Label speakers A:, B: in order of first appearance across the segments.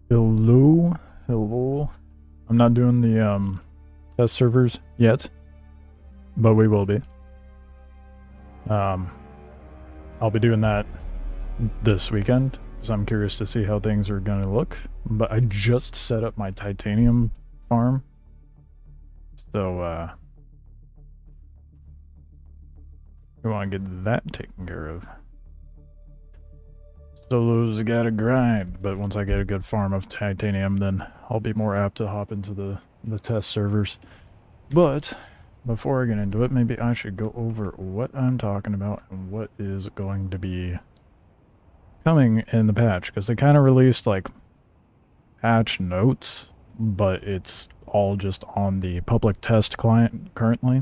A: Hello, hello. I'm not doing the test servers yet, but we will be. I'll be doing that this weekend because I'm curious to see how things are gonna look. But I just set up my titanium farm, so we want to get that taken care of. Solo's gotta grind, but once I get a good farm of titanium, then I'll be more apt to hop into the test servers. But before I get into it, maybe I should go over what I'm talking about and what is going to be coming in the patch, because they kind of released like patch notes, but it's all just on the public test client currently.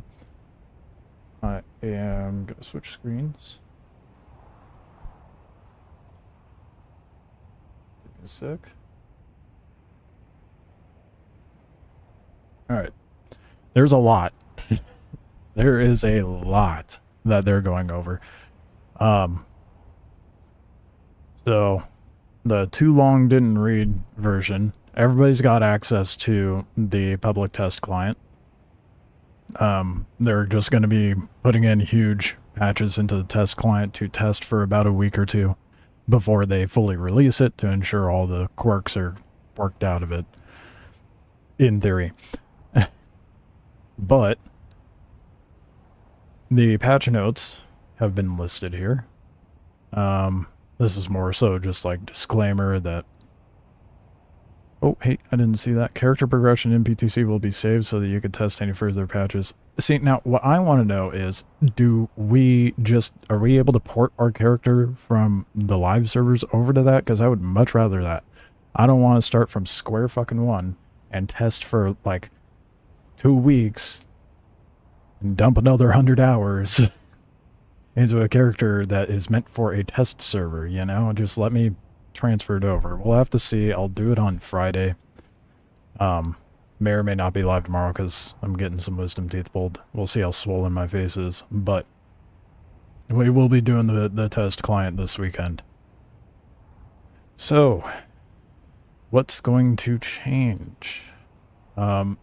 A: I am gonna switch screens. Give me a sec. Alright. There's a lot. There is a lot that they're going over. So the too long didn't read version, everybody's got access to the public test client. They're just going to be putting in huge patches into the test client to test for about a week or two before they fully release it to ensure all the quirks are worked out of it, in theory. But the patch notes have been listed here. This is more so just like disclaimer that, oh, hey, I didn't see that. Character progression in PTC will be saved so that you can test any further patches. See, now what I want to know is, are we able to port our character from the live servers over to that? Because I would much rather that. I don't want to start from square fucking one and test for like 2 weeks and dump another 100 hours into a character that is meant for a test server, you know? Just let me transfer it over. We'll have to see. I'll do it on Friday. May or may not be live tomorrow because I'm getting some wisdom teeth pulled. We'll see how swollen my face is, but we will be doing the test client this weekend. So, what's going to change? I'm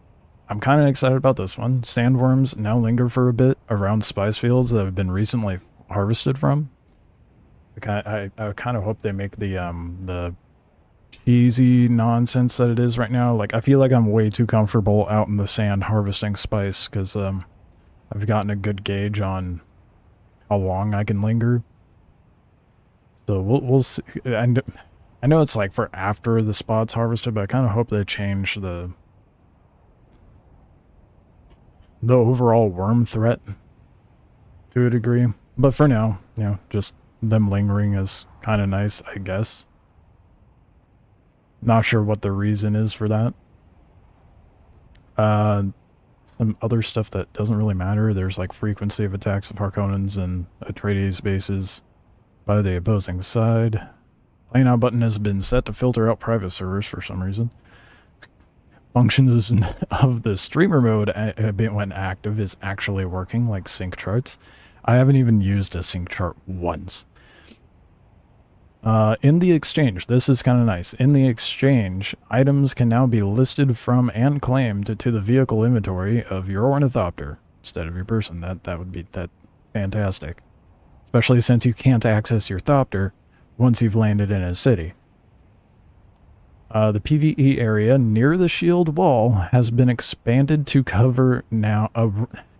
A: kind of excited about this one. Sandworms now linger for a bit around spice fields that have been recently harvested from. I kind of hope they make the cheesy nonsense that it is right now. Like, I feel like I'm way too comfortable out in the sand harvesting spice because I've gotten a good gauge on how long I can linger. So we'll see. I know it's like for after the spot's harvested, but I kind of hope they change the overall worm threat to a degree. But for now, you know, just them lingering is kind of nice, I guess. Not sure what the reason is for that. Some other stuff that doesn't really matter. There's like frequency of attacks of Harkonnens and Atreides bases by the opposing side. Play now button has been set to filter out private servers for some reason. Functions of the streamer mode when active is actually working, like sync charts. I haven't even used a sync chart once. In the exchange, this is kind of nice. In the exchange, items can now be listed from and claimed to the vehicle inventory of your ornithopter instead of your person. That would be fantastic. Especially since you can't access your thopter once you've landed in a city. The PvE area near the shield wall has been expanded to cover now...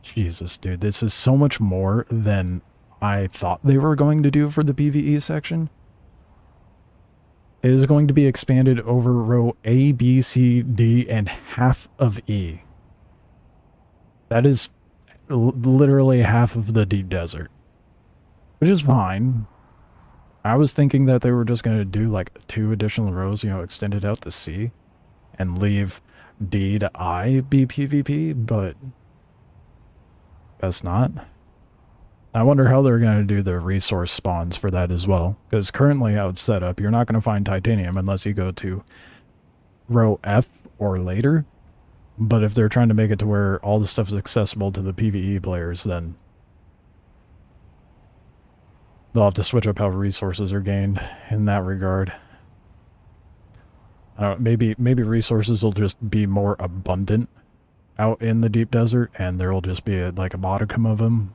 A: Jesus, dude, this is so much more than I thought they were going to do for the PvE section. It is going to be expanded over row A, B, C, D, and half of E. That is literally half of the deep desert. Which is fine. I was thinking that they were just going to do like 2 additional rows, you know, extended out to C, and leave D to I be PvP, but guess not. I wonder how they're going to do the resource spawns for that as well, because currently how it's set up, you're not going to find titanium unless you go to row F or later, but if they're trying to make it to where all the stuff is accessible to the PvE players, then they'll have to switch up how resources are gained in that regard. I don't know, maybe resources will just be more abundant out in the deep desert, and there will just be like a modicum of them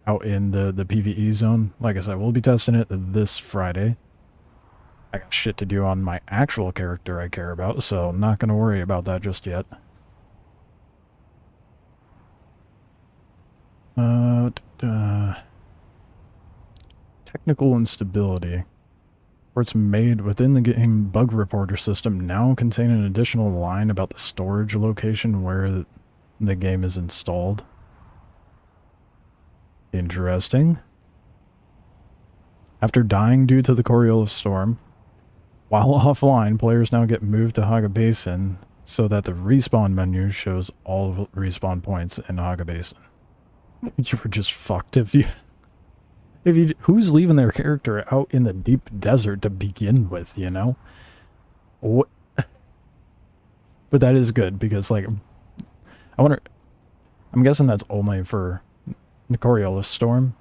A: out in the PvE zone. Like I said, we'll be testing it this Friday. I got shit to do on my actual character I care about, so I'm not going to worry about that just yet. Technical instability. Reports made within the game bug reporter system now contain an additional line about the storage location where the game is installed. Interesting. After dying due to the Coriolis storm, while offline, players now get moved to Haga Basin so that the respawn menu shows all respawn points in Haga Basin. You were just fucked if you... who's leaving their character out in the deep desert to begin with, you know? What? But that is good, because, like, I wonder... I'm guessing that's only for the Coriolis storm.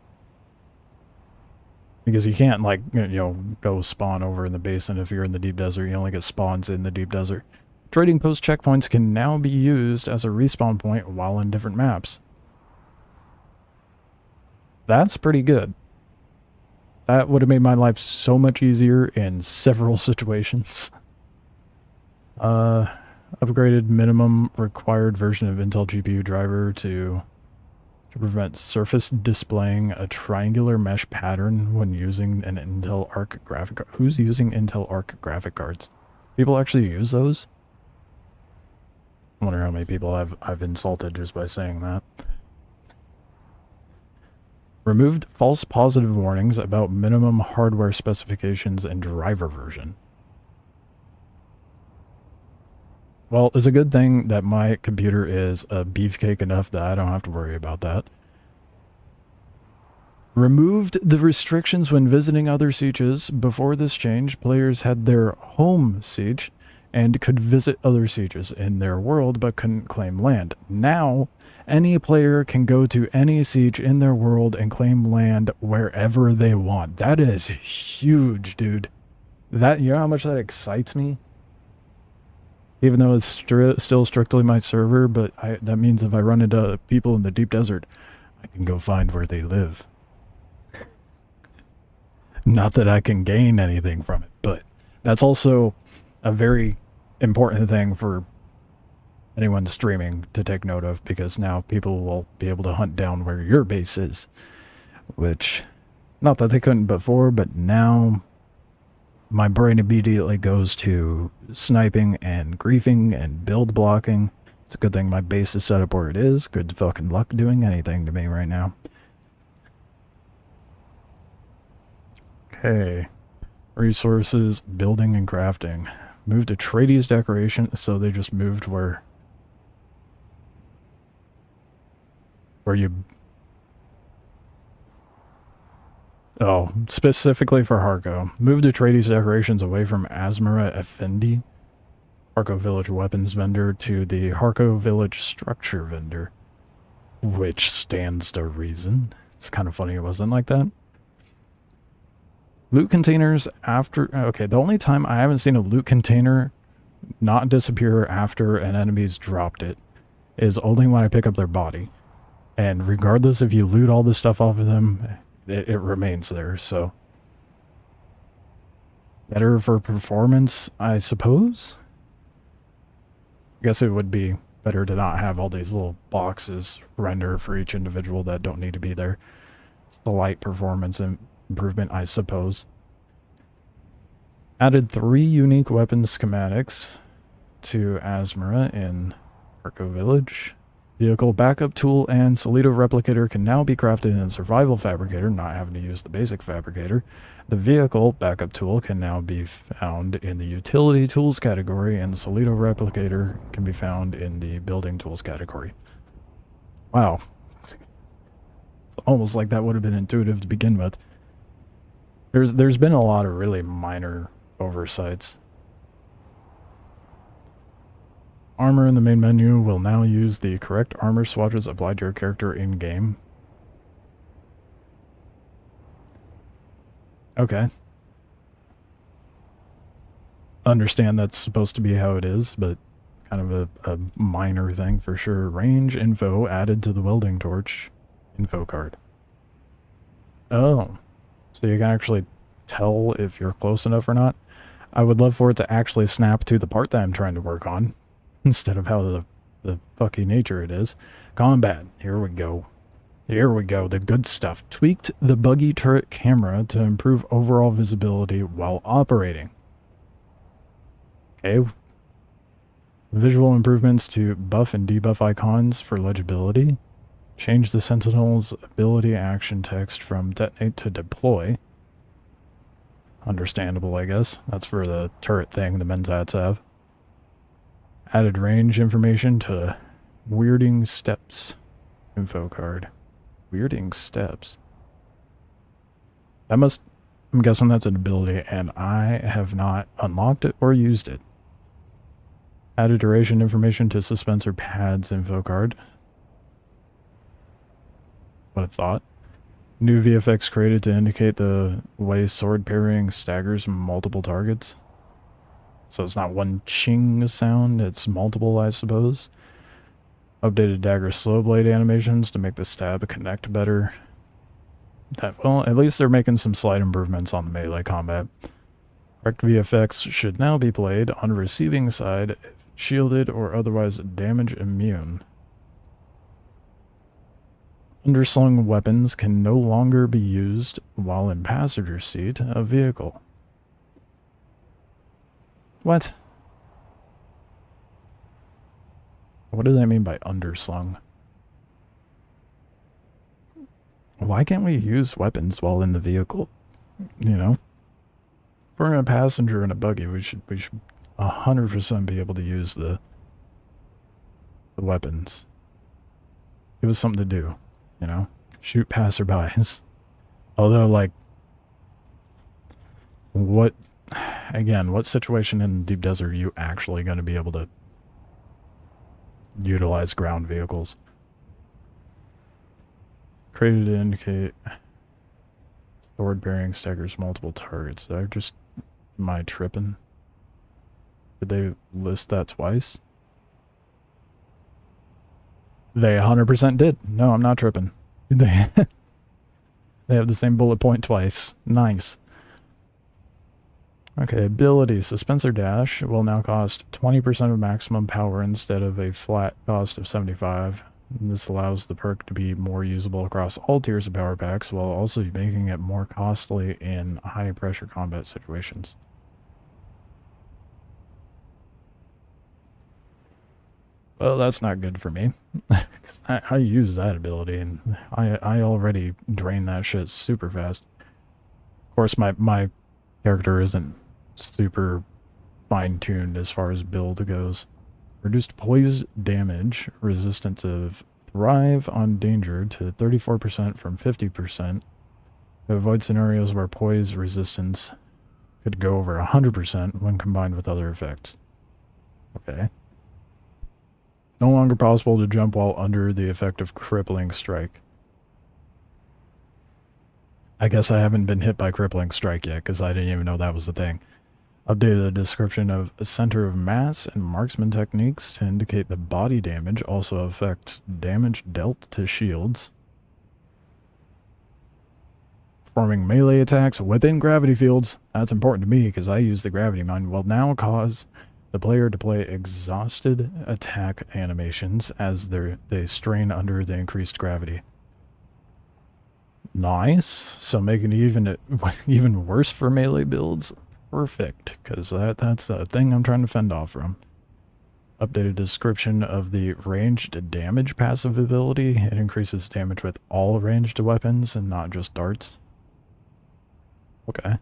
A: Because you can't, like, you know, go spawn over in the basin if you're in the deep desert. You only get spawns in the deep desert. Trading post checkpoints can now be used as a respawn point while in different maps. That's pretty good. That would have made my life so much easier in several situations. Upgraded minimum required version of Intel GPU driver to prevent surface displaying a triangular mesh pattern when using an Intel Arc graphic card. Who's using Intel Arc graphic cards? People actually use those? I wonder how many people I've insulted just by saying that. Removed false positive warnings about minimum hardware specifications and driver version. Well, it's a good thing that my computer is a beefcake enough that I don't have to worry about that. Removed the restrictions when visiting other sieges. Before this change, players had their home siege and could visit other sieges in their world but couldn't claim land. Now, any player can go to any siege in their world and claim land wherever they want. That is huge, dude. That, you know how much that excites me? Even though it's still strictly my server, but that means if I run into people in the deep desert, I can go find where they live. Not that I can gain anything from it, but that's also a very important thing for anyone streaming to take note of, because now people will be able to hunt down where your base is. Which, not that they couldn't before, but now my brain immediately goes to sniping and griefing and build blocking. It's a good thing my base is set up where it is. Good fucking luck doing anything to me right now. Okay. Resources, building and crafting. Moved to Trades decoration, so they just moved where you... Oh, specifically for Harko. Moved to Trades decorations away from Asmara Effendi, Harko Village weapons vendor, to the Harko Village structure vendor. Which stands to reason. It's kind of funny it wasn't like that. Loot containers after... Okay, the only time I haven't seen a loot container not disappear after an enemy's dropped it is only when I pick up their body. And regardless if you loot all this stuff off of them, it remains there, so... Better for performance, I suppose? I guess it would be better to not have all these little boxes render for each individual that don't need to be there. It's the light performance improvement, I suppose. Added 3 unique weapon schematics to Asmara in Harko Village. Vehicle backup tool and Solito replicator can now be crafted in Survival Fabricator, not having to use the basic fabricator. The vehicle backup tool can now be found in the utility tools category, and the Solito replicator can be found in the building tools category. Wow. It's almost like that would have been intuitive to begin with. There's been a lot of really minor oversights. Armor in the main menu will now use the correct armor swatches applied to your character in-game. Okay. understand that's supposed to be how it is, but kind of a minor thing for sure. Range info added to the welding torch info card. Oh, so you can actually tell if you're close enough or not. I would love for it to actually snap to the part that I'm trying to work on, instead of how the fucking nature it is. Combat, here we go. Here we go, the good stuff. Tweaked the buggy turret camera to improve overall visibility while operating. Okay. Visual improvements to buff and debuff icons for legibility. Change the Sentinel's ability action text from detonate to deploy. Understandable, I guess. That's for the turret thing the Menzats have. Added range information to Weirding Steps info card. Weirding Steps. That must... I'm guessing that's an ability, and I have not unlocked it or used it. Added duration information to Suspensor Pads info card. What a thought. New VFX created to indicate the way sword parrying staggers multiple targets. So it's not one ching sound, it's multiple, I suppose. Updated dagger slow blade animations to make the stab connect better. Well, at least they're making some slight improvements on the melee combat. Correct VFX should now be played on the receiving side if shielded or otherwise damage immune. Underslung weapons can no longer be used while in passenger seat of vehicle. What? What do they mean by underslung? Why can't we use weapons while in the vehicle? You know? If we're a passenger in a buggy, we should 100% be able to use the weapons. Give us something to do, you know? Shoot passerbys. Although, like, what situation in the deep desert are you actually going to be able to utilize ground vehicles? Created to indicate sword bearing staggers multiple targets. Am I tripping? Did they list that twice? They 100% did. No, I'm not tripping. They have the same bullet point twice. Nice. Okay, ability. Suspensor Dash will now cost 20% of maximum power instead of a flat cost of 75. This allows the perk to be more usable across all tiers of power packs while also making it more costly in high pressure combat situations. Well, that's not good for me. I use that ability and I already drain that shit super fast. Of course, my character isn't super fine-tuned as far as build goes. Reduced poise damage, resistance of thrive on danger to 34% from 50%. To avoid scenarios where poise resistance could go over 100% when combined with other effects. Okay. No longer possible to jump while under the effect of crippling strike. I guess I haven't been hit by crippling strike yet, because I didn't even know that was the thing. Updated the description of center of mass and marksman techniques to indicate the body damage also affects damage dealt to shields. Performing melee attacks within gravity fields, that's important to me because I use the gravity mine, will now cause the player to play exhausted attack animations as they strain under the increased gravity. Nice. So making it even worse for melee builds. Perfect, because that's the thing I'm trying to fend off from. Updated description of the ranged damage passive ability. It increases damage with all ranged weapons and not just darts. Okay.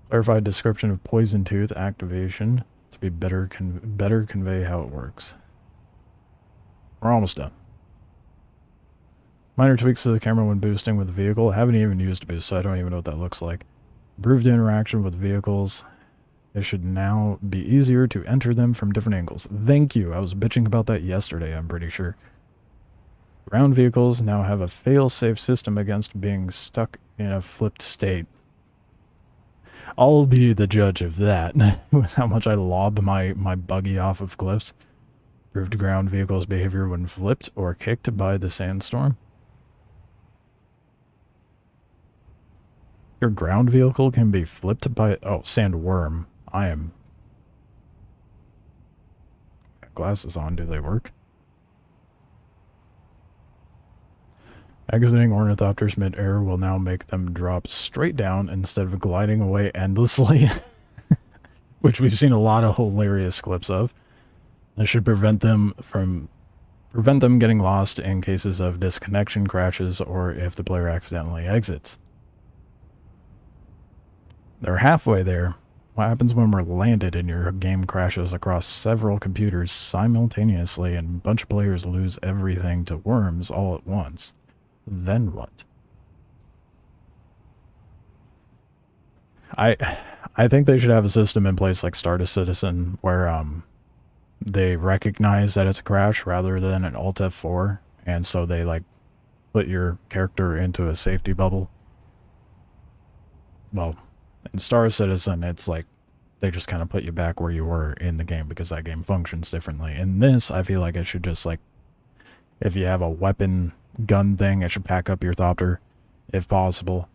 A: Clarified description of Poison Tooth activation to be better convey how it works. We're almost done. Minor tweaks to the camera when boosting with the vehicle. I haven't even used boost, so I don't even know what that looks like. Improved interaction with vehicles. It should now be easier to enter them from different angles. Thank you. I was bitching about that yesterday, I'm pretty sure. Ground vehicles now have a fail-safe system against being stuck in a flipped state. I'll be the judge of that. With how much I lob my buggy off of cliffs. Proved ground vehicles' behavior when flipped or kicked by the sandstorm. Your ground vehicle can be flipped by... Oh, sandworm. I am... Glasses on, do they work? Exiting ornithopters mid-air will now make them drop straight down instead of gliding away endlessly. Which we've seen a lot of hilarious clips of. This should prevent them getting lost in cases of disconnection crashes or if the player accidentally exits. They're halfway there. What happens when we're landed and your game crashes across several computers simultaneously and a bunch of players lose everything to worms all at once? Then what? I think they should have a system in place like Stardust Citizen where they recognize that it's a crash rather than an Alt F4, and so they like put your character into a safety bubble. Well, in Star Citizen, it's like they just kind of put you back where you were in the game because that game functions differently. In this, I feel like it should just like, if you have a weapon gun thing, it should pack up your Thopter if possible,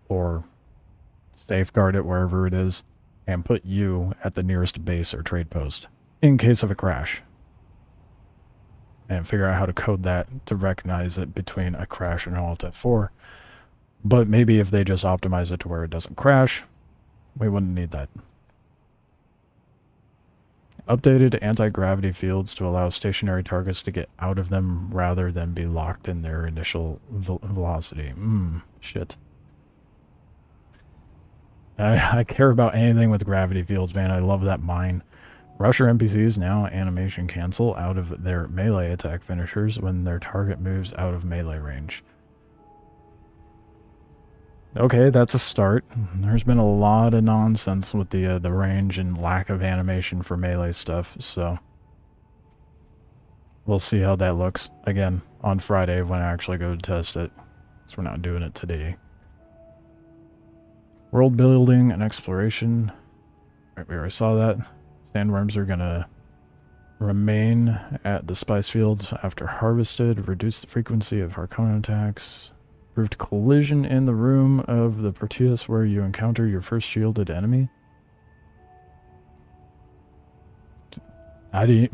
A: or safeguard it wherever it is, and put you at the nearest base or trade post in case of a crash. And figure out how to code that to recognize it between a crash and an Alt F4. But maybe if they just optimize it to where it doesn't crash, we wouldn't need that. Updated anti-gravity fields to allow stationary targets to get out of them rather than be locked in their initial velocity. Shit. I care about anything with gravity fields, man. I love that mine. Rusher NPCs now animation cancel out of their melee attack finishers when their target moves out of melee range. Okay, that's a start. There's been a lot of nonsense with the range and lack of animation for melee stuff, so we'll see how that looks again on Friday when I actually go to test it, because we're not doing it today. World building and exploration. Right, we already saw that. Sandworms are gonna remain at the spice fields after harvested, reduce the frequency of Harkonnen attacks. Proved collision in the room of the Proteus where you encounter your first shielded enemy. I don't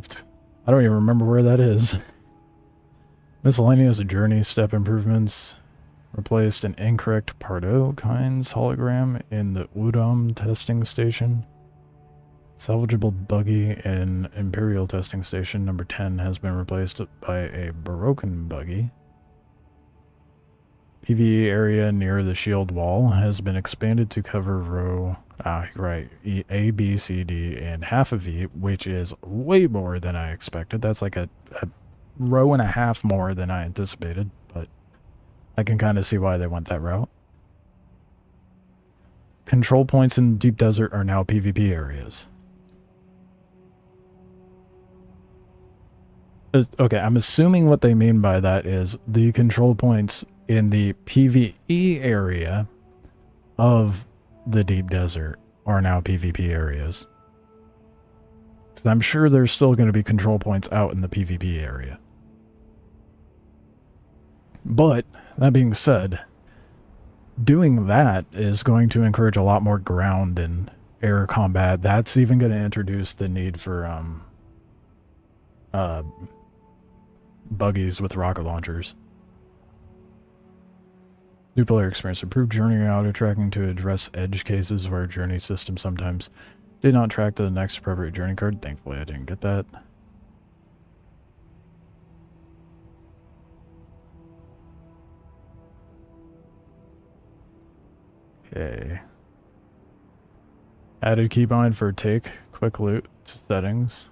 A: even remember where that is. Miscellaneous journey step improvements. Replaced an incorrect Pardo Kynes hologram in the Udom testing station. Salvageable buggy in Imperial testing station number 10 has been replaced by a broken buggy. PvE area near the shield wall has been expanded to cover row, A, B, C, D, and half of E, which is way more than I expected. That's like a row and a half more than I anticipated, but I can kind of see why they went that route. Control points in Deep Desert are now PvP areas. Okay, I'm assuming what they mean by that is the control points in the PvE area of the Deep Desert are now PvP areas. Because I'm sure there's still going to be control points out in the PvP area. But, that being said, doing that is going to encourage a lot more ground and air combat. That's even going to introduce the need for buggies with rocket launchers. New player experience. Improved journey auto tracking to address edge cases where journey system sometimes did not track to the next appropriate journey card. Thankfully I didn't get that. Okay. Added keybind for take, quick loot settings.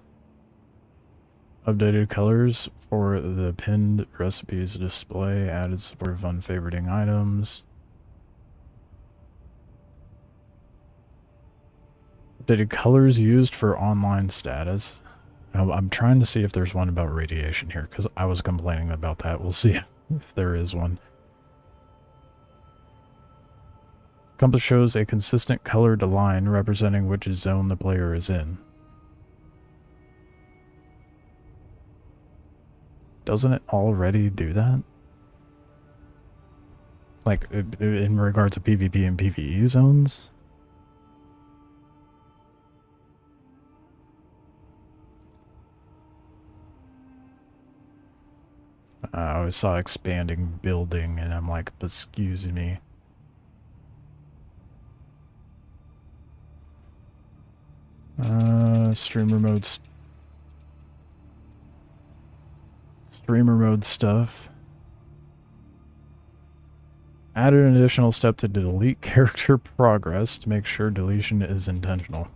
A: Updated colors for the pinned recipes display. Added support of unfavoriting items. Updated colors used for online status. I'm trying to see if there's one about radiation here, because I was complaining about that. We'll see if there is one. Compass shows a consistent colored line representing which zone the player is in. Doesn't it already do that? Like, in regards to PvP and PvE zones? I always saw expanding building, and I'm like, excuse me. Streamer mode stuff. Added an additional step to delete character progress to make sure deletion is intentional.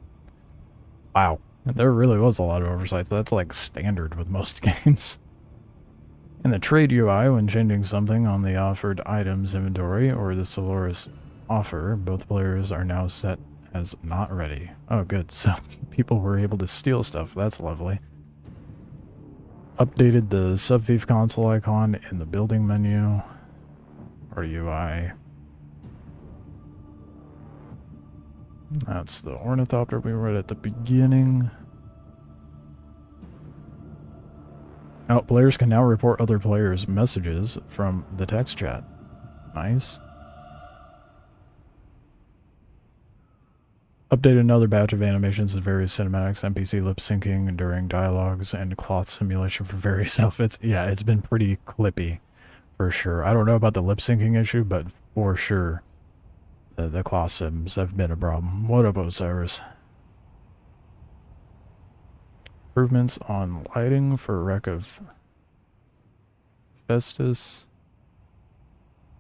A: Wow. There really was a lot of oversight. That's like standard with most games. In the trade UI, when changing something on the offered items inventory or the Solaris offer, both players are now set as not ready. Oh, good. So people were able to steal stuff. That's lovely. Updated the Subfief console icon in the building menu or UI. That's the ornithopter we read at the beginning. Oh, players can now report other players' messages from the text chat. Nice. Updated another batch of animations of various cinematics, NPC lip syncing during dialogues, and cloth simulation for various outfits. Yeah, it's been pretty clippy, for sure. I don't know about the lip syncing issue, but for sure, the cloth sims have been a problem. What up, Osiris? Improvements on lighting for Wreck of Festus.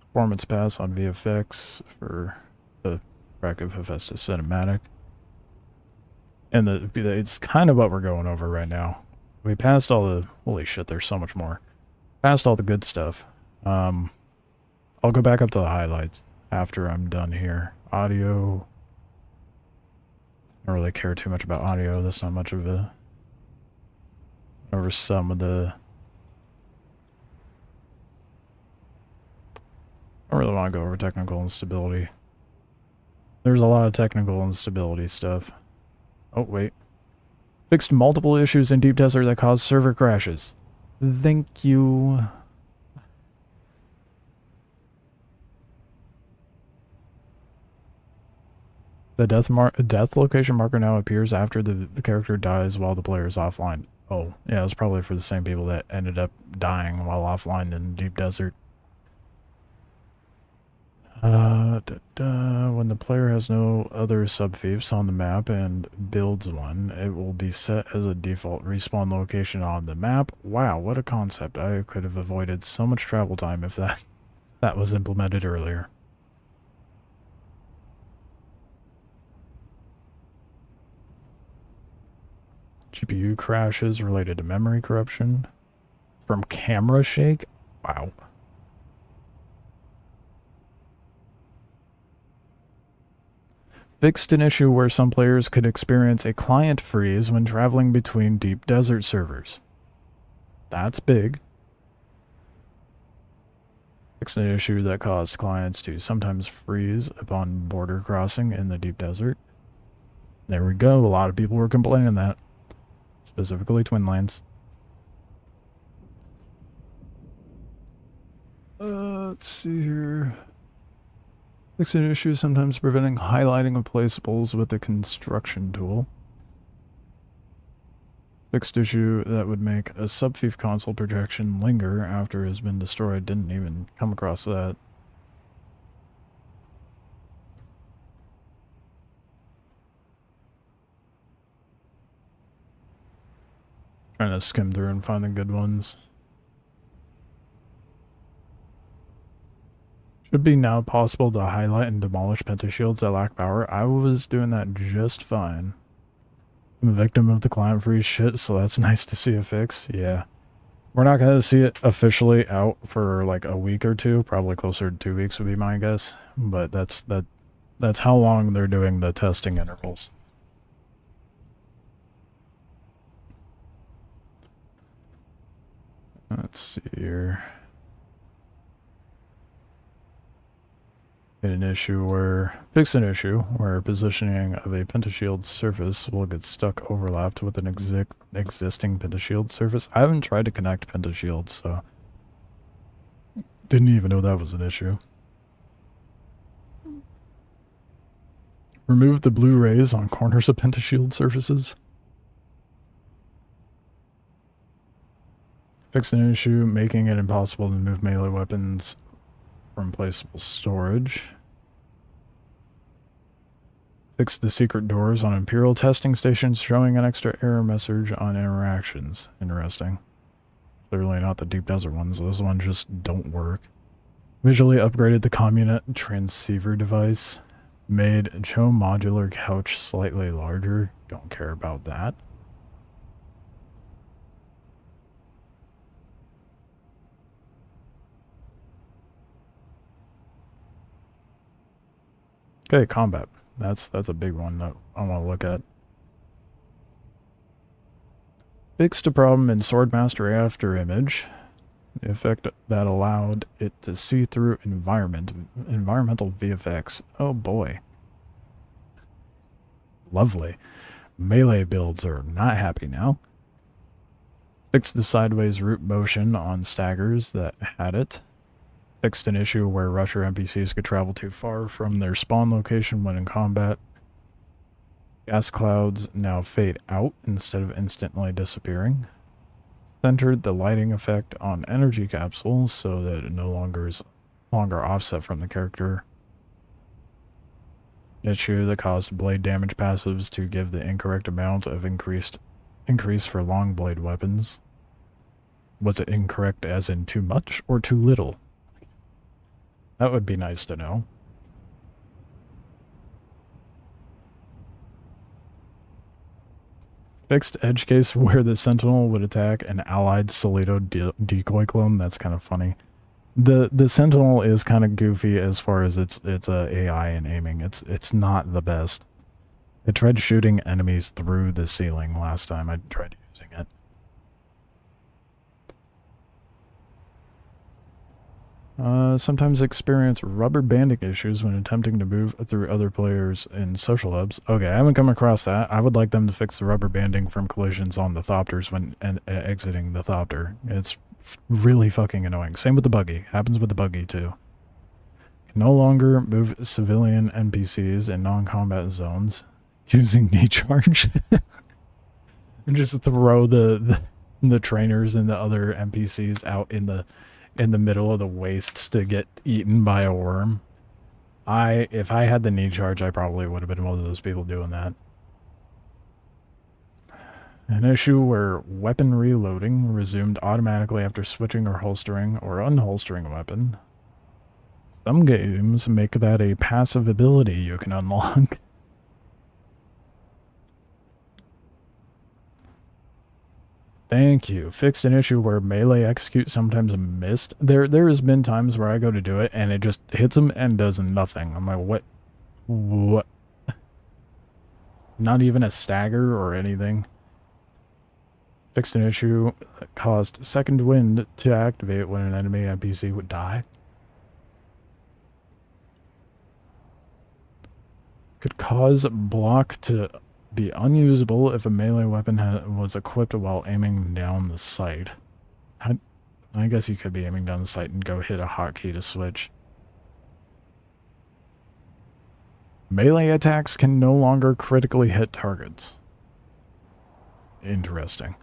A: Performance pass on VFX for the Wreck of Hephaestus cinematic. And it's kind of what we're going over right now. We passed all the... Holy shit, there's so much more. Passed all the good stuff. I'll go back up to the highlights after I'm done here. Audio. I don't really care too much about audio. That's not much of a... Over some of the... I don't really want to go over technical instability. There's a lot of technical instability stuff. Oh, wait. Fixed multiple issues in Deep Desert that caused server crashes. Thank you. The death location marker now appears after the character dies while the player is offline. Oh, yeah, it's probably for the same people that ended up dying while offline in Deep Desert. When the player has no other subfiefs on the map and builds one, it will be set as a default respawn location on the map. Wow, what a concept. I could have avoided so much travel time if that was implemented earlier. GPU crashes related to memory corruption. From camera shake? Wow. Fixed an issue where some players could experience a client freeze when traveling between Deep Desert servers. That's big. Fixed an issue that caused clients to sometimes freeze upon border crossing in the Deep Desert. There we go. A lot of people were complaining that. Specifically Twinlands. Let's see here. Fixed an issue sometimes preventing highlighting of placeables with the construction tool. Fixed issue that would make a subfief console projection linger after it has been destroyed. Didn't even come across that. Trying to skim through and find the good ones. Should be now possible to highlight and demolish pentashields that lack power. I was doing that just fine. I'm a victim of the client freeze shit, so that's nice to see a fix. Yeah. We're not going to see it officially out for like a week or two. Probably closer to 2 weeks would be my guess. But that's how long they're doing the testing intervals. Let's see here. Fix an issue where positioning of a pentashield surface will get stuck overlapped with an existing pentashield surface. I haven't tried to connect pentashields, so didn't even know that was an issue. Remove the blue rays on corners of pentashield surfaces. Fix an issue making it impossible to move melee weapons from placeable storage. Fix the secret doors on Imperial testing stations, showing an extra error message on interactions. Interesting. Clearly not the deep desert ones. Those ones just don't work. Visually upgraded the Communist transceiver device. Made Cho modular couch slightly larger. Don't care about that. Okay, combat. That's a big one that I want to look at. Fixed a problem in Swordmaster After Image. The effect that allowed it to see through environmental VFX. Oh boy. Lovely. Melee builds are not happy now. Fixed the sideways root motion on staggers that had it. Fixed an issue where Rusher NPCs could travel too far from their spawn location when in combat. Gas clouds now fade out instead of instantly disappearing. Centered the lighting effect on energy capsules so that it no longer is offset from the character. Issue that caused blade damage passives to give the incorrect amount of increase for long blade weapons. Was it incorrect as in too much or too little? That would be nice to know. Fixed edge case where the Sentinel would attack an allied Solito decoy clone. That's kind of funny. The Sentinel is kind of goofy as far as its AI and aiming. It's not the best. It tried shooting enemies through the ceiling last time I tried using it. Sometimes experience rubber banding issues when attempting to move through other players in social hubs. Okay, I haven't come across that. I would like them to fix the rubber banding from collisions on the Thopters when exiting the Thopter. It's really fucking annoying. Same with the buggy. Happens with the buggy too. Can no longer move civilian NPCs in non-combat zones using knee charge. And just throw the trainers and the other NPCs out in the middle of the wastes to get eaten by a worm. If I had the knee charge, I probably would have been one of those people doing that. An issue where weapon reloading resumed automatically after switching or holstering or unholstering a weapon. Some games make that a passive ability you can unlock. Thank you. Fixed an issue where melee execute sometimes missed. There has been times where I go to do it and it just hits them and does nothing. I'm like, what? Not even a stagger or anything. Fixed an issue that caused second wind to activate when an enemy NPC would die. Could cause block to be unusable if a melee weapon was equipped while aiming down the sight. I guess you could be aiming down the sight and go hit a hotkey to switch. Melee attacks can no longer critically hit targets. Interesting.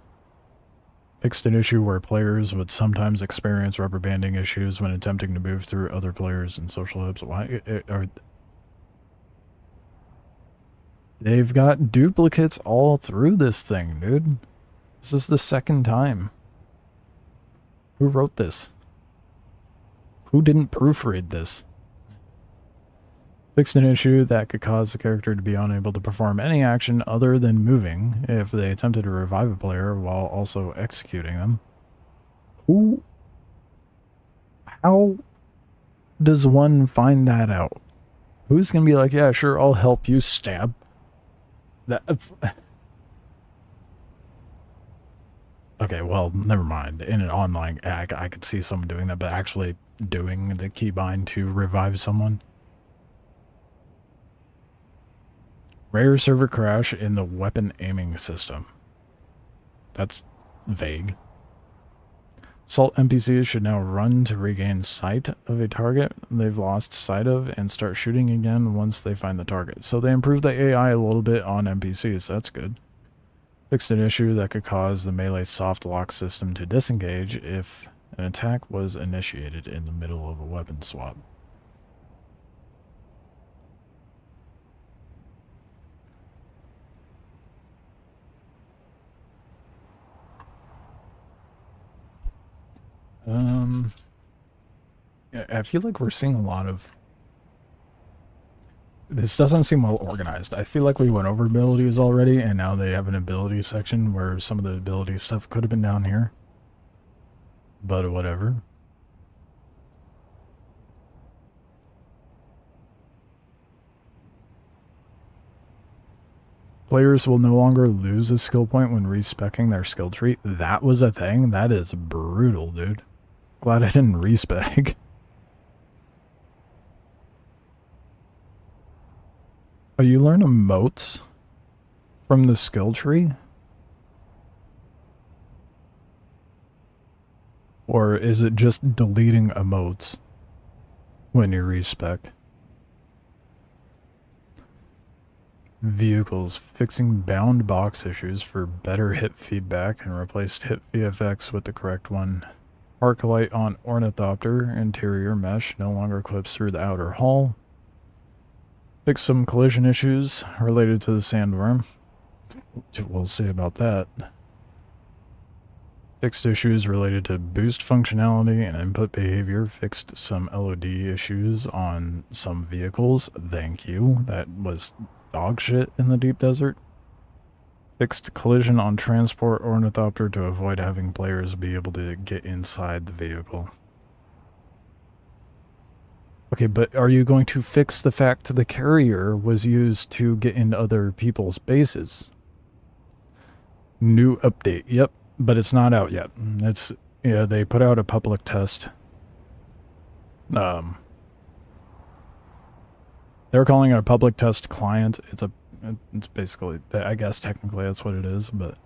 A: Fixed an issue where players would sometimes experience rubber banding issues when attempting to move through other players in social hubs. Why are they've got duplicates all through this thing, dude. This is the second time. Who wrote this? Who didn't proofread this? Fixed an issue that could cause the character to be unable to perform any action other than moving if they attempted to revive a player while also executing them. How does one find that out? Who's gonna be like, yeah, sure, I'll help you stab? Okay, well, never mind. In an online, I could see someone doing that, but actually doing the keybind to revive someone. Rare server crash in the weapon aiming system. That's vague. Assault NPCs should now run to regain sight of a target they've lost sight of and start shooting again once they find the target. So they improved the AI a little bit on NPCs, so that's good. Fixed an issue that could cause the melee soft lock system to disengage if an attack was initiated in the middle of a weapon swap. I feel like we're seeing a lot of... This doesn't seem well organized. I feel like we went over abilities already, and now they have an ability section where some of the ability stuff could have been down here. But whatever. Players will no longer lose a skill point when respecking their skill tree. That was a thing? That is brutal, dude. Glad I didn't respec. Oh, you learn emotes from the skill tree? Or is it just deleting emotes when you respec? Vehicles. Fixing bound box issues for better hit feedback and replaced hit VFX with the correct one. Arc light on Ornithopter. Interior mesh no longer clips through the outer hull. Fix some collision issues related to the sandworm. We'll see about that. Fixed issues related to boost functionality and input behavior. Fixed some LOD issues on some vehicles. Thank you. That was dog shit in the deep desert. Fixed collision on transport Ornithopter to avoid having players be able to get inside the vehicle. Okay, but are you going to fix the fact the carrier was used to get into other people's bases? New update. Yep, but it's not out yet. It's, yeah, they put out a public test. They're calling it a public test client. It's basically, I guess technically that's what it is, but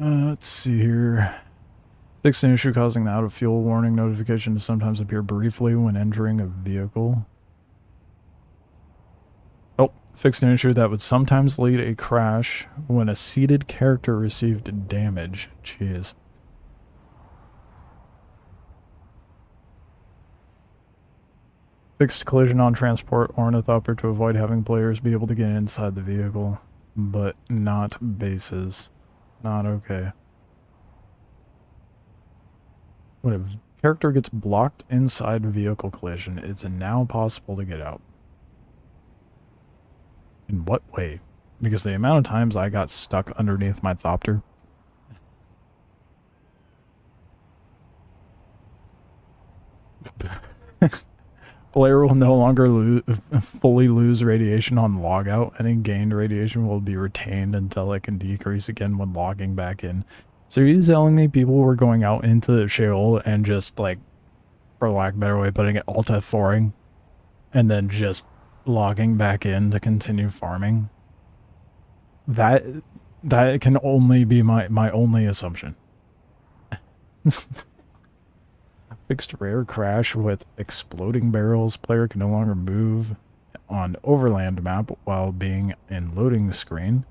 A: let's see here. Fix an issue causing the out of fuel warning notification to sometimes appear briefly when entering a vehicle. Oh, fixed an issue that would sometimes lead a crash when a seated character received damage. Jeez. Fixed collision on transport Ornithopter to avoid having players be able to get inside the vehicle, but not bases. Not okay. When a character gets blocked inside vehicle collision, it's now possible to get out. In what way? Because the amount of times I got stuck underneath my Thopter. Player will no longer fully lose radiation on logout. Any gained radiation will be retained until it can decrease again when logging back in. So you're telling me people were going out into the Sheol and just, like, for lack of a better way of putting it, alt F4ing and then just logging back in to continue farming? That can only be my only assumption. Fixed rare crash with exploding barrels. Player can no longer move on overland map while being in loading screen.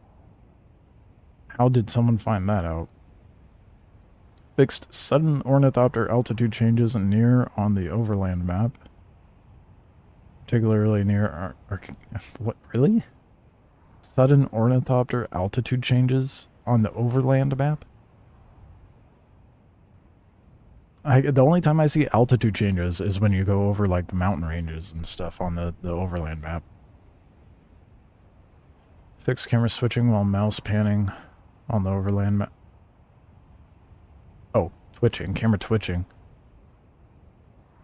A: How did someone find that out? Fixed sudden Ornithopter altitude changes near on the overland map. Particularly near... what, really? Sudden Ornithopter altitude changes on the overland map? The only time I see altitude changes is when you go over, like, the mountain ranges and stuff on the overland map. Fixed camera switching while mouse panning on the overland map. Oh, twitching. Camera twitching.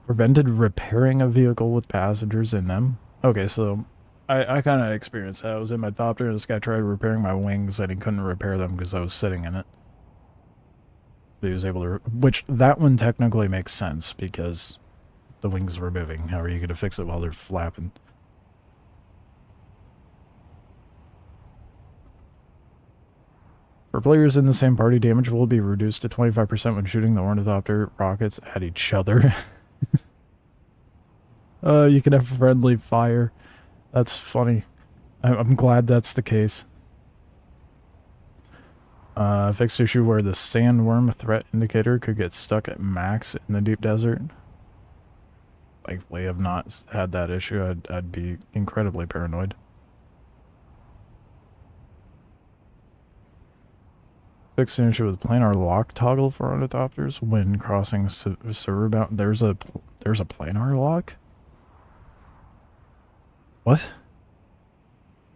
A: Prevented repairing a vehicle with passengers in them. Okay, so I kind of experienced that. I was in my Thopter and this guy tried repairing my wings and he couldn't repair them because I was sitting in it. But he was able to... Which, that one technically makes sense because the wings were moving. How are you going to fix it while they're flapping? For players in the same party, damage will be reduced to 25% when shooting the ornithopter rockets at each other. You can have friendly fire. That's funny. I'm glad that's the case. Fixed issue where the sandworm threat indicator could get stuck at max in the deep desert. Thankfully, I've not had that issue. I'd be incredibly paranoid. Fixed an issue with planar lock toggle for ornithopters when crossing server bound. There's a planar lock? What?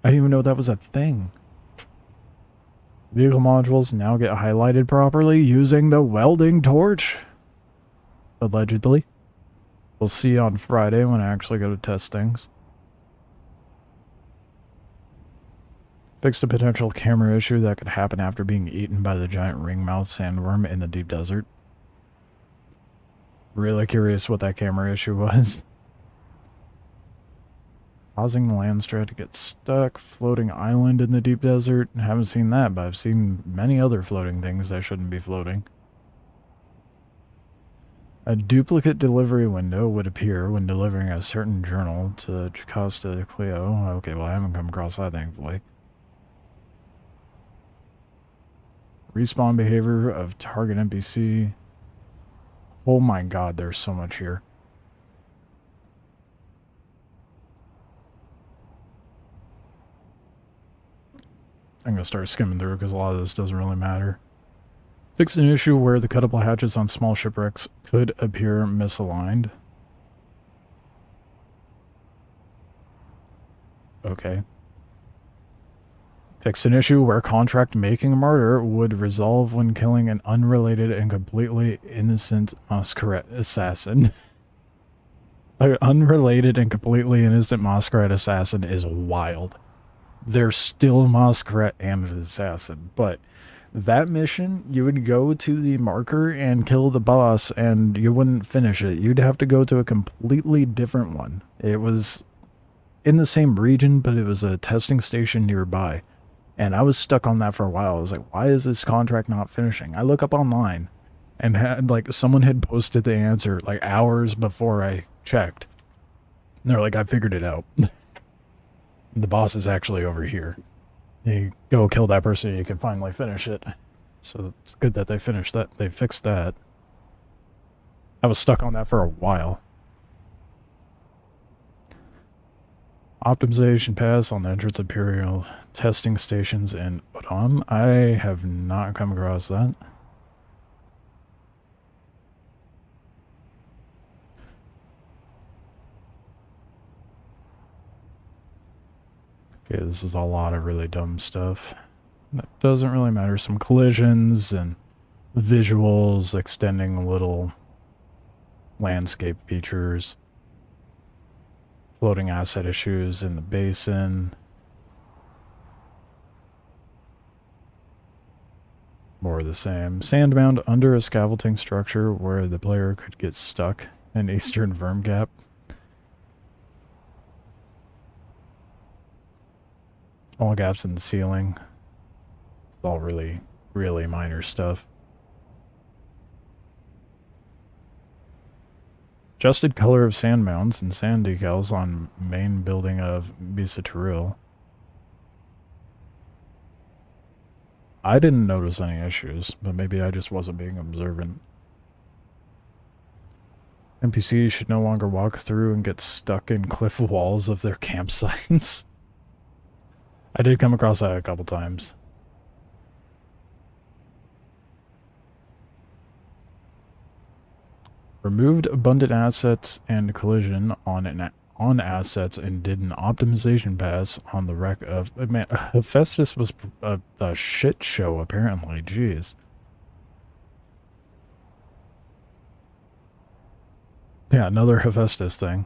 A: I didn't even know that was a thing. Vehicle modules now get highlighted properly using the welding torch. Allegedly. We'll see on Friday when I actually go to test things. Fixed a potential camera issue that could happen after being eaten by the giant ringmouth sandworm in the deep desert. Really curious what that camera issue was. Causing the Landstrat to get stuck. Floating island in the deep desert. I haven't seen that, but I've seen many other floating things that shouldn't be floating. A duplicate delivery window would appear when delivering a certain journal to Jocasta Cleo. Okay, well I haven't come across that, thankfully. Respawn behavior of target NPC. Oh my god, there's so much here. I'm going to start skimming through because a lot of this doesn't really matter. Fixed an issue where the cuttable hatches on small shipwrecks could appear misaligned. Okay. Fixed an issue where contract making a murder would resolve when killing an unrelated and completely innocent masquerade assassin. An unrelated and completely innocent masquerade assassin is wild. They're still a masquerade and an assassin, but that mission, you would go to the marker and kill the boss and you wouldn't finish it. You'd have to go to a completely different one. It was in the same region, but it was a testing station nearby. And I was stuck on that for a while. I was like, why is this contract not finishing? I look up online and had someone had posted the answer like hours before I checked. And they're like, I figured it out. The boss is actually over here. You go kill that person, you can finally finish it. So it's good that they finished that. They fixed that. I was stuck on that for a while. Optimization pass on the entrance Imperial testing stations in Odom. I have not come across that. Okay, this is a lot of really dumb stuff. That doesn't really matter. Some collisions and visuals, extending little landscape features. Floating asset issues in the basin. More of the same. Sandbound under a scaffolding structure where the player could get stuck in Eastern Verm Gap. Small gaps in the ceiling. It's all really, really minor stuff. Adjusted color of sand mounds and sand decals on main building of Bisaturil. I didn't notice any issues, but maybe I just wasn't being observant. NPCs should no longer walk through and get stuck in cliff walls of their campsites. I did come across that a couple times. Removed abundant assets and collision on assets and did an optimization pass on the wreck of... Man, Hephaestus was a shit show, apparently. Jeez. Yeah, another Hephaestus thing.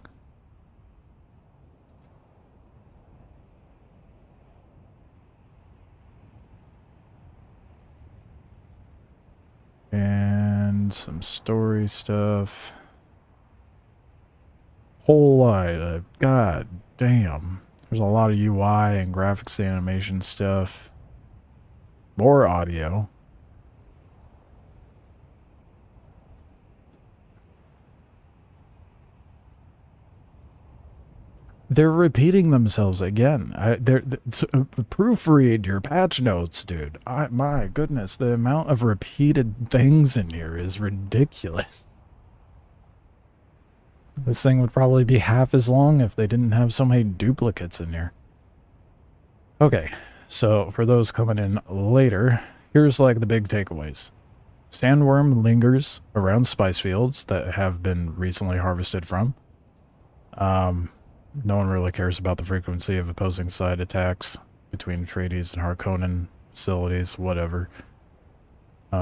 A: And some story stuff. Whole lot of... God damn. There's a lot of UI and graphics animation stuff. more audio. They're repeating themselves again. Proofread your patch notes, dude. My goodness, the amount of repeated things in here is ridiculous. This thing would probably be half as long if they didn't have so many duplicates in here. Okay, so for those coming in later, here's like the big takeaways. Sandworm lingers around spice fields that have been recently harvested from. No one really cares about the frequency of opposing side attacks between Atreides and Harkonnen facilities, whatever. When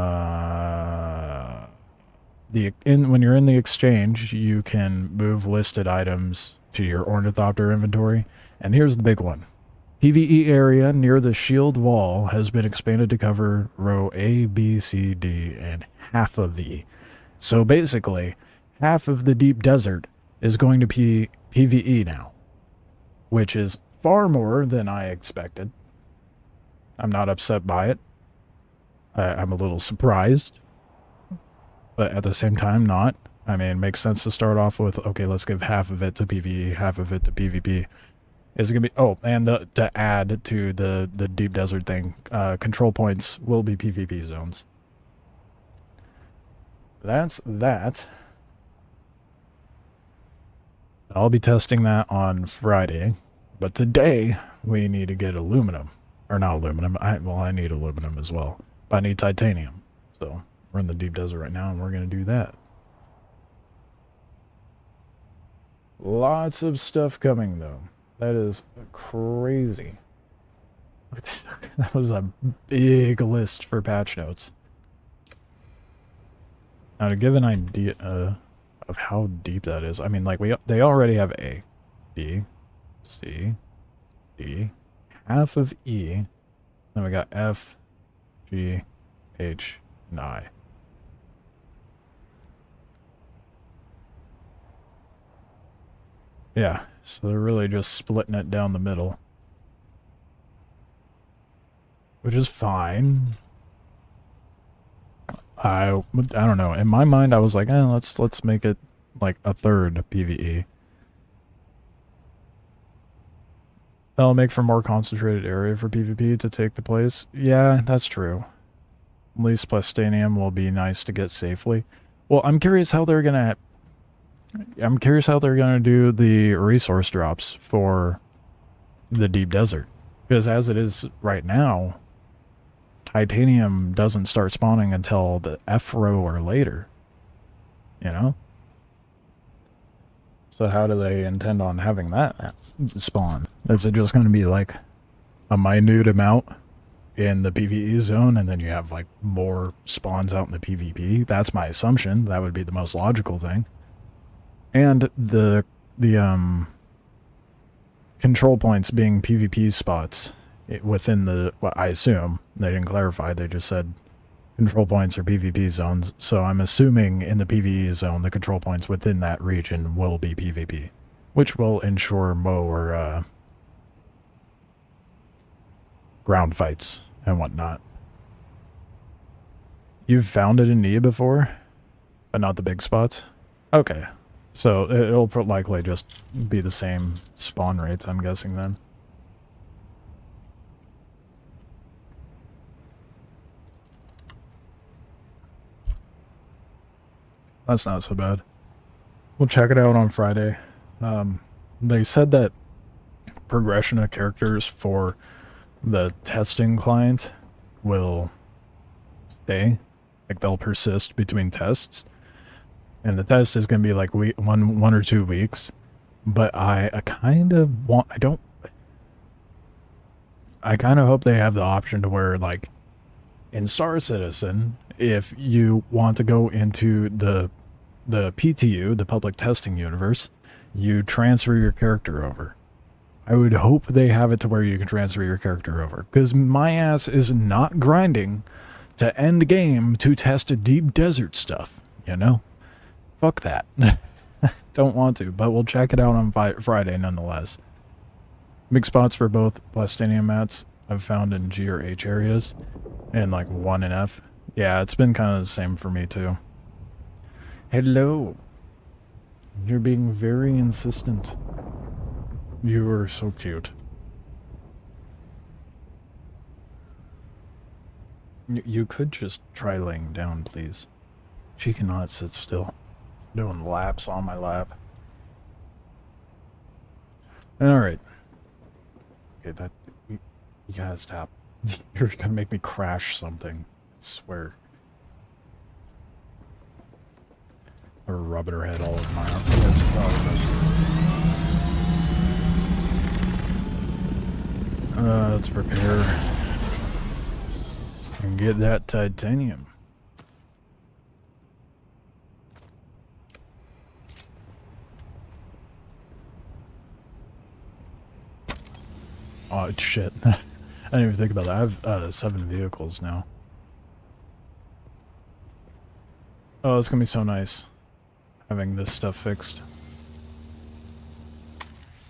A: you're in the exchange, you can move listed items to your Ornithopter inventory. And here's the big one. PvE area near the shield wall has been expanded to cover row A, B, C, D, and half of E. So basically, half of the deep desert is going to be PvE now, which is far more than I expected. I'm not upset by it. I'm a little surprised, but at the same time not. I mean, it makes sense to start off with, okay, let's give half of it to PvE, half of it to PvP. Is it gonna be, oh, and to add to the deep desert thing, control points will be PvP zones. That's that. I'll be testing that on Friday, but today we need to get aluminum. Or not aluminum, I need aluminum as well, but I need titanium. So we're in the deep desert right now and we're going to do that. Lots of stuff coming though. That is crazy. That was a big list for patch notes. Now to give an idea of how deep that is, I mean, like they already have A, B, C, D, half of E, then we got F, G, H, and I. Yeah, so they're really just splitting it down the middle, which is fine. I don't know. In my mind, I was like, let's make it like a third PvE. That'll make for more concentrated area for PvP to take the place. Yeah, that's true. At least plastanium will be nice to get safely. Well, I'm curious how they're gonna do the resource drops for the deep desert, because as it is right now, titanium doesn't start spawning until the F row or later, you know? So how do they intend on having that spawn? Is it just going to be like a minute amount in the PvE zone and then you have like more spawns out in the PvP? That's my assumption. That would be the most logical thing. And the control points being PvP spots within the, well, I assume, they didn't clarify, they just said control points are PvP zones, so I'm assuming in the PvE zone, the control points within that region will be PvP, which will ensure more ground fights and whatnot. You've found it in E before, but not the big spots? Okay, so it'll likely just be the same spawn rates, I'm guessing then. That's not so bad. We'll check it out on Friday. They said that progression of characters for the testing client will stay. Like, they'll persist between tests. And the test is going to be like one or 2 weeks. But I kind of hope they have the option to where, like, in Star Citizen, if you want to go into the PTU, the public testing universe, you transfer your character over. I would hope they have it to where you can transfer your character over, because my ass is not grinding to end game to test deep desert stuff, you know? Fuck that. Don't want to, but we'll check it out on Friday nonetheless. Big spots for both plastanium mats I've found in G or H areas. and like 1 in F. Yeah, it's been kind of the same for me too. Hello. You're being very insistent. You are so cute. You could just try laying down, please. She cannot sit still. Doing laps on my lap. Alright. Okay, that... You gotta stop. You're gonna make me crash something. I swear. Or rubbing her head all over my arm. Let's prepare and get that titanium. Oh shit. I didn't even think about that. I have 7 vehicles now. Oh, it's gonna be so nice having this stuff fixed.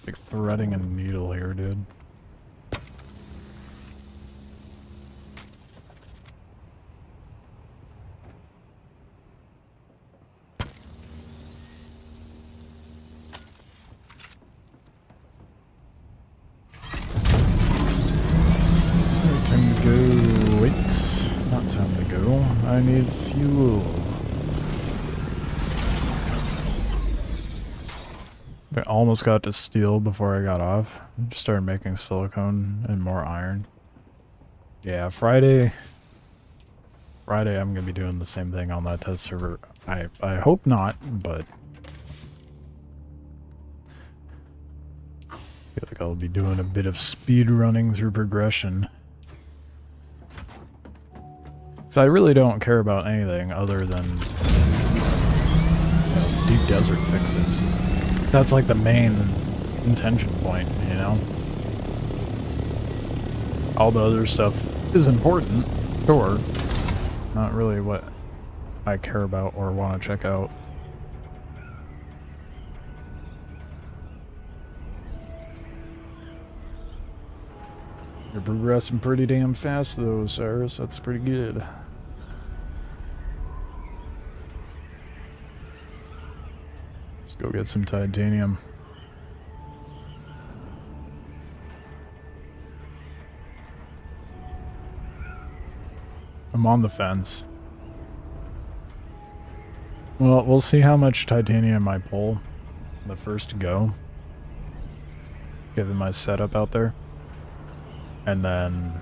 A: Like threading a needle here, dude. Time to go. Wait. Not time to go. I need fuel. I almost got to steel before I got off. Just started making silicone and more iron. Yeah, Friday I'm gonna be doing the same thing on that test server. I hope not, but I feel like I'll be doing a bit of speed running through progression. Because I really don't care about anything other than, you know, deep desert fixes. That's like the main intention point, you know? All the other stuff is important, sure. Not really what I care about or want to check out. You're progressing pretty damn fast though, Cyrus. That's pretty good. Let's go get some titanium. I'm on the fence. Well, we'll see how much titanium I pull the first go, given my setup out there. And then,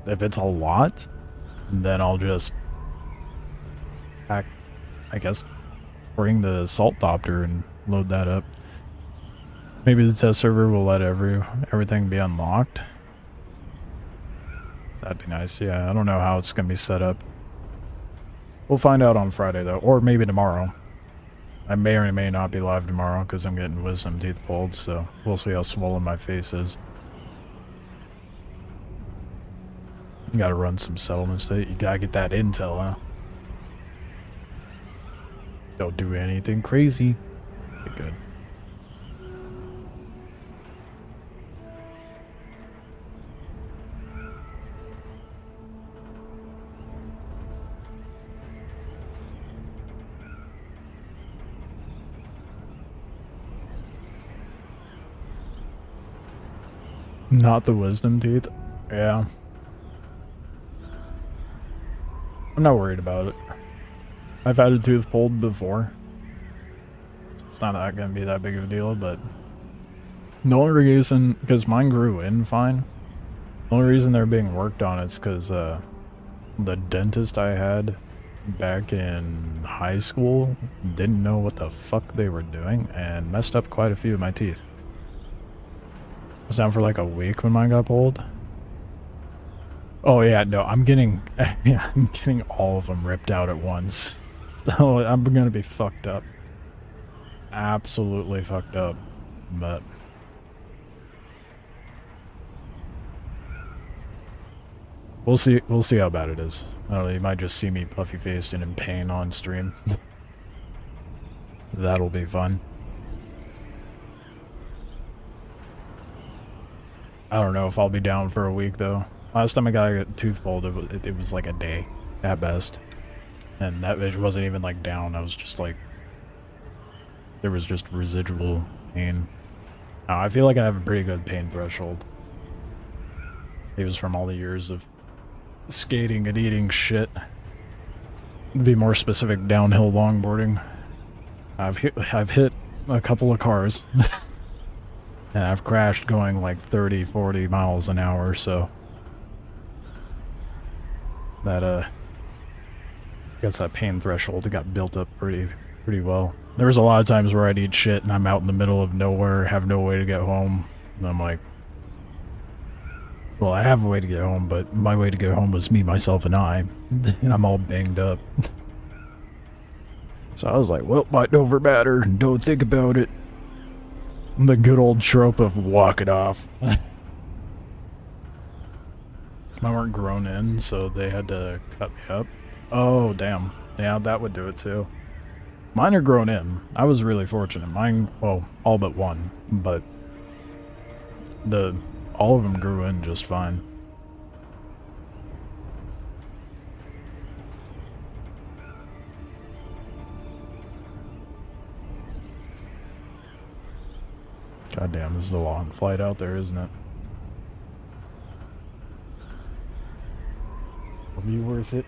A: if it's a lot, then I'll just, I guess, bring the salt doctor and load that up. Maybe the test server will let everything be unlocked. That'd be nice, yeah. I don't know how it's gonna be set up. We'll find out on Friday, though. Or maybe tomorrow. I may or may not be live tomorrow, because I'm getting wisdom teeth pulled, so we'll see how swollen my face is. You gotta run some settlements. You gotta get that intel, huh? Don't do anything crazy. Be good. Not the wisdom teeth? Yeah. I'm not worried about it. I've had a tooth pulled before. It's not gonna be that big of a deal, but the only reason, because mine grew in fine, the only reason they're being worked on is because the dentist I had back in high school didn't know what the fuck they were doing and messed up quite a few of my teeth. I was down for like a week when mine got pulled. Oh yeah, no, I'm getting, yeah, I'm getting all of them ripped out at once. So I'm gonna be fucked up. Absolutely fucked up. But we'll see how bad it is. I don't know, you might just see me puffy faced and in pain on stream. That'll be fun. I don't know if I'll be down for a week though. Last time I got a tooth pulled, it was like a day at best. And that it wasn't even like down, I was just like, there was just residual pain. Now, I feel like I have a pretty good pain threshold. It was from all the years of skating and eating shit. To be more specific, downhill longboarding. I've hit a couple of cars. And I've crashed going like 30, 40 miles an hour, so that I guess that pain threshold got built up pretty well. There was a lot of times where I'd eat shit and I'm out in the middle of nowhere, have no way to get home, and I'm like, well, I have a way to get home, but my way to get home was me, myself, and I. And I'm all banged up. So I was like, well, might over matter, and don't think about it. The good old trope of walk it off. I weren't grown in, so they had to cut me up. Oh, damn. Yeah, that would do it too. Mine are grown in. I was really fortunate. Mine, well, all but one, but all of them grew in just fine. God damn, this is a long flight out there, isn't it? Will be worth it.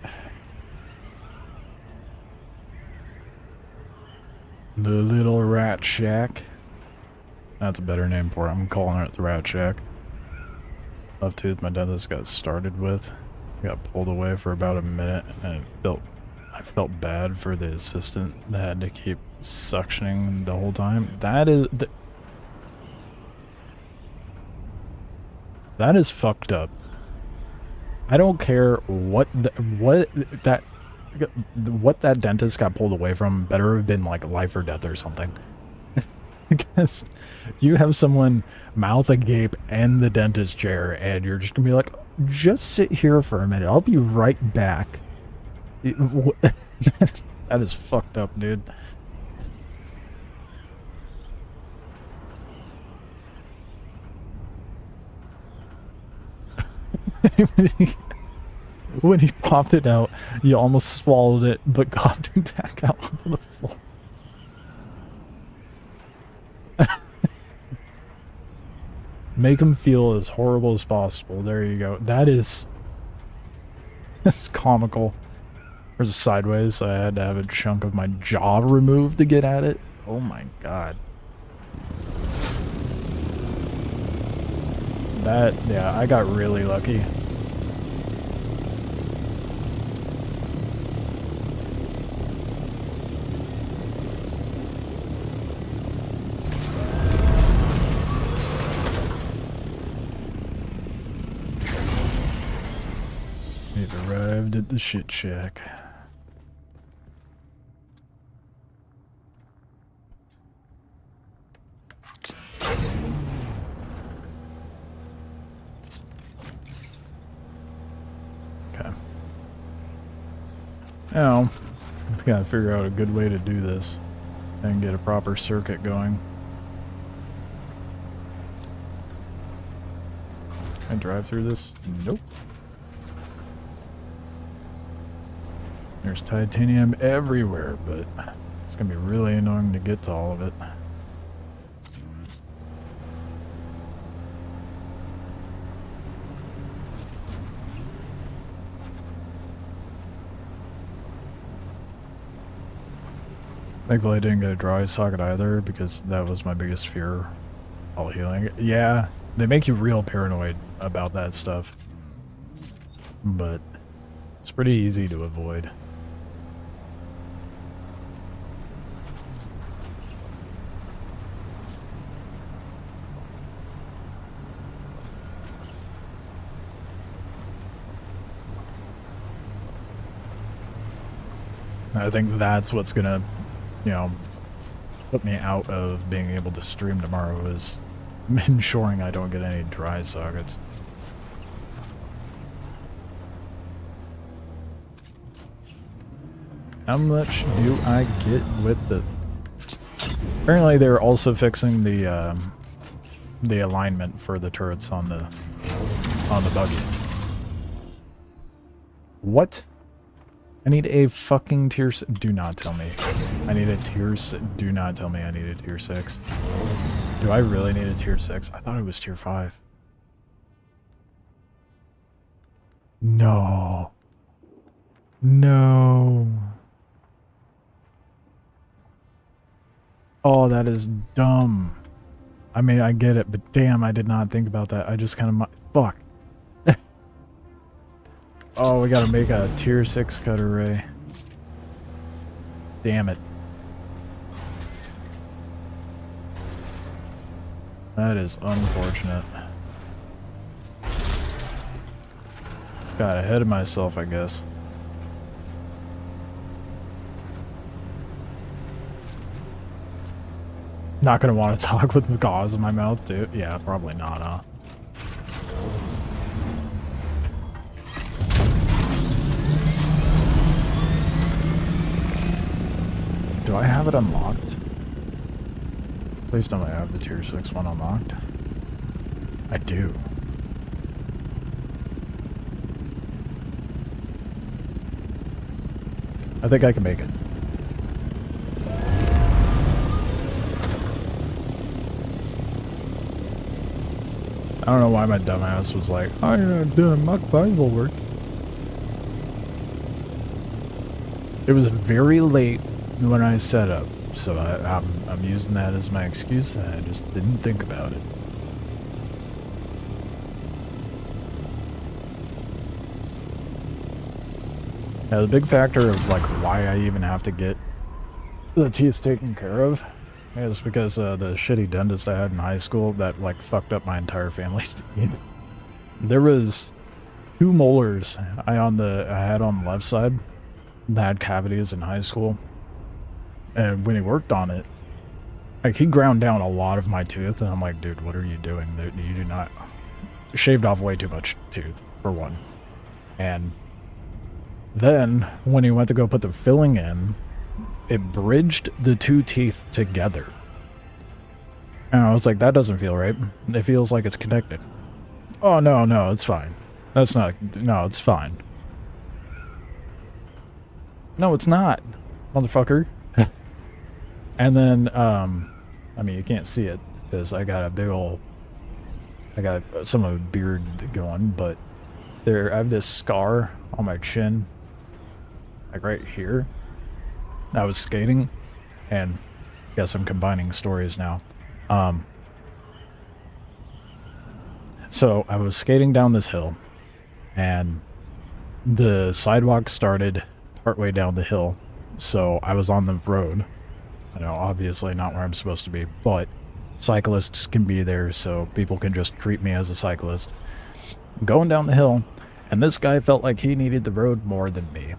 A: The Little Rat Shack. That's a better name for it. I'm calling it the Rat Shack. Left tooth my dentist got started with. Got pulled away for about a minute, and I felt bad for the assistant that had to keep suctioning the whole time. That is fucked up. I don't care what that dentist got pulled away from. Better have been like life or death or something. Because you have someone mouth agape in the dentist chair, and you're just gonna be like, just sit here for a minute. I'll be right back. That is fucked up, dude. When he popped it out, you almost swallowed it, but got it back out onto the floor. Make him feel as horrible as possible. There you go. That's comical. There's a sideways, so I had to have a chunk of my jaw removed to get at it. Oh my god. Yeah, I got really lucky. We've arrived at the shit shack. Now, we gotta figure out a good way to do this and get a proper circuit going. Can I drive through this? Nope. There's titanium everywhere, but it's gonna be really annoying to get to all of it. Thankfully I didn't get a dry socket either, because that was my biggest fear while healing. Yeah, they make you real paranoid about that stuff. But it's pretty easy to avoid. I think that's what's gonna, you know, put me out of being able to stream tomorrow, is ensuring I don't get any dry sockets. How much do I get with the... Apparently they're also fixing the alignment for the turrets on the buggy. What? I need a fucking tier... Do not tell me. I need a tier... Do not tell me I need a tier 6. Do I really need a tier 6? I thought it was tier 5. No. No. Oh, that is dumb. I mean, I get it, but damn, I did not think about that. I just kind of... Fuck. Oh, we gotta make a tier 6 cutter ray. Damn it. That is unfortunate. Got ahead of myself, I guess. Not gonna want to talk with gauze in my mouth, dude. Yeah, probably not, huh? Do I have it unlocked? Please don't I have the tier 6 one unlocked? I do. I think I can make it. I don't know why my dumbass was like, oh yeah, dude, Mach 5 will work. It was very late when I set up, so I'm using that as my excuse, and I just didn't think about it. Now, the big factor of like why I even have to get the teeth taken care of is because the shitty dentist I had in high school that like fucked up my entire family's teeth. There was 2 molars I had on the left side that had cavities in high school, and when he worked on it, like he ground down a lot of my tooth, and I'm like, dude, what are you doing? You do not... Shaved off way too much tooth, for one. And then, when he went to go put the filling in, it bridged the 2 teeth together. And I was like, that doesn't feel right. It feels like it's connected. Oh, no, it's fine. That's not... No, it's fine. No, it's not, motherfucker. And then, I mean, you can't see it, because I got a big ol'... I got some of a beard going, but I have this scar on my chin, like right here. I was skating, and I guess I'm combining stories now. So I was skating down this hill, and the sidewalk started partway down the hill, so I was on the road. I know, obviously not where I'm supposed to be, but cyclists can be there, so people can just treat me as a cyclist. I'm going down the hill, and this guy felt like he needed the road more than me,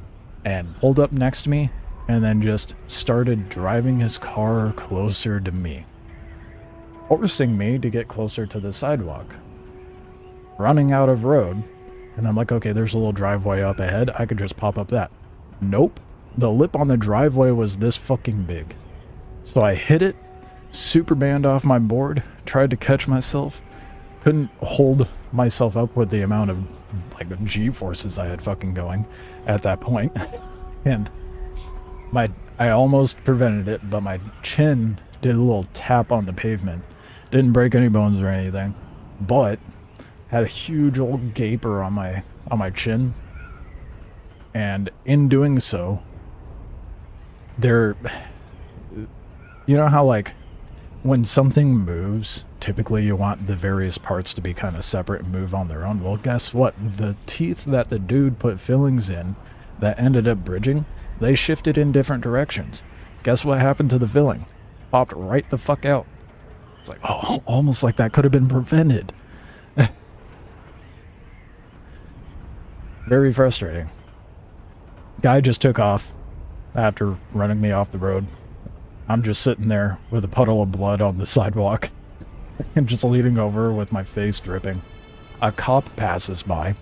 A: and pulled up next to me, and then just started driving his car closer to me, forcing me to get closer to the sidewalk, running out of road. And I'm like, okay, there's a little driveway up ahead, I could just pop up that. Nope, the lip on the driveway was this fucking big. So I hit it, Supermaned off my board, tried to catch myself, couldn't hold myself up with the amount of like G-forces I had fucking going at that point. And I almost prevented it, but my chin did a little tap on the pavement. Didn't break any bones or anything, but had a huge old gaper on my chin. And in doing so, you know how like when something moves, typically you want the various parts to be kind of separate and move on their own. Well, guess what? The teeth that the dude put fillings in that ended up bridging, they shifted in different directions. Guess what happened to the filling? Popped right the fuck out. It's like, oh, almost like that could have been prevented. Very frustrating. Guy just took off after running me off the road. I'm just sitting there with a puddle of blood on the sidewalk and just leaning over with my face dripping. A cop passes by,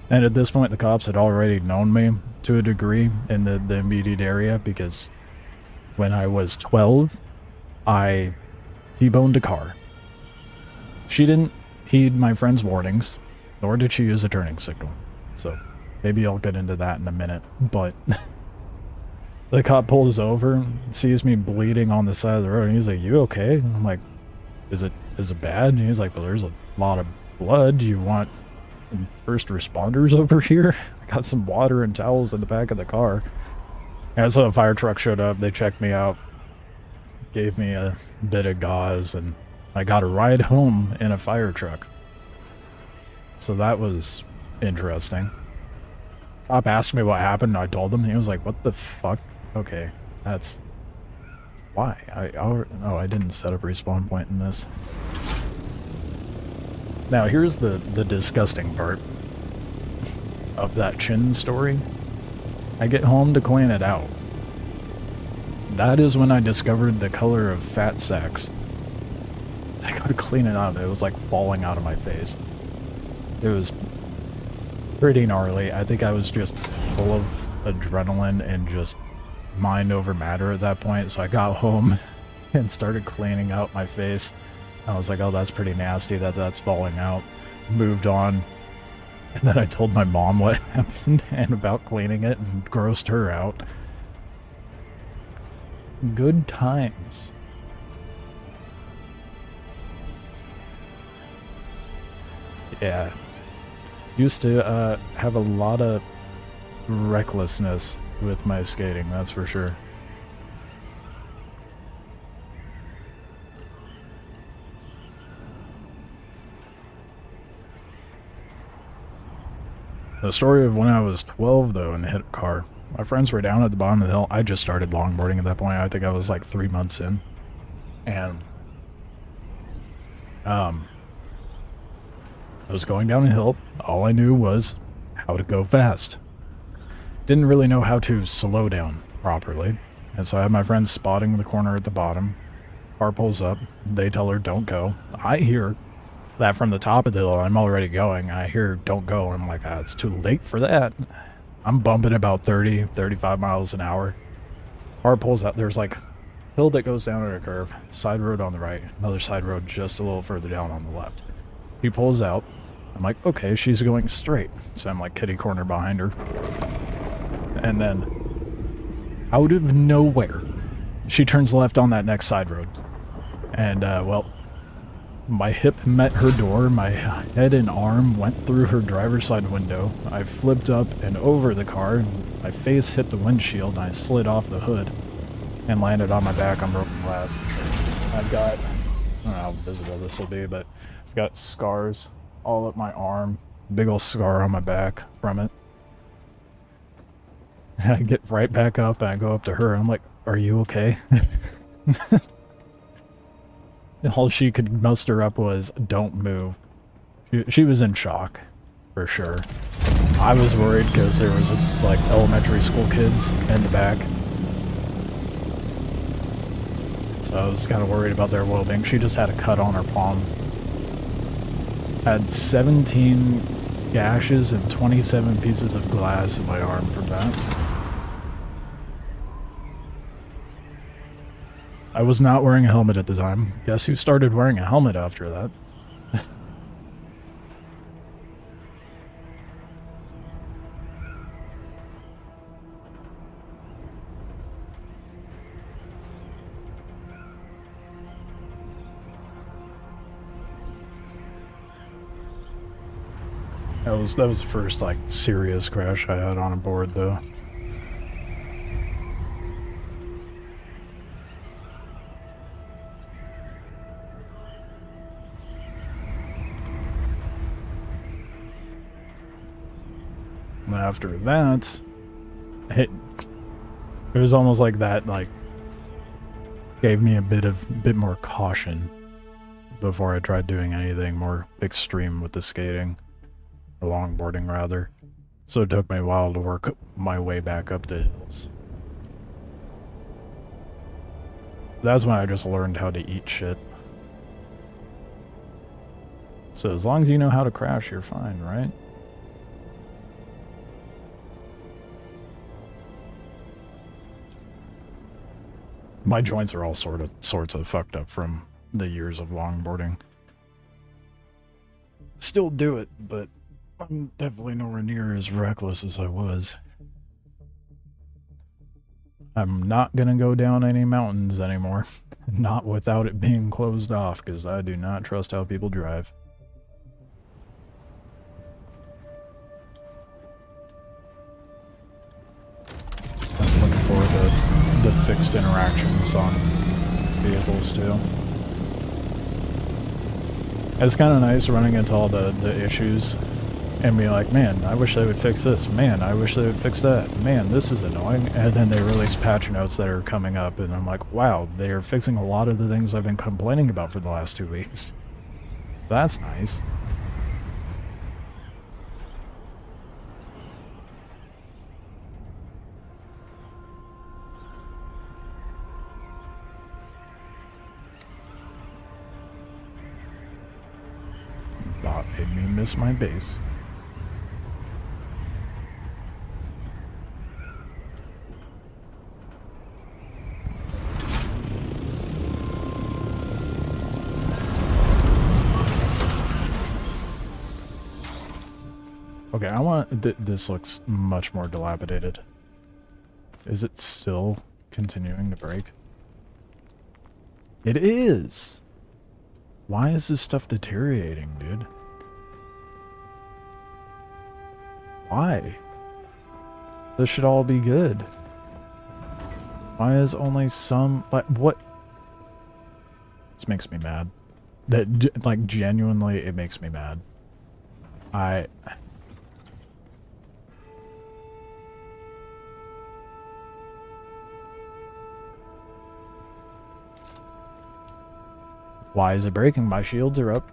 A: and at this point the cops had already known me to a degree in the immediate area, because when I was 12, I T-boned a car. She didn't heed my friend's warnings, nor did she use a turning signal. So Maybe I'll get into that in a minute, but the cop pulls over, sees me bleeding on the side of the road, and he's like, "You okay?" And I'm like, is it bad?" And he's like, "Well, there's a lot of blood. Do you want some first responders over here?" I got some water and towels in the back of the car. And so a fire truck showed up, they checked me out, gave me a bit of gauze, and I got a ride home in a fire truck. So that was interesting. Cop asked me what happened, and I told him, and he was like, "What the fuck?" Okay, that's... Why? Oh, I didn't set up a respawn point in this. Now, here's the disgusting part of that chin story. I get home to clean it out. That is when I discovered the color of fat sacks. I go to clean it out, and it was like falling out of my face. It was pretty gnarly. I think I was just full of adrenaline and just mind over matter at that point, so I got home and started cleaning out my face. I was like, oh, that's pretty nasty that that's falling out. Moved on. And then I told my mom what happened and about cleaning it and grossed her out. Good times. Yeah. Used to have a lot of recklessness with my skating, that's for sure. The story of when I was 12, though, and hit a car. My friends were down at the bottom of the hill. I just started longboarding at that point. I think I was like 3 months in. And, I was going down a hill. All I knew was how to go fast. Didn't really know how to slow down properly. And so I had my friends spotting the corner at the bottom. Car pulls up. They tell her, don't go. I hear that from the top of the hill. I'm already going. I hear, don't go. I'm like, it's too late for that. I'm bumping about 30, 35 miles an hour. Car pulls out. There's like hill that goes down at a curve. Side road on the right. Another side road just a little further down on the left. She pulls out. I'm like, okay, she's going straight. So I'm like kitty corner behind her. And then, out of nowhere, she turns left on that next side road. And, well, my hip met her door, my head and arm went through her driver's side window. I flipped up and over the car, my face hit the windshield, and I slid off the hood and landed on my back on broken glass. I've got, I don't know how visible this will be, but I've got scars all up my arm, big old scar on my back from it. And I get right back up and I go up to her and I'm like, "Are you okay?" All she could muster up was, "Don't move." She was in shock, for sure. I was worried because there was like elementary school kids in the back. So I was kind of worried about their well-being. She just had a cut on her palm. Had 17 gashes and 27 pieces of glass in my arm from that. I was not wearing a helmet at the time. Guess who started wearing a helmet after that? That was the first like serious crash I had on a board though. And after that, it was almost like that like gave me a bit more caution before I tried doing anything more extreme with the skating. Or longboarding, rather. So it took me a while to work my way back up the hills. That's when I just learned how to eat shit. So as long as you know how to crash, you're fine, right? My joints are all sorts of fucked up from the years of longboarding. Still do it, but I'm definitely nowhere near as reckless as I was. I'm not gonna go down any mountains anymore. Not without it being closed off, because I do not trust how people drive. I'm looking for the fixed interactions on vehicles too. It's kind of nice running into all the issues and be like, man, I wish they would fix this. Man, I wish they would fix that. Man, this is annoying. And then they release patch notes that are coming up, and I'm like, wow, they are fixing a lot of the things I've been complaining about for the last 2 weeks. That's nice. Bot made me miss my base. Okay, I want... this looks much more dilapidated. Is it still continuing to break? It is! Why is this stuff deteriorating, dude? Why? This should all be good. Why is only some... like, what? This makes me mad. That, like, genuinely, it makes me mad. Why is it breaking? My shields are up.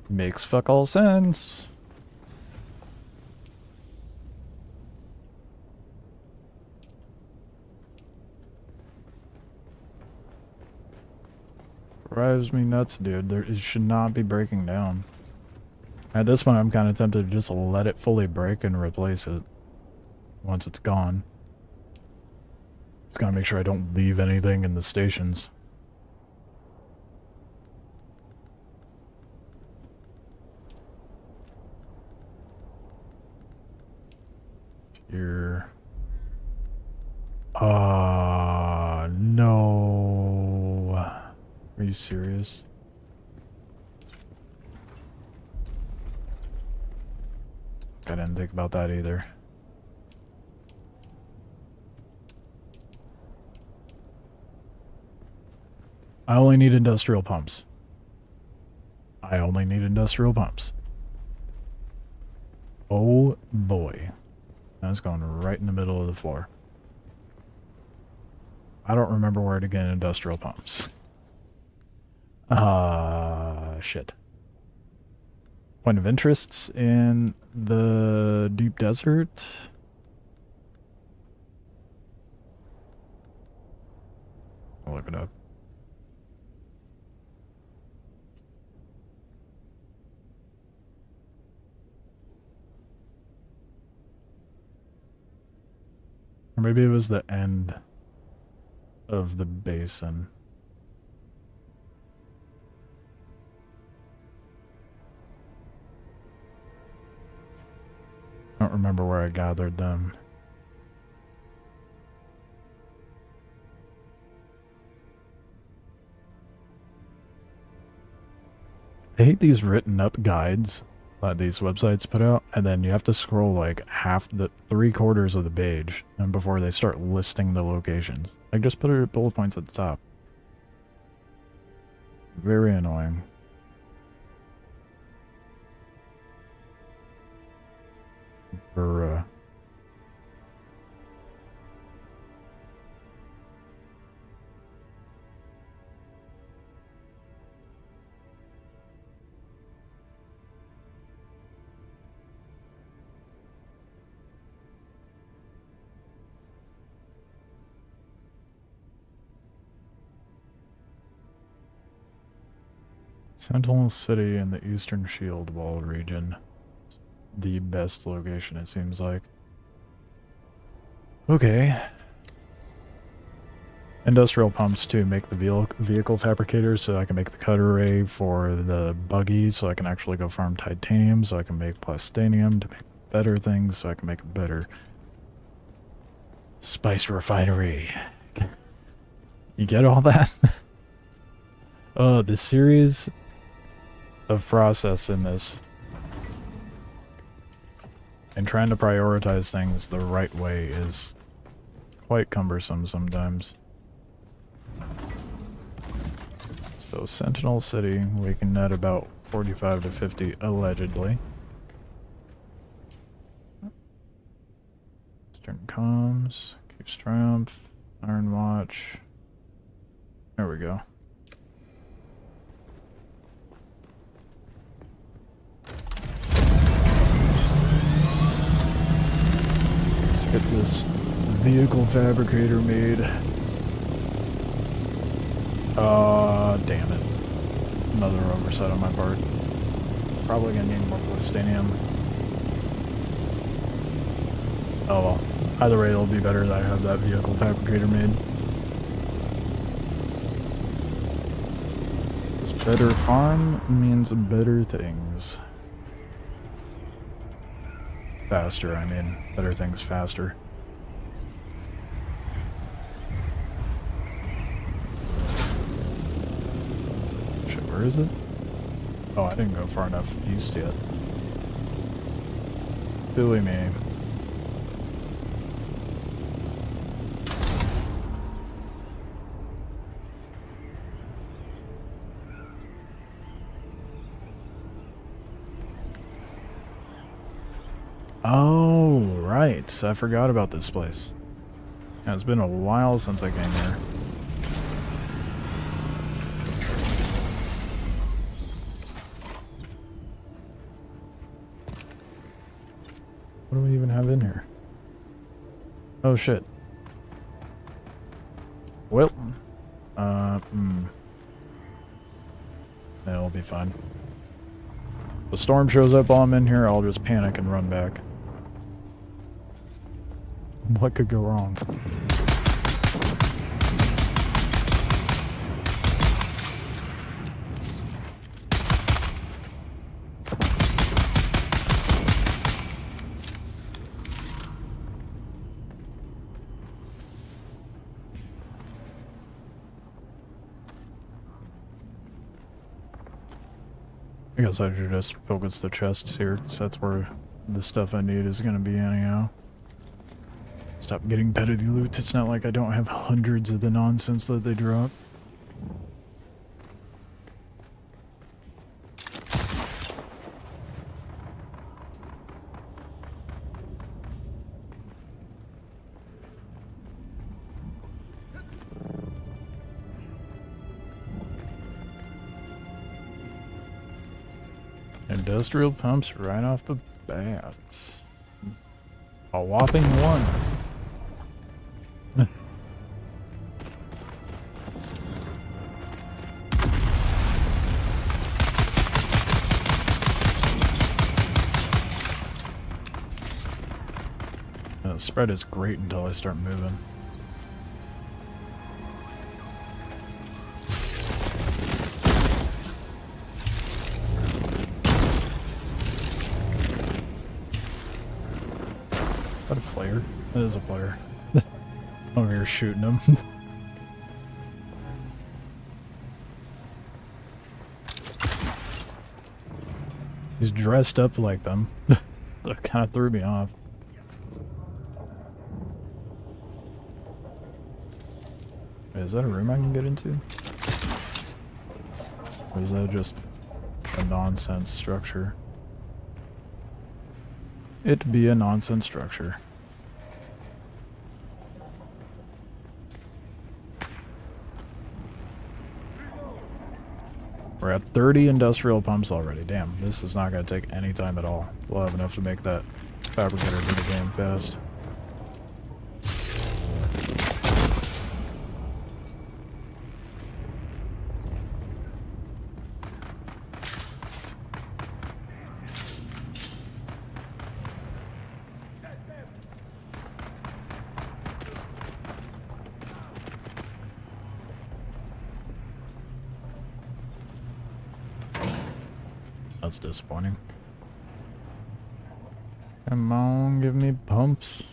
A: Makes fuck all sense. Drives me nuts, dude. It should not be breaking down. At this point, I'm kind of tempted to just let it fully break and replace it once it's gone. Just gotta make sure I don't leave anything in the stations. Here. No. Are you serious? I didn't think about that either. I only need industrial pumps. I only need industrial pumps. Oh boy. That's going right in the middle of the floor. I don't remember where to get industrial pumps. Shit. Point of interests in the deep desert. I'll look it up. Or maybe it was the end of the basin. I don't remember where I gathered them. I hate these written up guides that these websites put out, and then you have to scroll like half the 3/4 of the page and before they start listing the locations. Like, just put it bullet points at the top. Very annoying. Bruh. Sentinel City in the Eastern Shield Wall region. The best location, it seems like. Okay. industrial pumps to make the vehicle fabricators, so I can make the cutter array for the buggy, so I can actually go farm titanium, so I can make plastinium to make better things, so I can make a better spice refinery. You get all that? Oh, the series of process in this and trying to prioritize things the right way is quite cumbersome sometimes. So Sentinel City, we can net about 45 to 50 allegedly. Eastern Comms, Keeps Triumph, Iron Watch. There we go. Let's get this vehicle fabricator made. Damn it. Another oversight on my part. Probably gonna need more plastinium. Oh well. Either way, it'll be better that I have that vehicle fabricator made. This better farm means better things. Faster, I mean. Better things faster. Shit, where is it? Oh, I didn't go far enough east yet. Silly me. Oh, right. I forgot about this place. Yeah, it's been a while since I came here. What do we even have in here? Oh, shit. Well. It'll be fine. If the storm shows up while I'm in here, I'll just panic and run back. What could go wrong? I guess I should just focus the chests here, because that's where the stuff I need is going to be anyhow. Stop getting petty loot. It's not like I don't have hundreds of the nonsense that they drop. Industrial pumps right off the bat. A whopping one. The spread is great until I start moving. Is that a player? That is a player. Over here shooting him. He's dressed up like them. That kind of threw me off. Wait, is that a room I can get into? Or is that just a nonsense structure? It be a nonsense structure. We're at 30 industrial pumps already. Damn, this is not going to take any time at all. We'll have enough to make that fabricator do the game fast. That's disappointing. Come on, give me pumps.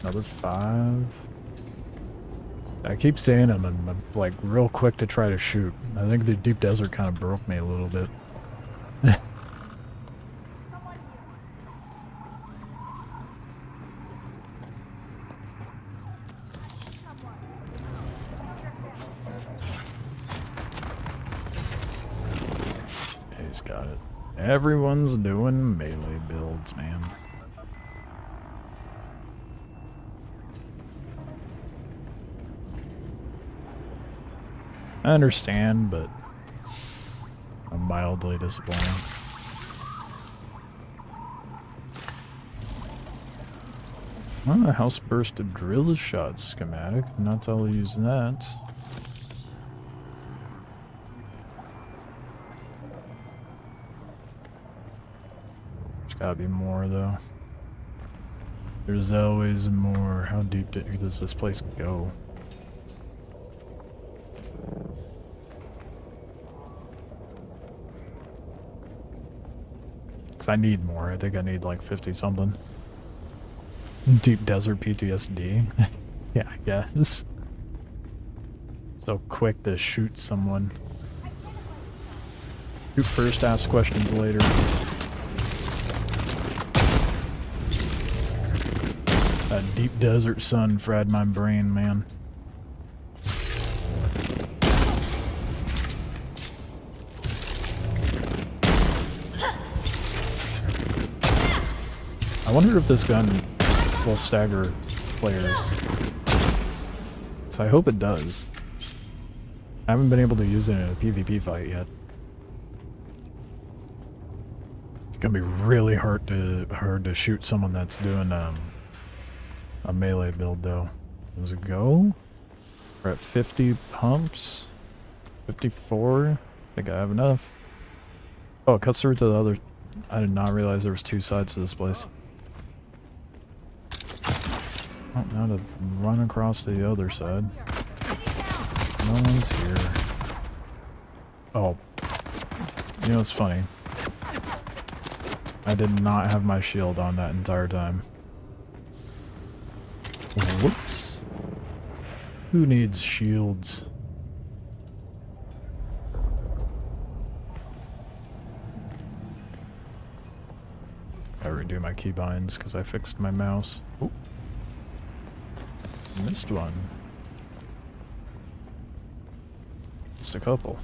A: Another 5. I keep saying I'm like real quick to try to shoot. I think the deep desert kind of broke me a little bit. He's got it. Everyone's doing melee builds, man. I understand, but I'm mildly disappointed. Oh, a house bursted drill shot schematic. Not to use that. There's gotta be more, though. There's always more. How deep does this place go? Because I need more. I think I need like 50 something. Deep desert PTSD. Yeah, I guess. So quick to shoot someone. Shoot first, ask questions later. That deep desert sun fried my brain, man. I wonder if this gun will stagger players. So I hope it does. I haven't been able to use it in a PvP fight yet. It's gonna be really hard to shoot someone that's doing a melee build though. Does it go? We're at 50 pumps. 54. I think I have enough. Oh, it cuts through to the other. I did not realize there was 2 sides to this place. Oh, now to run across the other side. No one's here. Oh. You know, it's funny. I did not have my shield on that entire time. Whoops. Who needs shields? I redo my keybinds because I fixed my mouse. Ooh. Missed one. Just a couple.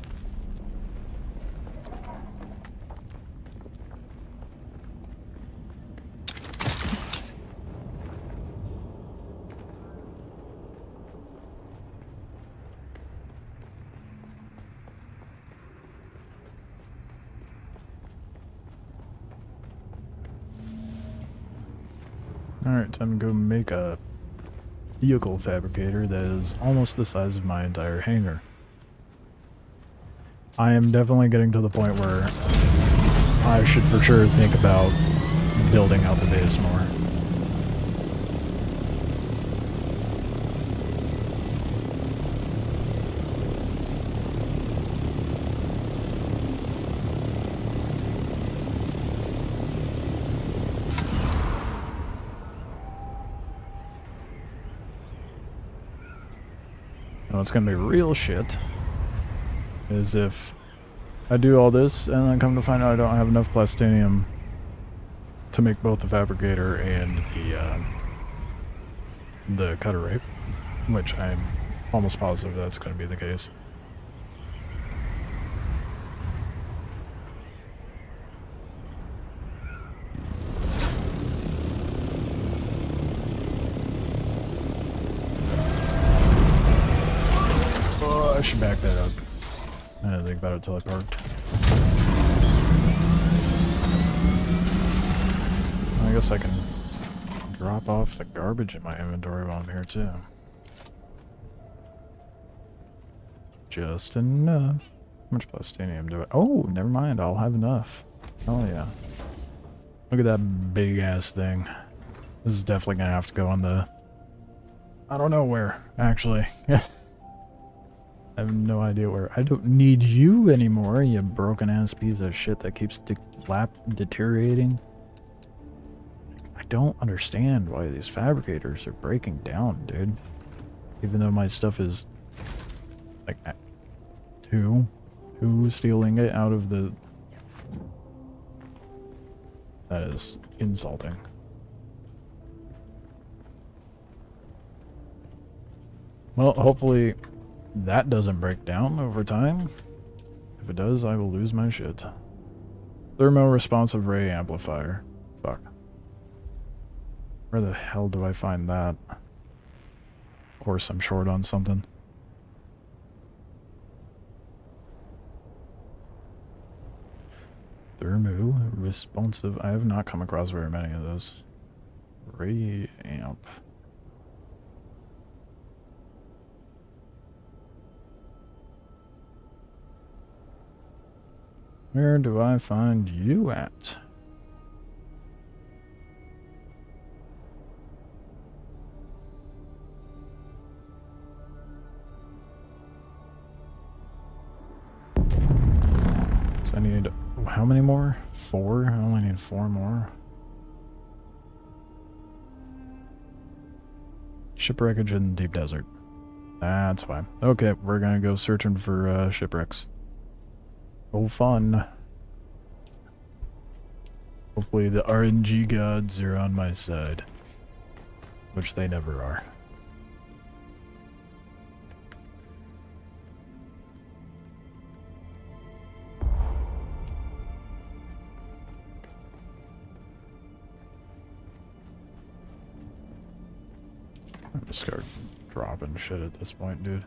A: Alright, time to go make a vehicle fabricator that is almost the size of my entire hangar. I am definitely getting to the point where I should for sure think about building out the base more. What's gonna be real shit is if I do all this and then come to find out I don't have enough plastinium to make both the fabricator and the cutter rape, which I'm almost positive that's gonna be the case. I should back that up. I didn't think about it until I parked. I guess I can drop off the garbage in my inventory while I'm here too. Just enough. How much plastinium do I? Oh, never mind. I'll have enough. Oh yeah. Look at that big ass thing. This is definitely gonna have to go on the... I don't know where, actually. I have no idea where. I don't need you anymore, you broken ass piece of shit that keeps deteriorating. I don't understand why these fabricators are breaking down, dude. Even though my stuff is like two stealing it out of the. That is insulting. Well, hopefully that doesn't break down over time. If it does, I will lose my shit. Thermo-responsive ray amplifier. Fuck. Where the hell do I find that? Of course I'm short on something. Thermo-responsive. I have not come across very many of those. Ray amp. Where do I find you at? So I need, how many more? 4? I only need 4 more. Shipwreckage in the deep desert. That's fine. Okay, we're gonna go searching for shipwrecks. Oh, fun. Hopefully the RNG gods are on my side. Which they never are. I'm just start dropping shit at this point, dude.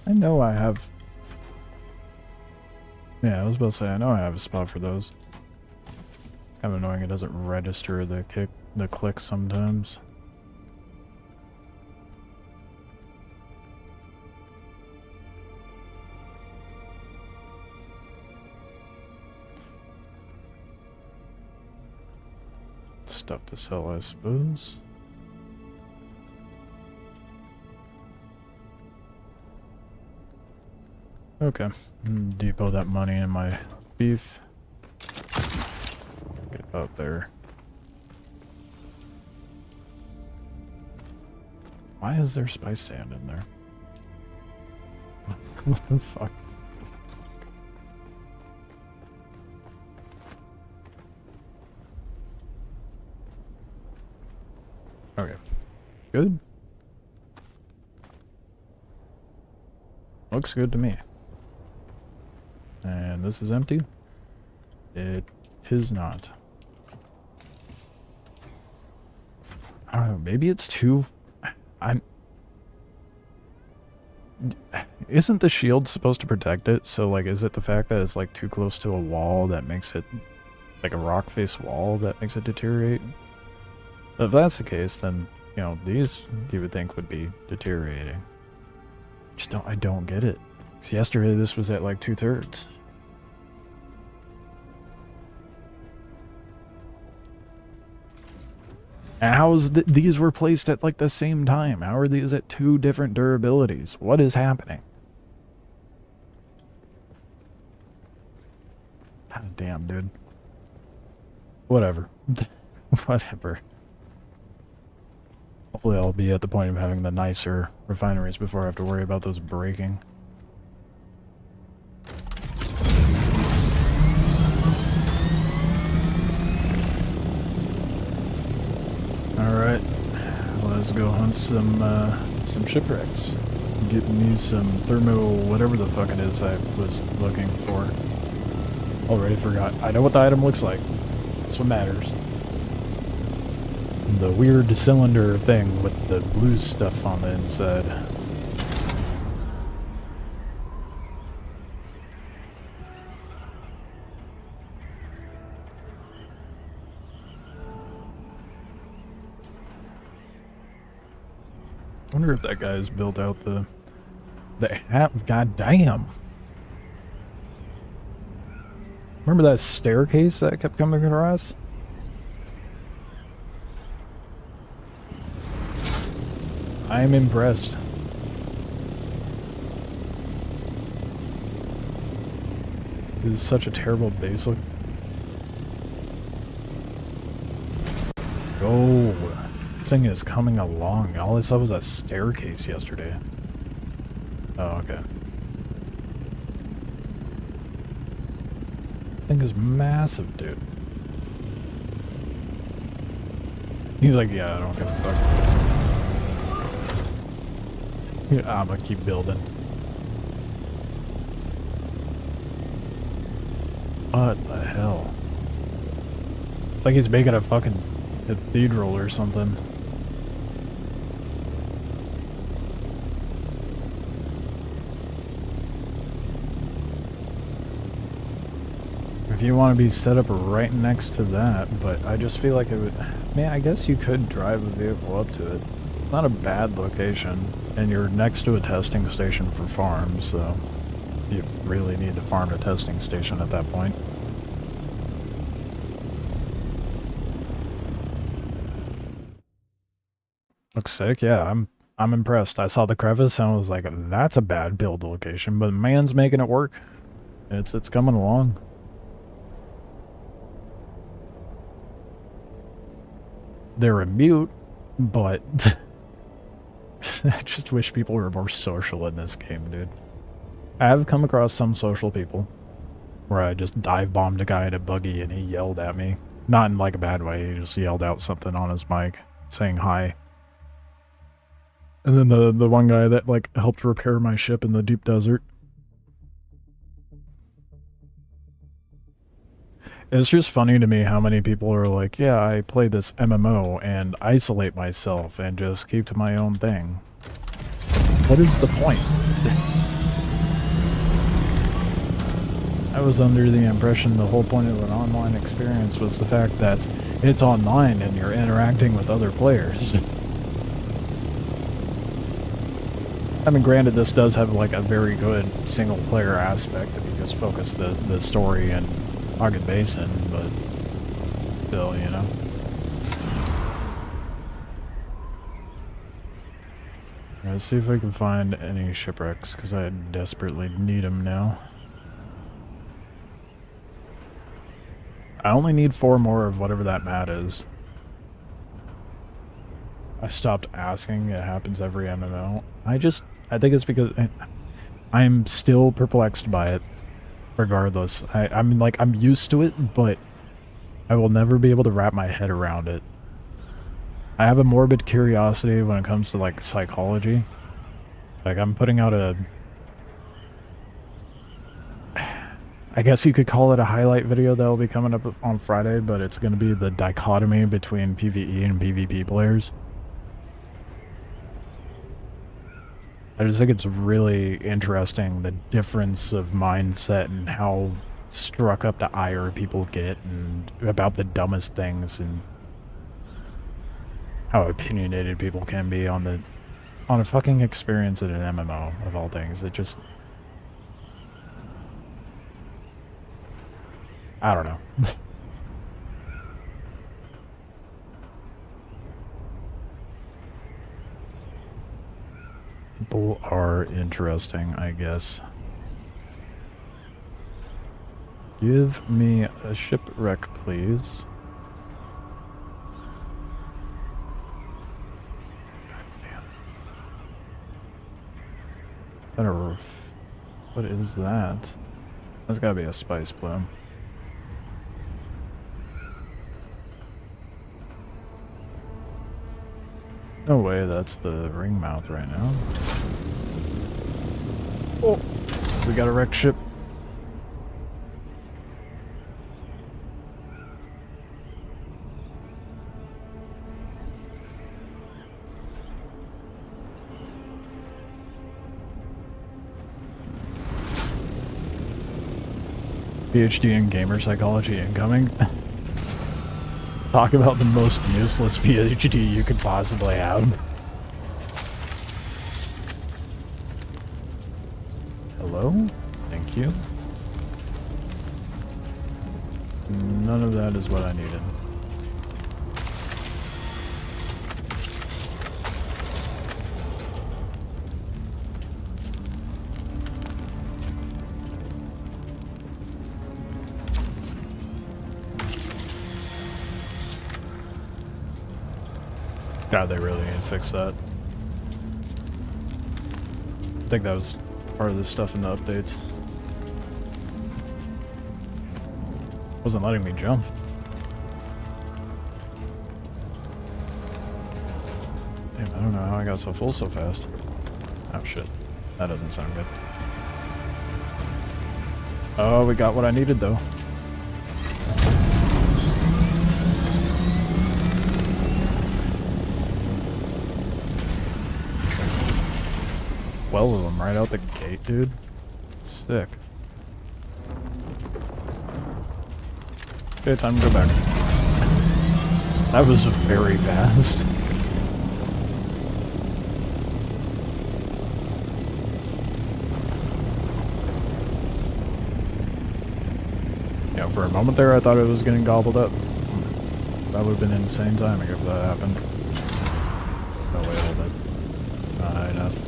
A: I know I have... Yeah, I was about to say, I know I have a spot for those. It's kind of annoying it doesn't register the click sometimes. Stuff to sell, I suppose. Okay, depot that money in my beef. Get out there. Why is there spice sand in there? What the fuck? Okay. Good. Looks good to me. And this is empty? It is not. I don't know, maybe it's too... Isn't the shield supposed to protect it? So, like, is it the fact that it's, like, too close to a wall that makes it... Like a rock face wall that makes it deteriorate? If that's the case, then, you know, these you would think would be deteriorating. I don't get it. 'Cause yesterday this was at like 2/3. And how is these were placed at like the same time? How are these at 2 different durabilities? What is happening? God damn, dude. Whatever. Whatever. Hopefully I'll be at the point of having the nicer refineries before I have to worry about those breaking. Alright, let's go hunt some shipwrecks. Get me some thermo whatever the fuck it is I was looking for. Already forgot. I know what the item looks like. That's what matters. The weird cylinder thing with the blue stuff on the inside. I wonder if that guy's built out the app. God damn. Remember that staircase that kept coming across? I'm impressed. This is such a terrible base look. Go. This thing is coming along. All I saw was a staircase yesterday. Oh, okay. This thing is massive, dude. He's like, yeah, I don't give a fuck. Yeah, I'm gonna keep building. What the hell? It's like he's making a fucking cathedral or something. If you want to be set up right next to that, but I just feel like it would... Man, I guess you could drive a vehicle up to it. It's not a bad location, and you're next to a testing station for farms, so you really need to farm a testing station at that point. Looks sick, yeah, I'm impressed. I saw the crevice and I was like, that's a bad build location, but man's making it work. It's coming along. They're a mute, but I just wish people were more social in this game, dude. I have come across some social people where I just dive bombed a guy in a buggy and he yelled at me. Not in like a bad way, he just yelled out something on his mic saying hi. And then the one guy that like helped repair my ship in the deep desert. It's just funny to me how many people are like, yeah, I play this MMO and isolate myself and just keep to my own thing. What is the point? I was under the impression the whole point of an online experience was the fact that it's online and you're interacting with other players. I mean, granted, this does have like a very good single player aspect if you just focus the story and Target Basin, but still, you know. Let's see if I can find any shipwrecks, because I desperately need them now. I only need 4 more of whatever that mat is. I stopped asking, it happens every MMO. I think it's because I'm still perplexed by it. Regardless, I mean, like, I'm used to it, but I will never be able to wrap my head around it. I have a morbid curiosity when it comes to, like, psychology. Like, I'm putting out a... I guess you could call it a highlight video that will be coming up on Friday, but it's going to be the dichotomy between PvE and PvP players. I just think it's really interesting, the difference of mindset and how struck up to ire people get and about the dumbest things and how opinionated people can be on a fucking experience in an MMO of all things. It just... I don't know. People are interesting, I guess. Give me a shipwreck, please. God damn. Is that a... What is that? That's gotta be a spice plume. No way, that's the ring mouth right now. Oh, we got a wrecked ship. PhD in gamer psychology incoming. Talk about the most useless PhD you could possibly have. Hello? Thank you. None of that is what I needed. God, they really need to fix that. I think that was part of the stuff in the updates. Wasn't letting me jump. Damn, I don't know how I got so full so fast. Oh shit. That doesn't sound good. Oh, we got what I needed though. Well of them right out the gate, dude. Sick. Okay, time to go back. That was very fast. Yeah, for a moment there I thought it was getting gobbled up. That would have been insane timing if that happened. No way, hold it. Not enough.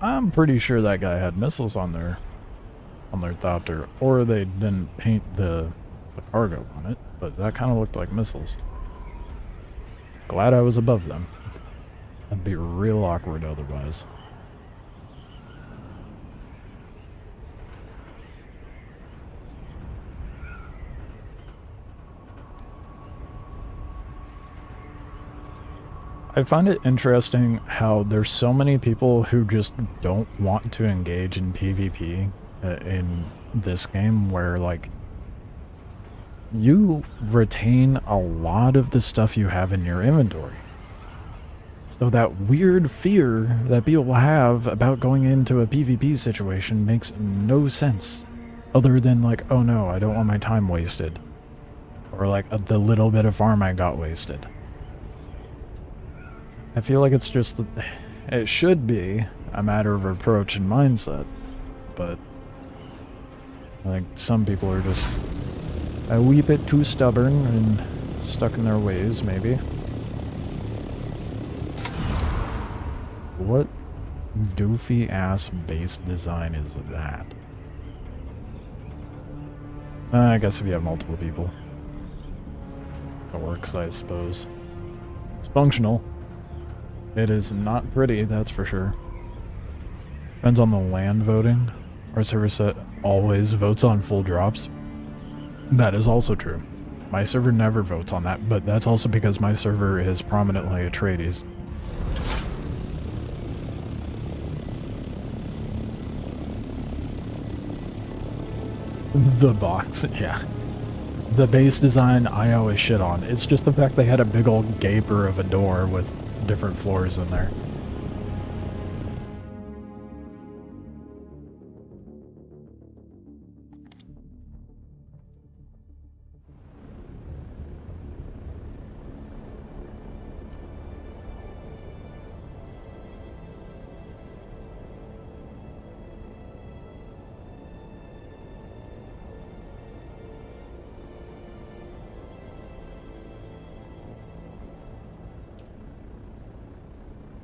A: I'm pretty sure that guy had missiles on their thopter, or they didn't paint the cargo on it, but that kind of looked like missiles. Glad I was above them. That'd be real awkward otherwise. I find it interesting how there's so many people who just don't want to engage in PvP in this game, where like you retain a lot of the stuff you have in your inventory. So that weird fear that people have about going into a PvP situation makes no sense. Other than like, oh no, I don't want my time wasted. Or like the little bit of farm I got wasted. I feel like it's just, it should be a matter of approach and mindset, but I think some people are just a wee bit too stubborn and stuck in their ways, maybe. What doofy ass base design is that? I guess if you have multiple people, it works, I suppose. It's functional. It is not pretty, that's for sure. Depends on the land voting. Our server set always votes on full drops. That is also true. My server never votes on that, but that's also because my server is prominently Atreides. The box, yeah. The base design I always shit on. It's just the fact they had a big old gaper of a door with different floors in there.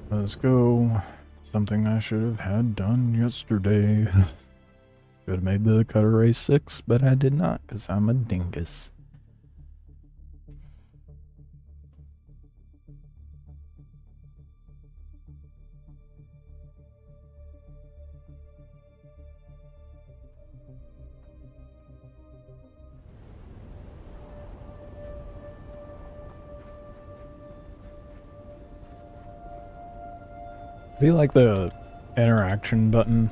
A: Let's go. Something I should have had done yesterday. Should have made the cutter race 6, but I did not, because I'm a dingus. I feel like the interaction button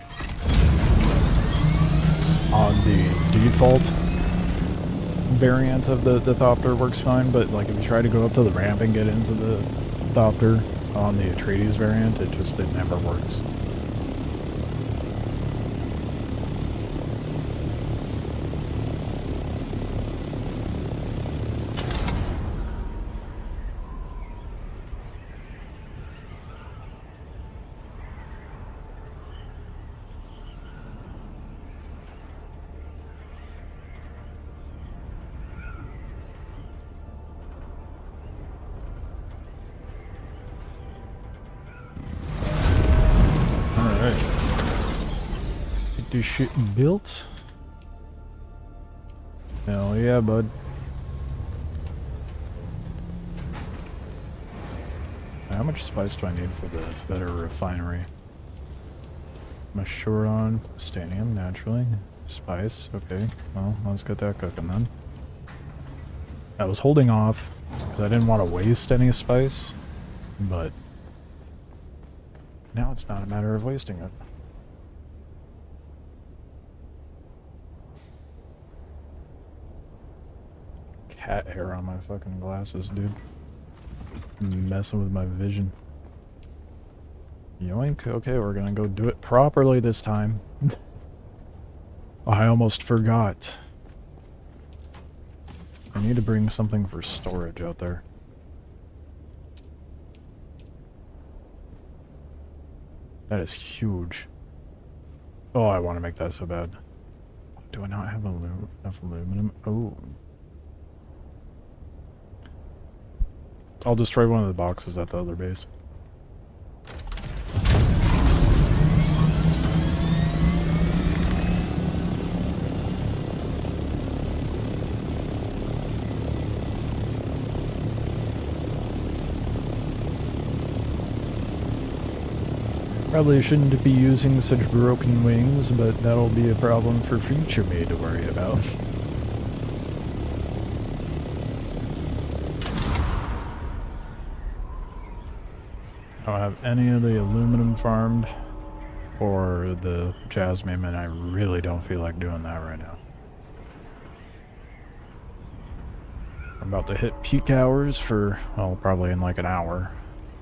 A: on the default variant of the thopter works fine, but like if you try to go up to the ramp and get into the thopter on the Atreides variant, it never works. this shit built. Hell yeah, bud. How much spice do I need for the better refinery? Am I short on stanium, naturally? Spice, okay. Well, let's get that cooking then. I was holding off because I didn't want to waste any spice, but now it's not a matter of wasting it. Cat hair on my fucking glasses, dude. Messing with my vision. Yoink. Okay, we're gonna go do it properly this time. I almost forgot. I need to bring something for storage out there. That is huge. Oh, I want to make that so bad. Do I not have enough aluminum? Oh. I'll destroy one of the boxes at the other base. Probably shouldn't be using such broken wings, but that'll be a problem for future me to worry about. I don't have any of the aluminum farmed or the jasmine, and I really don't feel like doing that right now. I'm about to hit peak hours for, well, probably in like an hour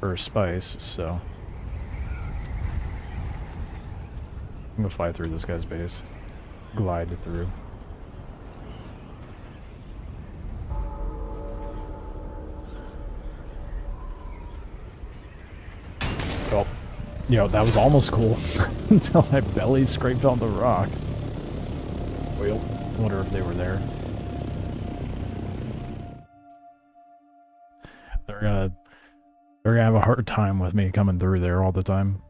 A: for spice, so I'm gonna fly through this guy's base. Glide through. Oh, you know, that was almost cool until my belly scraped on the rock. Well, wonder if they were there. They're gonna have a hard time with me coming through there all the time.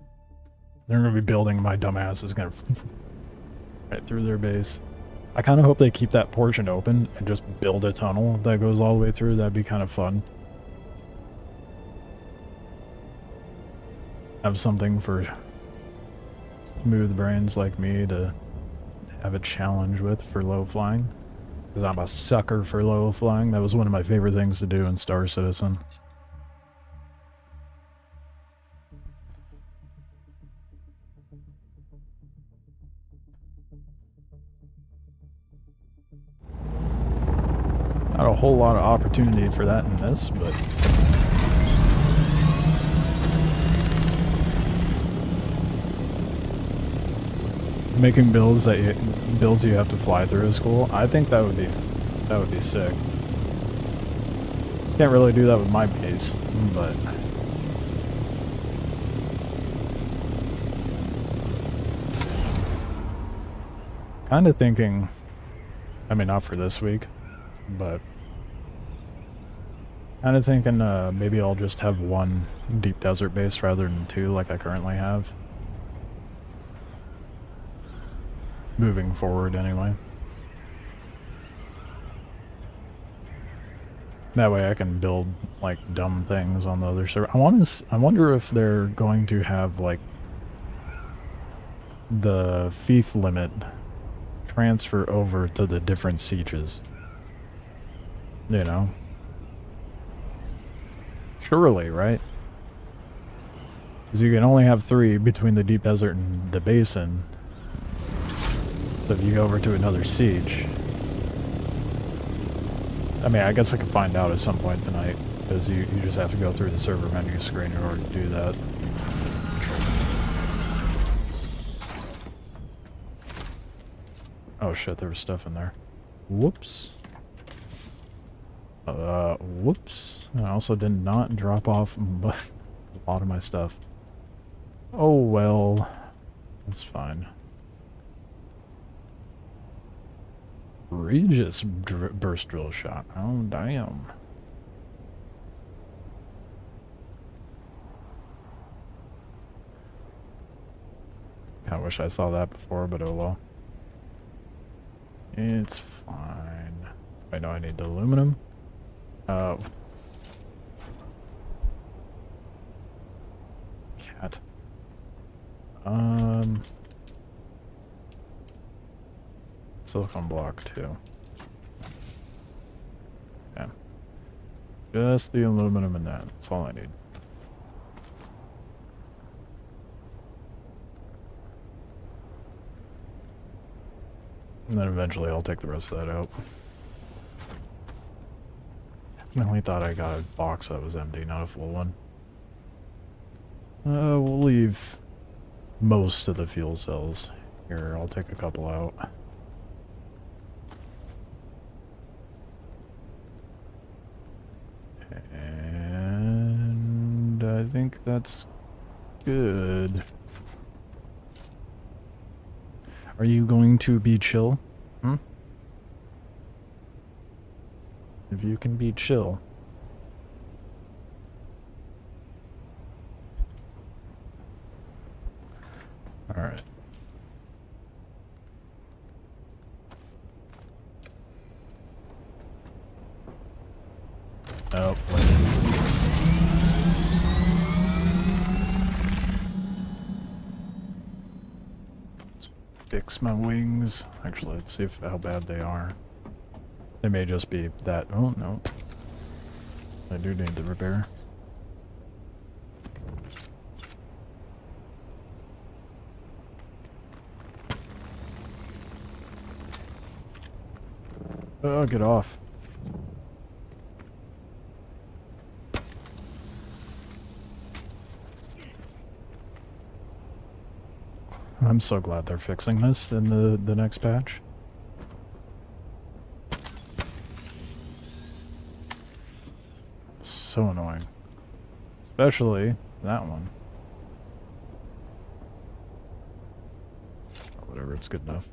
A: They're gonna be building, my dumbass is gonna right through their base. I kind of hope they keep that portion open and just build a tunnel that goes all the way through. That'd be kind of fun. Have something for smooth brains like me to have a challenge with for low flying. Because I'm a sucker for low flying. That was one of my favorite things to do in Star Citizen. Not a whole lot of opportunity for that in this, but making builds you have to fly through is cool. I think that would be sick. Can't really do that with my base, but kind of thinking, I mean, not for this week, but kind of thinking maybe I'll just have one deep desert base rather than two like I currently have. Moving forward anyway. That way I can build like dumb things on the other server. I wonder if they're going to have like the fief limit transfer over to the different sieges. You know? Surely, right? Because you can only have 3 between the deep desert and the basin. So if you go over to another siege, I mean, I guess I can find out at some point tonight, because you just have to go through the server menu screen in order to do that. Oh shit, there was stuff in there. Whoops. Whoops. I also did not drop off a lot of my stuff. Oh well, that's fine. Regis burst drill shot. Oh, damn. Kind of wish I saw that before, but oh well. It's fine. I know I need the aluminum. Cat. Silicone block too. Yeah. Just the aluminum in that. That's all I need. And then eventually I'll take the rest of that out. I only thought I got a box that was empty, not a full one. We'll leave most of the fuel cells. Here, I'll take a couple out. And I think that's good. Are you going to be chill? Hmm? If you can be chill. Alright. Oh, wait. Let's fix my wings. Actually, let's see how bad they are. They may just be that. Oh, no. I do need the repair. Oh, get off. I'm so glad they're fixing this in the next patch. So annoying. Especially that one. Oh, whatever, it's good enough.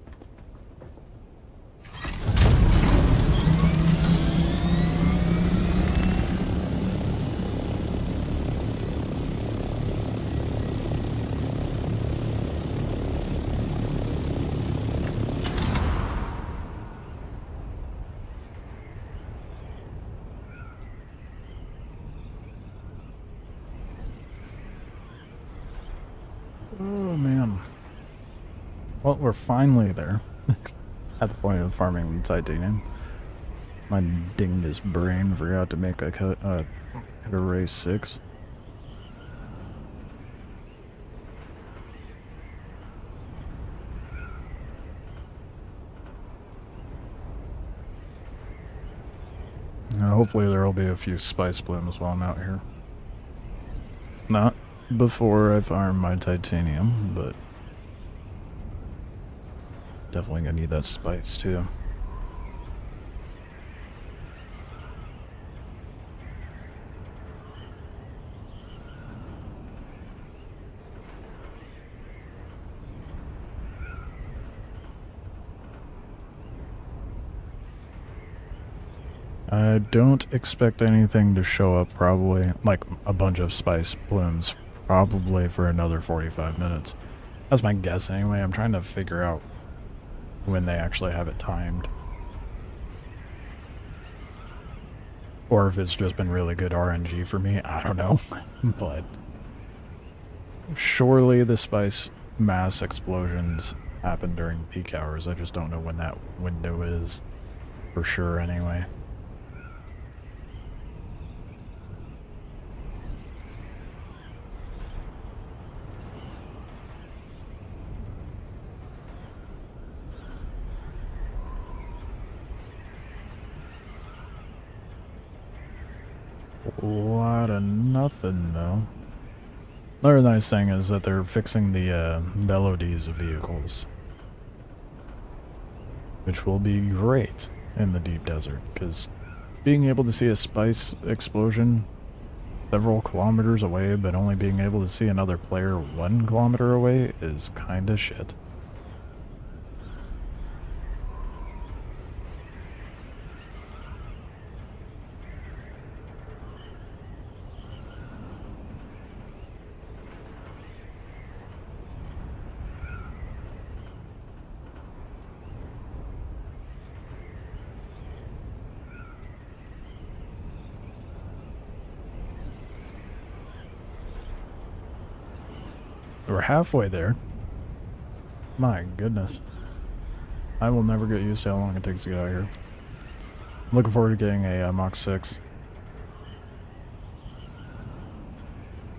A: Oh man. Well, we're finally there. At the point of farming titanium. My dingus brain forgot to make a cut array 6. Hopefully there will be a few spice blooms while I'm out here. Not before I farm my titanium, but definitely gonna need that spice too. I don't expect anything to show up probably, like a bunch of spice blooms, probably for another 45 minutes. That's my guess anyway. I'm trying to figure out when they actually have it timed. Or if it's just been really good RNG for me, I don't know. But surely the spice mass explosions happen during peak hours. I just don't know when that window is, for sure anyway. A lot of nothing, though. Another nice thing is that they're fixing the LODs of vehicles. Which will be great in the deep desert, because being able to see a spice explosion several kilometers away, but only being able to see another player 1 kilometer away is kinda shit. We're halfway there. My goodness. I will never get used to how long it takes to get out of here. I'm looking forward to getting a Mach 6.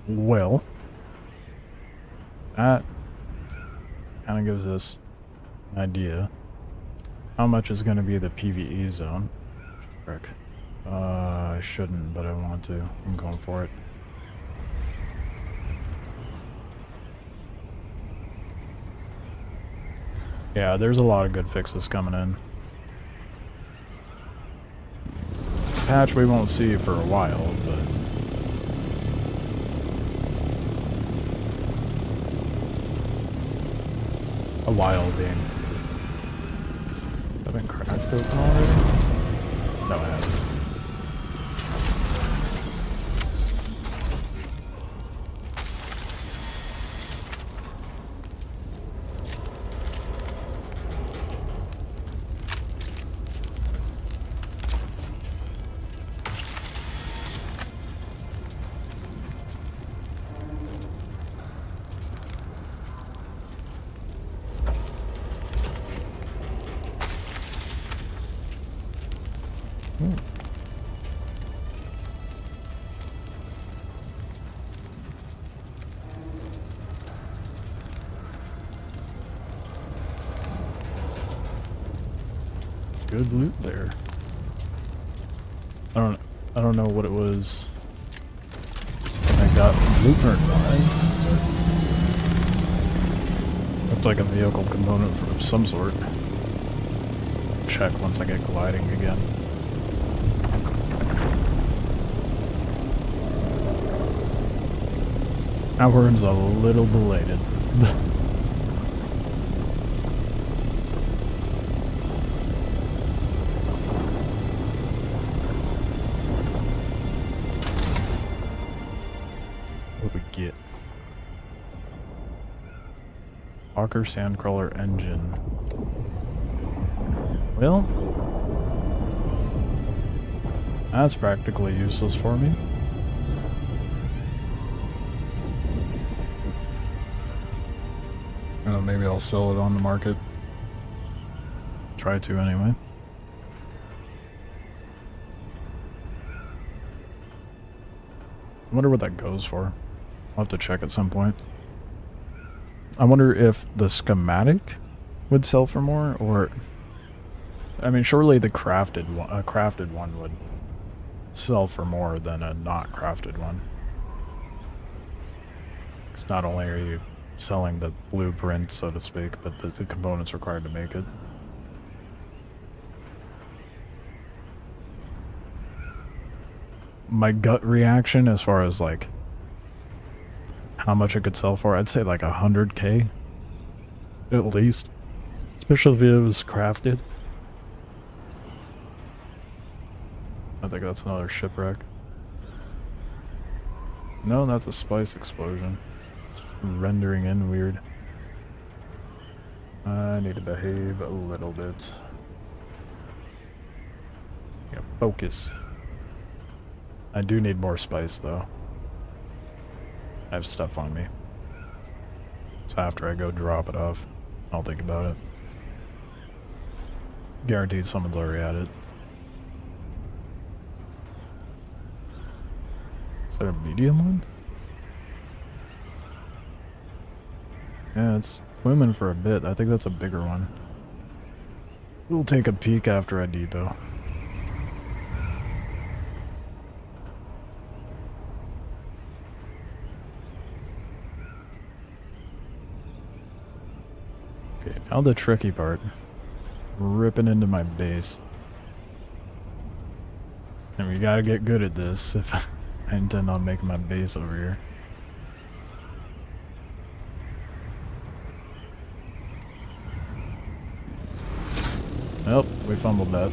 A: Well, that kind of gives us an idea how much is going to be the PvE zone. Frick. I shouldn't, but I want to. I'm going for it. Yeah, there's a lot of good fixes coming in. Patch we won't see for a while, but... a while being... Has that been cracked open already? No, it hasn't. Good loot there. I don't know what it was. I got blueprint vibes. Looked like a vehicle component of some sort. Check once I get gliding again. Outward's a little belated. What we get? Hawker Sandcrawler engine. Well, that's practically useless for me. I don't know, maybe I'll sell it on the market. Try to anyway. I wonder what that goes for. I'll have to check at some point. I wonder if the schematic would sell for more, or... I mean, surely the crafted one would sell for more than a not crafted one. It's not only are you selling the blueprint, so to speak, but there's the components required to make it. My gut reaction as far as like how much it could sell for, I'd say like 100k at least, especially if it was crafted. I think that's another shipwreck. No, that's a spice explosion. It's rendering in weird. I need to behave a little bit. Yeah, focus. I do need more spice though. I have stuff on me. So after I go drop it off, I'll think about it. Guaranteed someone's already at it. Is that a medium one? Yeah, it's swimming for a bit. I think that's a bigger one. We'll take a peek after I depot. Okay, now the tricky part. Ripping into my base. And we gotta get good at this if I intend on making my base over here. Nope, we fumbled that.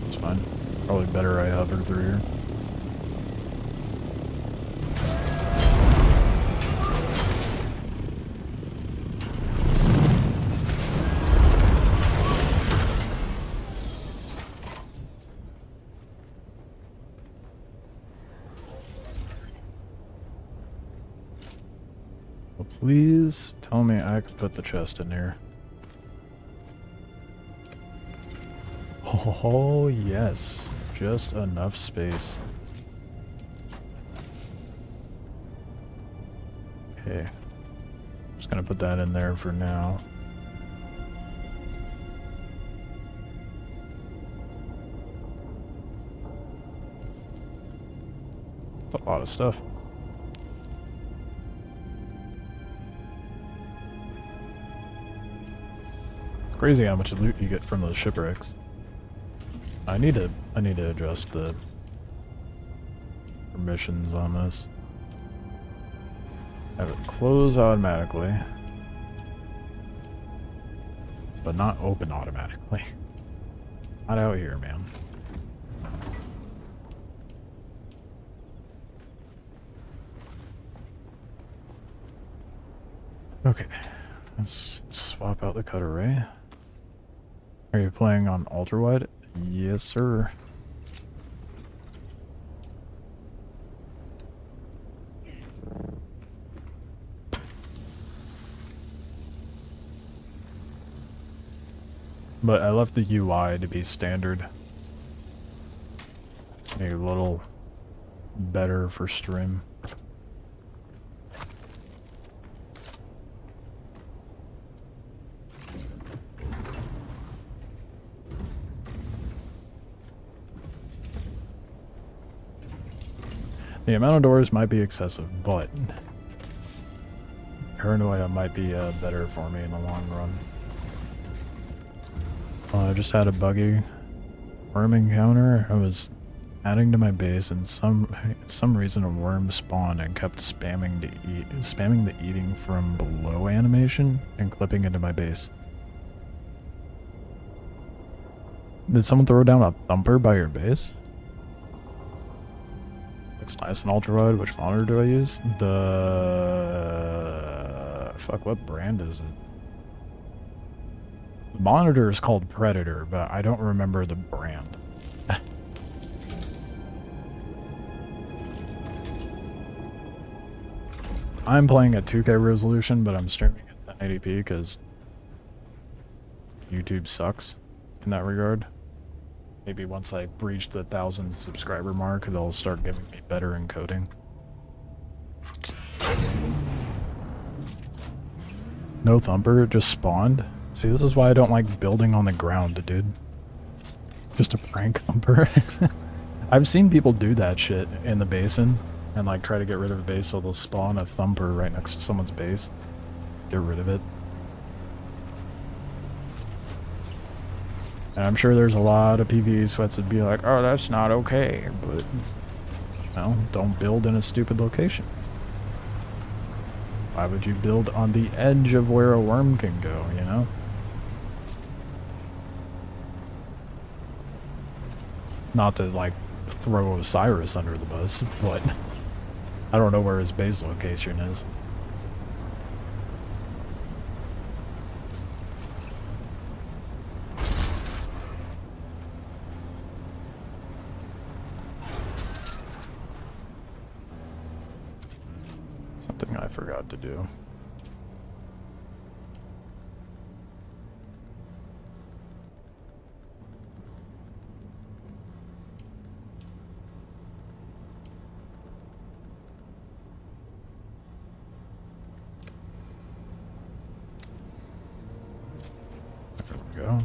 A: It's fine. Probably better I hover through here. Please tell me I could put the chest in here. Oh, yes. Just enough space. Okay. Just gonna put that in there for now. That's a lot of stuff. It's crazy how much loot you get from those shipwrecks. I need to adjust the permissions on this. Have it close automatically, but not open automatically. Not out here, man. Okay, let's swap out the cutter ray. Are you playing on ultra wide? Yes, sir. But I left the UI to be standard. Make it a little better for stream. The amount of doors might be excessive, but paranoia might be better for me in the long run. I just had a buggy worm encounter. I was adding to my base, and some reason a worm spawned and kept spamming the eating from below animation and clipping into my base. Did someone throw down a thumper by your base? Looks nice and ultra wide. Which monitor do I use? Fuck, what brand is it? The monitor is called Predator, but I don't remember the brand. I'm playing at 2K resolution, but I'm streaming at 1080p because YouTube sucks in that regard. Maybe once I breach the 1,000 subscriber mark, they'll start giving me better encoding. No thumper, it just spawned. See, this is why I don't like building on the ground, dude. Just a prank thumper. I've seen people do that shit in the basin and like try to get rid of a base, so they'll spawn a thumper right next to someone's base. Get rid of it. And I'm sure there's a lot of PvE sweats that'd be like, oh, that's not okay, but, you know, don't build in a stupid location. Why would you build on the edge of where a worm can go, you know? Not to, like, throw Osiris under the bus, but I don't know where his base location is. Something I forgot to do. There we go.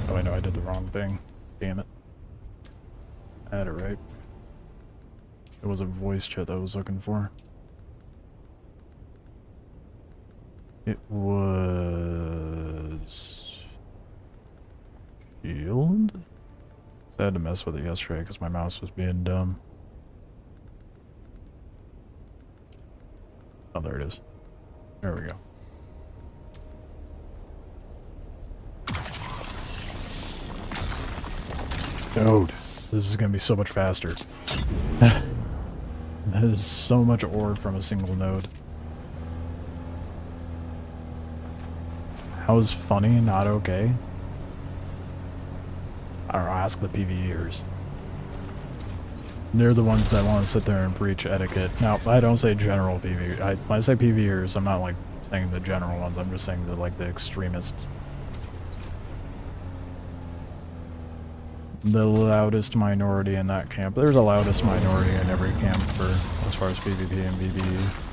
A: Oh, I know I did the wrong thing. Damn it. I had it right. It was a voice chat I was looking for. It was... Shield? I had to mess with it yesterday because my mouse was being dumb. Oh, there it is. There we go. Dude, this is gonna be so much faster. There's so much ore from a single node. How is funny not okay? I don't know, ask the PvEers. They're the ones that want to sit there and preach etiquette. Now, I don't say general PV. When I say PVers, I'm not like saying the general ones. I'm just saying the extremists. The loudest minority in that camp. There's a loudest minority in every camp for as far as PvP and PvE.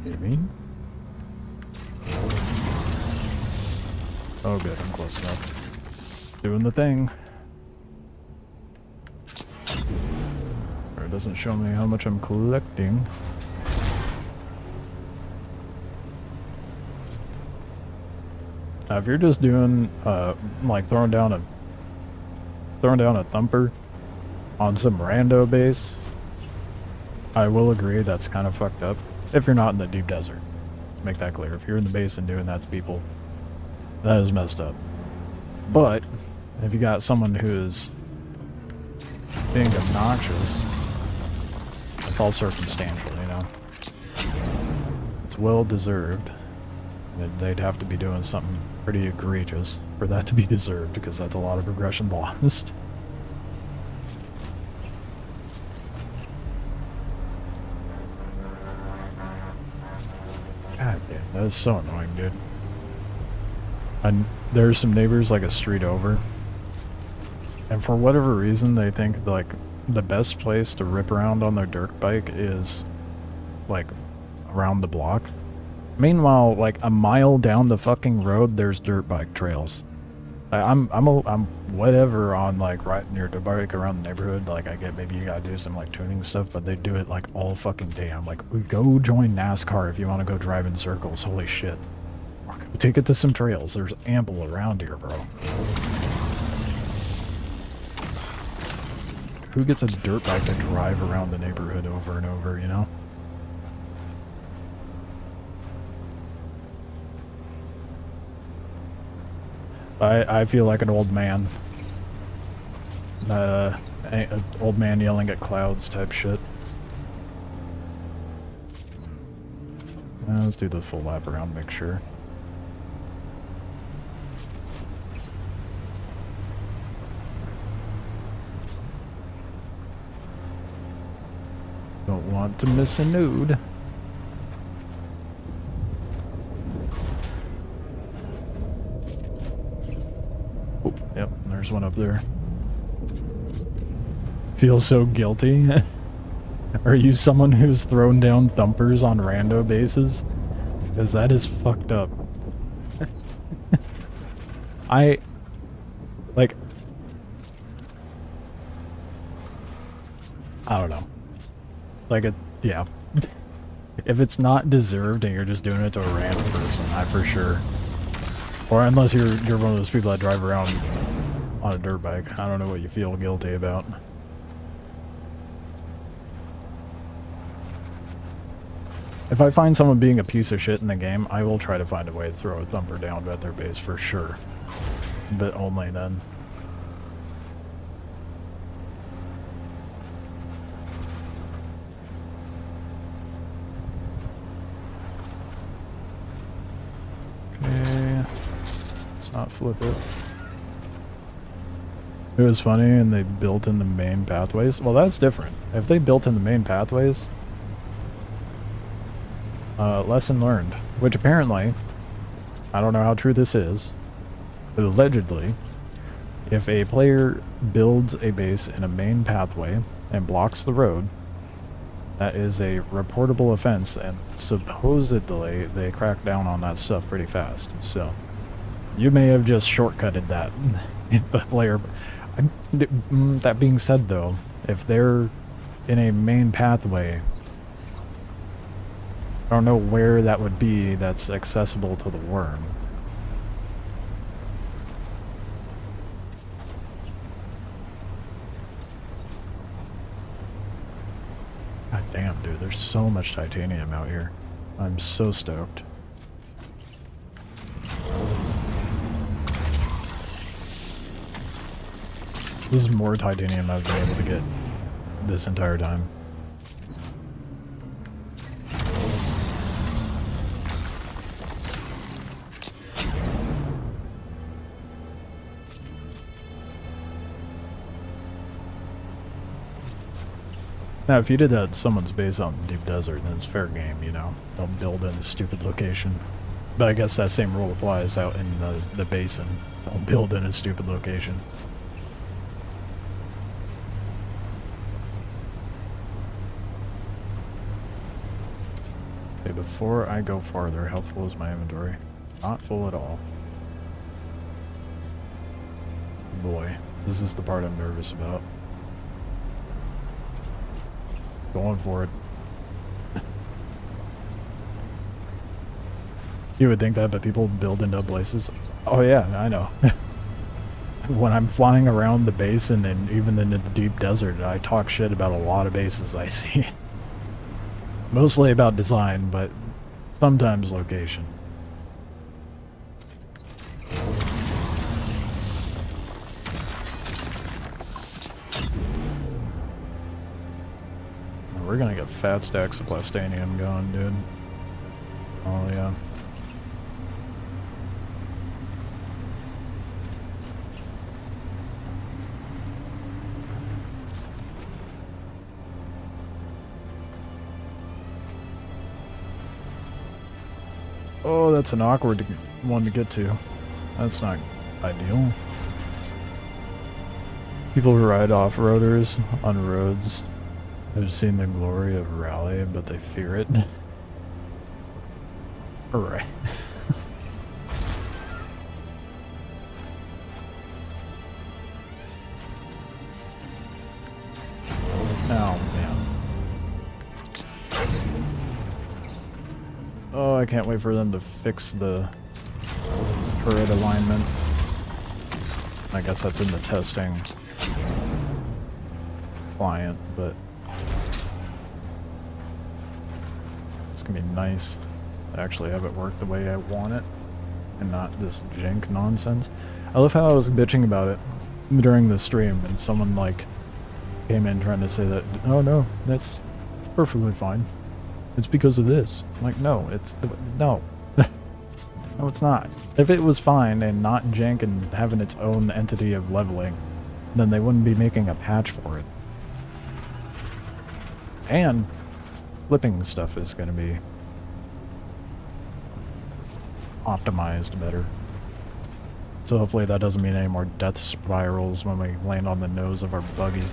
A: Maybe. Oh good, I'm close enough. Doing the thing. Or it doesn't show me how much I'm collecting. Now if you're just doing like throwing down a thumper on some rando base, I will agree that's kind of fucked up. If you're not in the deep desert. Let's make that clear. If you're in the basin doing that to people, that is messed up. But if you got someone who is being obnoxious, it's all circumstantial, you know? It's well deserved. They'd have to be doing something pretty egregious for that to be deserved, because that's a lot of progression lost. God damn, that is so annoying, dude. And there's some neighbors like a street over, and for whatever reason they think like the best place to rip around on their dirt bike is like around the block. Meanwhile, like a mile down the fucking road there's dirt bike trails. I'm whatever on like riding your dirt bike around the neighborhood. Like I get maybe you gotta do some like tuning stuff, but they do it like all fucking day. I'm like, go join NASCAR if you want to go drive in circles. Holy shit. Take it to some trails. There's ample around here, bro. Who gets a dirt bike to drive around the neighborhood over and over, you know? I feel like an old man. An old man yelling at clouds type shit. Let's do the full lap around, make sure. Don't want to miss a nude. Oh, yep, there's one up there. Feel so guilty. Are you someone who's thrown down thumpers on rando bases? Because that is fucked up. I don't know. Yeah. If it's not deserved and you're just doing it to a random person, I for sure. Or unless you're one of those people that drive around on a dirt bike. I don't know what you feel guilty about. If I find someone being a piece of shit in the game, I will try to find a way to throw a thumper down at their base for sure. But only then. Okay. Let's not flip it. It was funny and they built in the main pathways. Well, that's different. If they built in the main pathways... lesson learned. Which apparently, I don't know how true this is, but allegedly, if a player builds a base in a main pathway and blocks the road, that is a reportable offense, and supposedly they crack down on that stuff pretty fast. So, you may have just shortcutted that. But player... that being said though, if they're in a main pathway, I don't know where that would be that's accessible to the worm. God damn, dude, there's so much titanium out here. I'm so stoked. This is more titanium I've been able to get this entire time. Now, if you did that at someone's base out in the deep desert, then it's fair game, you know? Don't build in a stupid location. But I guess that same rule applies out in the basin. Don't build in a stupid location. Okay, before I go farther, how full is my inventory? Not full at all. Boy, this is the part I'm nervous about. Going for it. You would think that, but people build into places. Oh yeah, I know. When I'm flying around the basin and even in the deep desert, I talk shit about a lot of bases I see. Mostly about design, but sometimes location. We're gonna get fat stacks of plastanium going, dude. Oh yeah. Oh, that's an awkward one to get to. That's not ideal. People who ride off-roaders on roads have seen the glory of rally, but they fear it. Alright. Oh, man. Oh, I can't wait for them to fix the turret alignment. I guess that's in the testing client, but it's gonna be nice to actually have it work the way I want it and not this jank nonsense. I love how I was bitching about it during the stream and someone like came in trying to say that, oh no, that's perfectly fine. It's because of this. I'm like, no, it's the, no. No, it's not. If it was fine and not jank and having its own entity of leveling, then they wouldn't be making a patch for it. And flipping stuff is going to be optimized better. So hopefully that doesn't mean any more death spirals when we land on the nose of our buggy.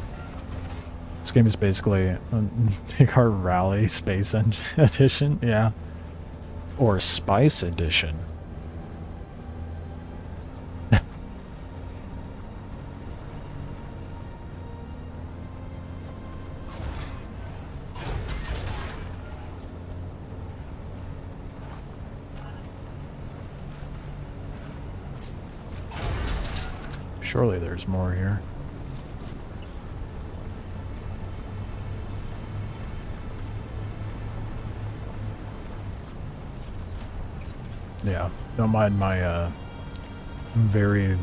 A: This game is basically take our Rally Space Edition, yeah. Or Spice Edition. Surely there's more here. Yeah, don't mind my very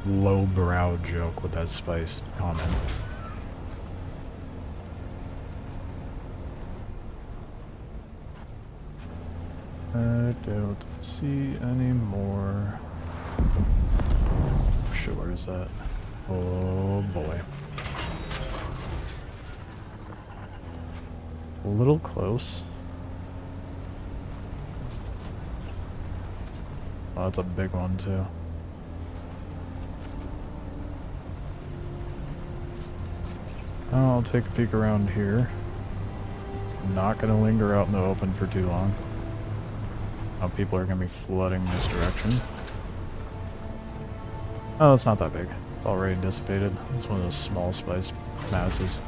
A: low-brow joke with that spice comment. I don't see any more. Shit, where is that? Oh boy. A little close. Oh, that's a big one too. I'll take a peek around here. I'm not gonna linger out in the open for too long. Oh, people are gonna be flooding this direction. Oh, it's not that big. It's already dissipated. It's one of those small spice masses.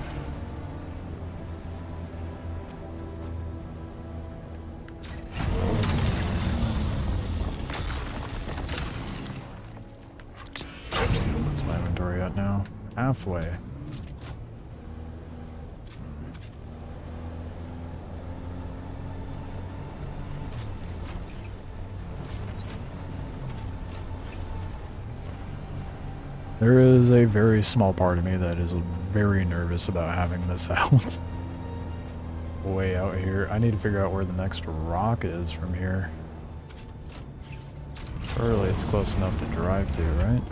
A: What's my inventory at now? Halfway. There is a very small part of me that is very nervous about having this out. Way out here. I need to figure out where the next rock is from here. Surely it's close enough to drive to, right?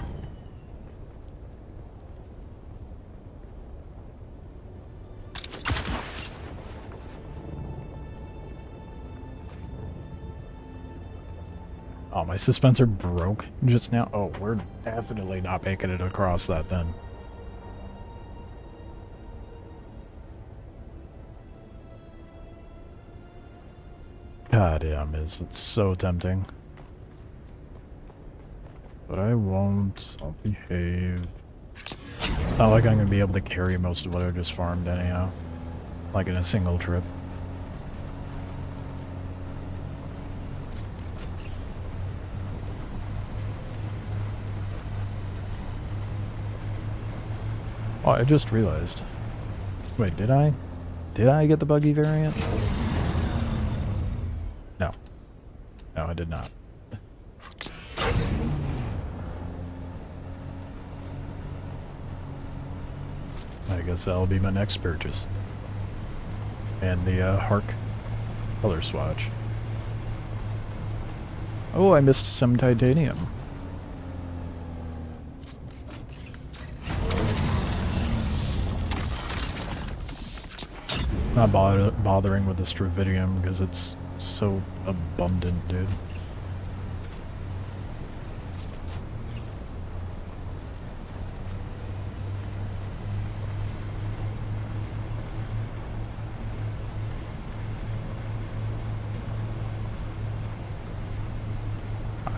A: Oh, my suspensor broke just now. Oh, we're definitely not making it across that then. God damn, it's so tempting. But I won't. I'll behave. Not like I'm gonna be able to carry most of what I just farmed anyhow. Like in a single trip. Oh, I just realized. Wait, did I? Did I get the buggy variant? No. No, I did not. I guess that'll be my next purchase. And the Hark color swatch. Oh, I missed some titanium. Not bothering with the Stravidium because it's so abundant, dude.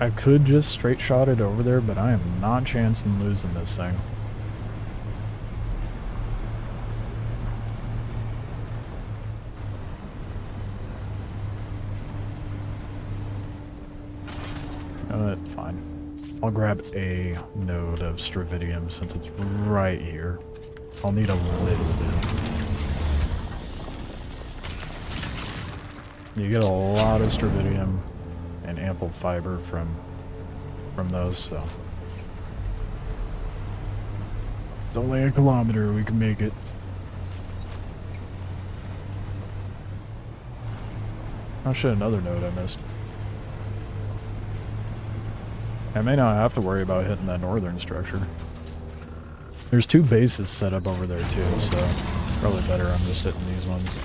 A: I could just straight shot it over there, but I am not chancing losing this thing. Fine. I'll grab a node of Stravidium since it's right here. I'll need a little bit. You get a lot of Stravidium and ample fiber from those, so. It's only a kilometer, we can make it. Oh shit, another node I missed. I may not have to worry about hitting that northern structure. There's 2 bases set up over there too, so probably better I'm just hitting these ones.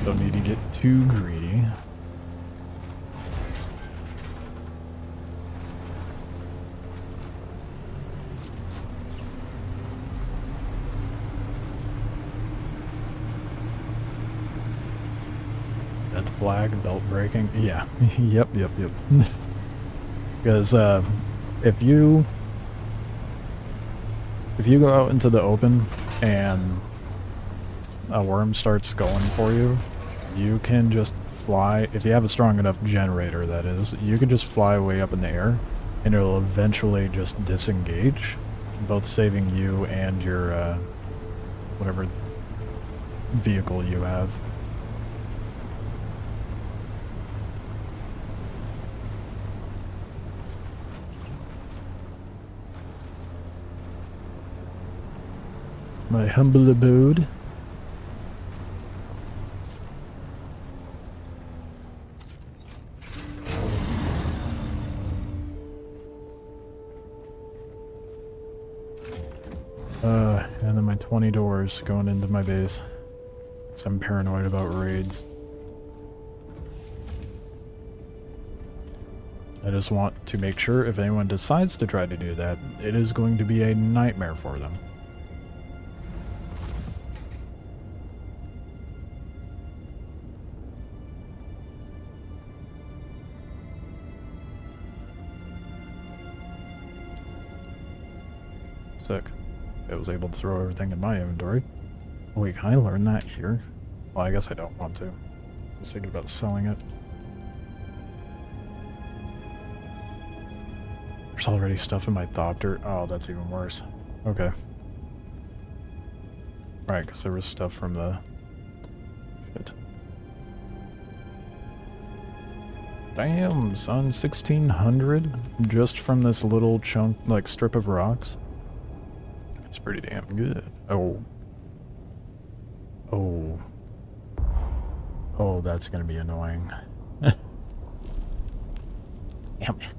A: Don't need to get too greedy. That's black, belt breaking. Yeah. Yep. Because if you go out into the open and a worm starts going for you, you can just fly. If you have a strong enough generator, that is, you can just fly way up in the air and it'll eventually just disengage, both saving you and your whatever vehicle you have. My humble abode. And then my 20 doors going into my base. So I'm paranoid about raids. I just want to make sure if anyone decides to try to do that, it is going to be a nightmare for them. Sick. I was able to throw everything in my inventory. Wait, can I learn that here? Well, I guess I don't want to. I was thinking about selling it. There's already stuff in my Thopter. Oh, that's even worse. Okay. Right, because there was stuff from the... Shit. Damn, son, 1600 just from this little chunk, like strip of rocks. It's pretty damn good. Oh. Oh. Oh, that's gonna be annoying. Damn it.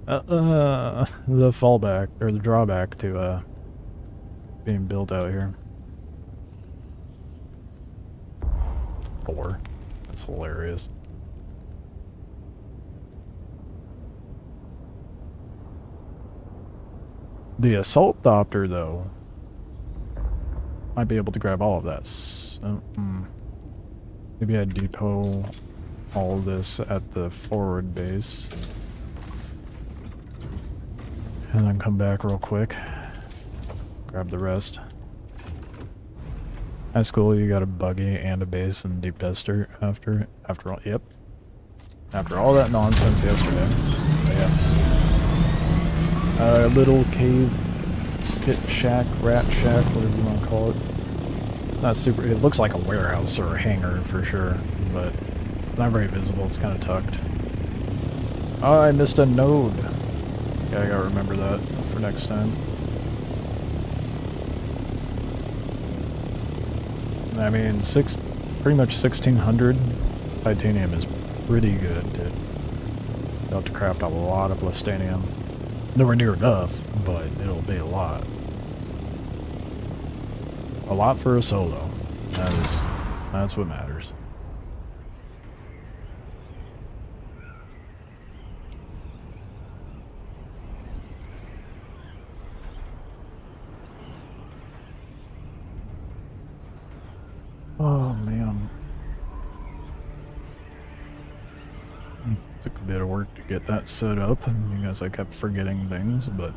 A: The fallback, or the drawback to, being built out here. 4. That's hilarious. The assault thopter, though, might be able to grab all of that. So, maybe I depot all this at the forward base. And then come back real quick. Grab the rest. That's cool, you got a buggy and a base and deep desert after all, yep. After all that nonsense yesterday. But yeah. Little cave, pit shack, rat shack, whatever you want to call it. Not super, it looks like a warehouse or a hangar for sure, but not very visible, it's kind of tucked. Oh, I missed a node. Yeah, I gotta remember that for next time. I mean, pretty much 1600 titanium is pretty good, dude. You'll have to craft a lot of plastanium. Nowhere near enough, but it'll be a lot. A lot for a solo. That's what matters. Oh, man. Took a bit of work to get that set up, because I kept forgetting things, but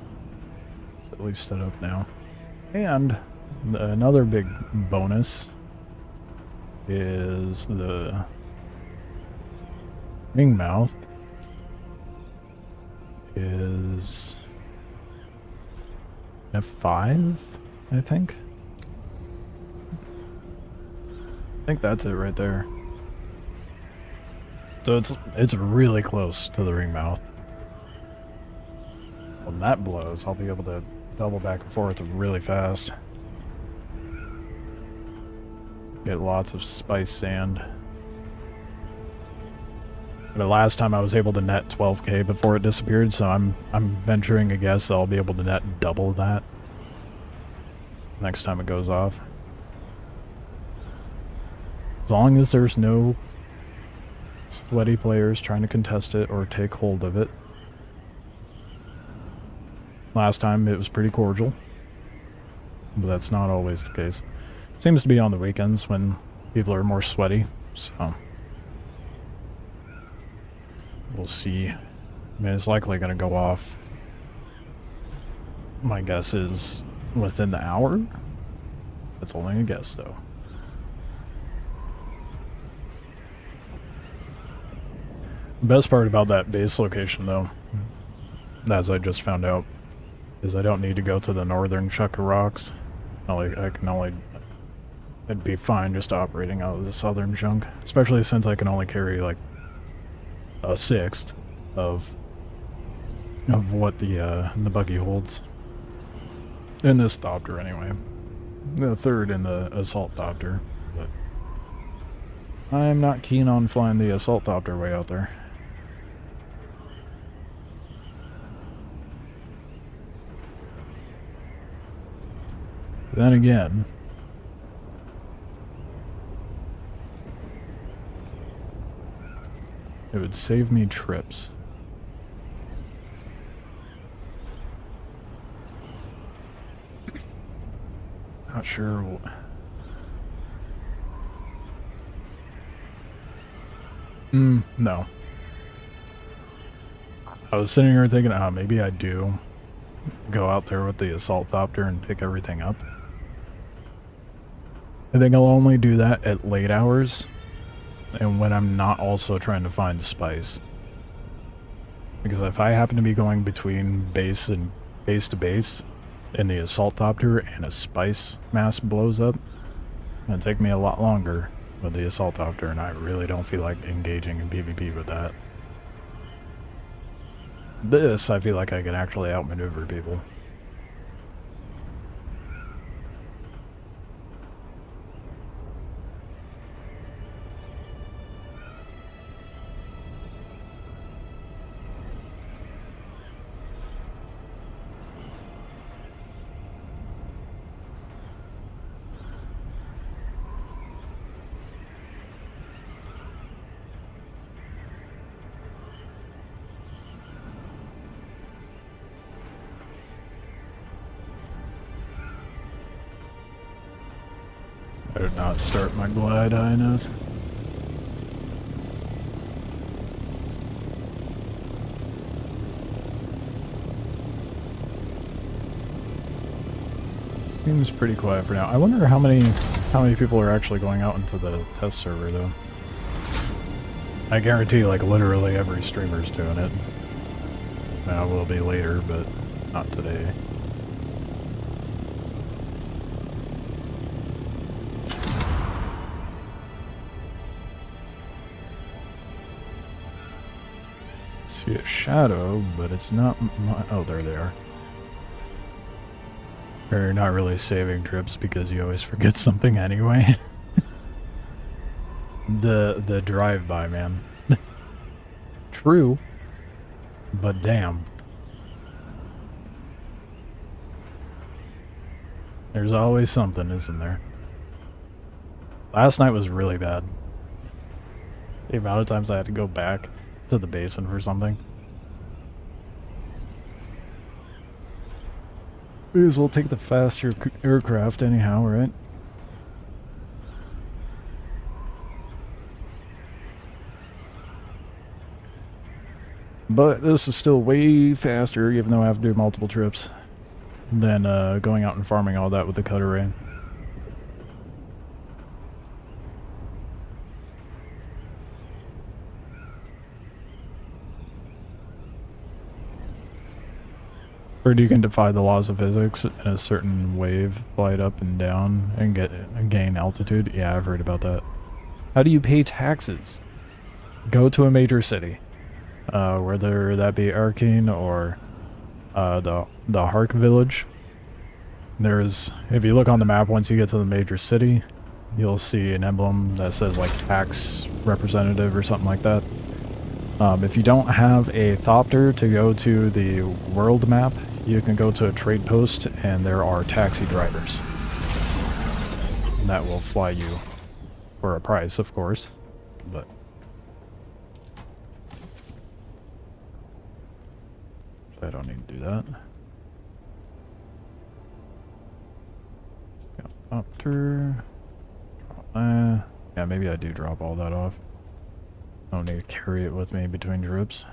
A: it's at least set up now. And another big bonus is the ring mouth is F5, I think. I think that's it right there. So it's really close to the ring mouth. So when that blows, I'll be able to double back and forth really fast. Get lots of spice sand. The last time I was able to net 12k before it disappeared, so I'm venturing a guess I'll be able to net double that next time it goes off. As long as there's no sweaty players trying to contest it or take hold of it. Last time it was pretty cordial, but that's not always the case. Seems to be on the weekends when people are more sweaty, so we'll see. I mean, it's likely going to go off. My guess is within the hour. That's only a guess, though. The best part about that base location, though, as I just found out, is I don't need to go to the northern chunk of rocks. It'd be fine just operating out of the southern chunk, especially since I can only carry like a sixth of what the buggy holds. In this thopter, anyway. The third in the assault thopter, but I'm not keen on flying the assault thopter way out there. Then again, it would save me trips. Not sure. No. I was sitting here thinking, maybe I do go out there with the assault thopter and pick everything up. I think I'll only do that at late hours and when I'm not also trying to find spice. Because if I happen to be going between base to base in the assault thopter and a spice mass blows up, it's gonna take me a lot longer with the assault copter, and I really don't feel like engaging in PvP with that. This, I feel like I can actually outmaneuver people. I did not start my glide high enough. Seems pretty quiet for now. I wonder how many people are actually going out into the test server though. I guarantee like literally every streamer's doing it. Now will be later, but not today. See a shadow, but it's not my... Oh, there they are. You're not really saving trips because you always forget something anyway. The drive-by, man. True, but damn. There's always something, isn't there? Last night was really bad. The amount of times I had to go back to the basin for something. May as well take the faster aircraft anyhow, right? But this is still way faster, even though I have to do multiple trips, than going out and farming all that with the cut array. Or you can defy the laws of physics in a certain wave, flight up and down, and gain altitude. Yeah, I've heard about that. How do you pay taxes? Go to a major city. Whether that be Arkane or the Hark village. There's, if you look on the map, once you get to the major city, you'll see an emblem that says like tax representative or something like that. If you don't have a thopter to go to the world map, you can go to a trade post and there are taxi drivers. And that will fly you for a price, of course, but... I don't need to do that. Thopter. Yeah, maybe I do drop all that off. I don't need to carry it with me between trips.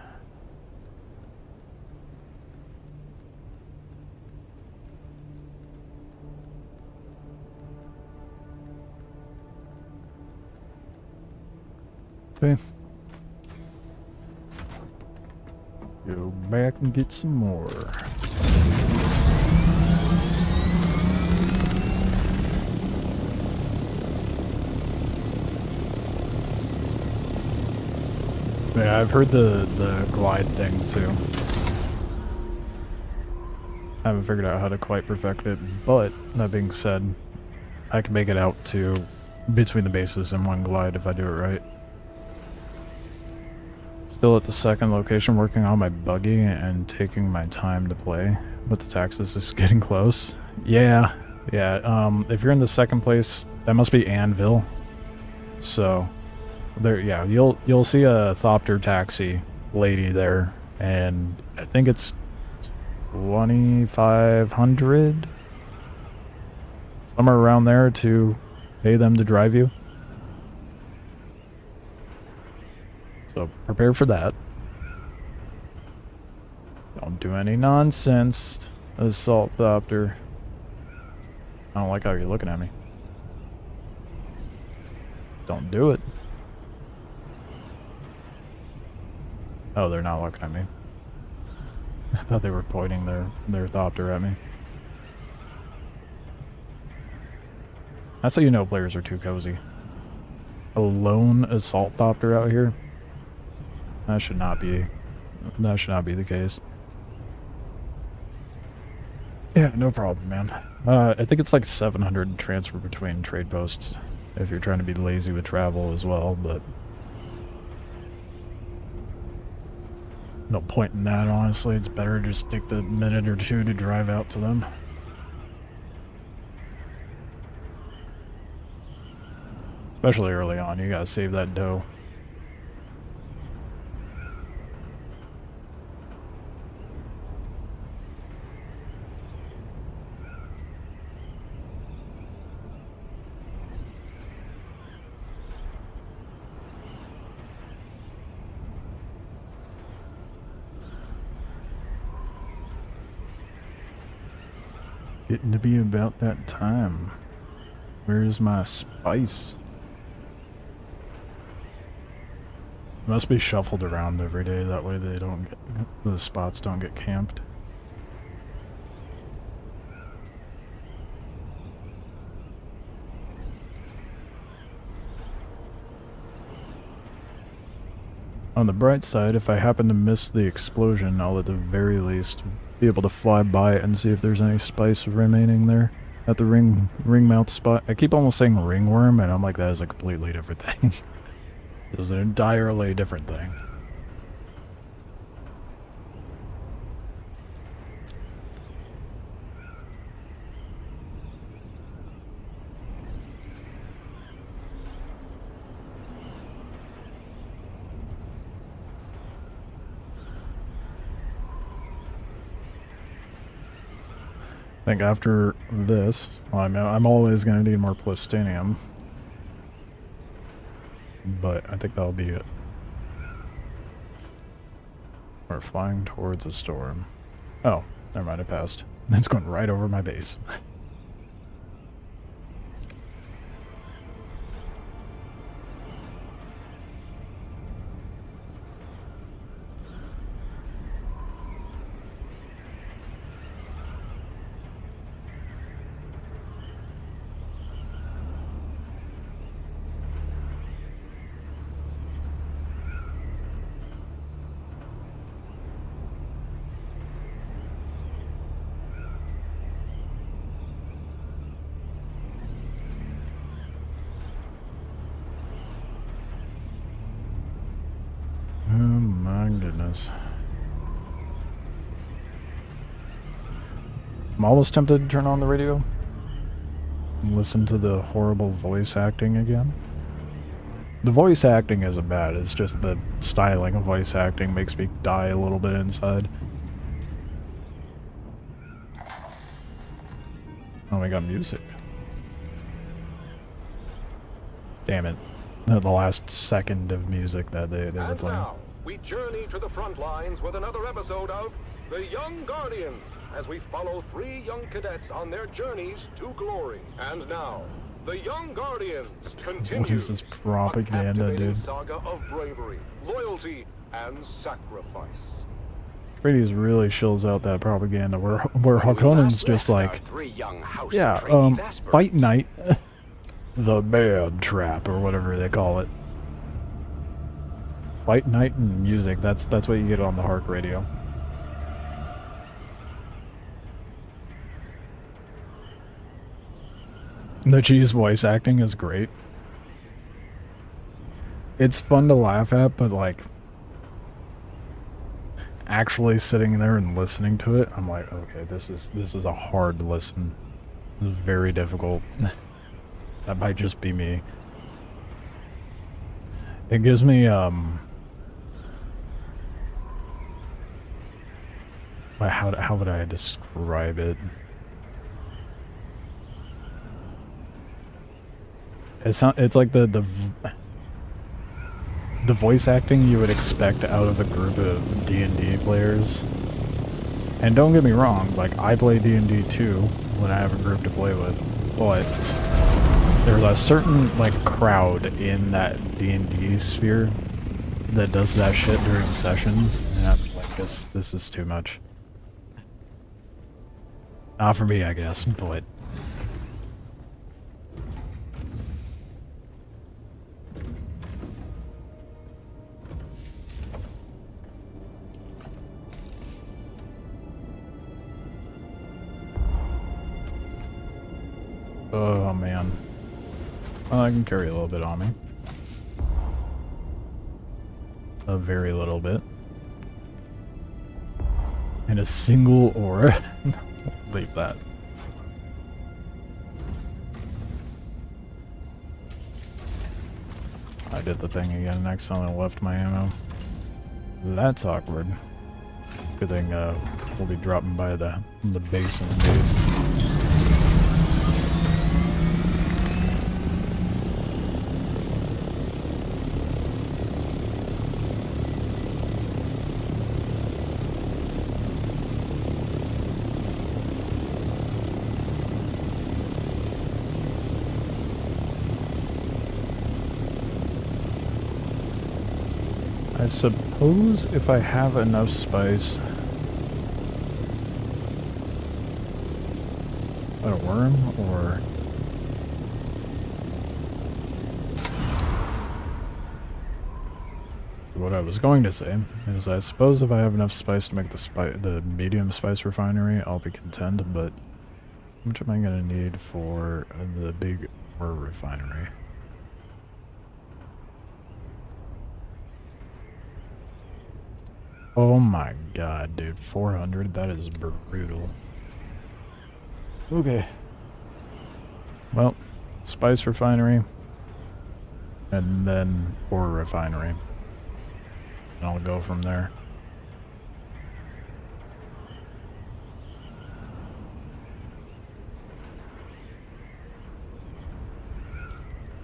A: Okay. Go back and get some more. Yeah, I've heard the glide thing too. I haven't figured out how to quite perfect it, but that being said, I can make it out to between the bases in one glide if I do it right. Still at the second location working on my buggy and taking my time to play, but the taxes is getting close. Yeah, if you're in the second place, that must be Anvil. So there, yeah, you'll see a Thopter taxi lady there, and I think it's 2,500, somewhere around there, to pay them to drive you. So prepare for that. Don't do any nonsense, Assault Thopter. I don't like how you're looking at me. Don't do it. Oh, they're not looking at me. I thought they were pointing their Thopter at me. That's how you know players are too cozy. a lone assault copter out here. That should not be the case. Yeah, no problem, man. I think it's like 700 transfer between trade posts if you're trying to be lazy with travel as well, but no point in that, honestly. It's better to just take the minute or two to drive out to them. Especially early on, you gotta save that dough. Getting to be about that time. Where's my spice? Must be shuffled around every day, that way they don't get, the spots don't get camped. On the bright side, if I happen to miss the explosion, I'll at the very least be able to fly by it and see if there's any spice remaining there at the ring mouth spot. I keep almost saying ringworm, and I'm like, that is a completely different thing. It is an entirely different thing. I think after this, well, I'm always going to need more plastinium. But I think that'll be it. We're flying towards a storm. Oh, never mind, it passed. It's going right over my base. Oh my goodness. I'm almost tempted to turn on the radio and listen to the horrible voice acting again. The voice acting isn't bad, it's just the styling of voice acting makes me die a little bit inside. Oh, we got music. Damn it. The last second of music that they were playing.
B: Now, we journey to the front lines with another episode of The Young Guardians, as we follow 3 young cadets on their journeys to glory. And now, The Young Guardians continues.
A: What is this propaganda, dude?
B: Saga of bravery, loyalty, and sacrifice.
A: Brady really shills out that propaganda where Harkonnen's just like, yeah, fight night. The bad trap, or whatever they call it. Fight night and music, that's what you get on the Hark radio. The cheese voice acting is great. It's fun to laugh at, but like, actually sitting there and listening to it, I'm like, okay, this is a hard listen. It's very difficult. That might just be me. It gives me, how would I describe it? It's like the voice acting you would expect out of a group of D&D players. And don't get me wrong, like, I play D&D too when I have a group to play with, but there's a certain, like, crowd in that D&D sphere that does that shit during sessions, and I'm like, this is too much. Not for me, I guess, but man. Well, I can carry a little bit on me. A very little bit. And a single aura. Leave that. I did the thing again. Next time I left my ammo. That's awkward. Good thing we'll be dropping by the base in days. I suppose if I have enough spice... Is that a worm, or... What I was going to say is I suppose if I have enough spice to make the medium spice refinery, I'll be content, but how much am I going to need for the big ore refinery? Oh my god, dude, 400, that is brutal. Okay. Well, spice refinery, and then ore refinery. And I'll go from there.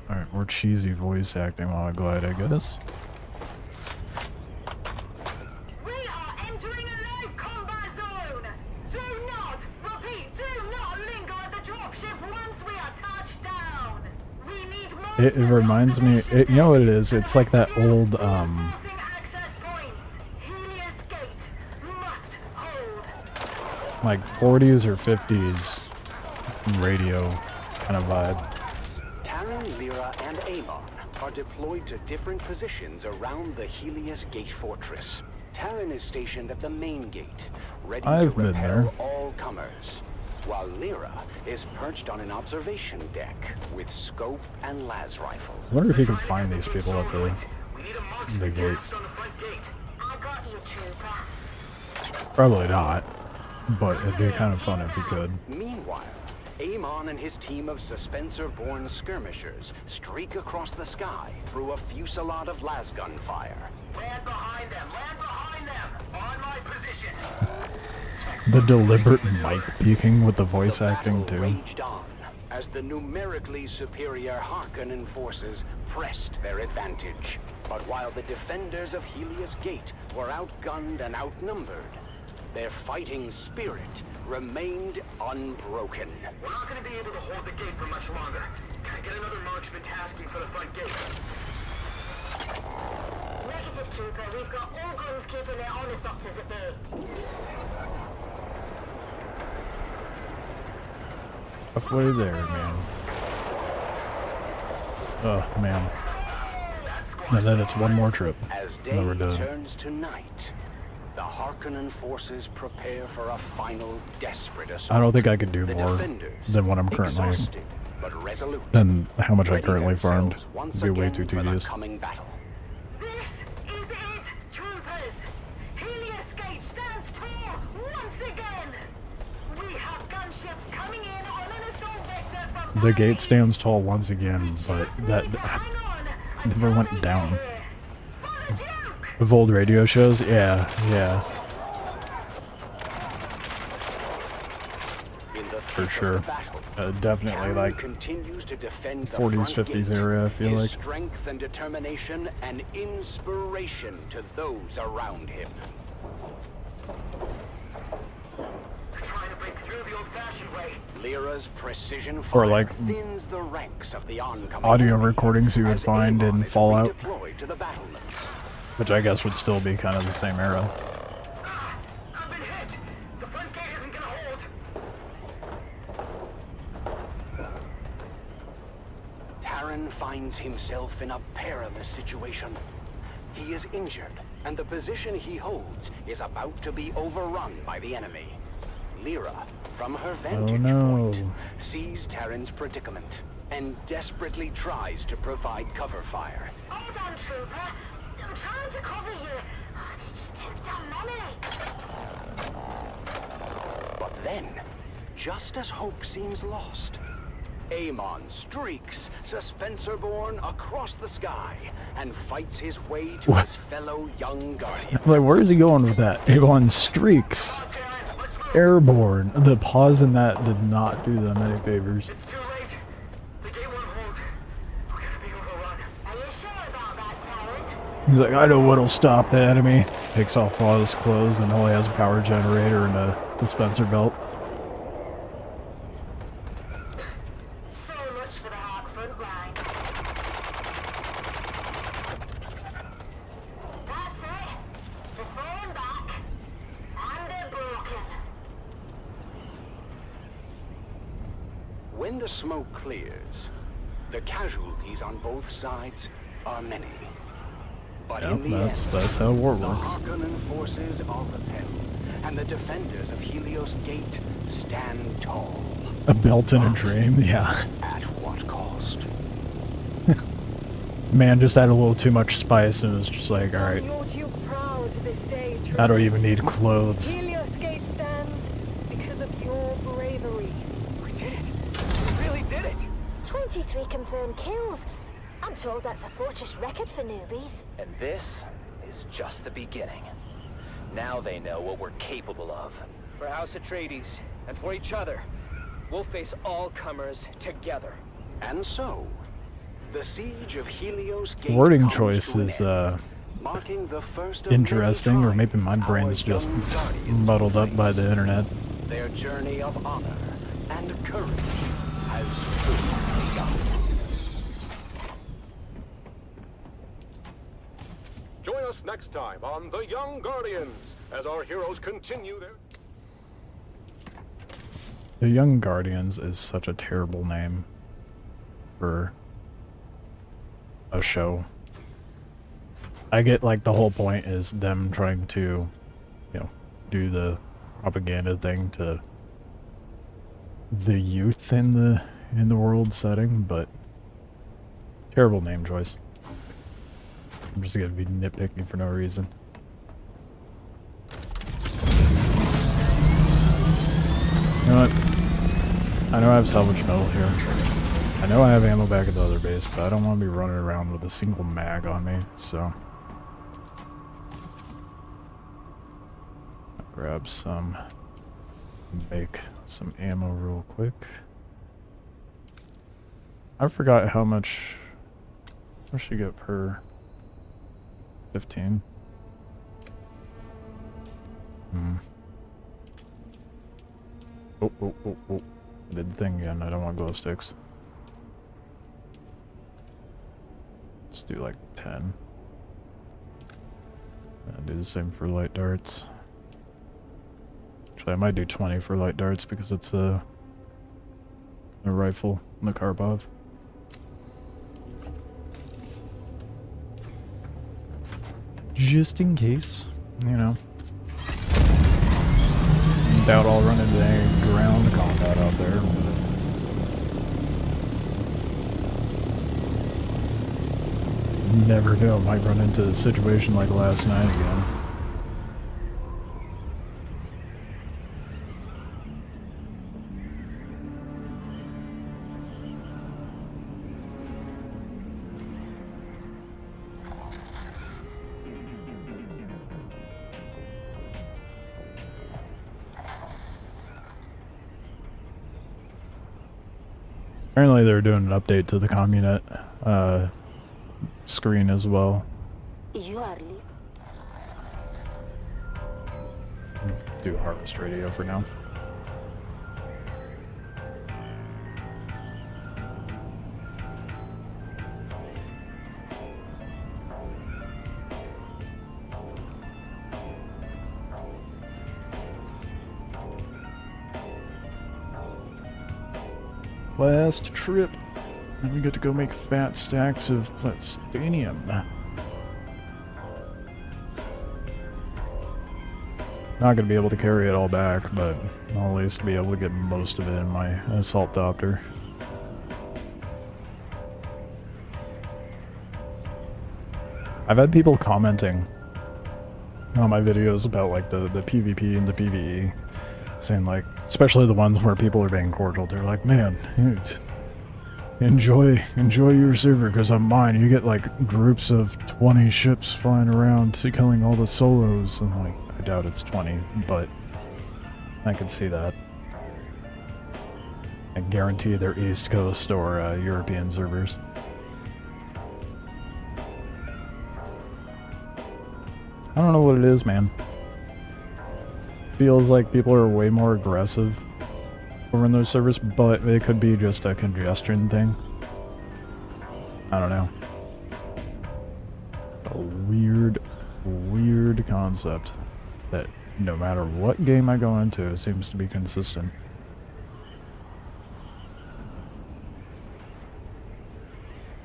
A: Alright, more cheesy voice acting while I glide, I guess. It reminds me, you know what it is? It's like that old, like 40s or 50s radio kind of vibe.
C: Terran, Lyra, and Amon are deployed to different positions around the Helios Gate Fortress. Terran is stationed at the main gate, ready to repel all comers, while Lyra is perched on an observation deck with scope and las rifle.
A: I wonder if you can find these people at the gate. Probably not, but it'd be kind of fun if you could.
C: Meanwhile, Amon and his team of Suspensor-born skirmishers streak across the sky through a fusillade of lasgun fire.
B: Land behind them! Land behind them! On my position!
A: The deliberate mic peeking with the voice acting too.
C: Raged on as the numerically superior Harkonnen forces pressed their advantage. But while the defenders of Helios Gate were outgunned and outnumbered, their fighting spirit remained unbroken.
B: We're not going to be able to hold the gate for much longer. Can I get another marksman tasking for the front gate?
D: Negative, Trooper. We've got all guns keeping their ornithopters at bay.
A: Halfway there, man. Oh, man. And then it's one more trip.
C: As day
A: Then we're done.
C: turns to night, the Harkonnen forces prepare for a final desperate assault.
A: I don't think I could do
C: The
A: more
C: defenders,
A: than what I'm currently...
C: exhausted but resolute,
A: than how much I
C: ready
A: currently farmed.
C: themselves once
A: It'd be way
C: again
A: too
C: for the
A: tedious.
C: coming battle.
D: This is it, troopers! Helios Gate stands tall once again! We have gunships coming in on an assault vector from...
A: The gate stands tall once again, but that never went down. Of old radio shows? Yeah.
C: In the
A: For
C: thick of
A: sure.
C: the battle,
A: Definitely
C: Terran
A: like
C: continues to defend the
A: 40s,
C: front
A: 50s
C: gate.
A: area, I feel
C: His
A: like.
C: strength and determination an inspiration to those around him.
B: Trying to break through the old-fashioned way.
C: Lyra's precision
A: Or
C: fire
A: like
C: thins the ranks of the oncoming
A: audio
C: enemy
A: recordings you would
C: as
A: find
C: Amon
A: in
C: is
A: Fallout,
C: redeployed to the battlements.
A: which I guess would still be kind of the same era.
B: I've been hit! The front gate isn't gonna hold!
C: Terran finds himself in a perilous situation. He is injured, and the position he holds is about to be overrun by the enemy. Lyra, from her vantage
A: no.
C: point, sees Terran's predicament. and desperately tries to provide cover fire.
D: Hold on, Trooper. I'm trying to cover you. Oh, there's just too damn many.
C: But then, just as hope seems lost, Amon streaks, suspenser-born, across the sky and fights his way to his fellow young guardian.
A: Like, where is he going with that? Avon streaks. Airborne. The pause in that did not do them any favors.
D: It's too late. The gate won't hold. We're gonna be overrun. Are you sure about that, Talon?
A: He's like, I know what'll stop the enemy. Takes off all his clothes and only has a power generator and a dispenser belt.
D: So much for the hard front line. That's it. They're falling back. And they're broken.
C: When the smoke clears, the casualties on both sides are many. But
A: Yep,
C: in the
A: that's how war
C: the
A: works.
C: Harkonnen forces are repelled, and the defenders of Helios Gate stand tall.
A: A belt in a dream, yeah.
C: At what cost?
A: Man just had a little too much spice and was just like, alright,
E: You're too proud to this day,
A: I don't
E: Troopers.
A: even need clothes.
E: Helios Gate stands because of your bravery.
C: We did it! We really did it!
F: 23 confirmed kills. I'm told that's a fortress record for newbies.
G: And this is just the beginning. Now they know what we're capable of.
H: For House Atreides, and for each other, we'll face all comers together.
C: And so, the siege of Helios Gate
A: Wording
C: comes
A: choice
C: to an
A: is,
C: end, marking the first of many
A: interesting, or maybe my
C: times
A: brain's
C: our
A: just
C: young guardians
A: muddled up by the internet.
C: Their journey of honor and courage has truly begun.
B: Join us next time on The Young Guardians as our heroes continue their...
A: The Young Guardians is such a terrible name for a show. I get, like, the whole point is them trying to, you know, do the propaganda thing to the youth in the world setting, but terrible name choice. I'm just gonna be nitpicking for no reason. You know what? I know I have salvage metal here. I know I have ammo back at the other base, but I don't want to be running around with a single mag on me, so... I'll grab some... make some ammo real quick. I forgot how much... What should you get per... 15? Oh. I did the thing again. I don't want glow sticks. Let's do like 10. And do the same for light darts. Actually, I might do 20 for light darts because it's a rifle, the Karbov. Just in case, you know. Doubt I'll run into any ground combat out there. Never know, might run into a situation like last night again. Apparently they're doing an update to the Communet screen as well.
F: You are
A: Do Harvest Radio for now. Last trip. And we get to go make fat stacks of plutonium. Not gonna be able to carry it all back, but I'll at least be able to get most of it in my assault doctor. I've had people commenting on my videos about like the PvP and the PvE, saying like, especially the ones where people are being cordial, they're like, man, dude, enjoy your server, because on mine you get like groups of 20 ships flying around killing all the solos, and like, I doubt it's 20, but I can see that. I guarantee they're East Coast or European servers. I don't know what it is, man. Feels like people are way more aggressive over in those servers, but it could be just a congestion thing. I don't know. A weird concept that no matter what game I go into, it seems to be consistent.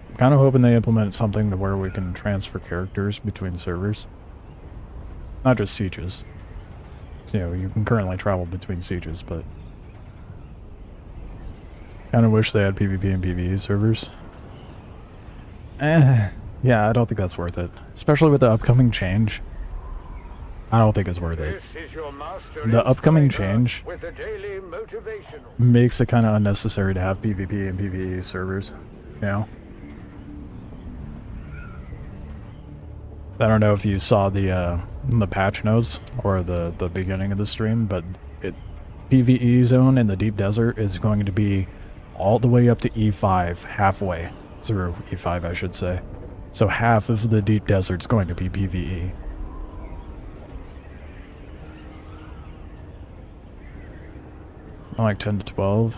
A: I'm kind of hoping they implement something to where we can transfer characters between servers. Not just sieges. So, you know, you can currently travel between sieges, but kind of wish they had PvP and PvE servers. Yeah, I don't think that's worth it. Especially with the upcoming change. I don't think it's worth it. The upcoming change makes it kind of unnecessary to have PvP and PvE servers, you know? I don't know if you saw the patch notes or the beginning of the stream, but PvE zone in the deep desert is going to be all the way up to E5, halfway through E5, I should say. So half of the deep desert's going to be PvE. I like 10 to 12,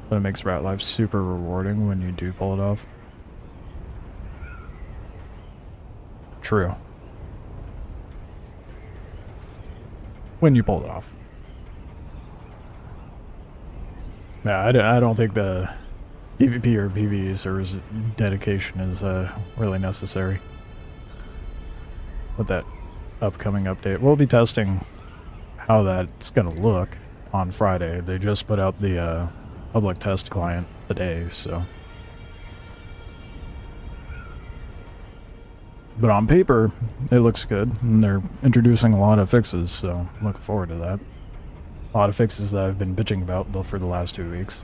A: but it makes rat life super rewarding when you do pull it off. True. When you pull it off. Yeah, I don't think the PvP or PvE server's dedication is really necessary. With that upcoming update, we'll be testing how that's gonna look on Friday. They just put out the public test client today, so. But on paper, it looks good, and they're introducing a lot of fixes, so I'm looking forward to that. A lot of fixes that I've been bitching about for the last 2 weeks.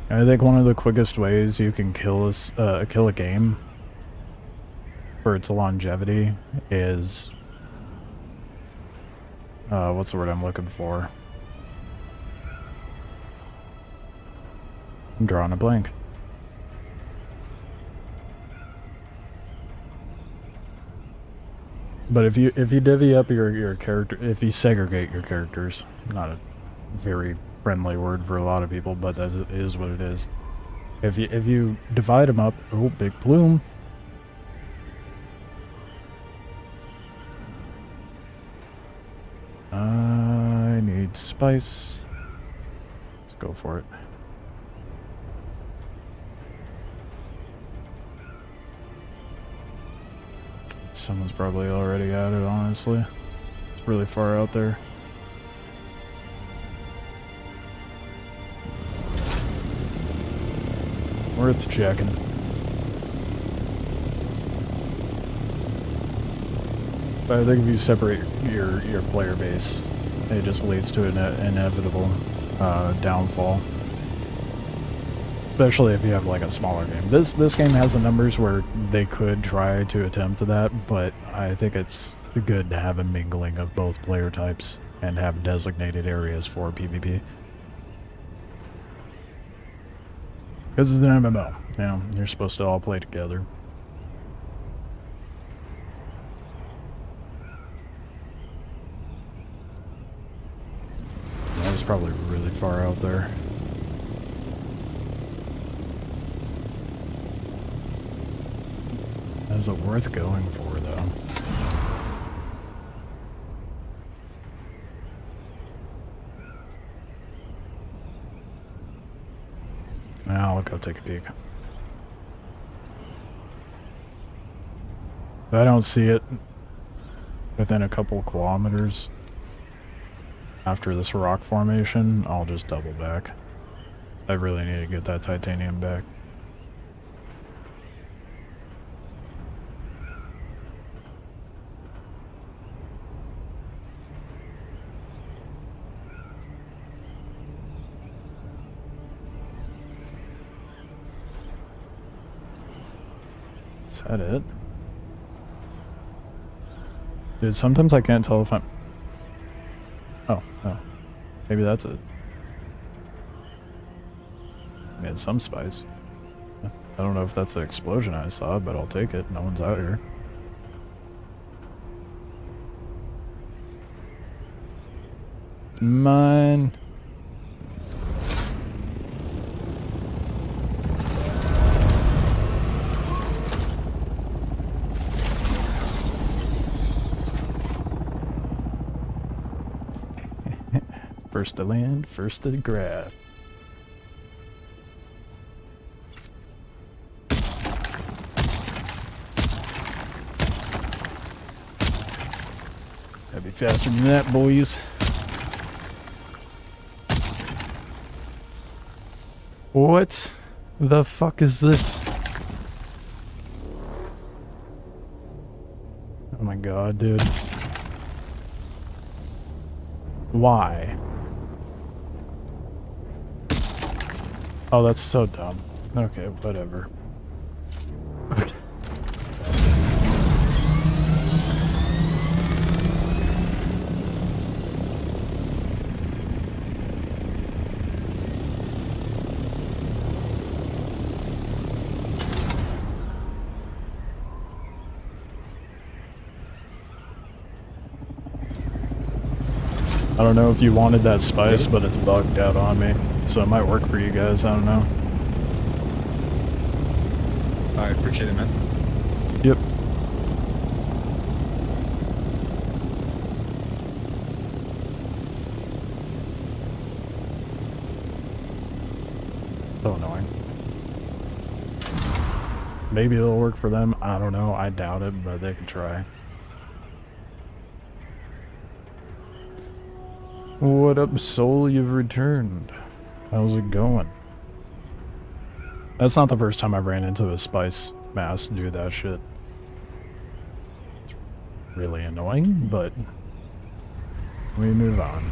A: I think one of the quickest ways you can kill a game for its longevity is... what's the word I'm looking for? I'm drawing a blank. But if you divvy up your character, if you segregate your characters, not a very friendly word for a lot of people, but that is what it is. If you divide them up, oh, big plume. I need spice. Let's go for it. Someone's probably already at it, honestly. It's really far out there. Worth checking. But I think if you separate your player base, it just leads to an inevitable downfall. Especially if you have like a smaller game. This game has the numbers where they could try to attempt that, but I think it's good to have a mingling of both player types and have designated areas for PvP. Because it's an MMO, you know, you're supposed to all play together. That was probably really far out there. Is it worth going for, though? I'll go take a peek. If I don't see it within a couple kilometers after this rock formation, I'll just double back. I really need to get that titanium back. Is that it? Dude, sometimes I can't tell if I'm... Oh, no. Maybe that's it. I mean, some spice. I don't know if that's an explosion I saw, but I'll take it. No one's out here. It's mine. First to land, first to grab. Gotta be faster than that, boys. What the fuck is this? Oh my god, dude. Why? Oh, that's so dumb. Okay, whatever. I don't know if you wanted that spice, but it's bugged out on me. So it might work for you guys, I don't know.
I: I appreciate it, man.
A: Yep. So annoying. Maybe it'll work for them, I don't know, I doubt it, but they can try. What up, soul? You've returned. How's it going? That's not the first time I ran into a spice mass do that shit. It's really annoying, but we move on.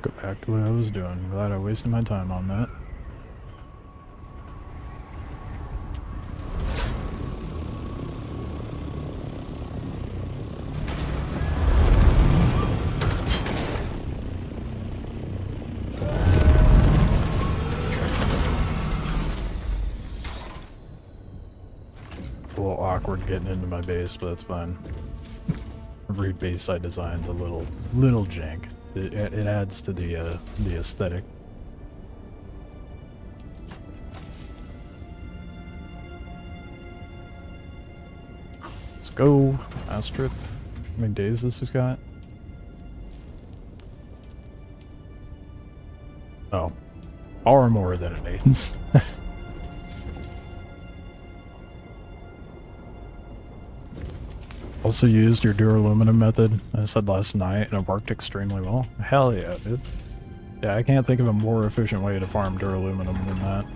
A: Go back to what I was doing. Glad I wasted my time on that. It's a little awkward getting into my base, but that's fine. Every base side design's a little jank. It adds to the aesthetic. Let's go. Last trip. How many days this has got? Oh. Far more than it needs. Also used your duraluminum method, I said last night, and it worked extremely well. Hell yeah, dude. Yeah, I can't think of a more efficient way to farm duraluminum than that.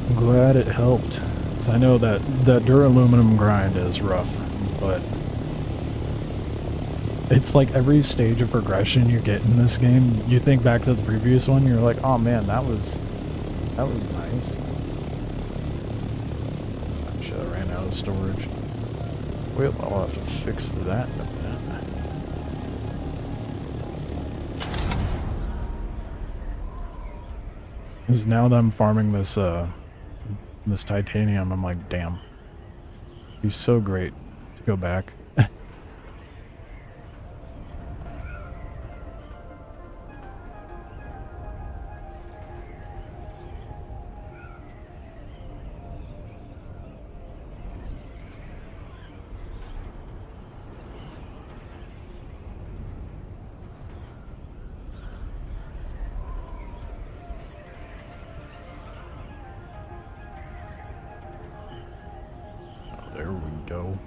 A: I'm glad it helped. 'Cause I know that duraluminum grind is rough, but it's like every stage of progression you get in this game, you think back to the previous one, you're like, oh man, that was nice. Shit, I ran out of storage. Well, I'll have to fix that in a minute. Because now that I'm farming this, this titanium, I'm like, damn. It'd be so great to go back. There we go.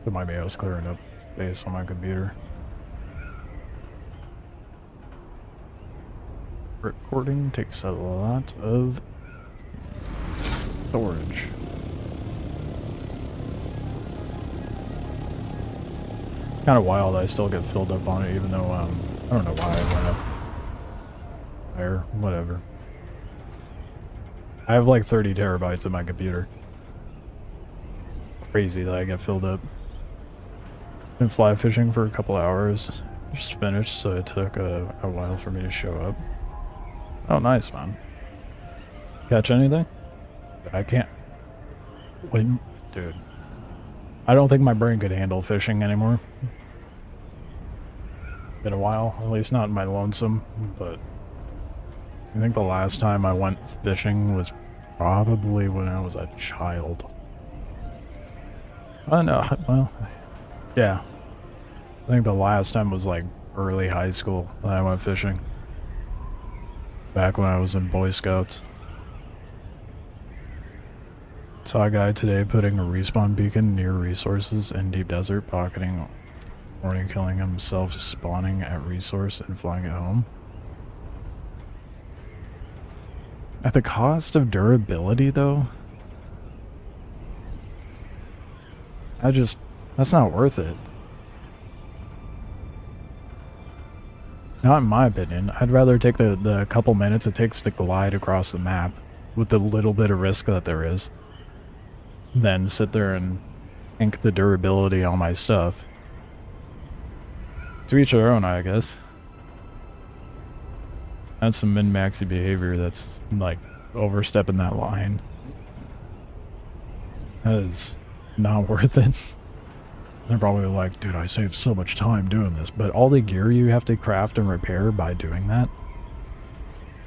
A: It might be I was clearing up space on my computer. Recording takes a lot of storage. Kind of wild I still get filled up on it, even though I don't know why I went up higher. Whatever. I have like 30 terabytes in my computer. Crazy that I get filled up. Been fly fishing for a couple hours. Just finished, so it took a while for me to show up. Oh, nice, man. Catch anything? I can't. Wait, dude. I don't think my brain could handle fishing anymore. Been a while, at least not in my lonesome, but I think the last time I went fishing was probably when I was a child. Oh no, well, yeah. I think the last time was like early high school that I went fishing. Back when I was in Boy Scouts. Saw a guy today putting a respawn beacon near resources in deep desert, pocketing morning, killing himself, spawning at resource and flying it home. At the cost of durability, though? That's not worth it. Not in my opinion. I'd rather take the couple minutes it takes to glide across the map, with the little bit of risk that there is, than sit there and tank the durability on my stuff. To each their own, I guess. That's some min-maxy behavior that's, like, overstepping that line. That is not worth it. They're probably like, dude, I saved so much time doing this, but all the gear you have to craft and repair by doing that,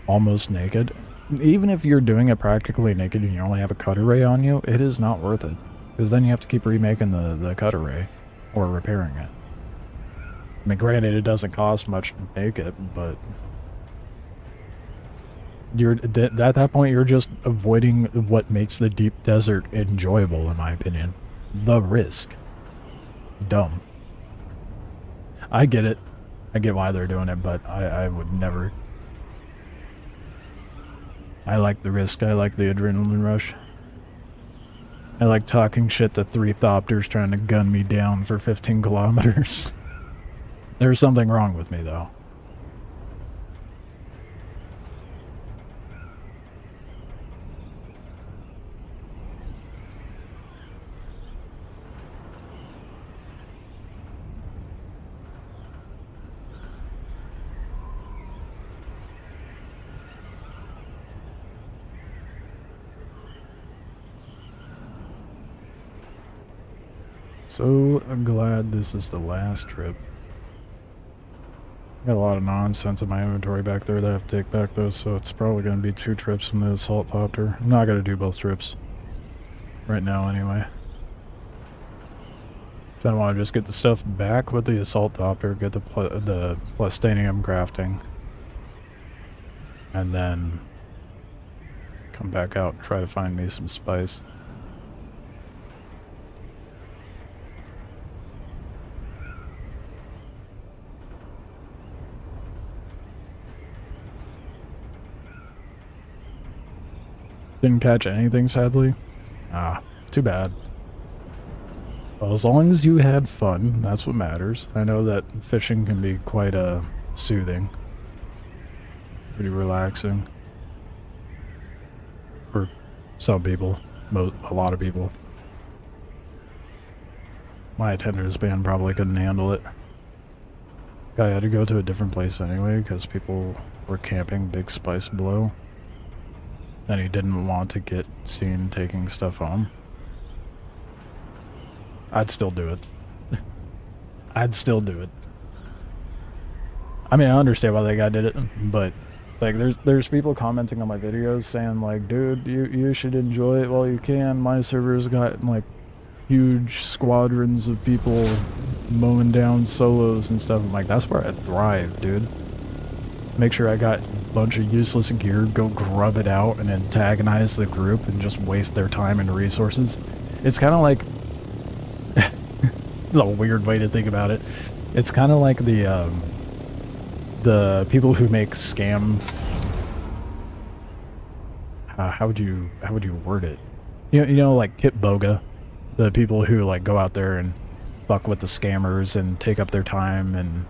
A: almost naked, even if you're doing it practically naked and you only have a cut array on you, it is not worth it. Because then you have to keep remaking the cut array, or repairing it. I mean, granted, it doesn't cost much to make it, but at that point, you're just avoiding what makes the deep desert enjoyable, in my opinion. The risk. Dumb. I get it. I get why they're doing it, but I would never. I like the risk. I like the adrenaline rush. I like talking shit to 3 Thopters trying to gun me down for 15 kilometers. There's something wrong with me, though. So glad this is the last trip. Got a lot of nonsense in my inventory back there that I have to take back though, so it's probably going to be 2 trips in the assault thopter. I'm not going to do both trips. Right now anyway. So I want to just get the stuff back with the assault thopter, get the plastanium crafting. And then come back out and try to find me some spice. Didn't catch anything, sadly. Ah, too bad. Well, as long as you had fun, that's what matters. I know that fishing can be quite soothing. Pretty relaxing. For some people. A lot of people. My attendance span probably couldn't handle it. I had to go to a different place anyway, because people were camping Big Spice below. And he didn't want to get seen taking stuff home. I'd still do it. I'd still do it. I mean, I understand why that guy did it, but like, there's people commenting on my videos saying like, dude, you should enjoy it while you can. My server's got like huge squadrons of people mowing down solos and stuff. I'm like, that's where I thrive, dude. Make sure I got a bunch of useless gear, go grub it out and antagonize the group and just waste their time and resources. It's kind of like a weird way to think about it. It's kind of like the people who make scam. How would you word it? You know, like Kit Boga, the people who like go out there and fuck with the scammers and take up their time and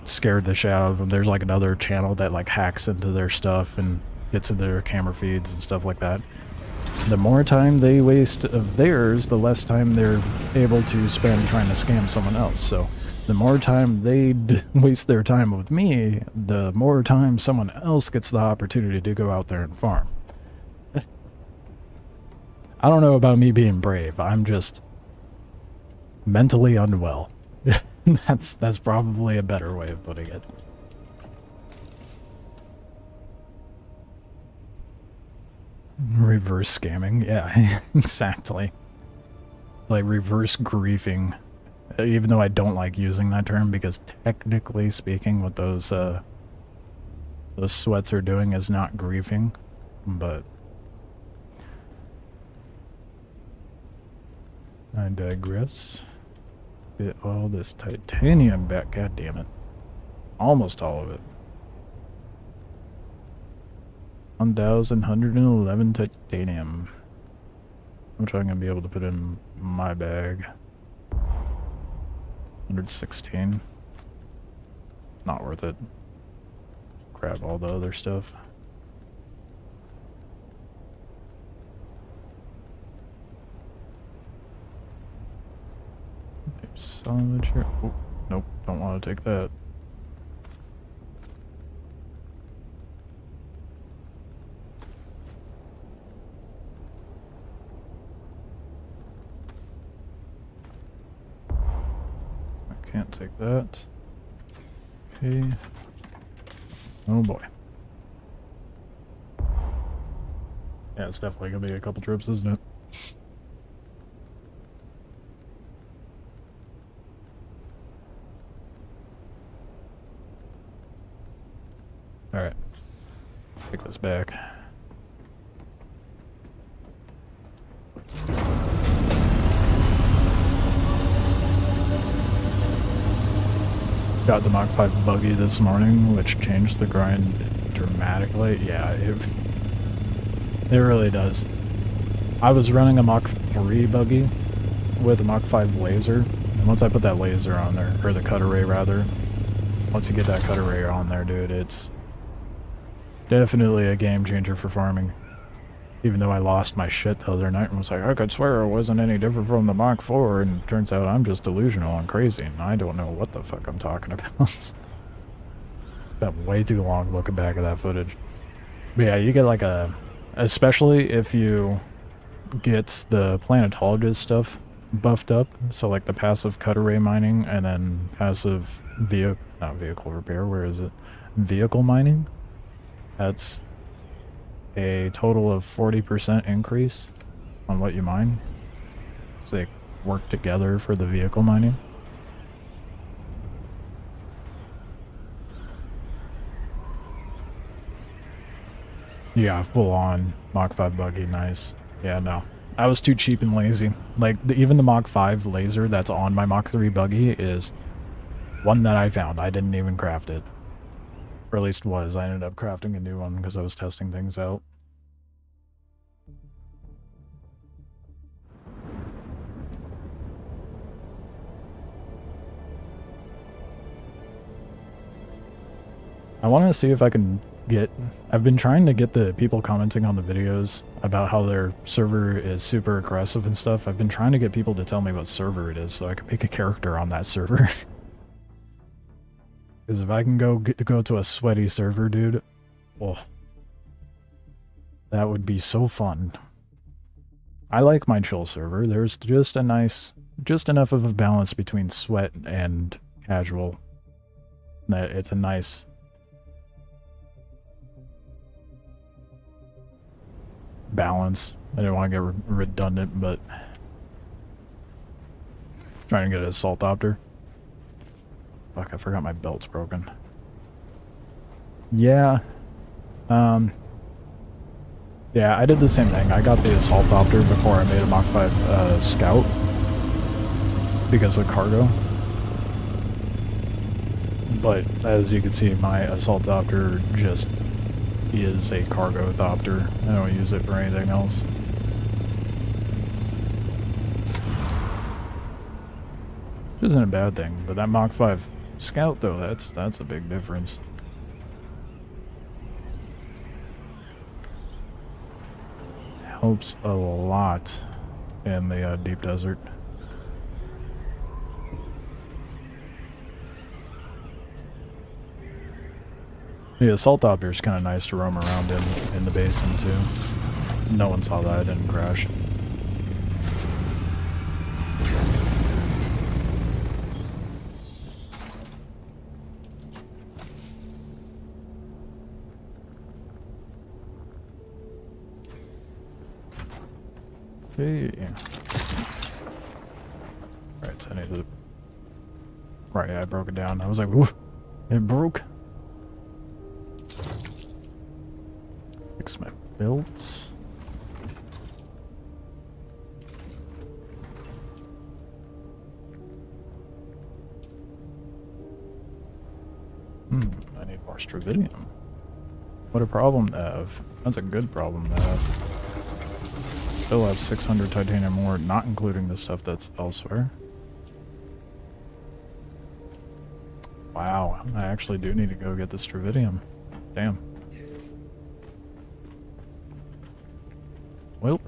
A: scare the shit out of them. There's like another channel that like hacks into their stuff and gets into their camera feeds and stuff like that. The more time they waste of theirs, the less time they're able to spend trying to scam someone else. So the more time they waste their time with me, the more time someone else gets the opportunity to go out there and farm. I don't know about me being brave. I'm just mentally unwell. That's probably a better way of putting it. Reverse scamming, yeah, exactly. Like reverse griefing, even though I don't like using that term because technically speaking, what those sweats are doing is not griefing, but I digress. Let's get all this titanium back. God damn it! Almost all of it. 1,111 titanium. How much I'm gonna be able to put in my bag? 116. Not worth it. Grab all the other stuff. Salvage here. Oh, nope, don't want to take that. Can't take that. Okay. Oh boy. Yeah, it's definitely gonna be a couple trips, isn't it? Alright. Take this back. Got the Mach 5 buggy this morning, which changed the grind dramatically. Yeah, it really does. I was running a Mach 3 buggy with a Mach 5 laser, and once I put that laser on there, or the cut array rather, once you get that cut array on there, dude, it's definitely a game changer for farming. Even though I lost my shit the other night and was like, I could swear it wasn't any different from the Mach 4, and it turns out I'm just delusional and crazy, and I don't know what the fuck I'm talking about. Been way too long looking back at that footage. But yeah, you get like a... Especially if you get the planetologist stuff buffed up, so like the passive cut array mining, and then passive not vehicle repair, where is it? Vehicle mining? That's a total of 40% increase on what you mine. So they work together for the vehicle mining. Yeah, full on Mach 5 buggy, nice. Yeah, no. I was too cheap and lazy. Like, even the Mach 5 laser that's on my Mach 3 buggy is one that I found. I didn't even craft it. Or at least was. I ended up crafting a new one because I was testing things out. I want to see if I can get... I've been trying to get the people commenting on the videos about how their server is super aggressive and stuff. I've been trying to get people to tell me what server it is so I can pick a character on that server. Because if I can go to a sweaty server, dude, oh, that would be so fun. I like my chill server. There's just a nice, just enough of a balance between sweat and casual. That it's a nice... balance. I didn't want to get redundant, but trying to get an assault opter. Fuck, I forgot my belt's broken. Yeah. Yeah, I did the same thing. I got the assault opter before I made a Mach 5 scout. because of cargo. But as you can see, my assault thopter just is a cargo thopter. I don't use it for anything else. Which isn't a bad thing, but that Mach 5 Scout though, that's a big difference. Helps a lot in the deep desert. The assault thopter is kind of nice to roam around in the basin too. No one saw that, I didn't crash. Okay. Right, so I need to... Right, yeah, I broke it down. I was like, whoa, it broke. Fix my belts. I need more stravidium. What a problem to have. That's a good problem to have. Still have 600 titanium ore, not including the stuff that's elsewhere. Wow, I actually do need to go get the stravidium. Damn. Well.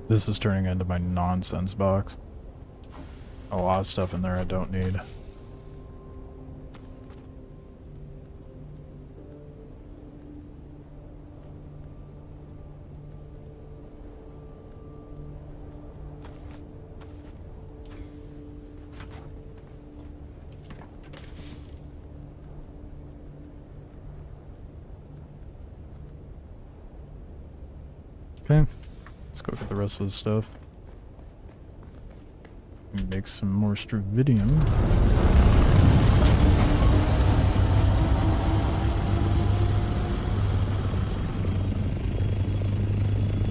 A: This is turning into my nonsense box. A lot of stuff in there I don't need. Okay. Let's go get the rest of the stuff. Make some more stravidium.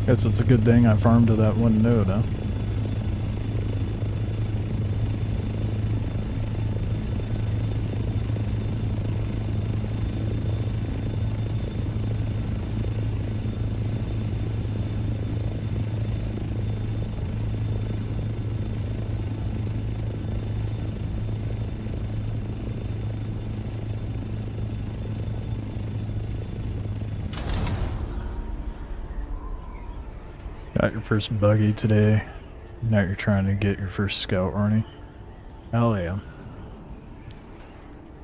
A: Guess it's a good thing I farmed to that one node, huh? Got your first buggy today. Now you're trying to get your first scout, Arnie. Hell yeah.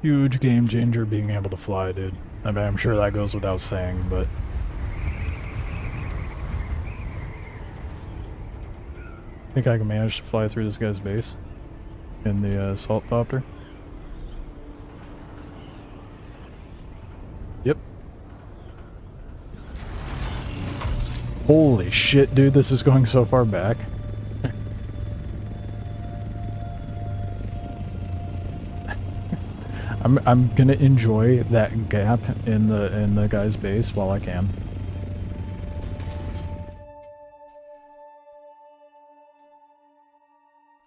A: Huge game changer being able to fly, dude. I mean, I'm sure that goes without saying, but... think I can manage to fly through this guy's base in the assault thopter. Yep. Holy shit, dude, this is going so far back. I'm gonna enjoy that gap in the guy's base while I can.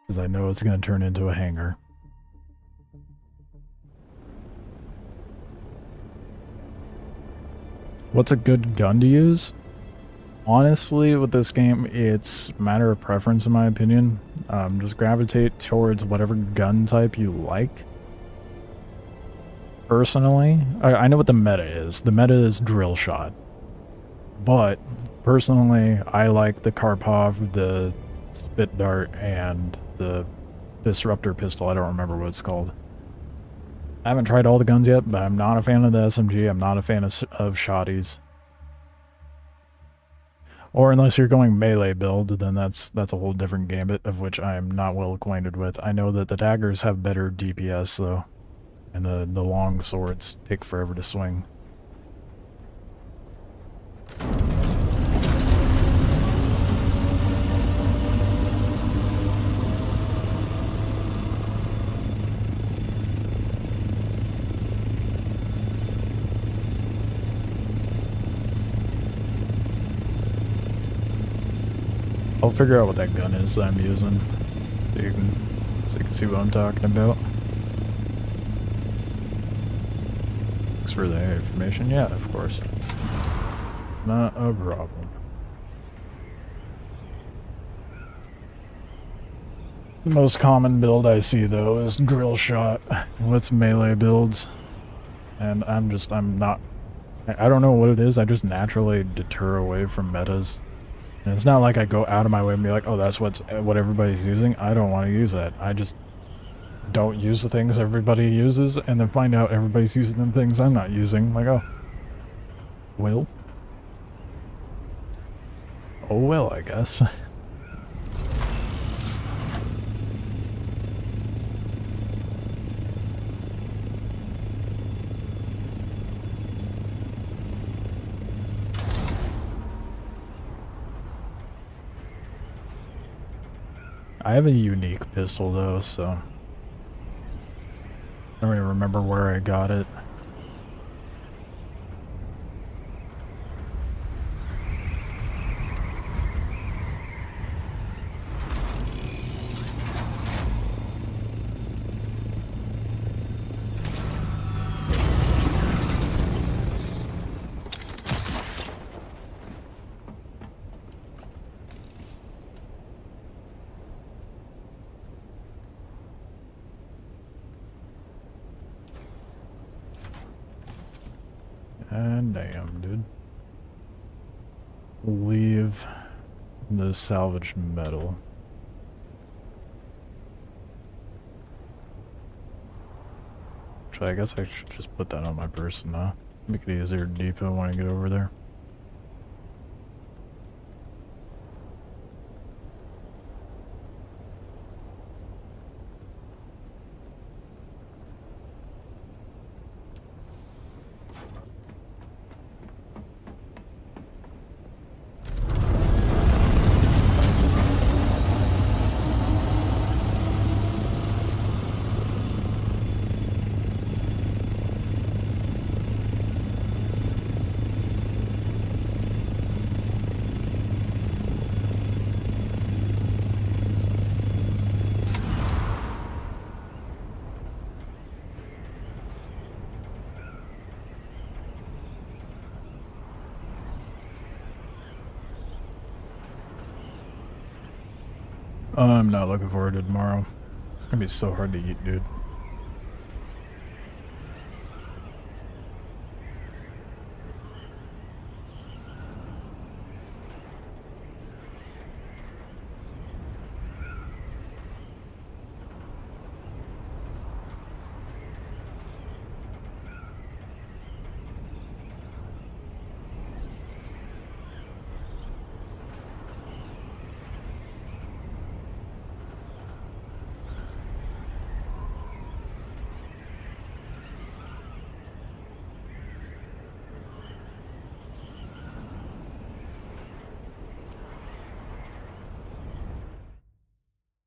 A: Because I know it's gonna turn into a hangar. What's a good gun to use? Honestly, with this game, it's a matter of preference in my opinion. Just gravitate towards whatever gun type you like. Personally, I know what the meta is. The meta is drill shot. But, personally, I like the Karpov, the Spit Dart, and the Disruptor pistol. I don't remember what it's called. I haven't tried all the guns yet, but I'm not a fan of the SMG. I'm not a fan of shotties. Or unless you're going melee build, then that's a whole different gambit, of which I am not well acquainted with. I know that the daggers have better DPS, though. And the long swords take forever to swing. I'll figure out what that gun is that I'm using. So you can see what I'm talking about. Thanks for the information. Yeah, of course. Not a problem. The most common build I see though is drill shot with melee builds. And I'm not, I don't know what it is, I just naturally deter away from metas. And it's not like I go out of my way and be like, oh, that's what everybody's using. I don't want to use that. I just don't use the things everybody uses and then find out everybody's using them things I'm not using. Like, oh, well. Oh well, I guess. I have a unique pistol though, so I don't even remember where I got it. And damn, dude. Leave the salvaged metal. Actually, I guess I should just put that on my person now. Make it easier to depot when I get over there. I'm not looking forward to tomorrow. It's gonna be so hard to eat, dude.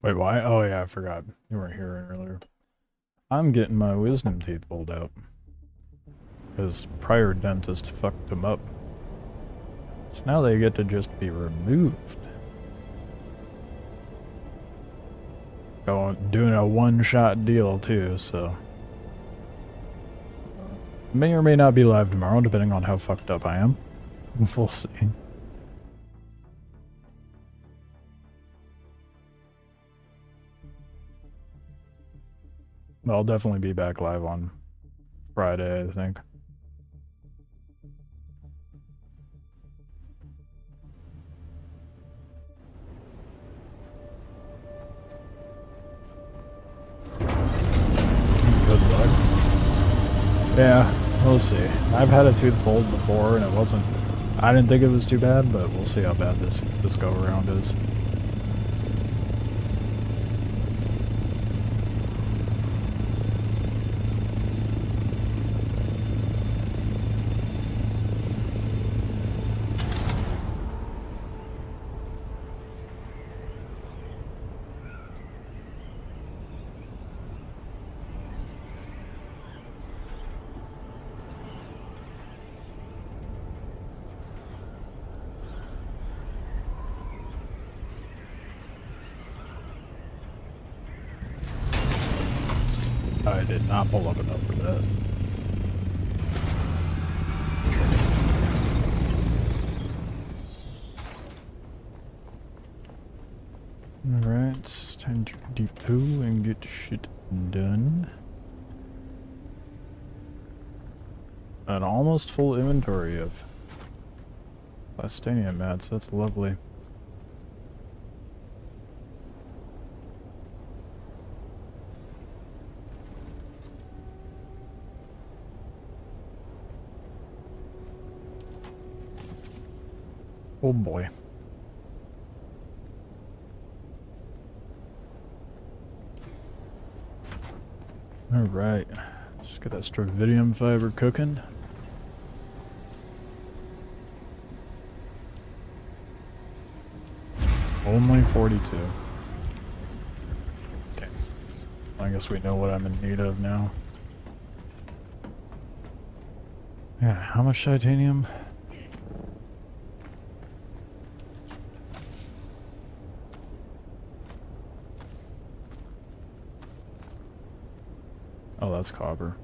A: Wait, why? Oh yeah, I forgot. You weren't here earlier. I'm getting my wisdom teeth pulled out. Because prior dentist fucked them up. So now they get to just be removed. Doing a one-shot deal too, so... May or may not be live tomorrow, depending on how fucked up I am. We'll see. I'll definitely be back live on Friday, I think. Good luck. Yeah, we'll see. I've had a tooth pulled before and it wasn't... I didn't think it was too bad, but we'll see how bad this go-around is. did not pull up enough for that. Alright, it's time to depot and get shit done. An almost full inventory of plastinium mats, that's lovely. Oh boy. Alright, let's get that stravidium fiber cooking. Only 42. Okay. I guess we know what I'm in need of now. Yeah, how much titanium? Oh, that's copper.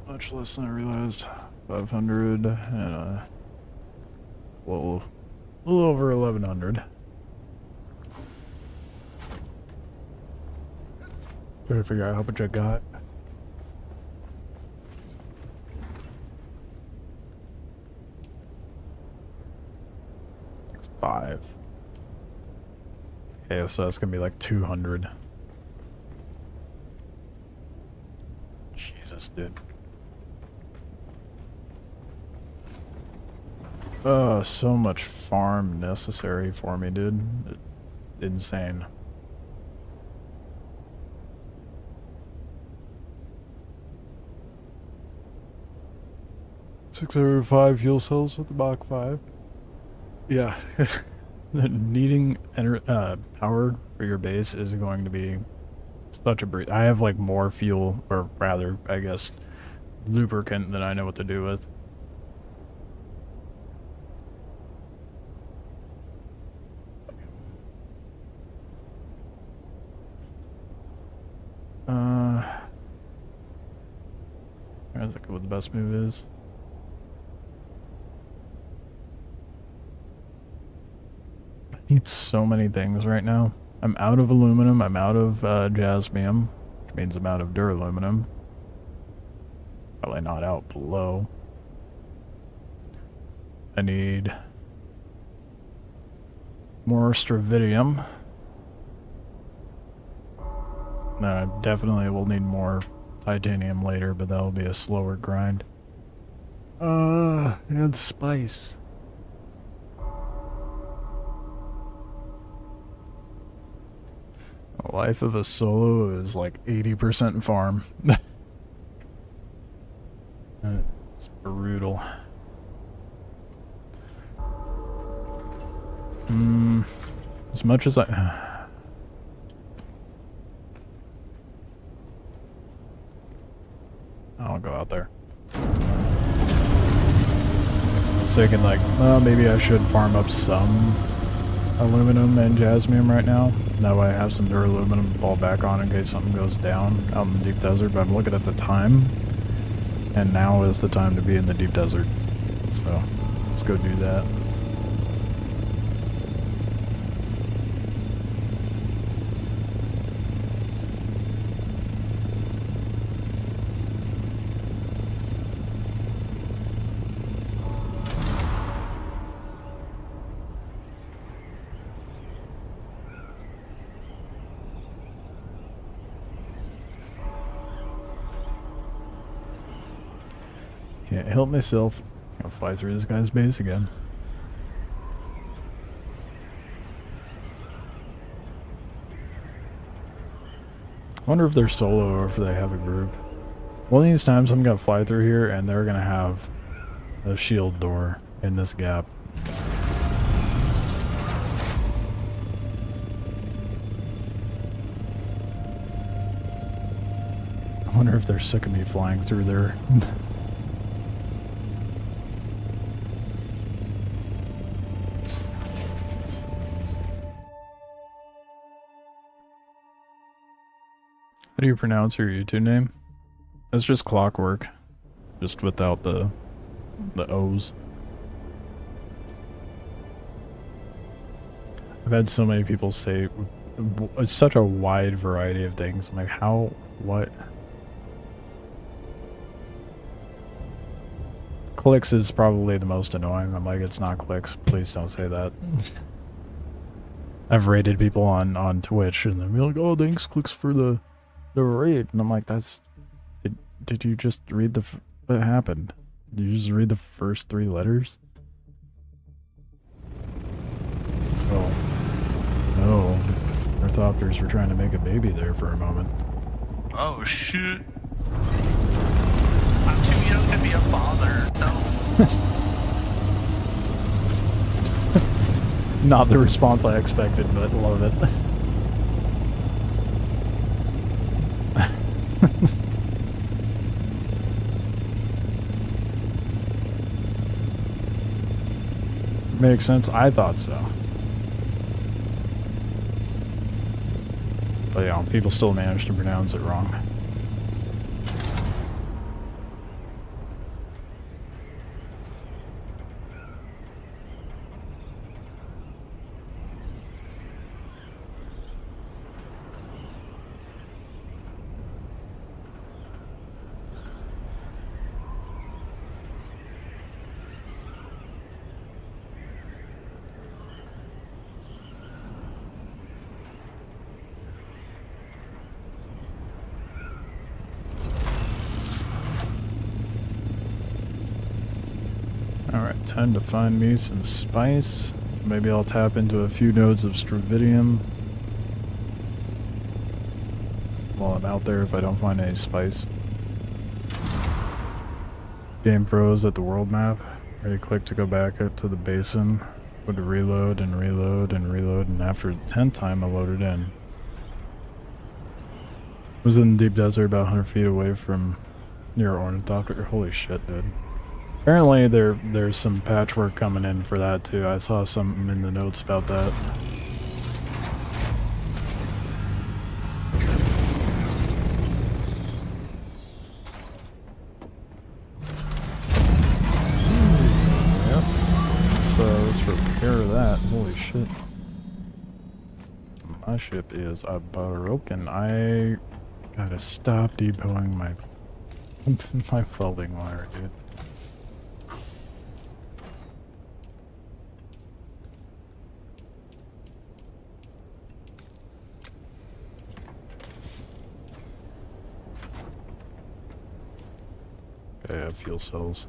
A: Much less than I realized. 500 and a little over 1100. Trying to figure out how much I got. Five. Okay, so that's gonna be like 200. Jesus, dude. So much farm necessary for me, dude. Insane. $605 fuel cells with the Mach 5. Yeah. Needing power for your base is going to be such a breeze. I have like more fuel, or rather, I guess, lubricant than I know what to do with. Let's look at what the best move is. I need so many things right now. I'm out of aluminum, I'm out of jasmium, which means I'm out of duraluminum. Probably not out below. I need more stravidium. No, I definitely will need more titanium later, but that'll be a slower grind. And spice. The life of a solo is like 80% farm. It's brutal. As much as I'll go out there. I was thinking like, maybe I should farm up some aluminum and jasmium right now. That way I have some duraluminum to fall back on in case something goes down out in the deep desert. But I'm looking at the time, and now is the time to be in the deep desert. So let's go do that. Can't help myself. I'll fly through this guy's base again. I wonder if they're solo or if they have a group. One of these times I'm gonna fly through here and they're gonna have a shield door in this gap. I wonder if they're sick of me flying through there. How do you pronounce your YouTube name? It's just Clockwork, just without the O's. I've had so many people say it's such a wide variety of things. I'm like, how? What? Clicks is probably the most annoying. I'm like, it's not clicks. Please don't say that. I've rated people on Twitch and they're like, oh, thanks, clicks for the raid. And I'm like, that's... Did you just read the... What happened? Did you just read the first 3 letters? Oh. No. Orthopters were trying to make a baby there for a moment.
J: Oh, shit. I'm too young to be a father. No.
A: Not the response I expected, but love it. Makes sense. I thought so. But yeah, people still manage to pronounce it wrong. Alright, time to find me some spice. Maybe I'll tap into a few nodes of Stravidium while I'm out there if I don't find any spice. Game Pros at the world map. Right click to go back out to the basin. Go to reload and reload and reload, and after the 10th time I loaded in. Was in the deep desert about 100 feet away from near Ornithopter. Holy shit, dude. Apparently there's some patchwork coming in for that too. I saw something in the notes about that. Yep. Let's repair that. Holy shit. My ship is broken. I gotta stop depoting my my welding wire, dude. Okay, I have fuel cells.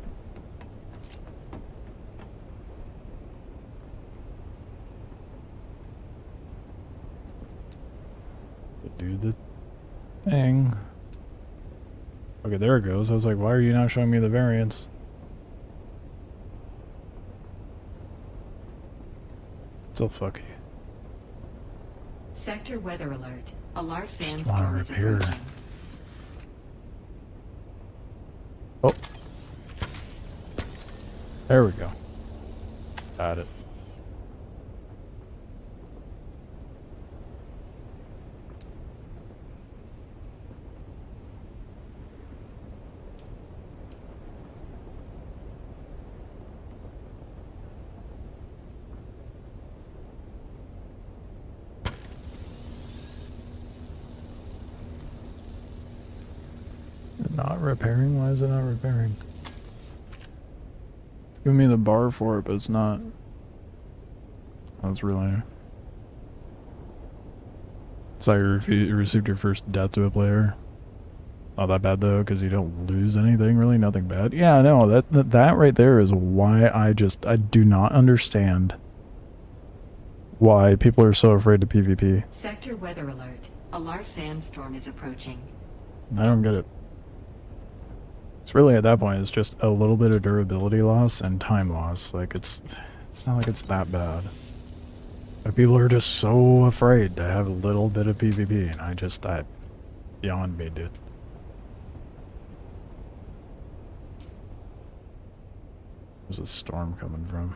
A: Do the thing. Okay, there it goes. I was like, why are you not showing me the variants? Still fucky.
K: Sector weather alert. A large
A: Just wanna
K: sandstorm is
A: repair.
K: approaching.
A: Oh. There we go. Got it. Not repairing? Why is it not repairing? It's giving me the bar for it, but it's not. That's really... So you received your first death to a player. Not that bad though, because you don't lose anything really, nothing bad. Yeah, no, that right there is why I do not understand why people are so afraid of PvP.
K: Sector weather alert. A large sandstorm is approaching.
A: I don't get it. It's really at that point, it's just a little bit of durability loss and time loss. Like it's not like it's that bad. But people are just so afraid to have a little bit of PvP, and that beyond me, dude. Where's a storm coming from?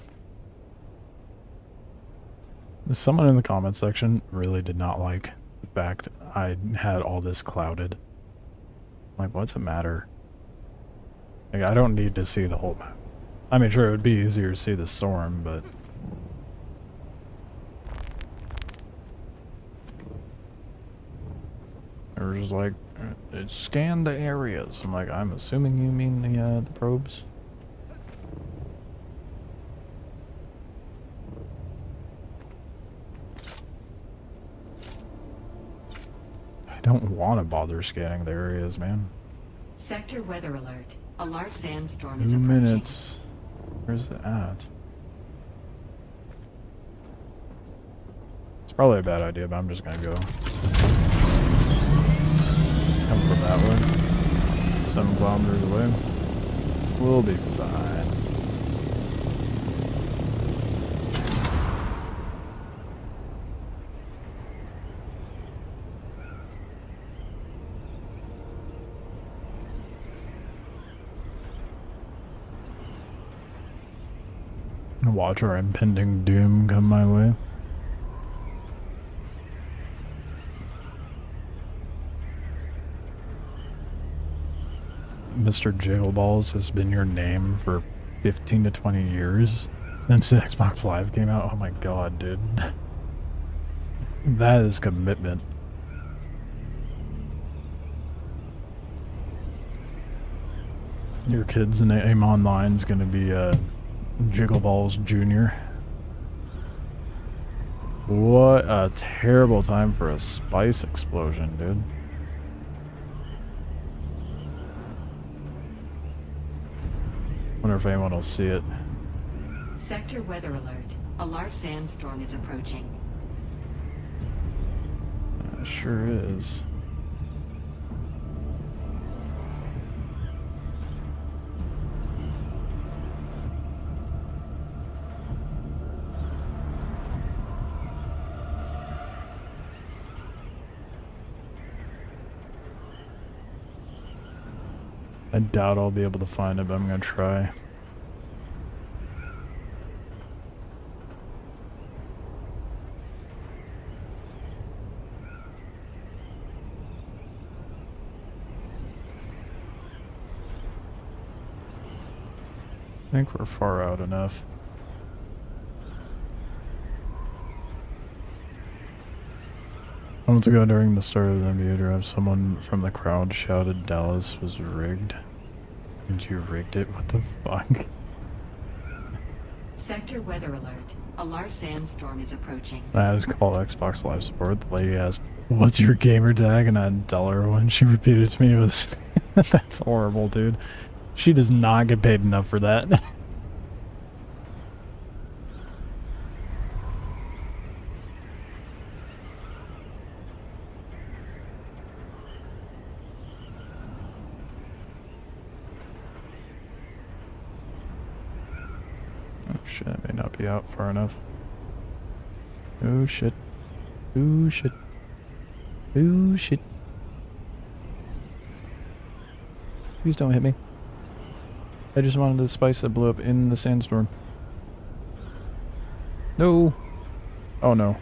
A: Someone in the comment section really did not like the fact I had all this clouded. Like, what's the matter? Like, I don't need to see the whole map. I mean, sure, it would be easier to see the storm, but... Or just like, scan the areas. I'm like, I'm assuming you mean the probes. I don't want to bother scanning the areas, man.
K: Sector weather alert. A large sandstorm
A: 2
K: is approaching.
A: minutes. Where's it at? It's probably a bad idea, but I'm just gonna go. Come from that way. 7 kilometers away. We'll be fine. Watch our impending doom come my way. Mr. Jiggleballs has been your name for 15 to 20 years since the Xbox Live came out. Oh my god, dude. That is commitment. Your kid's name online is going to be Jiggleballs Jr. What a terrible time for a spice explosion, dude. Wonder if anyone will see it.
K: Sector weather alert. A large sandstorm is approaching.
A: Sure is. I doubt I'll be able to find it, but I'm gonna try. I think we're far out enough. Moments ago during the start of the NBA draft, someone from the crowd shouted Dallas was rigged. And you rigged it? What the fuck?
K: Sector weather alert. A large sandstorm is approaching.
A: I had to call Xbox Live support. The lady asked, "What's your gamer tag?" And I had to tell her when she repeated it to me. It was... That's horrible, dude. She does not get paid enough for that. Oh shit, I may not be out far enough. Oh shit. Oh shit. Oh shit. Please don't hit me. I just wanted the spice that blew up in the sandstorm. No. Oh no.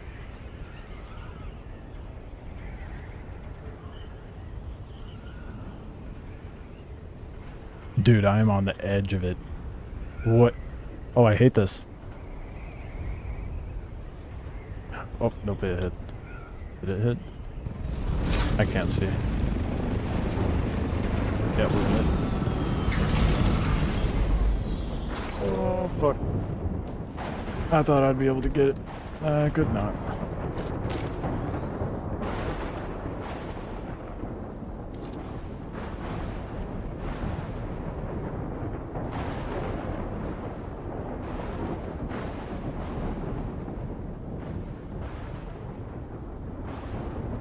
A: Dude, I am on the edge of it. What? Oh, I hate this. Oh, nope, it hit. Did it hit? I can't see. Yeah, we're in it. Oh, fuck. I thought I'd be able to get it. I could not.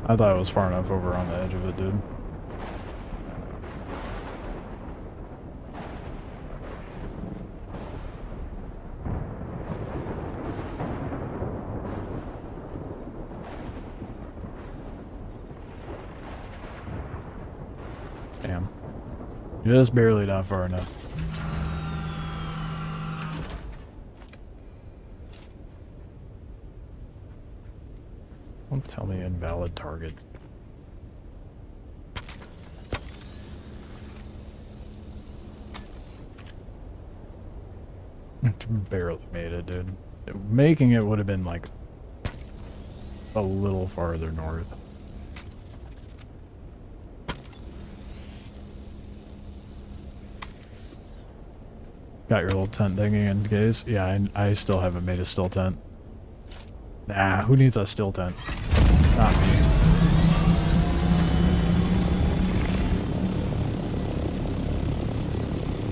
A: I thought it was far enough over on the edge of it, dude. Damn. Just barely not far enough. Don't tell me invalid target. Barely made it, dude. Making it would have been like a little farther north. Got your little tent thingy in case. Yeah, I still haven't made a still tent. Nah, who needs a still tent? Not me.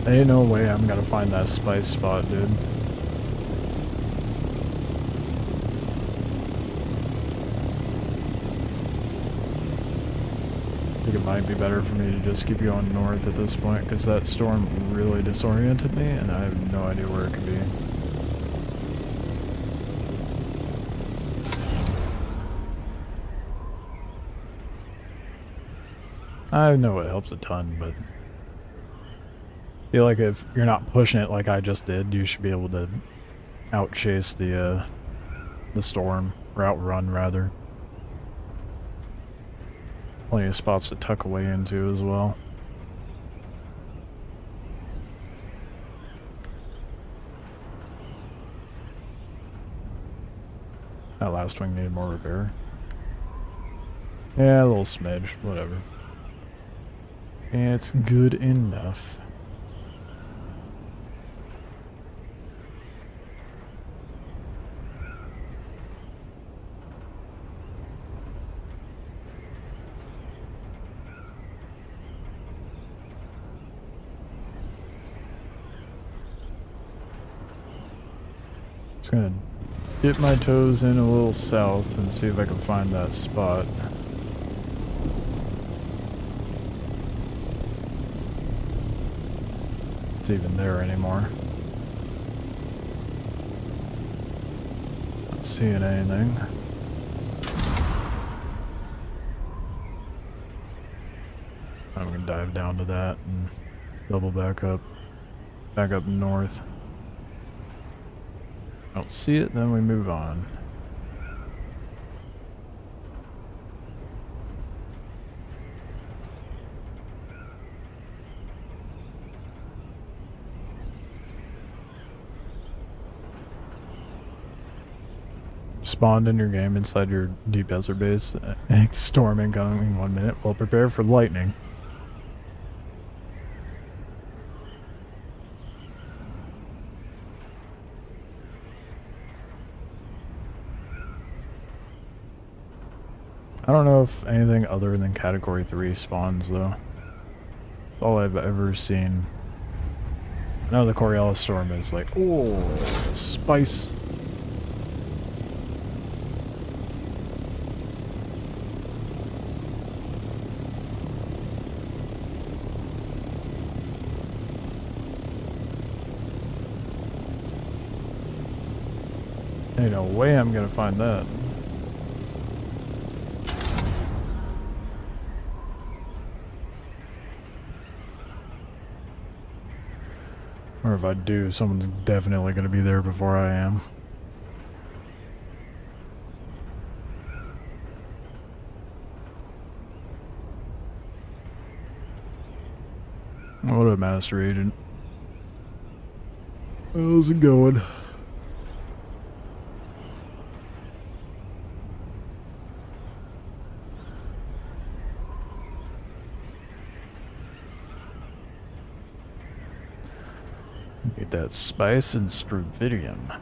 A: Ain't no way I'm gonna find that spice spot, dude. I think it might be better for me to just keep going north at this point, because that storm really disoriented me, and I have no idea where it could be. I know it helps a ton, but I feel like if you're not pushing it like I just did, you should be able to outchase the storm, or outrun rather. Plenty of spots to tuck away into as well. That last wing needed more repair. Yeah, a little smidge, whatever. It's good enough. Just gonna dip my toes in a little south and see if I can find that spot. It's even there anymore. Not seeing anything. I'm gonna dive down to that and double back up north. Don't see it, then we move on. Spawned in your game inside your deep desert base. Storm incoming 1 minute. Well, prepare for lightning. I don't know if anything other than Category 3 spawns, though. That's all I've ever seen. I know the Coriolis Storm is like, oh, spice. Ain't no way I'm gonna find that. Or if I do, someone's definitely going to be there before I am. What a master agent. How's it going? Get that spice and struvidium.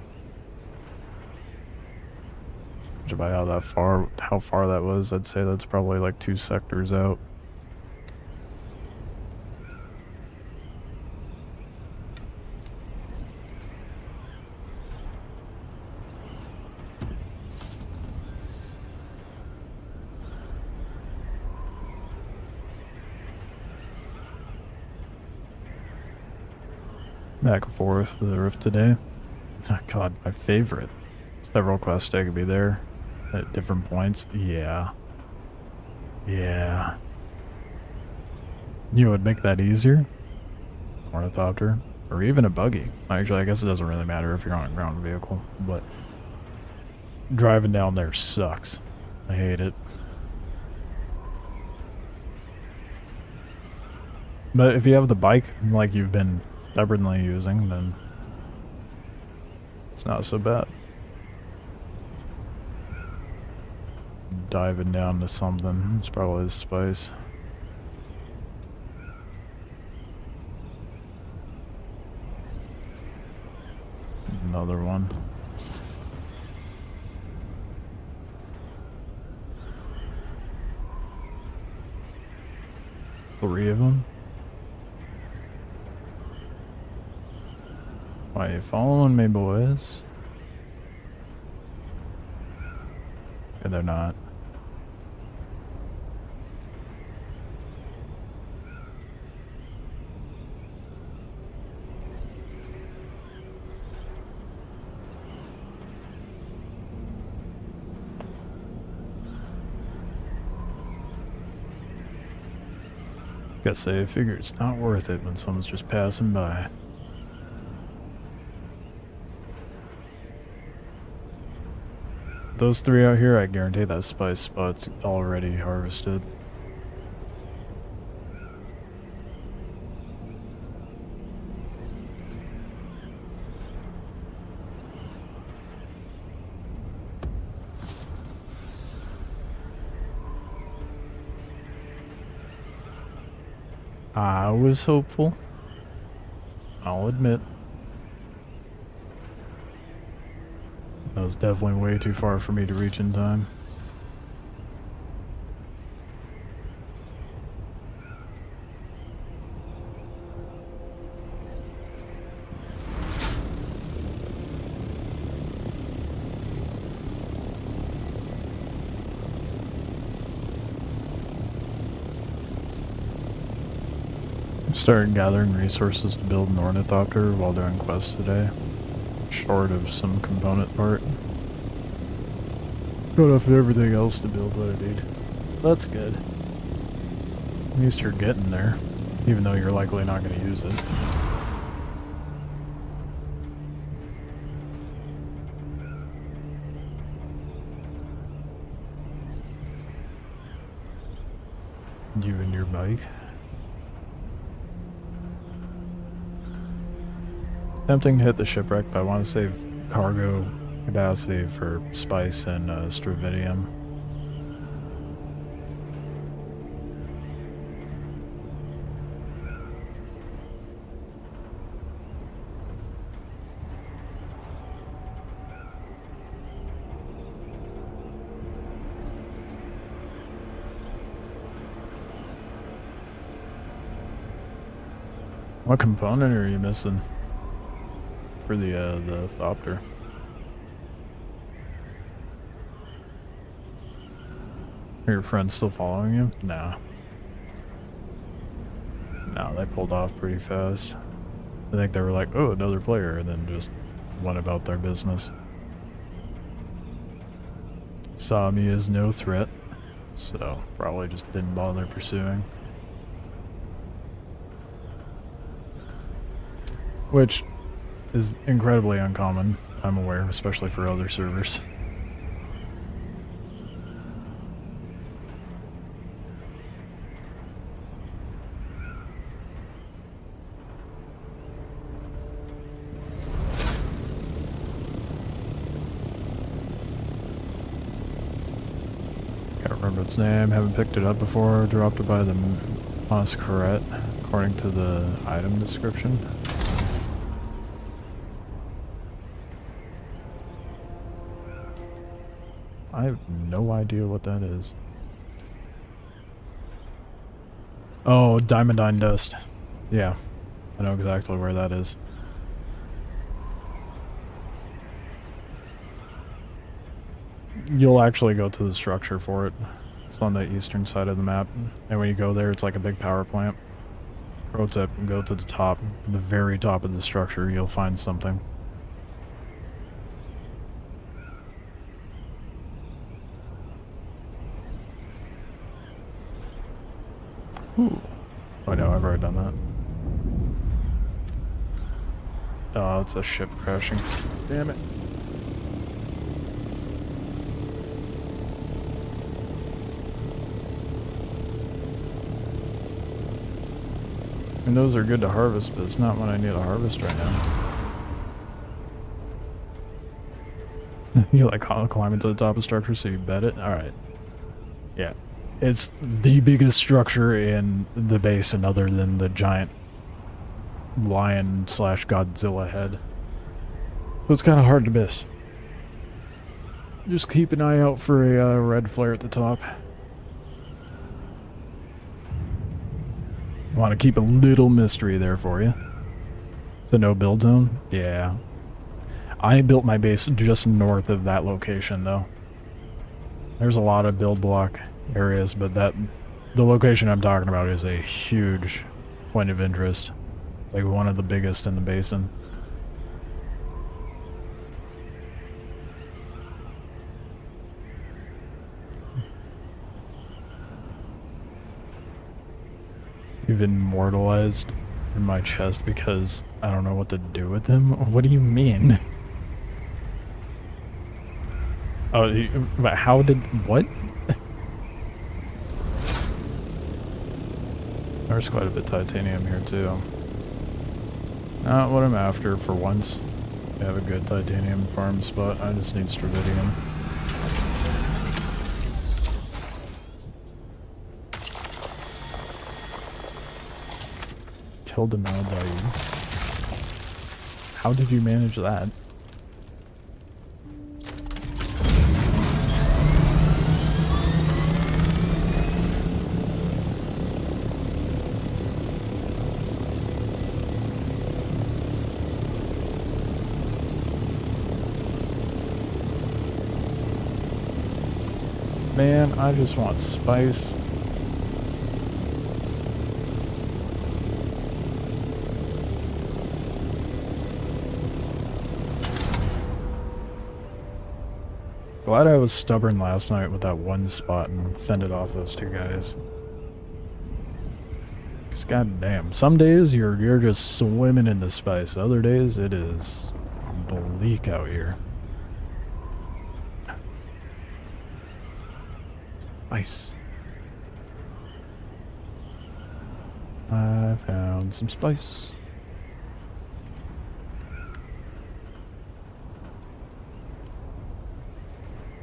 A: Judging by how far that was, I'd say that's probably like 2 sectors out. Back and forth to the rift today. Oh god, my favorite. Several quests I could be there at different points. Yeah. Yeah. You know what would make that easier? Ornithopter. Or even a buggy. Actually, I guess it doesn't really matter if you're on a ground vehicle, but driving down there sucks. I hate it. But if you have the bike like you've been stubbornly using, then It's not so bad. Diving down to something. It's probably the spice. Another one. Three of them. Why you following me, boys? Yeah, they're not. Guess I figure it's not worth it when someone's just passing by. Those three out here, I guarantee that spice spot's already harvested. I was hopeful. I'll admit. That was definitely way too far for me to reach in time. Started gathering resources to build an ornithopter while doing quests today. Short of some component part. Got off everything else to build what I need. That's good. At least you're getting there, even though you're likely not going to use it. You and your bike. Tempting to hit the shipwreck, but I want to save cargo capacity for spice and stravidium. What component are you missing for the thopter? Are your friends still following you? Nah. No, they pulled off pretty fast. I think they were like, oh, another player, and then just went about their business. Saw me as no threat, so probably just didn't bother pursuing. Which is incredibly uncommon, I'm aware, especially for other servers. Can't remember its name, haven't picked it up before, dropped it by the Masquerade, according to the item description. I have no idea what that is. Oh, diamondine dust. Yeah, I know exactly where that is. You'll actually go to the structure for it. It's on the eastern side of the map. And when you go there, it's like a big power plant. Pro tip, go to the top, the very top of the structure, you'll find something. Ooh. Oh no, I've already done that. Oh, it's a ship crashing. Damn it. And those are good to harvest, but it's not what I need to harvest right now. You like climbing to the top of structure so you bet it? Alright. Yeah. It's the biggest structure in the basin other than the giant lion slash Godzilla head. So it's kind of hard to miss. Just keep an eye out for a red flare at the top. I want to keep a little mystery there for you. It's a no build zone? Yeah. I built my base just north of that location though. There's a lot of build block areas, but the location I'm talking about is a huge point of interest. It's like one of the biggest in the basin. You've immortalized in my chest because I don't know what to do with him? What do you mean? Oh, but how did... what? There's quite a bit of titanium here too. Not what I'm after for once. I have a good titanium farm spot. I just need stravidium. Killed him now, how did you manage that? Man, I just want spice. Glad I was stubborn last night with that one spot and fended off those two guys. Cause goddamn, some days you're just swimming in the spice. Other days it is bleak out here. Spice. I found some spice.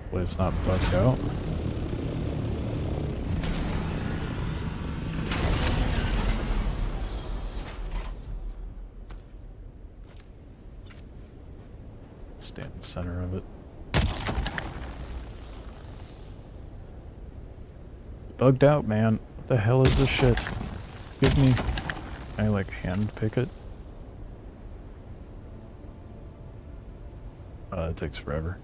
A: Hopefully it's not bugged out. Stay in the center of it. Bugged out, man. What the hell is this shit? Give me... Can I, like, hand pick it? Oh, that takes forever.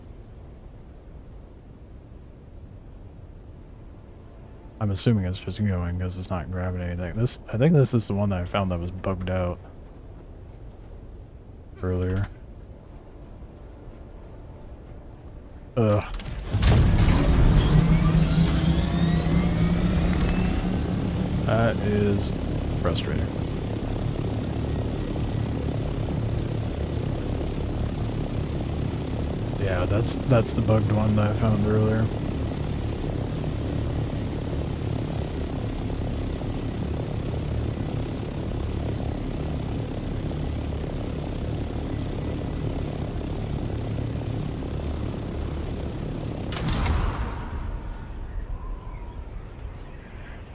A: I'm assuming it's just going because it's not grabbing anything. I think this is the one that I found that was bugged out earlier. Ugh. That is frustrating. Yeah, that's the bugged one that I found earlier.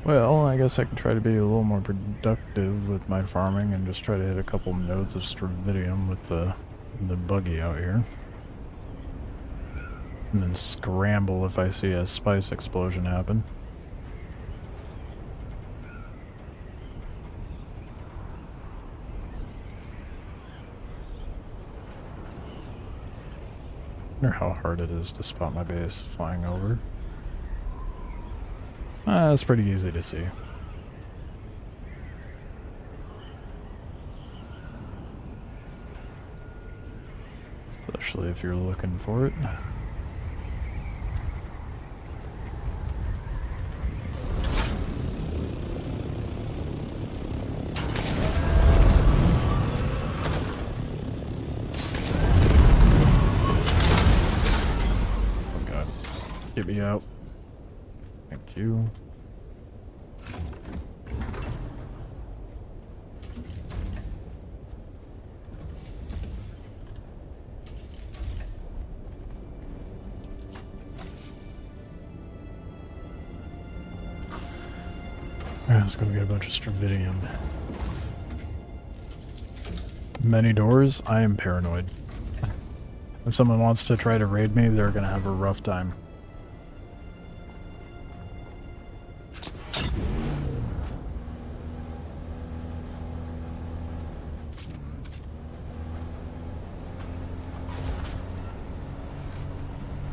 A: Well, I guess I can try to be a little more productive with my farming and just try to hit a couple nodes of stravidium with the buggy out here. And then scramble if I see a spice explosion happen. I wonder how hard it is to spot my base flying over. It's pretty easy to see. Especially if you're looking for it. Oh god. Get me out. Thank you. Let's go get a bunch of Stravidium. Many doors? I am paranoid. If someone wants to try to raid me, they're gonna have a rough time.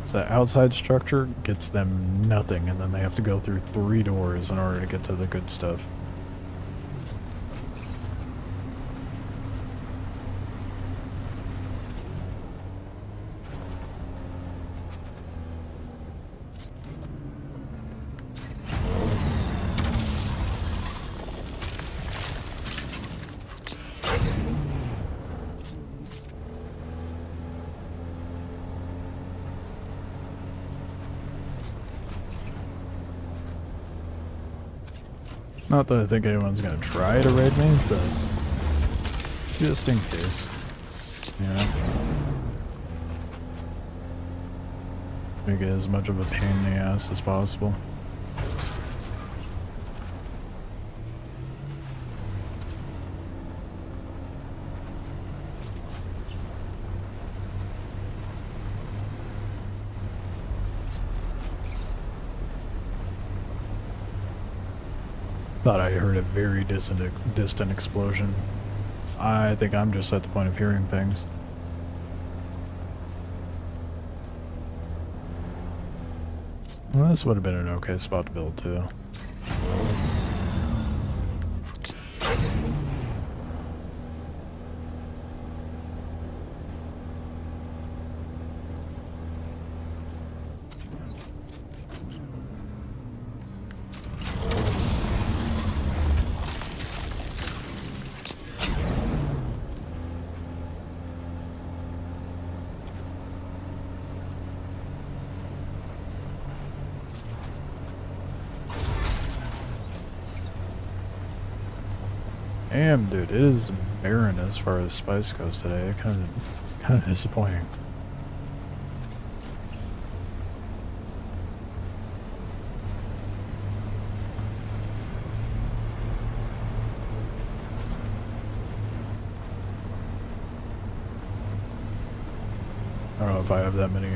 A: So that outside structure gets them nothing, and then they have to go through 3 doors in order to get to the good stuff. Not that I think anyone's gonna try to raid me, but just in case. Yeah. Make it as much of a pain in the ass as possible. Thought I heard a very distant explosion. I think I'm just at the point of hearing things. Well, this would have been an okay spot to build too. Damn, dude, it is barren as far as spice goes today. It's kind of disappointing. I don't know if I have that many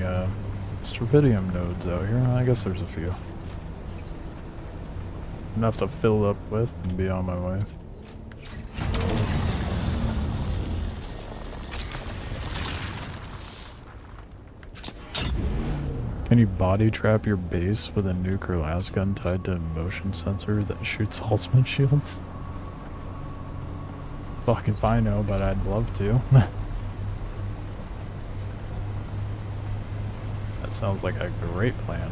A: Stravidium nodes out here. I guess there's a few. Enough to fill up with and be on my way. Can you body trap your base with a nuke or las gun tied to a motion sensor that shoots ultimate shields? Fuck if I know, but I'd love to. That sounds like a great plan.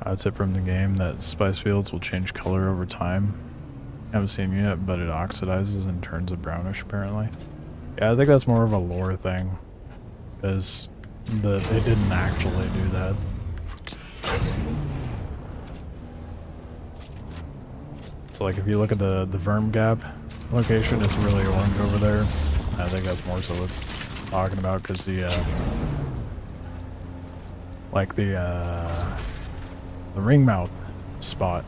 A: I'd say from the game that spice fields will change color over time. I haven't seen it yet, but it oxidizes and turns it brownish apparently. Yeah, I think that's more of a lore thing, because it didn't actually do that. So like if you look at the Verm Gap location, it's really orange over there. I think that's more so what's talking about, because the ringmouth spot,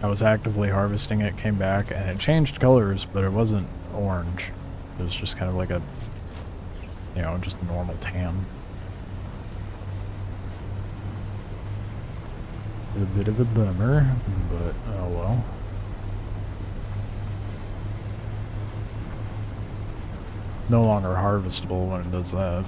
A: I was actively harvesting it, came back, and it changed colors, but it wasn't orange. It was just kind of like a, you know, just normal tan. A bit of a bummer, but oh well. No longer harvestable when it does that.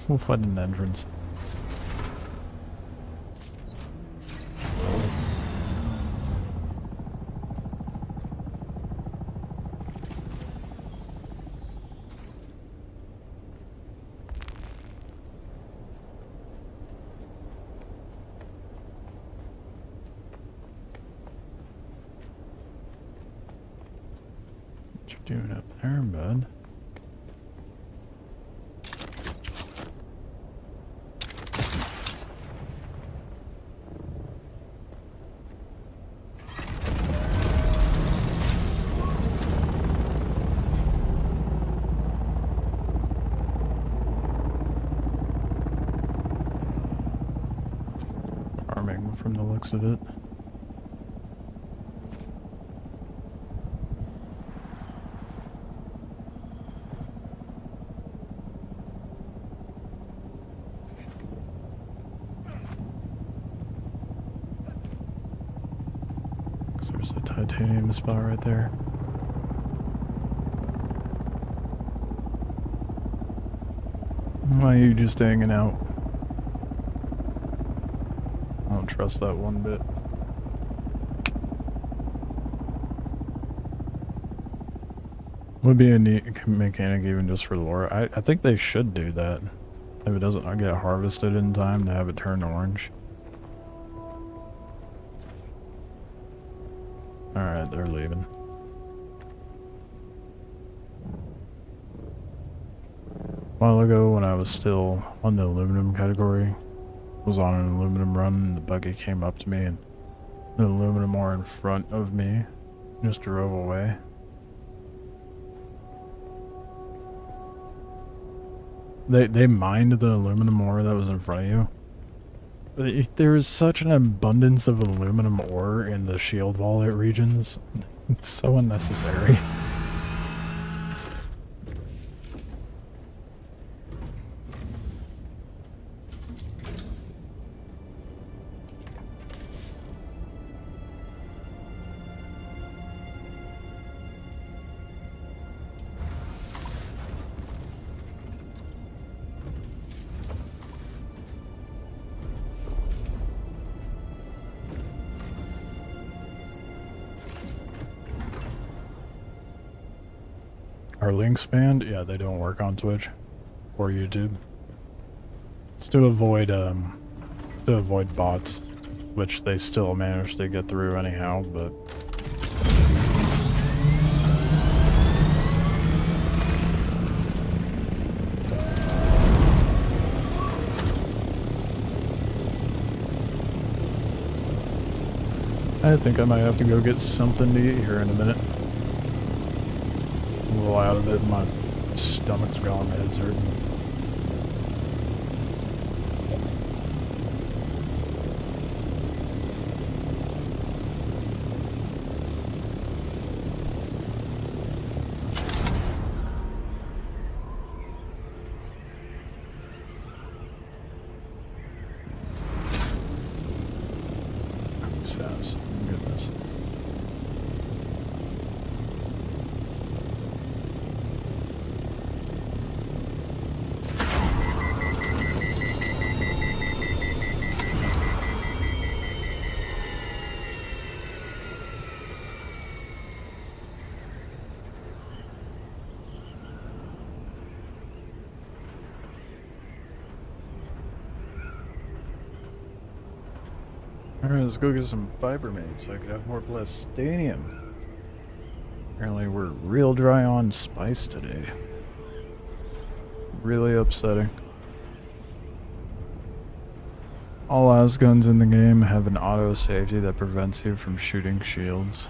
A: What an entrance. What you doing up there, bud? from the looks of it. There's a titanium spot right there. Why are you just hanging out? I don't trust that one bit. Would be a neat mechanic even just for lore. I think they should do that. If it doesn't get harvested in time to have it turn orange. Alright, they're leaving. A while ago, when I was still on the aluminum category, was on an aluminum run, and the buggy came up to me, and the aluminum ore in front of me just drove away. They mined the aluminum ore that was in front of you. There is such an abundance of aluminum ore in the shield wall regions. It's so unnecessary. Our links banned? Yeah, they don't work on Twitch or YouTube. It's to avoid bots, which they still manage to get through anyhow, but I think I might have to go get something to eat here in a minute. A little out of it, my stomach's gone, my head's hurting. Sass, goodness. Alright, let's go get some fiber made so I could have more plastanium. Apparently we're real dry on spice today. Really upsetting. All las guns in the game have an auto safety that prevents you from shooting shields.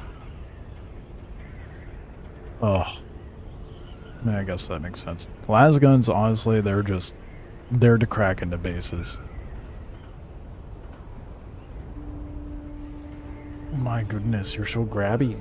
A: Oh. I mean, I guess that makes sense. Las guns, honestly, they're to crack into bases. Oh my goodness, you're so grabby.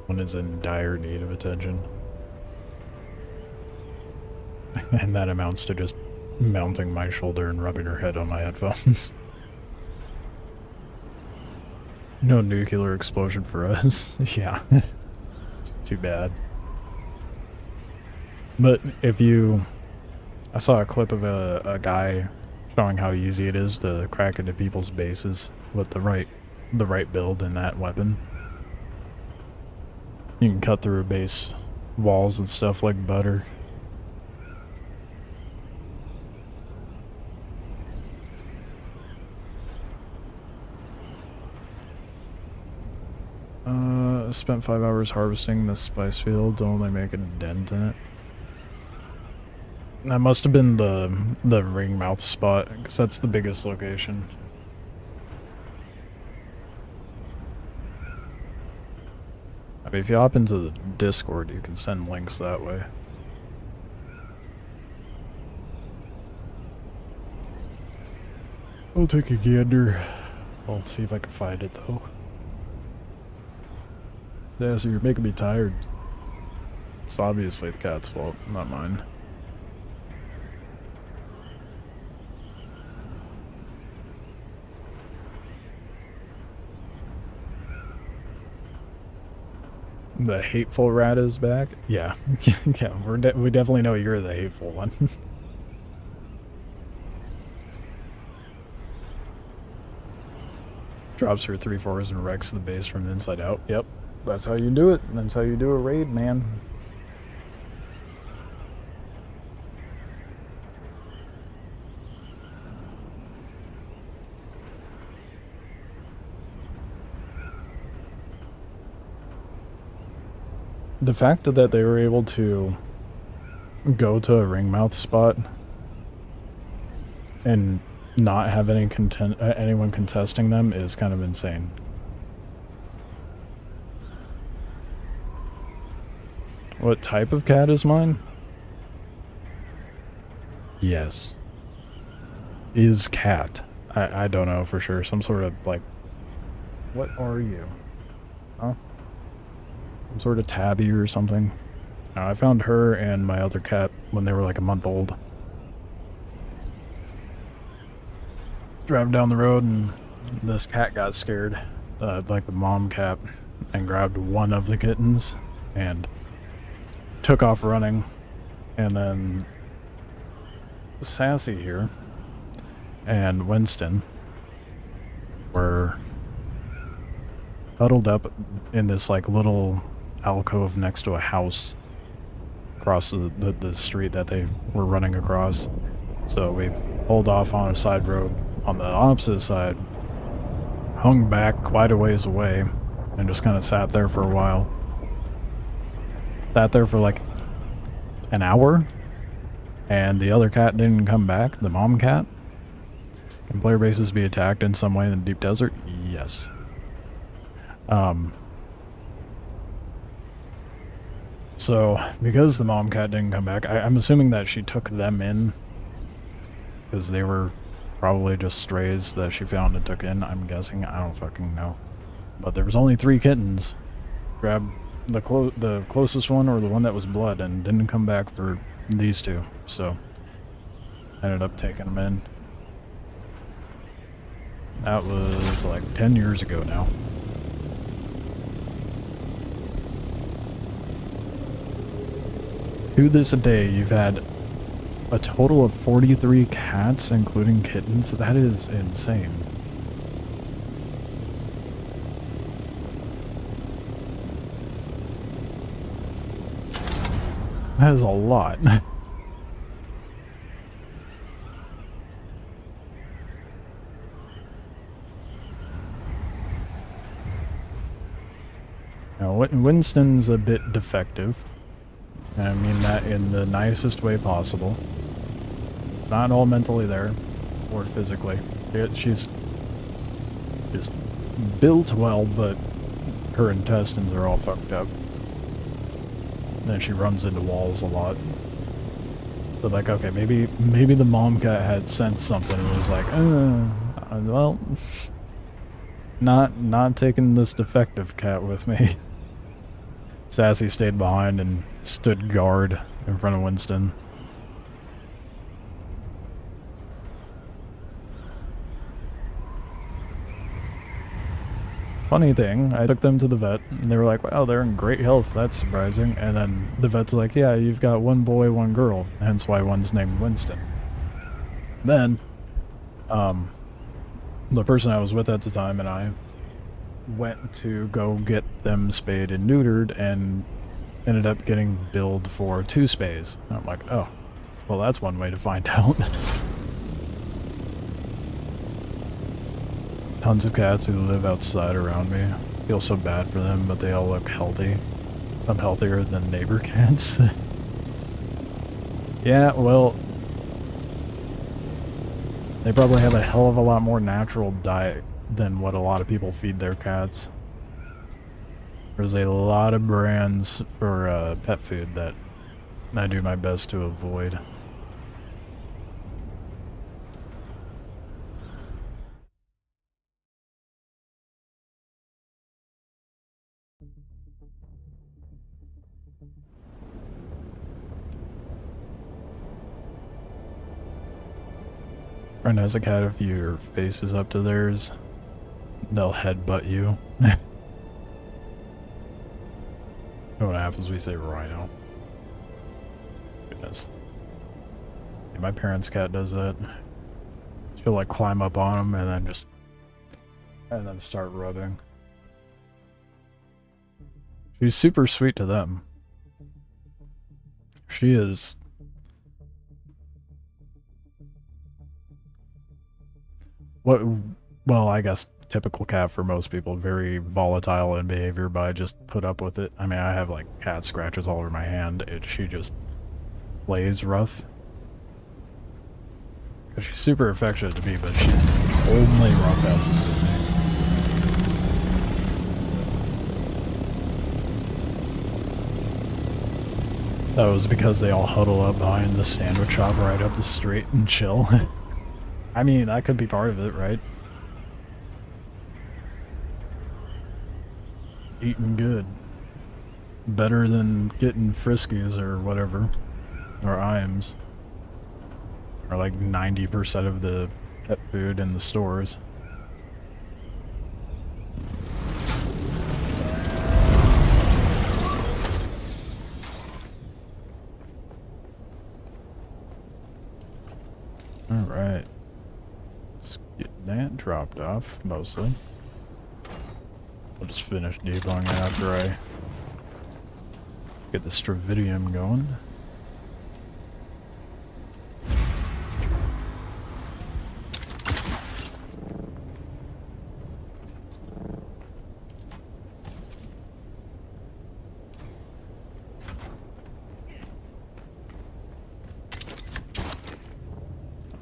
A: One is in dire need of attention. And that amounts to just mounting my shoulder and rubbing her head on my headphones. No nuclear explosion for us. Yeah. It's too bad. But if you... I saw a clip of a guy showing how easy it is to crack into people's bases with the right build in that weapon. You can cut through base walls and stuff like butter. spent 5 hours harvesting the spice field to only make a dent in it. That must have been the ringmouth spot, because that's the biggest location. I mean, if you hop into the Discord, you can send links that way. I'll take a gander. I'll see if I can find it, though. Yeah, so you're making me tired. It's obviously the cat's fault, not mine. The hateful rat is back? Yeah. Yeah, we definitely know you're the hateful one. Drops her 3/4 and wrecks the base from the inside out. Yep, that's how you do it. That's how you do a raid, man. The fact that they were able to go to a ringmouth spot and not have any anyone contesting them is kind of insane. What type of cat is mine? Yes. Is cat. I don't know for sure. Some sort of, like... What are you? Huh? Some sort of tabby or something. I found her and my other cat when they were like a month old. Driving down the road and this cat got scared, like the mom cat, and grabbed one of the kittens and took off running. And then Sassy here and Winston were huddled up in this like little alcove next to a house across the street that they were running across. So we pulled off on a side road on the opposite side, hung back quite a ways away, and just kind of sat there for a while. Sat there for like an hour, and the other cat didn't come back, the mom cat. Can player bases be attacked in some way in the deep desert? Yes. So, because the mom cat didn't come back, I'm assuming that she took them in, because they were probably just strays that she found and took in, I'm guessing. I don't fucking know. But there was only 3 kittens. Grabbed the closest one, or the one that was blood, and didn't come back for these 2. So, ended up taking them in. That was like 10 years ago now. To this day, you've had a total of 43 cats, including kittens. That is insane. That is a lot. Now, Winston's a bit defective. I mean that in the nicest way possible. Not all mentally there, or physically. She's just built well, but her intestines are all fucked up. Then she runs into walls a lot. So like, okay, maybe the mom cat had sensed something and was like, well, not taking this defective cat with me. Sassy stayed behind and stood guard in front of Winston. Funny thing, I took them to the vet, and they were like, wow, they're in great health, that's surprising. And then the vet's like, yeah, you've got 1 boy, 1 girl, hence why one's named Winston. Then, the person I was with at the time and I went to go get them spayed and neutered, and ended up getting billed for 2 spays. And I'm like, oh, well, that's one way to find out. Tons of cats who live outside around me. feel so bad for them, but they all look healthy. Some healthier than neighbor cats. Yeah, well, they probably have a hell of a lot more natural diet than what a lot of people feed their cats. There's a lot of brands for pet food that I do my best to avoid. Friend has a cat, if your face is up to theirs, they'll headbutt you. What happens? We say rhino. Goodness. Yeah, my parents' cat does that. She'll like climb up on them and then start rubbing. She's super sweet to them. She is. Well, I guess typical cat for most people, very volatile in behavior, but I just put up with it. I mean, I have like cat scratches all over my hand. She just plays rough. She's super affectionate to me, but she's only roughhouses with me. That was because they all huddle up behind the sandwich shop right up the street and chill. I mean, that could be part of it, right? Eating good. Better than getting Friskies or whatever. Or Iams. Or like 90% of the pet food in the stores. Alright. Let's get that dropped off, mostly. I'll just finish debugging after I get the Stravidium going.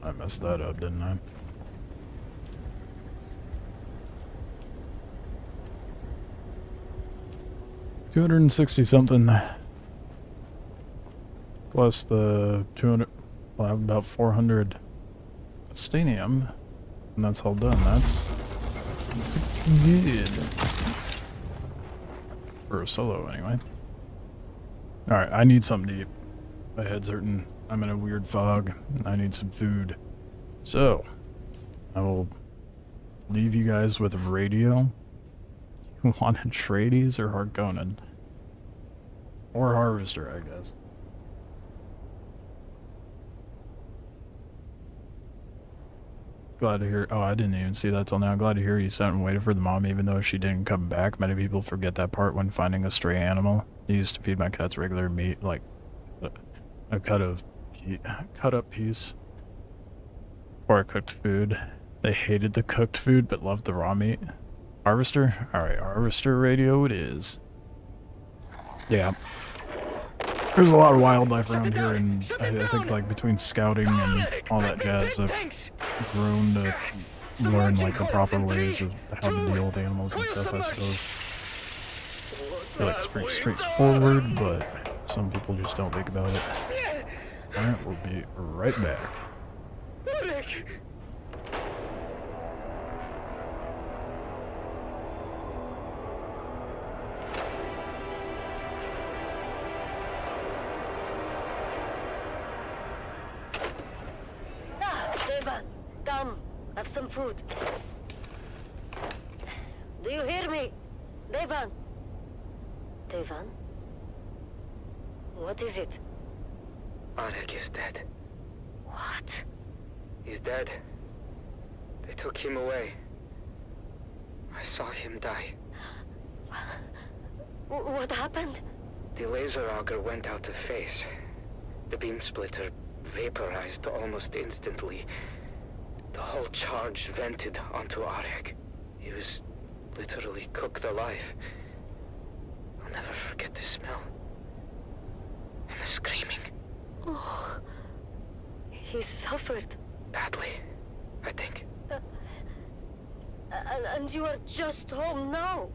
A: I messed that up, didn't I? $260 something plus the 200. Well, I have about 400 stadium, and that's all done. That's good for a solo, anyway. All right, I need something to eat. My head's hurting. I'm in a weird fog. I need some food. So, I will leave you guys with radio. You want Atreides or Harkonnen? Or Harvester, I guess. Glad to hear. Oh, I didn't even see that till now. Glad to hear you sat and waited for the mom even though she didn't come back. Many people forget that part when finding a stray animal. I used to feed my cats regular meat, like a cut up piece before I cooked food. They hated the cooked food but loved the raw meat. Harvester? Alright, Harvester radio it is. Yeah. There's a lot of wildlife around here, and I think like between scouting and all that jazz, I've grown to learn like the proper ways of how to deal with animals and stuff, I suppose. I feel like it's pretty straightforward, but some people just don't think about it. Alright, we'll be right back.
F: Come, have some food. Do you hear me? Devan? Devan? What is it?
H: Arek is dead.
F: What?
H: He's dead. They took him away. I saw him die.
F: What happened?
H: The laser auger went out of phase. The beam splitter vaporized almost instantly. The whole charge vented onto Arek. He was literally cooked alive. I'll never forget the smell. And the screaming.
F: Oh, he suffered.
H: Badly, I think.
F: And you are just home now.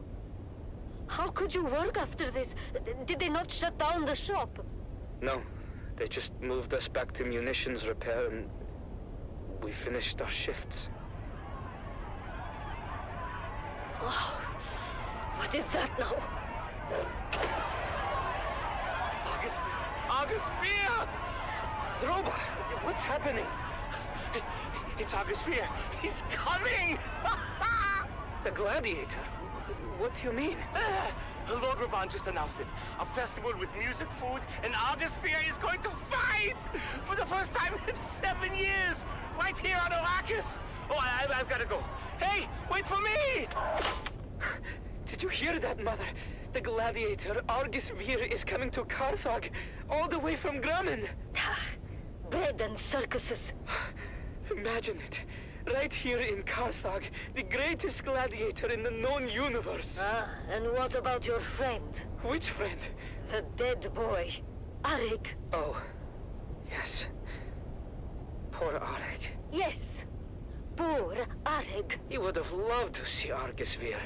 F: How could you work after this? Did they not shut down the shop?
H: No, they just moved us back to munitions repair and we finished our shifts.
F: Oh, what is that now?
H: August Spear! Droba, what's happening? It's August Spear. He's coming! The Gladiator? What do you mean?
L: Lord Raban just announced it. A festival with music, food, and August Spear is going to fight! For the first time in 7 years! Right here on Arrakis! Oh, I've got to go. Hey, wait for me!
H: Did you hear that, Mother? The Gladiator, Argus Vir, is coming to Carthage, all the way from Grumman.
F: Bread and circuses.
H: Imagine it. Right here in Carthage, the greatest gladiator in the known universe.
F: Ah, and what about your friend?
H: Which friend?
F: The dead boy, Arik.
H: Oh, yes. Poor Arik.
F: Yes, poor Arik.
H: He would have loved to see Argus Vir.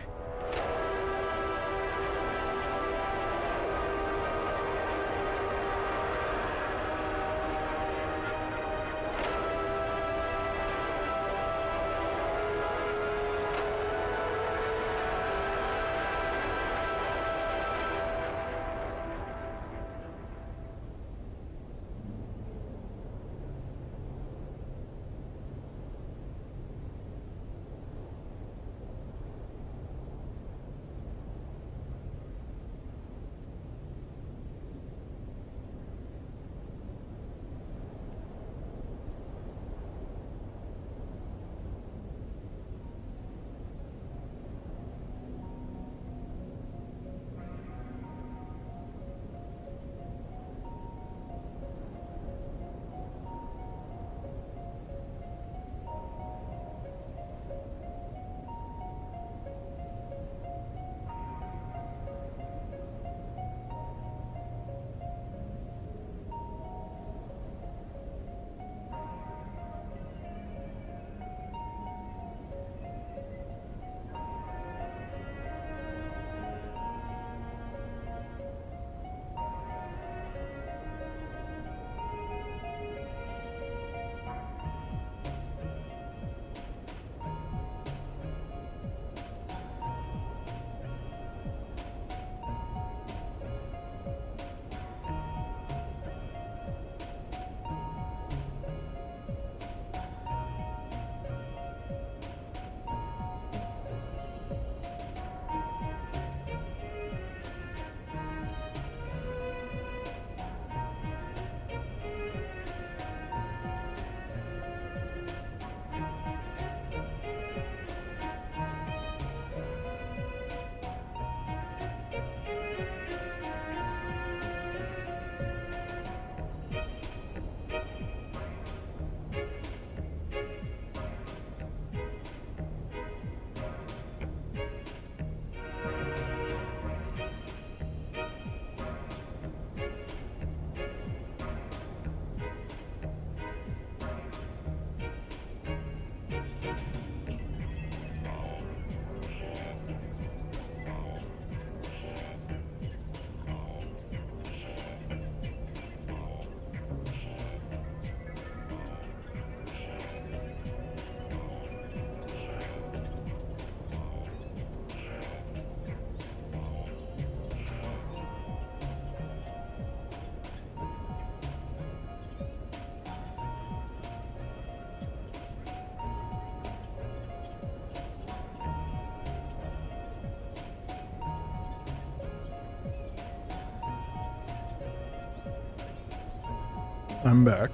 A: I'm back.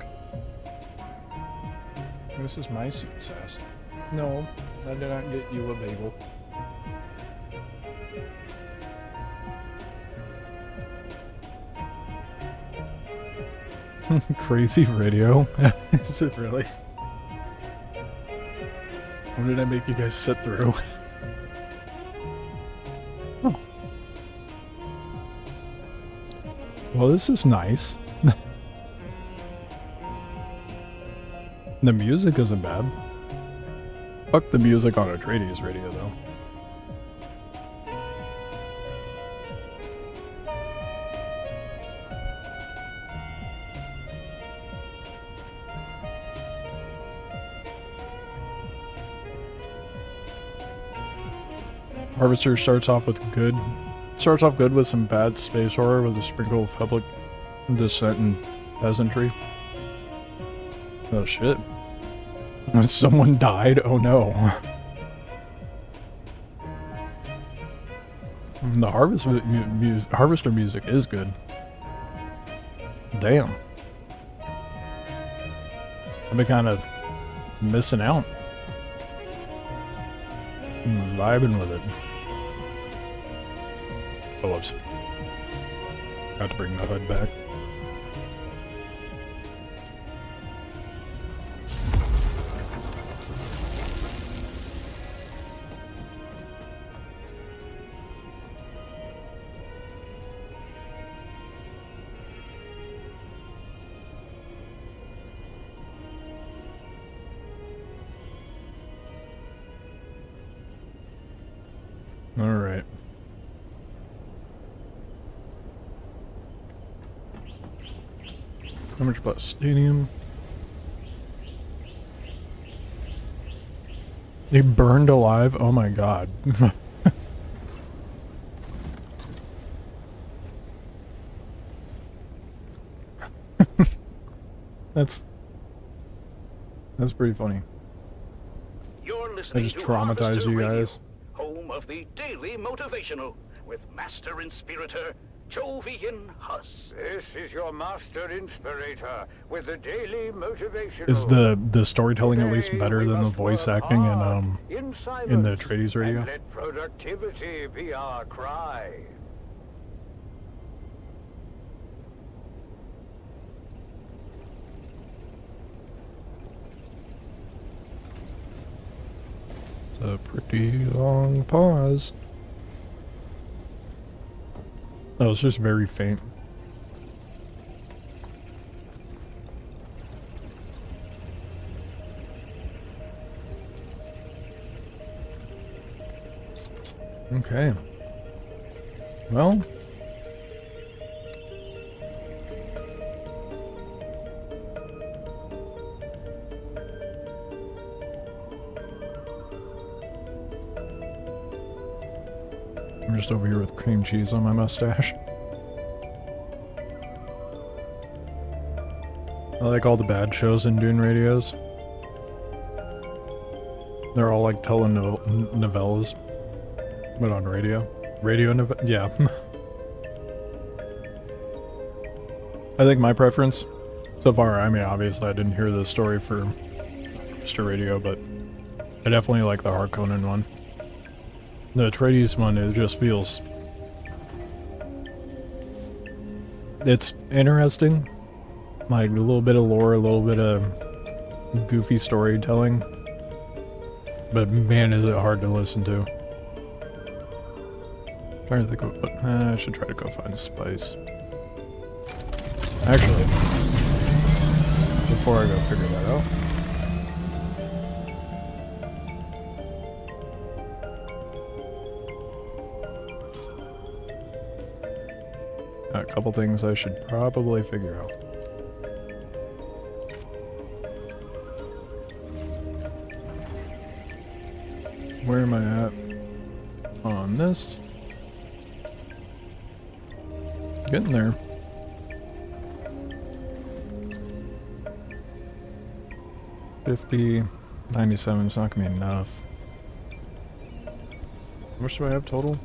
A: This is my seat, Sass. No, I did not get you a bagel. Crazy radio. Is it really? What did I make you guys sit through? Well, this is nice. The music isn't bad. Fuck the music on Atreides radio, though. Harvester starts off with good with some bad space horror with a sprinkle of public dissent and peasantry. Oh shit. Someone died? Oh no. The Harvester music is good. Damn. I've been kind of missing out. I'm vibing with it. Oh, whoops. Got to bring the HUD back. Alright. How much about stadium? They burned alive? Oh my god. That's pretty funny.
B: You're listening
A: I just
B: to
A: traumatized
B: Harvester
A: you
B: Radio,
A: guys.
B: home of the Daily Motivational, with Master Inspirator Jovian Huss.
M: This is your Master Inspirator with the Daily Motivational.
A: Is the storytelling at least better than the voice acting in the Atreides radio?
M: And let productivity be our cry.
A: It's a pretty long pause. Oh, it's just very faint. Okay. Well. I'm just over here with cream cheese on my mustache. I like all the bad shows in Dune radios. They're all like telenovelas, but on radio. Yeah. I think my preference so far, I mean, obviously I didn't hear the story for Mr. Radio, but I definitely like the Harkonnen one. The Atreides one, it just feels... It's interesting. Like, a little bit of lore, a little bit of goofy storytelling. But man, is it hard to listen to. I'm trying to think of what... I should try to go find spice. Actually, before I go figure that out... A couple things I should probably figure out. Where am I at on this? Getting there. 50, 97 is not gonna be enough. How much do I have total?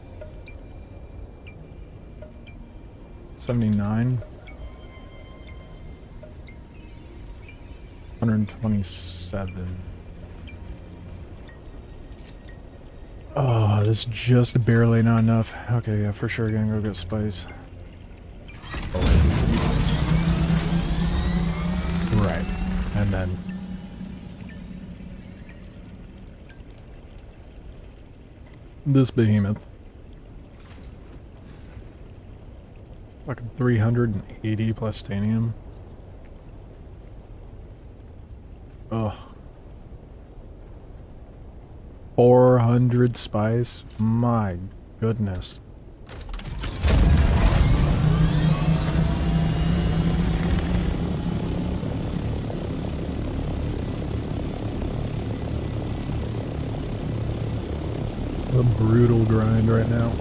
A: 79. 127. Oh, that's just barely not enough. Okay, yeah, for sure gonna go get spice. Right, and then this behemoth. Fucking 380 plastanium. Ugh. 400 spice? My goodness. It's a brutal grind right now.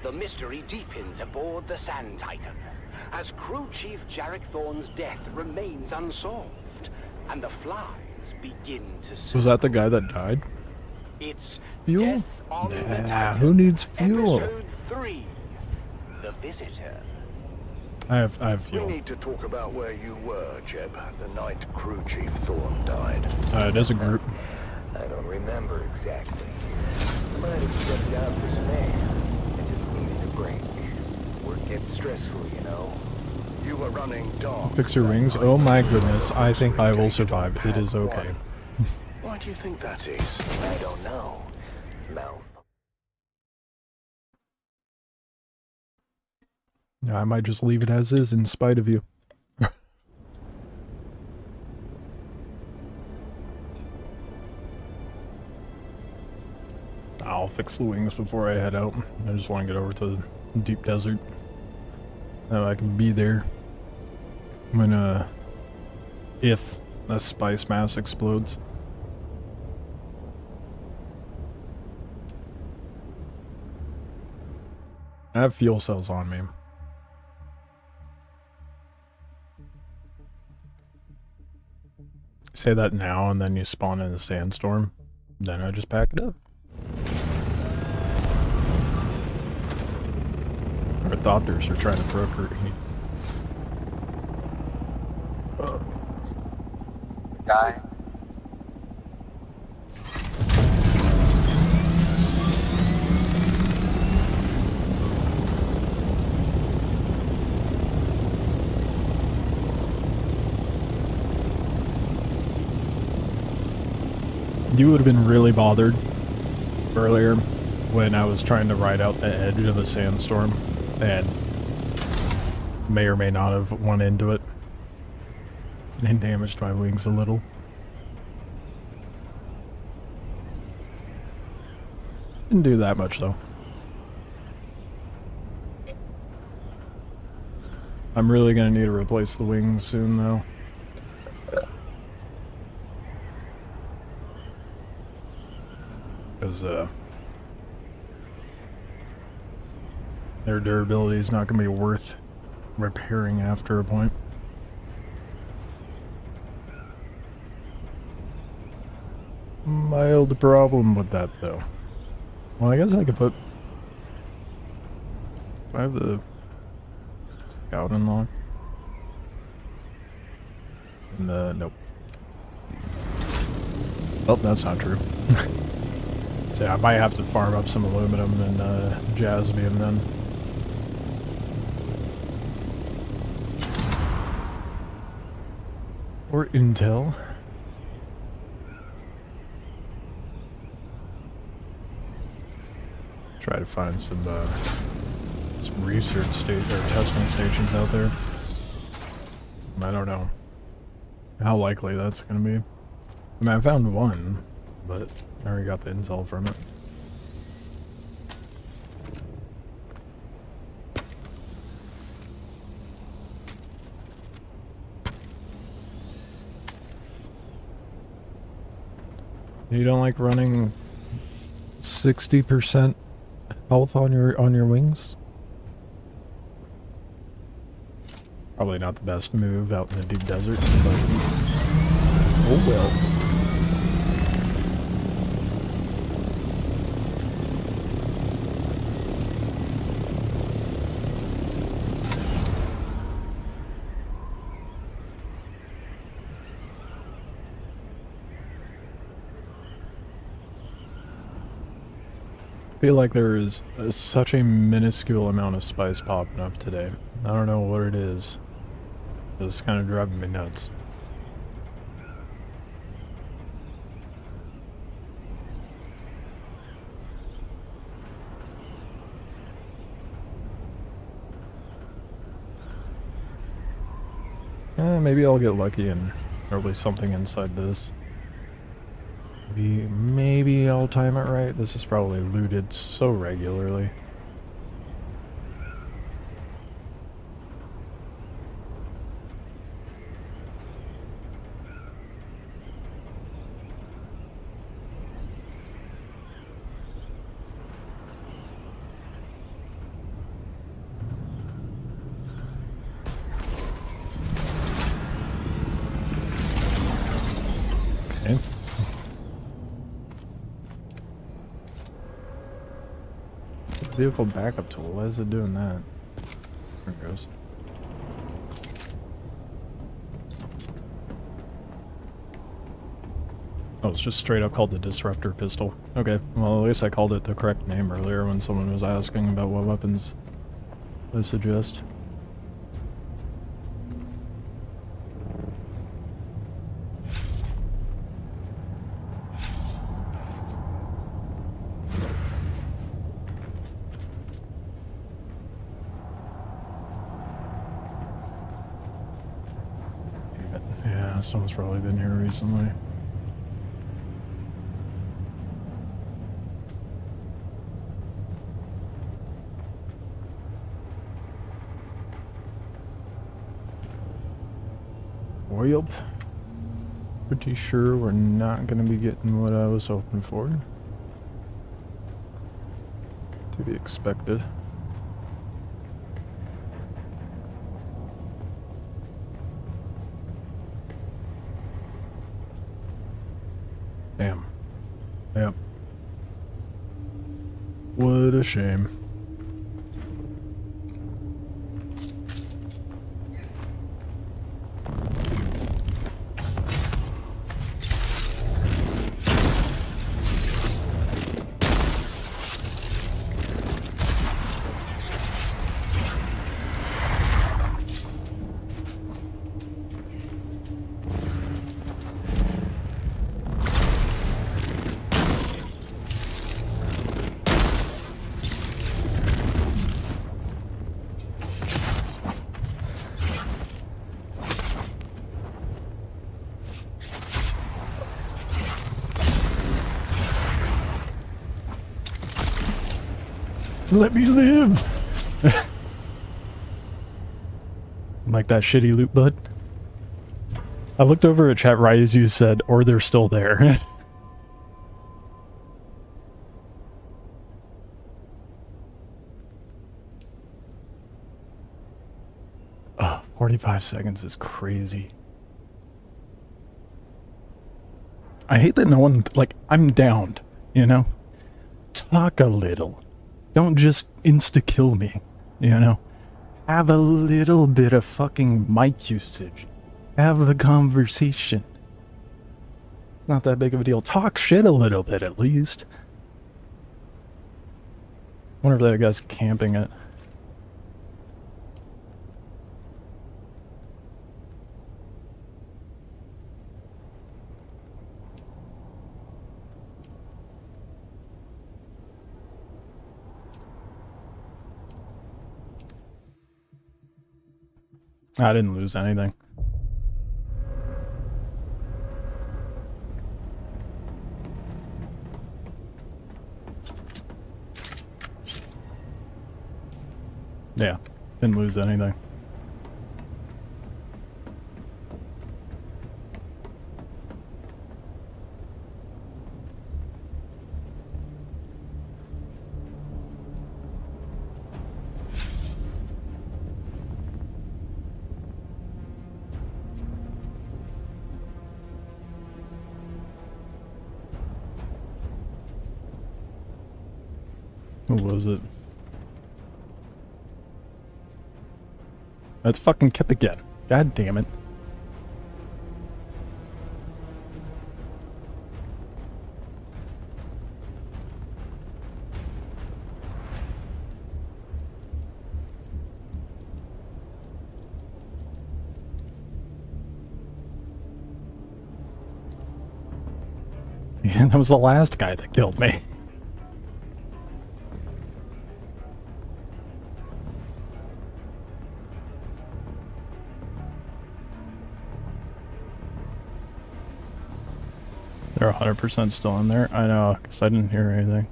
C: The mystery deepens aboard the Sand Titan, as Crew Chief Jarek Thorne's death remains unsolved, and the flies begin to surface.
A: Was that the guy that died?
C: It's
A: Fuel?
C: Death on the
A: Nah,
C: Titan,
A: who needs fuel?
C: Episode 3, The Visitor.
A: I have
M: We
A: fuel.
M: need to talk about where you were, Jeb, the night Crew Chief Thorne died.
A: It is a group.
G: I don't remember exactly. I might have stepped out this man. I just needed a break. Work gets stressful, you know.
M: You were running dark.
A: Fix your wings. Oh my goodness. I think I will survive. It is okay.
M: Why do you think that is?
G: I don't know. Mouth.
A: Yeah, I might just leave it as is in spite of you. I'll fix the wings before I head out. I just want to get over to the deep desert. That I can be there when, if a spice mass explodes. I have fuel cells on me. Say that now and then you spawn in a sandstorm. Then I just pack it up. Orthopters are trying to procreate.
N: Guy.
A: You would have been really bothered earlier when I was trying to ride out the edge of a sandstorm and may or may not have went into it and damaged my wings a little. Didn't do that much though. I'm really gonna need to replace the wings soon though. Because their durability is not going to be worth repairing after a point. Mild problem with that though. Well, I guess I could put... If I have the scout unlocked. And nope. Oh, that's not true. So I might have to farm up some aluminum and jazz beam then. Or intel. Try to find some research state or testing stations out there. I don't know how likely that's gonna be. I mean, I found one, but I already got the intel from it. You don't like running 60% health on your wings? Probably not the best move out in the deep desert, but oh well. feel like there is such a minuscule amount of spice popping up today. I don't know what it is. It's kind of driving me nuts. Maybe I'll get lucky and there'll be something inside this. Maybe I'll time it right. This is probably looted so regularly. Okay. Vehicle backup tool. Why is it doing that? There it goes. Oh, it's just straight up called the Disruptor Pistol. Okay, well at least I called it the correct name earlier when someone was asking about what weapons I suggest. Yeah, someone's probably been here recently. Yep. Pretty sure we're not gonna be getting what I was hoping for. To be expected. Damn. Yep. What a shame. Let me live! Like that shitty loot, bud. I looked over at chat right as you said, or they're still there. 45 seconds is crazy. I hate that no one, like, I'm downed, you know? Talk a little. Don't just insta-kill me, you know? Have a little bit of fucking mic usage. Have a conversation. It's not that big of a deal. Talk shit a little bit, at least. Wonder if that guy's camping it. I didn't lose anything. Yeah, didn't lose anything. What was it? That's fucking Kip again. God damn it. That was the last guy that killed me. They're 100% still in there. I know, because I didn't hear anything.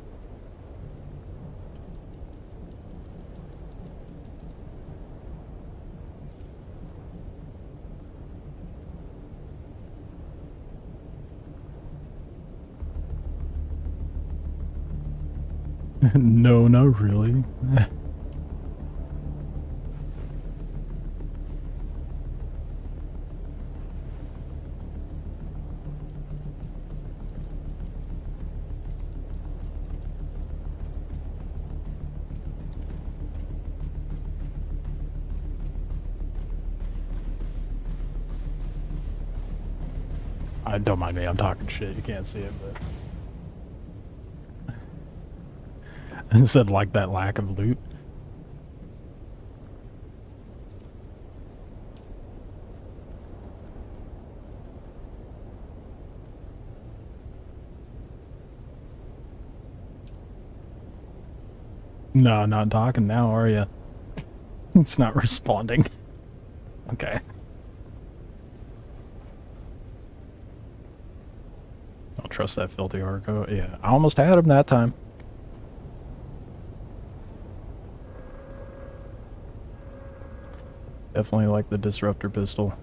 A: No, not really. Don't mind me, I'm talking shit. You can't see it, but... I said like that lack of loot. No, not talking now, are you? It's not responding. Okay. Don't trust that filthy Arco. Yeah, I almost had him that time. Definitely like the disruptor pistol.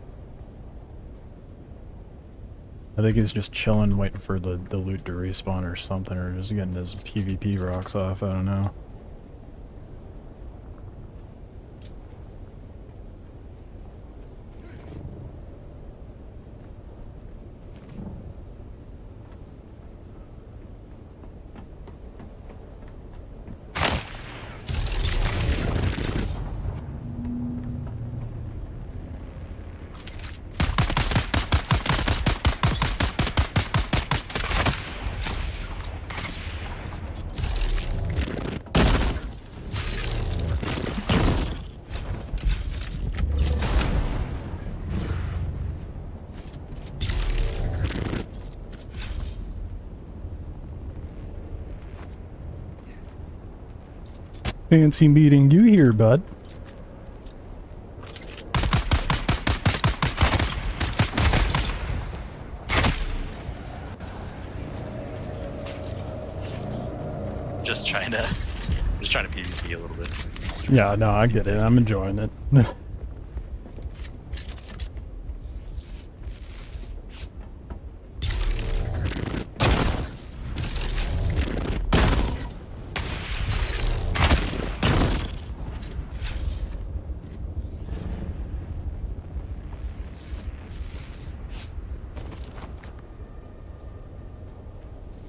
A: I think he's just chilling, waiting for the loot to respawn or something, or just getting his PvP rocks off, I don't know. Fancy meeting you here, bud.
N: Just trying to PvP a little bit.
A: Yeah, no, I get it. I'm enjoying it.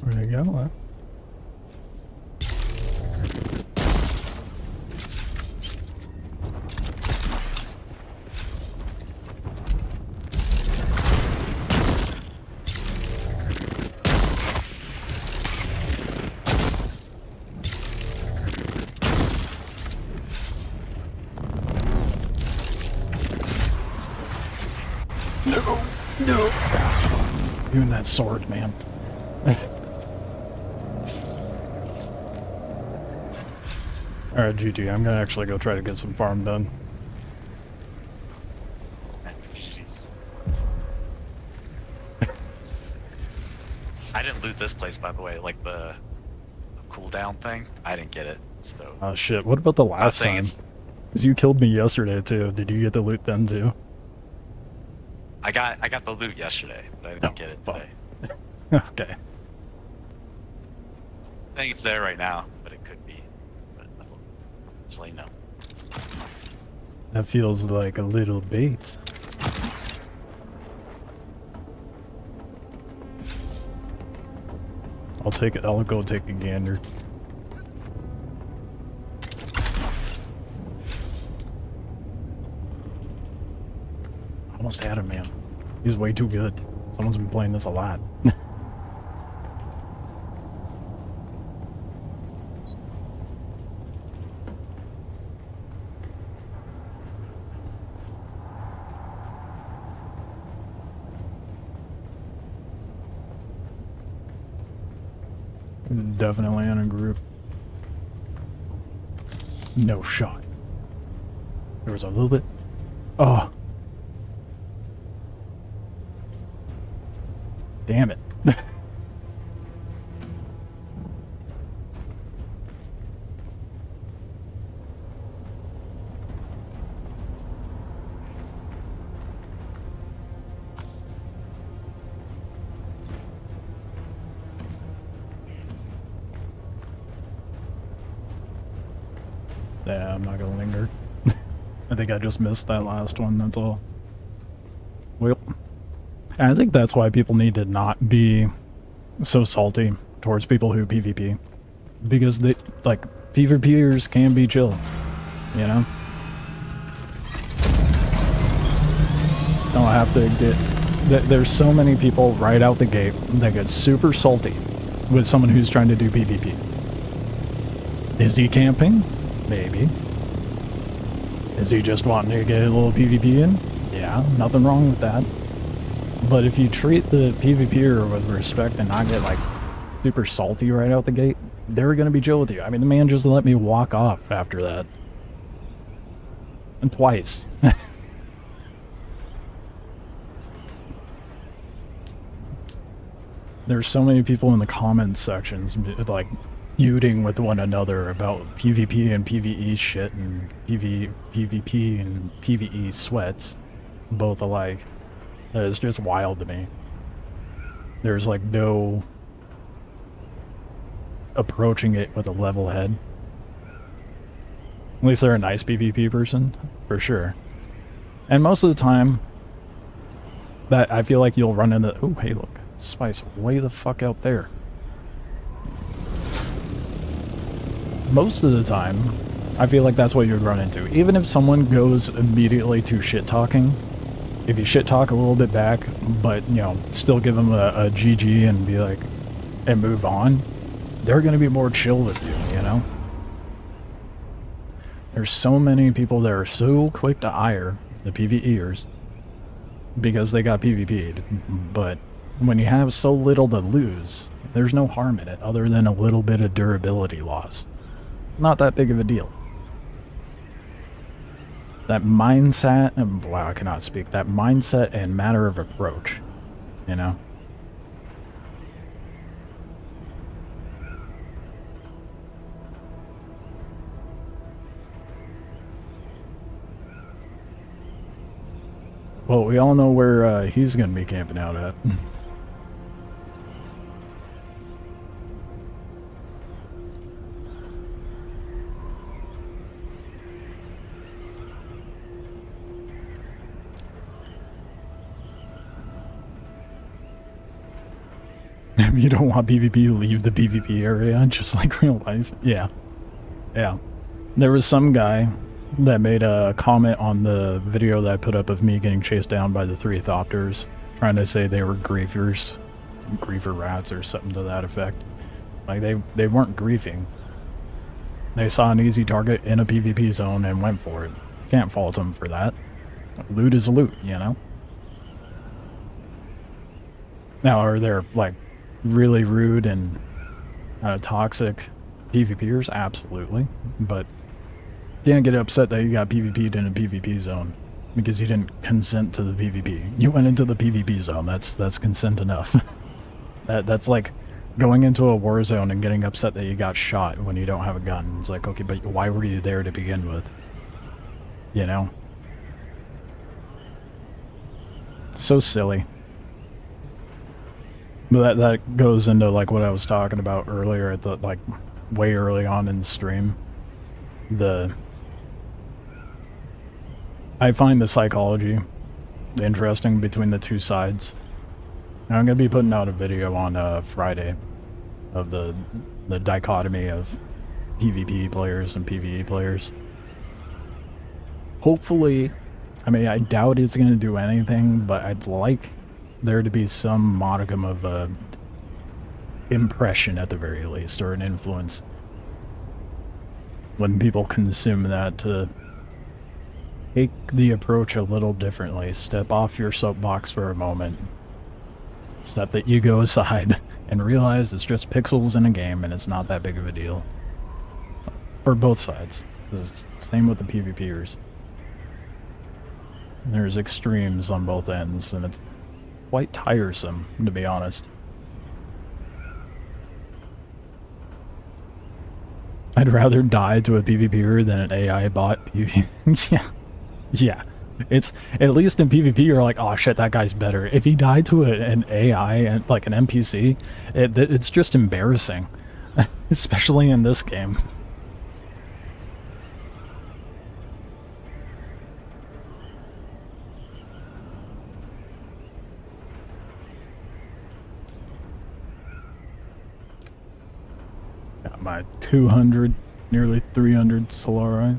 A: Where'd they go? Huh? No. You and that sword, man. Alright, GG, I'm gonna actually go try to get some farm done.
N: Jeez. I didn't loot this place, by the way, like the cooldown thing. I didn't get it, so...
A: Oh shit, what about the last time? Because you killed me yesterday too. Did you get the loot then too?
N: I got the loot yesterday, but I didn't get it today.
A: Okay.
N: I think it's there right now, but it could be. But just let you know.
A: That feels like a little bait. I'll take it. I'll go take a gander. Almost had him, man. He's way too good. Someone's been playing this a lot. Definitely in a group. No shot. There was a little bit. Oh. Damn it. Yeah, I'm not gonna linger. I think I just missed that last one, that's all. Well, and I think that's why people need to not be so salty towards people who PvP. Because they, like, PvPers can be chill, you know? Don't have to get... There's so many people right out the gate that get super salty with someone who's trying to do PvP. Is he camping? Maybe. Is he just wanting to get a little PvP in? Yeah, nothing wrong with that. But if you treat the PvPer with respect and not get, like, super salty right out the gate, they're gonna be chill with you. I mean, the man just let me walk off after that. And twice. There's so many people in the comments sections, like, feuding with one another about PvP and PvE shit and PvP and PvE sweats, both alike. That is just wild to me. There's like no approaching it with a level head. At least they're a nice PvP person, for sure. And most of the time, that I feel like you'll run into... Oh, hey look, Spice way the fuck out there. Most of the time, I feel like that's what you'd run into. Even if someone goes immediately to shit-talking, if you shit-talk a little bit back, but, you know, still give them a GG and be like, and move on, they're gonna be more chill with you, you know? There's so many people that are so quick to ire the PvEers because they got PvP'd, but when you have so little to lose, there's no harm in it other than a little bit of durability loss. Not that big of a deal. That mindset, wow, I cannot speak, that mindset and matter of approach, you know? Well, we all know where he's gonna be camping out at. You don't want PvP, leave the PvP area, just like real life. Yeah. Yeah. There was some guy that made a comment on the video that I put up of me getting chased down by the 3 Thopters, trying to say they were griefers. Griefer rats or something to that effect. Like, they weren't griefing. They saw an easy target in a PvP zone and went for it. Can't fault them for that. Loot is loot, you know? Now, are there, like, really rude and toxic PvPers? Absolutely. But you can't get upset that you got PvP'd in a PvP zone because you didn't consent to the PvP. You went into the PvP zone. That's consent enough. That's like going into a war zone and getting upset that you got shot when you don't have a gun. It's like, okay, but why were you there to begin with? You know? It's so silly. But that goes into like what I was talking about earlier at the, like, way early on in the stream. I find the psychology interesting between the two sides. And I'm gonna be putting out a video on Friday of the dichotomy of PvP players and PvE players. Hopefully, I mean, I doubt it's gonna do anything, but I'd like there to be some modicum of impression at the very least, or an influence when people consume that, to take the approach a little differently. Step off your soapbox for a moment. Step the ego aside and realize it's just pixels in a game and it's not that big of a deal. For both sides. It's the same with the PvPers. There's extremes on both ends, and it's quite tiresome, to be honest. I'd rather die to a PvPer than an AI bot PvP. Yeah. Yeah. It's, at least in PvP, you're like, oh shit, that guy's better. If he died to an AI, and like an NPC, it's just embarrassing. Especially in this game. Got my 200, nearly 300 Solari.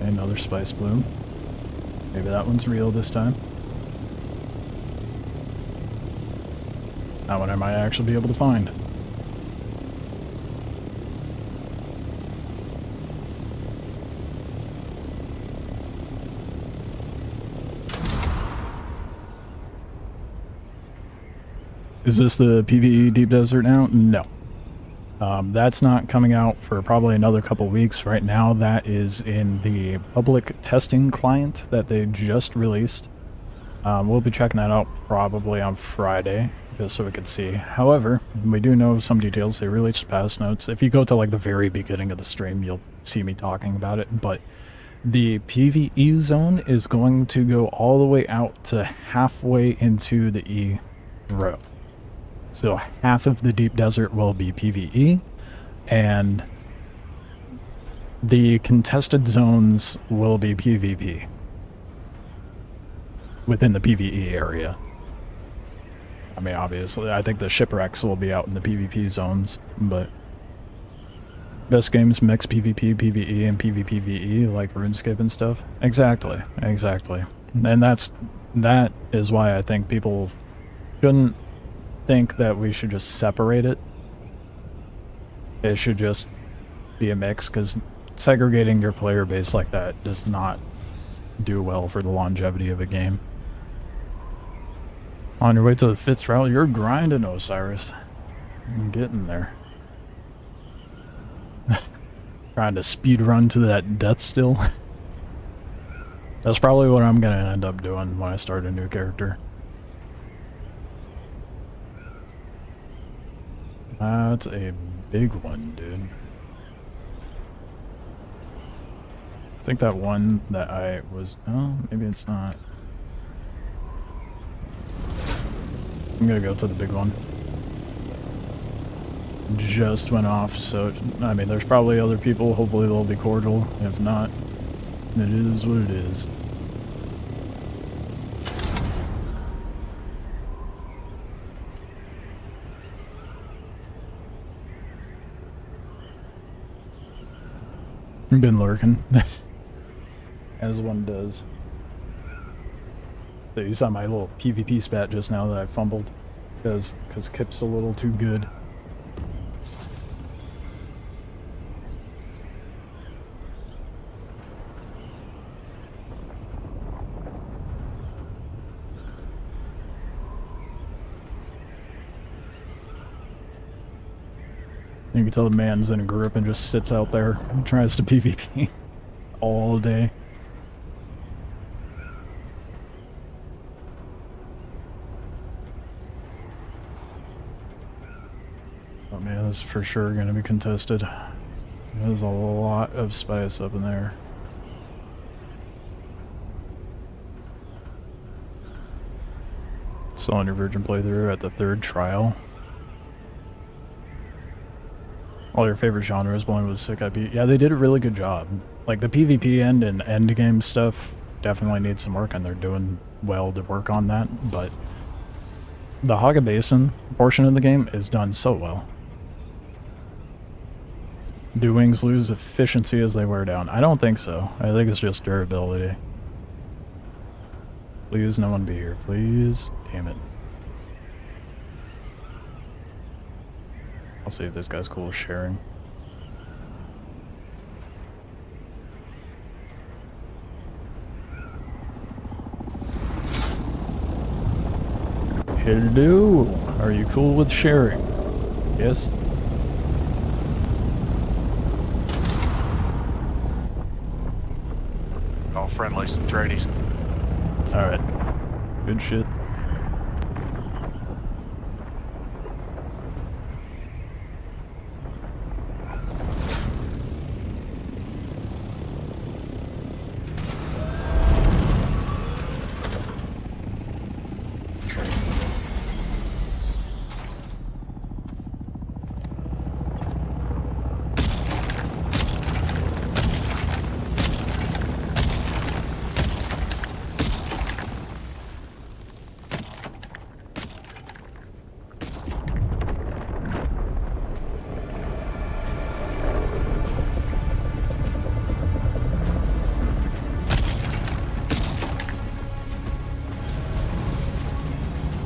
A: Another Spice Bloom. Maybe that one's real this time. That one I might actually be able to find. Is this the PvE Deep Desert now? No. That's not coming out for probably another couple weeks. Right now, that is in the public testing client that they just released. We'll be checking that out probably on Friday, just so we can see. However, we do know some details. They released patch notes. If you go to like the very beginning of the stream, you'll see me talking about it. But the PvE zone is going to go all the way out to halfway into the E row. So half of the Deep Desert will be PvE, and the contested zones will be PvP within the PvE area. I mean, obviously, I think the shipwrecks will be out in the PvP zones, but best games mix PvP, PvE, and PvPvE, like RuneScape and stuff. Exactly, exactly. And that is why I think people shouldn't think that we should just separate it. It should just be a mix, because segregating your player base like that does not do well for the longevity of a game. On your way to the 5th trial, you're grinding, Osiris. I'm getting there. Trying to speed run to that death still. That's probably what I'm gonna end up doing when I start a new character. That's a big one, dude. I think that one that I was... Oh, maybe it's not. I'm gonna go to the big one. Just went off, so... I mean, there's probably other people. Hopefully they'll be cordial. If not, it is what it is. Been lurking. As one does. So you saw my little PvP spat just now that I fumbled. Because Kip's a little too good. You can tell the man's in a group and just sits out there and tries to PvP all day. Oh man, this is for sure going to be contested. There's a lot of spice up in there. Still on your Virgin playthrough at the 3rd trial. All your favorite genres, one was sick IP. Yeah, they did a really good job. Like the PvP end and endgame stuff definitely needs some work, and they're doing well to work on that, but the Haga Basin portion of the game is done so well. Do wings lose efficiency as they wear down? I don't think so. I think it's just durability. Please, no one be here. Please. Damn it. I'll see if this guy's cool with sharing. Hello. Are you cool with sharing? Yes?
N: All friendlies and tradies.
A: Alright. Good shit.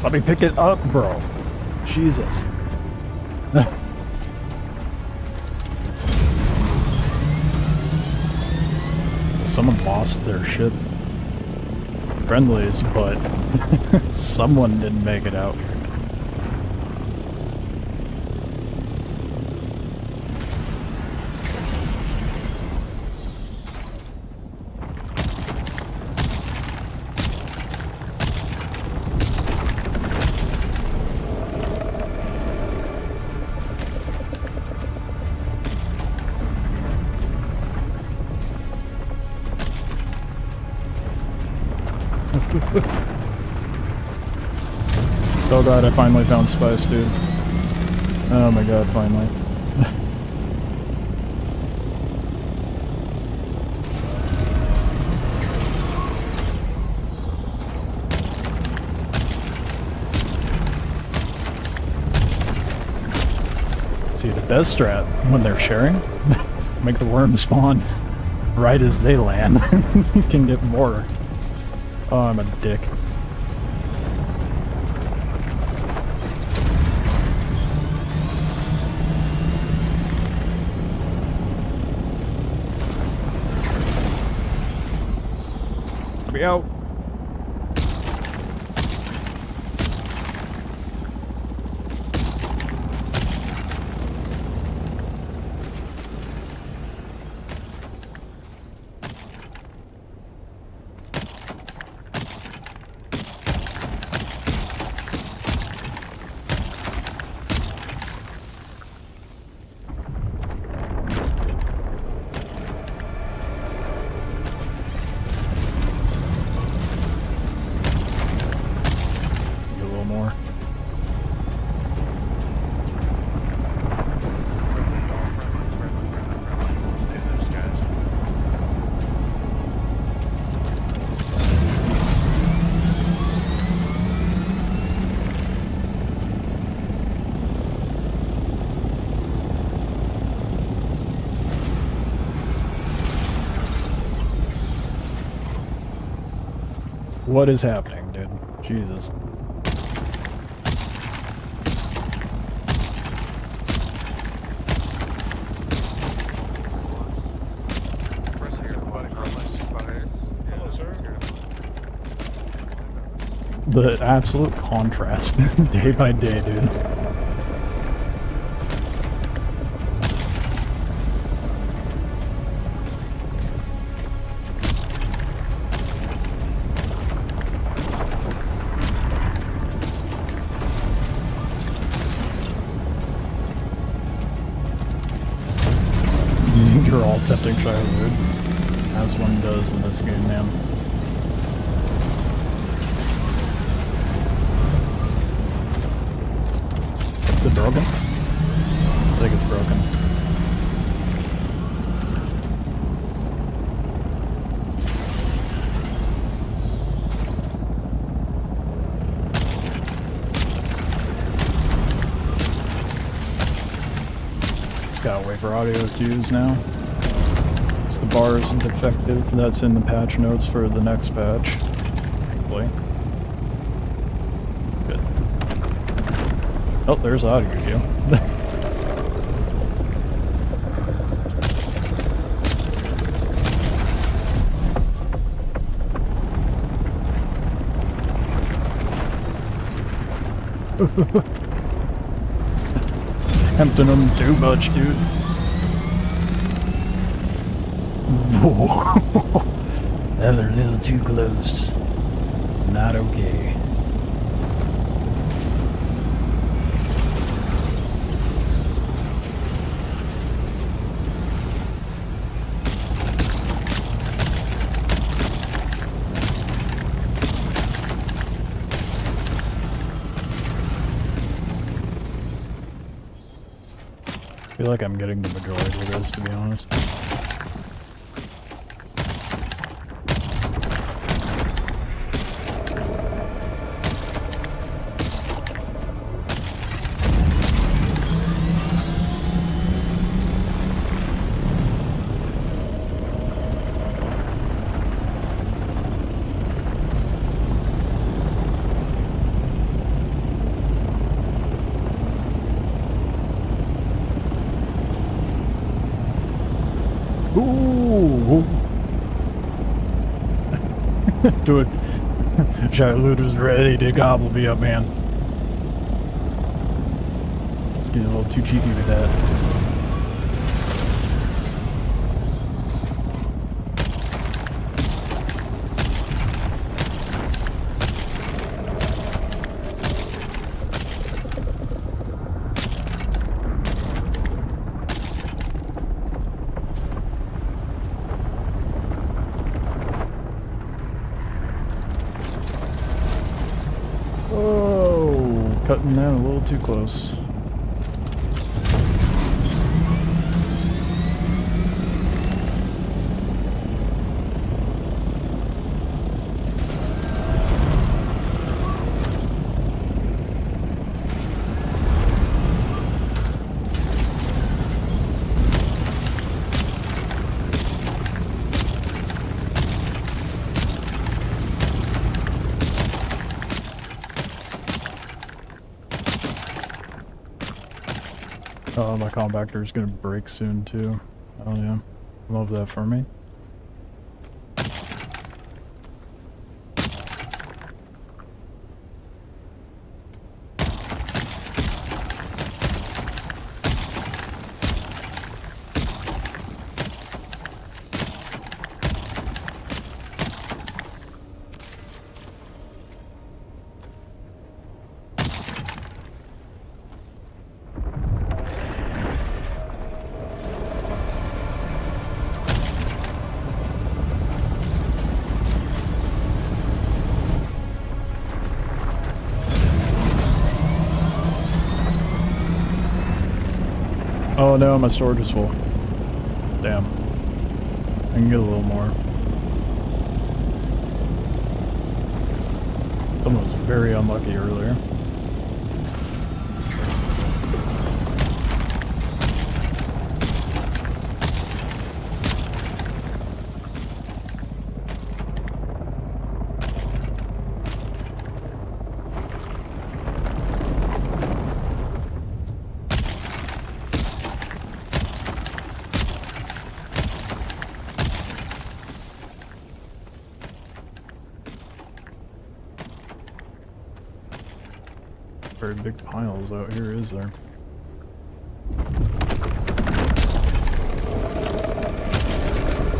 A: Let me pick it up, bro. Jesus. Someone lost their ship. Friendlies, but someone didn't make it out. Oh god, I finally found spice, dude. Oh my god, finally. See, the best strat, when they're sharing, make the worms spawn right as they land. You can get more. Oh, I'm a dick. Let me out. What is happening, dude? Jesus. The absolute contrast, day by day, dude. You're all tempting childhood, as one does in this game, man. Is it broken? I think it's broken. Just gotta wait for audio cues now. The bar isn't effective. That's in the patch notes for the next patch. Hopefully. Good. Oh, there's audio cue. Tempting them too much, dude. Whoa. That was a little too close. Not okay. I feel like I'm getting the majority of this, to be honest. Ooh! Dude, Shilooter's ready to gobble me up, man. It's getting a little too cheeky with that. Whoa, cutting that a little too close. Oh, my compactor is gonna break soon too. Oh yeah, love that for me. Oh no, my storage is full. Damn. I can get a little more. Someone was very unlucky earlier. Very big piles out here, is there?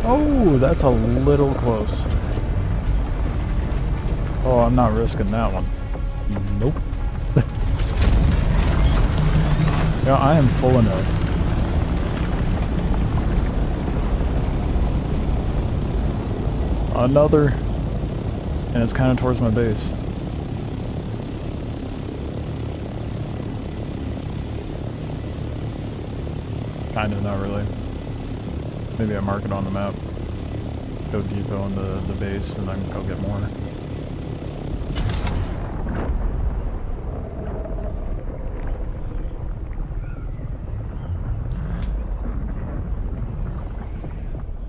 A: Oh, that's a little close. Oh, I'm not risking that one. Nope. Yeah, I am full enough. Another. And it's kind of towards my base. Kinda, not really. Maybe I mark it on the map. Go depot on the base and then go get more.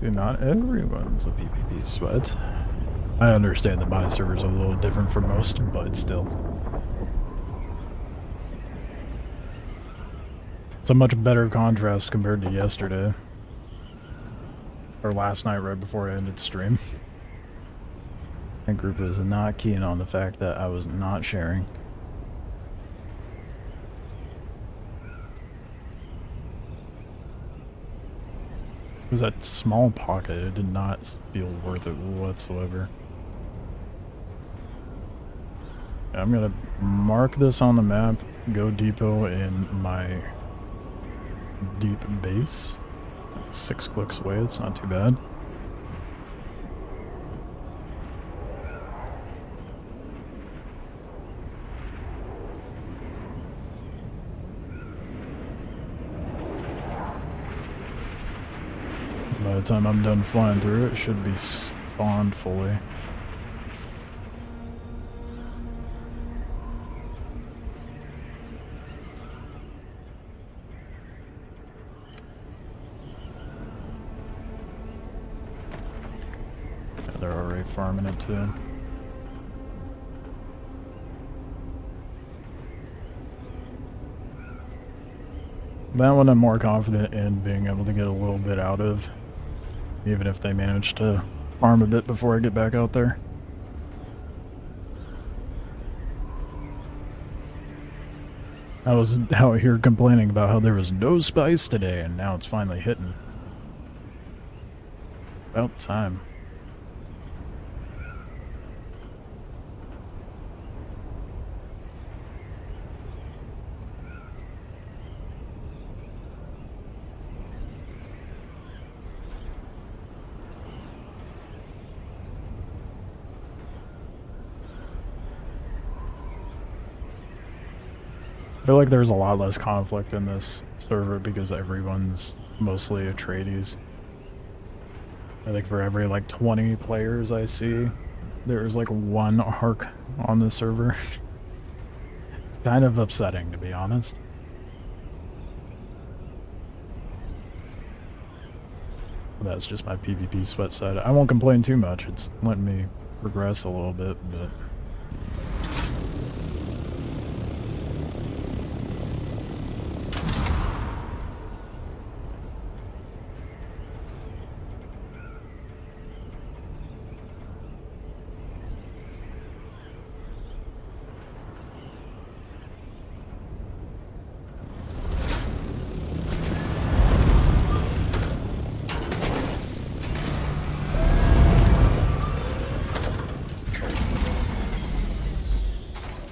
A: Dude, not everyone's a PvP sweat. I understand that my server's a little different from most, but still. It's a much better contrast compared to yesterday. Or last night right before I ended stream. My group is not keen on the fact that I was not sharing. It was that small pocket. It did not feel worth it whatsoever. I'm gonna mark this on the map, go depot in my deep base. 6 clicks away, it's not too bad. By the time I'm done flying through, it should be spawned fully. Yeah, they're already farming it too. That one I'm more confident in being able to get a little bit out of, even if they manage to farm a bit before I get back out there. I was out here complaining about how there was no spice today, and now it's finally hitting. About time. I feel like there's a lot less conflict in this server because everyone's mostly a tradies. I think for every like 20 players I see, there's like one arc on the server. It's kind of upsetting, to be honest. That's just my PvP sweat side. I won't complain too much. It's letting me progress a little bit, but...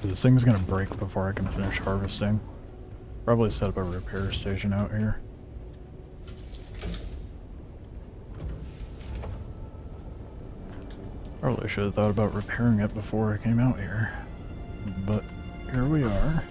A: This thing's gonna break before I can finish harvesting. Probably set up a repair station out here. Probably should have thought about repairing it before I came out here. But here we are.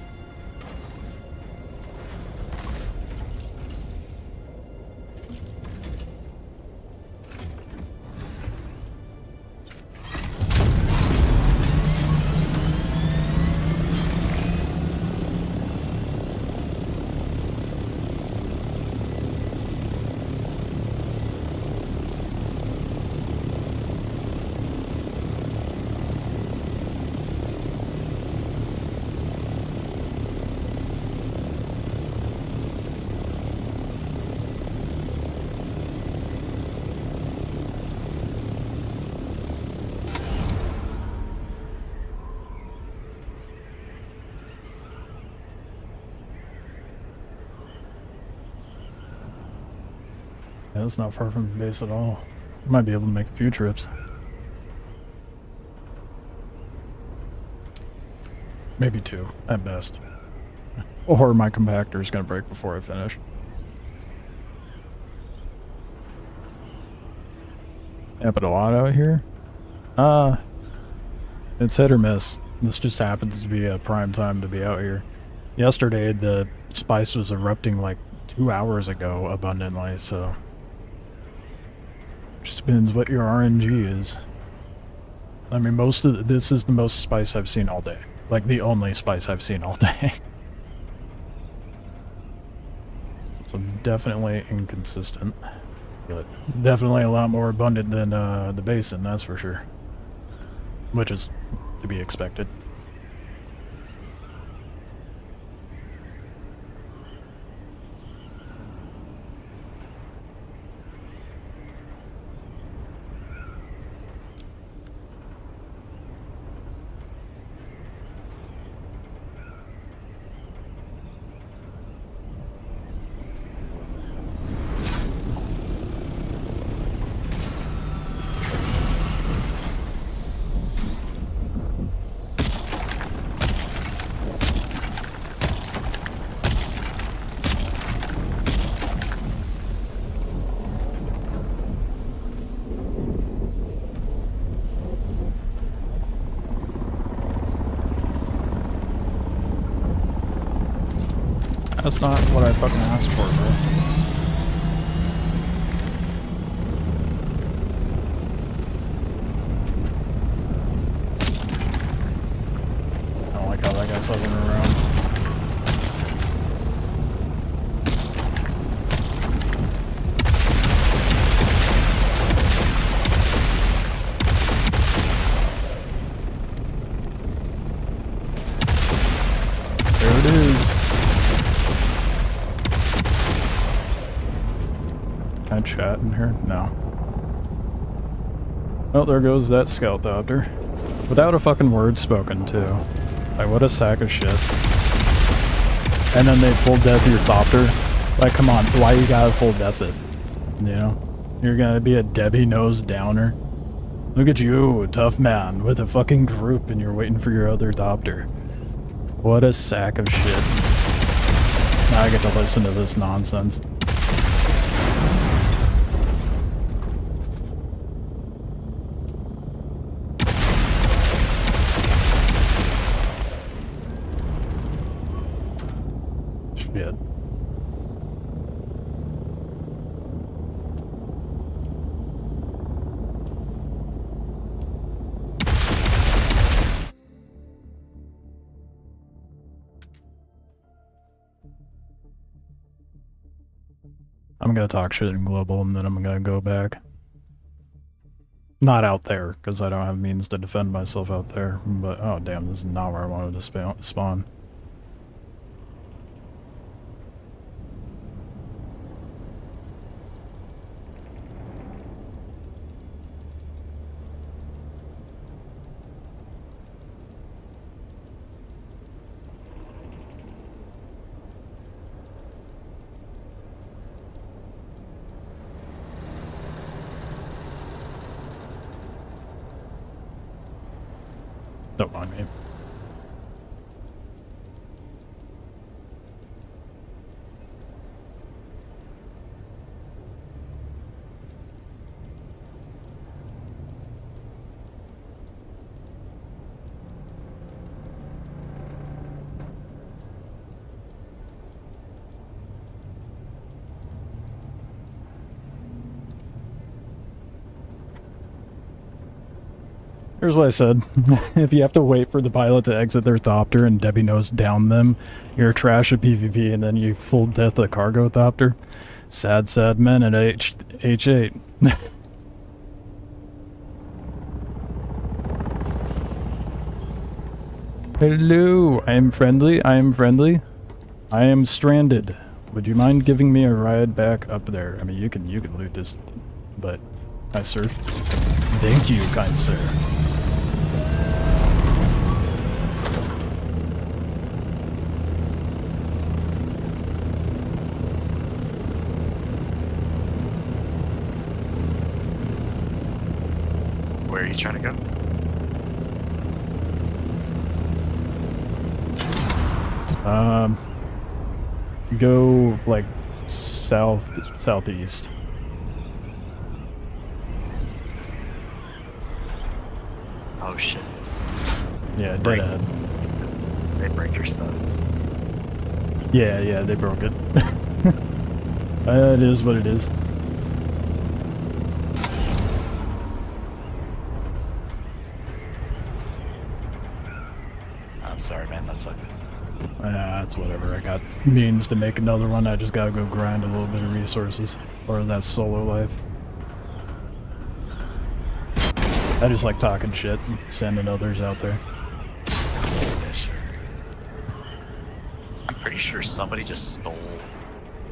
A: Yeah, it's not far from the base at all. Might be able to make a few trips. Maybe 2, at best. Or my compactor is going to break before I finish. Happened a lot out here? It's hit or miss. This just happens to be a prime time to be out here. Yesterday, the spice was erupting like 2 hours ago abundantly, so... Just depends what your RNG is. I mean, this is the most spice I've seen all day. Like, the only spice I've seen all day. So definitely inconsistent. But definitely a lot more abundant than the basin, that's for sure. Which is to be expected. That's not what I fucking asked for, bro. I don't like how that guy's hovering around. There it is. Can I chat in here? No. Well, there goes that scout doctor. Without a fucking word spoken, too. Like, what a sack of shit. And then they full death your Thopter. Like, come on, why you gotta full death it? You know? You're gonna be a Debbie nose downer. Look at you, a tough man, with a fucking group and you're waiting for your other Thopter. What a sack of shit. Now I get to listen to this nonsense. Shit. I'm gonna talk shit in global and then I'm gonna go back. Not out there, because I don't have means to defend myself out there, but oh damn, this is not where I wanted to spawn. Don't mind me. Here's what I said. If you have to wait for the pilot to exit their Thopter and Debbie nose down them, you're trash at PvP and then you full death a cargo Thopter. Sad, sad men at H8. Hello, I am friendly, I am friendly. I am stranded. Would you mind giving me a ride back up there? I mean, you can loot this, but... Hi, sir. Thank you, kind sir.
N: Where are you trying to go?
A: Go, like, southeast.
N: Oh shit.
A: Yeah, dead end.
N: They break your stuff.
A: Yeah, they broke it. It is what it is.
N: I'm sorry, man, that sucks.
A: It's whatever. I got means to make another one. I just gotta go grind a little bit of resources. Or that's solo life. I just like talking shit and sending others out there.
N: Yeah, sure. I'm pretty sure somebody just stole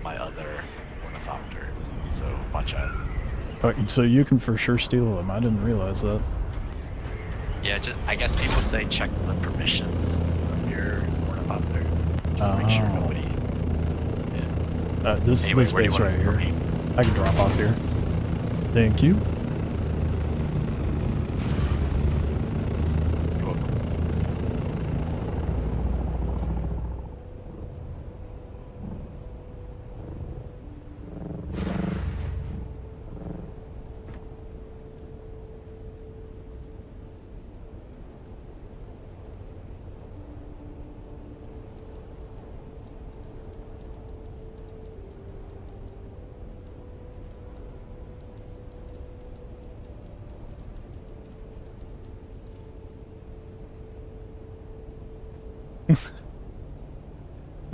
N: my other ornithopter, so watch out.
A: Oh, so you can for sure steal them. I didn't realize that.
N: Yeah, just I guess people say check the permissions of your ornithopter. Just make sure nobody... Yeah.
A: This
N: Anyway,
A: space right here. I can drop off here. Thank you.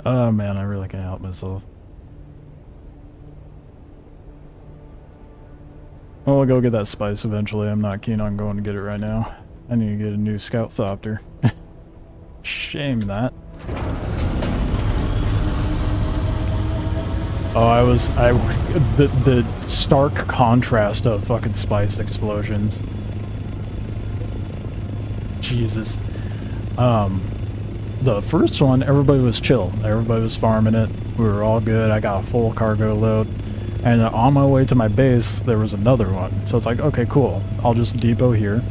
A: Oh man, I really can't help myself. Well, I'll go get that spice eventually. I'm not keen on going to get it right now. I need to get a new scout thopter. Shame that. Oh, the stark contrast of fucking spice explosions. Jesus. The first one, everybody was chill. Everybody was farming it. We were all good. I got a full cargo load. And on my way to my base, there was another one. So it's like, okay, cool. I'll just depot here.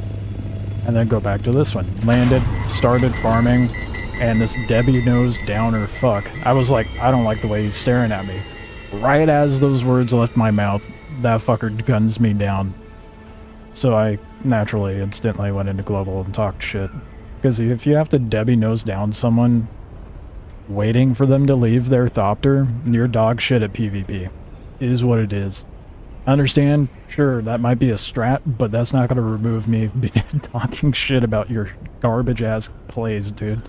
A: And then go back to this one. Landed, started farming, and this Debbie-nosed downer fuck. I was like, I don't like the way he's staring at me. Right as those words left my mouth, that fucker guns me down. So I naturally, instantly went into global and talked shit. Because if you have to Debbie-nose down someone, waiting for them to leave their thopter, you're dog shit at PvP. It is what it is. I understand, sure, that might be a strat, but that's not going to remove me talking shit about your garbage-ass plays, dude.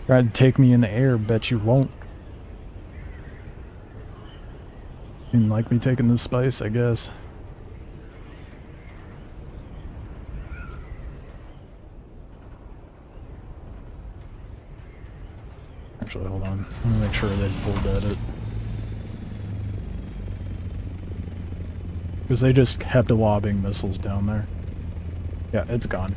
A: Try to take me in the air, bet you won't. Didn't like me taking the spice, I guess. Actually, hold on. I'm gonna make sure they full dead it. Because they just kept lobbing missiles down there. Yeah, it's gone.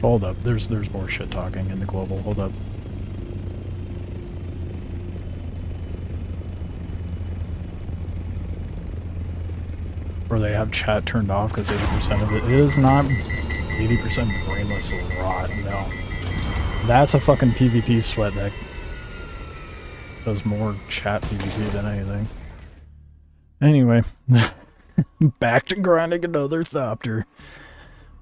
A: Hold up, there's more shit talking in the global, hold up. Or they have chat turned off because 80% of it is not 80% brainless rot, no. That's a fucking PvP sweat that does more chat PvP than anything. Anyway, back to grinding another thopter.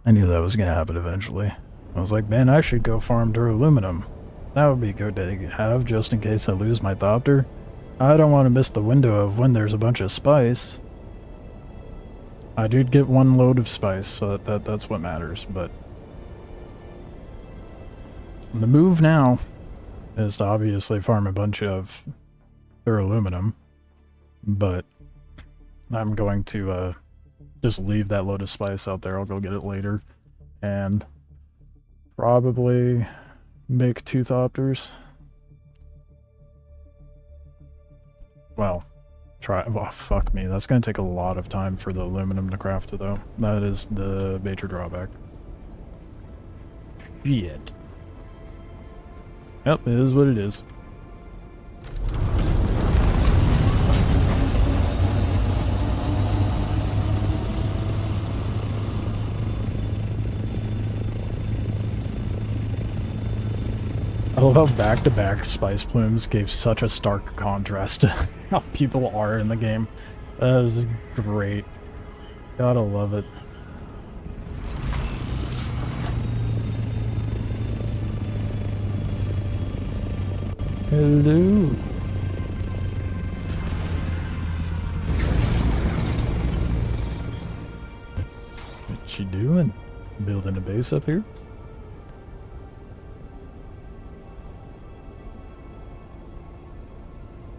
A: I knew that was gonna happen eventually. I was like, man, I should go farm aluminum. That would be good to have just in case I lose my thopter. I don't want to miss the window of when there's a bunch of spice. I did get one load of spice, so that's what matters, but... The move now is to obviously farm a bunch of aluminum, but I'm going to just leave that load of spice out there. I'll go get it later, and probably make 2 thopters. Well... oh, fuck me. That's gonna take a lot of time for the aluminum to craft, though. That is the major drawback. Shit. Yep, it is what it is. I love how back-to-back spice plumes gave such a stark contrast to how people are in the game. That is great. Gotta love it. Hello. What you doing? Building a base up here?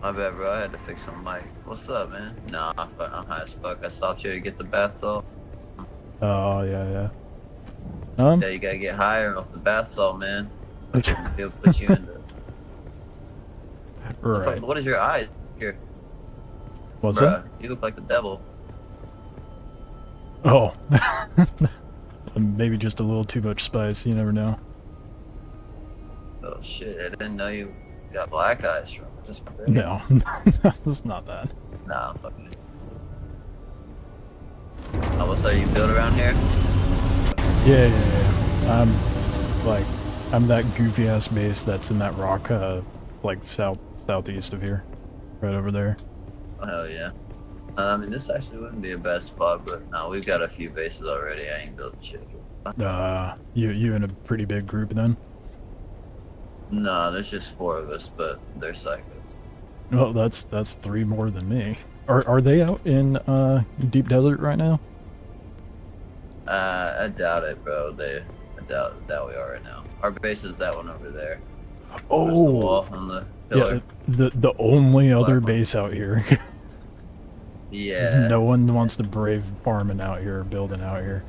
O: My bad, bro. I had to fix my mic. What's up, man? Nah, I'm high as fuck. I stopped you to get the bath salt.
A: Oh, yeah.
O: Yeah, you gotta get higher off the bath salt, man. It'll put you in the...
A: Right.
O: What is your eye here?
A: What's
O: Bruh,
A: that?
O: you look like the devil.
A: Oh. Maybe just a little too much spice, you never know.
O: Oh shit, I didn't know you got black eyes from this.
A: No, it's not that.
O: Nah, I'm fucking it. Oh, what's that, you build around here?
A: Yeah. I'm that goofy ass base that's in that rock, like southeast of here. Right over there.
O: Oh, hell yeah. I mean, this actually wouldn't be a bad spot, but no, we've got a few bases already. I ain't building shit.
A: You in a pretty big group then?
O: No, there's just 4 of us, but they're psychos.
A: Well, that's 3 more than me. Are they out in deep desert right now?
O: I doubt it, bro. I doubt we are right now. Our base is that one over there.
A: Oh,
O: there's the wall on the pillar.
A: Yeah, the only other base out here.
O: Yeah.
A: No one wants to brave farming out here, building out here.